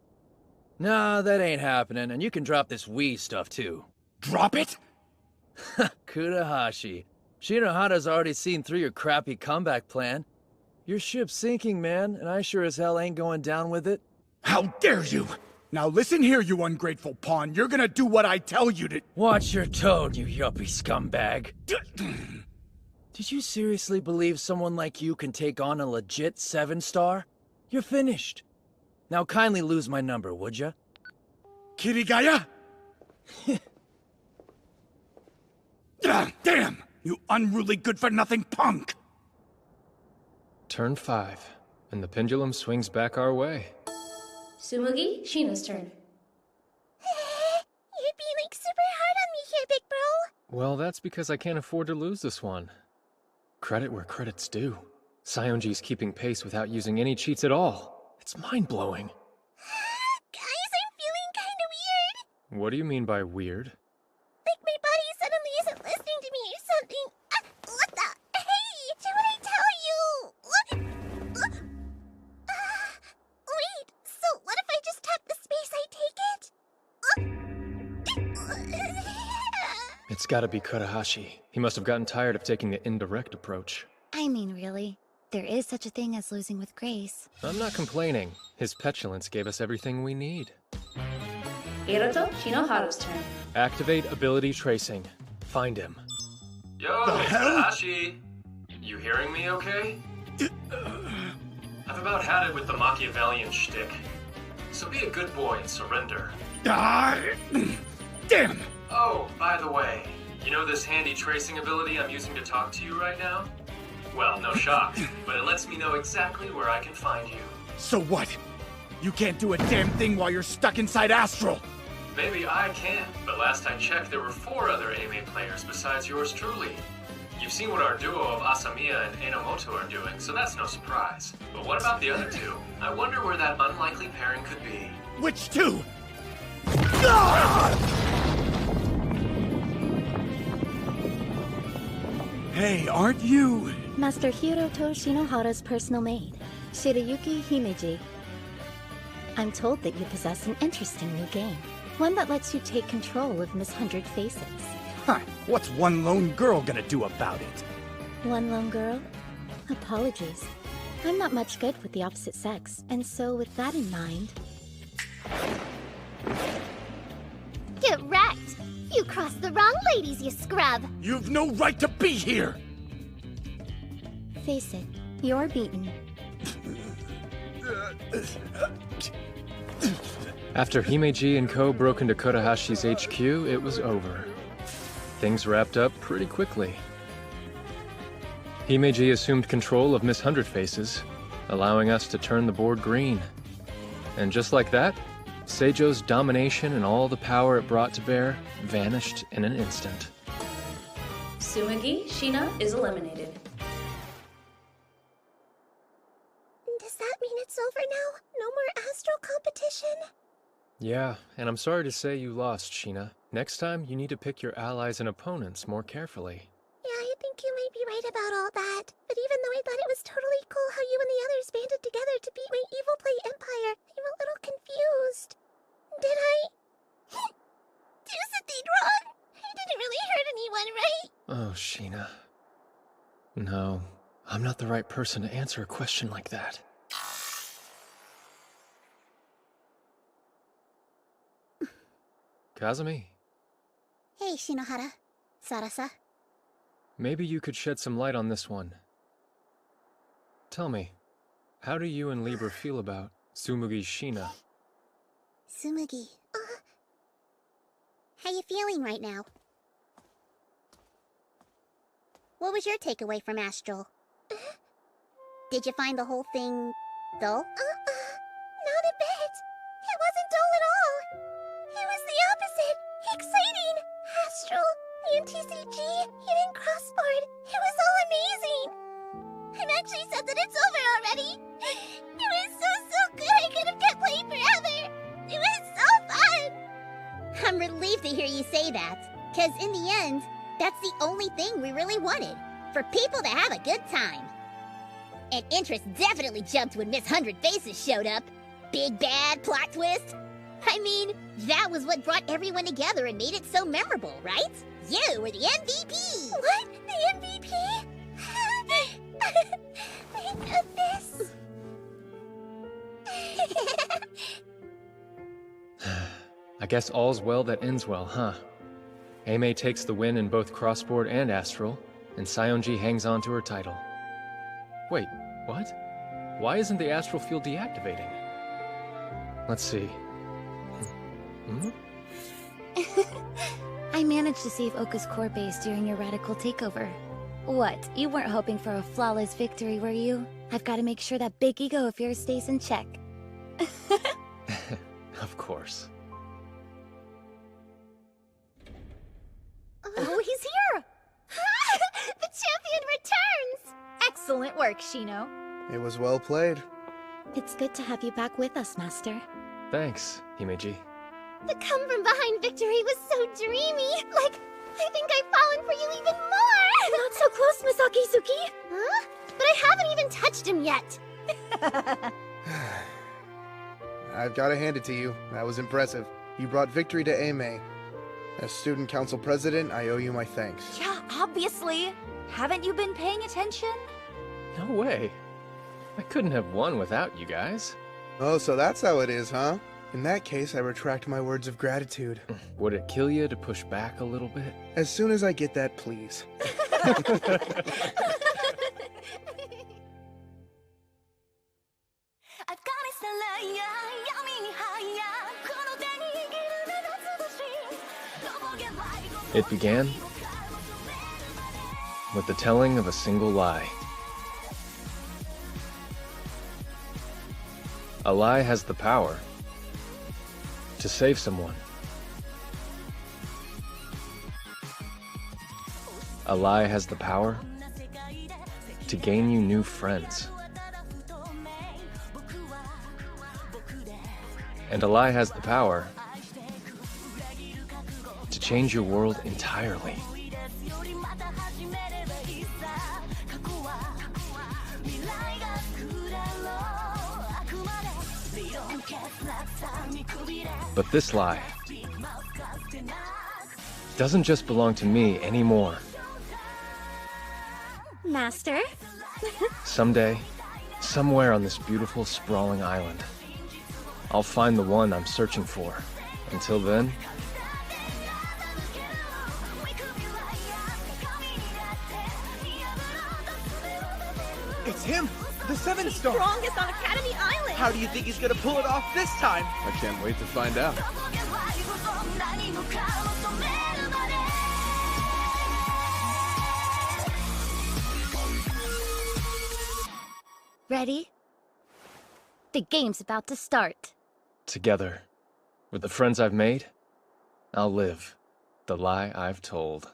Nah, that ain't happening, and you can drop this Wii stuff too. Drop it? Kurahashi. Shinohara's already seen through your crappy comeback plan. Your ship's sinking, man, and I sure as hell ain't going down with it. How dare you! Now listen here, you ungrateful pawn. You're gonna do what I tell you to— Watch your tone, you yuppie scumbag. Did you seriously believe someone like you can take on a legit 7-star? You're finished. Now kindly lose my number, would ya? Kirigaya? Damn! You unruly good-for-nothing punk! Turn 5, and the pendulum swings back our way. Tsumugi, Shina's turn. You're being like super hard on me here, big bro. Well, that's because I can't afford to lose this one. Credit where credit's due. Sionji's keeping pace without using any cheats at all. It's mind-blowing. Guys, I'm feeling kinda weird. What do you mean by weird? Like my body suddenly isn't listening to me or something. What the? Hey, do what I tell you. Wait, so what if I just tap the space I take it? It's gotta be Kurahashi. He must have gotten tired of taking the indirect approach. I mean, really, there is such a thing as losing with grace. I'm not complaining. His petulance gave us everything we need. Hiroto, Shinohara's turn. Activate ability tracing. Find him. Yo, Kurahashi! You hearing me okay? I've about had it with the Machiavellian shtick. So be a good boy and surrender. Damn! Oh, by the way, you know this handy tracing ability I'm using to talk to you right now? Well, no shock, but it lets me know exactly where I can find you. So what? You can't do a damn thing while you're stuck inside Astral! Maybe I can, but last I checked there were 4 other AMA players besides yours truly. You've seen what our duo of Asamiya and Enomoto are doing, so that's no surprise. But what about the other 2? I wonder where that unlikely pairing could be. Which 2? Hey, aren't you? Master Hiroto Shinohara's personal maid, Shirayuki Himeji. I'm told that you possess an interesting new game. One that lets you take control of Miss 100 Faces. Huh, what's one lone girl gonna do about it? One lone girl? Apologies. I'm not much good with the opposite sex, and so with that in mind... Get wrecked! You crossed the wrong ladies, you scrub! You've no right to be here! Face it, you're beaten. After Himeji and Co. broke into Kurahashi's HQ, it was over. Things wrapped up pretty quickly. Himeji assumed control of Miss 100 Faces, allowing us to turn the board green. And just like that, Seijo's domination and all the power it brought to bear vanished in an instant. Tsumugi, Shina is eliminated. Does that mean it's over now? mission. Yeah, and I'm sorry to say you lost, Sheena. Next time, you need to pick your allies and opponents more carefully. Yeah, I think you might be right about all that. But even though I thought it was totally cool how you and the others banded together to beat my Evil Play Empire, I'm a little confused. Did I do something wrong? I didn't really hurt anyone, right? Oh, Sheena. No, I'm not the right person to answer a question like that. Kazumi, Hey, Shinohara. Sarasa. maybe you could shed some light on this one. Tell me, how do you and Libra feel about Tsumugi Sheena? Tsumugi. How you feeling right now? What was your takeaway from Astral? Did you find the whole thing dull? Not a bit. It wasn't dull at all. It was the opposite. Exciting. Astral, the MTCG, Hidden Crossboard. It was all amazing. I'm actually sad that it's over already. It was so good. I could have kept playing forever. It was so fun. I'm relieved to hear you say that, because in the end, that's the only thing we really wanted, for people to have a good time. And interest definitely jumped when Miss 100 Faces showed up. Big bad plot twist. I mean, that was what brought everyone together and made it so memorable, right? You were the MVP! What? The MVP? Thank goodness. I guess all's well that ends well, huh? Aimee takes the win in both Crossboard and Astral, and Saionji hangs on to her title. Wait, what? Why isn't the Astral Field deactivating? Let's see. Hmm? I managed to save Oka's core base during your radical takeover. What, you weren't hoping for a flawless victory, were you? I've got to make sure that big ego of yours stays in check. Of course. Oh, he's here! The champion returns! Excellent work, Shino. It was well played. It's good to have you back with us, Master. Thanks, Himeji. The come-from-behind victory was so dreamy. Like, I think I've fallen for you even more! Not so close, Miss Akizuki! Huh? But I haven't even touched him yet! I've got to hand it to you. That was impressive. You brought victory to Aimee. As student council president, I owe you my thanks. Yeah, obviously. Haven't you been paying attention? No way. I couldn't have won without you guys. Oh, so that's how it is, huh? In that case, I retract my words of gratitude. Would it kill you to push back a little bit? As soon as I get that, please. It began with the telling of a single lie. A lie has the power to save someone. A lie has the power to gain you new friends. And a lie has the power to change your world entirely. But this lie doesn't just belong to me anymore. Master? Someday, somewhere on this beautiful, sprawling island, I'll find the one I'm searching for. Until then, It's him! The 7-star! Strongest on Academy Island! How do you think he's gonna pull it off this time? I can't wait to find out. Ready? The game's about to start. together, with the friends I've made, I'll live the lie I've told.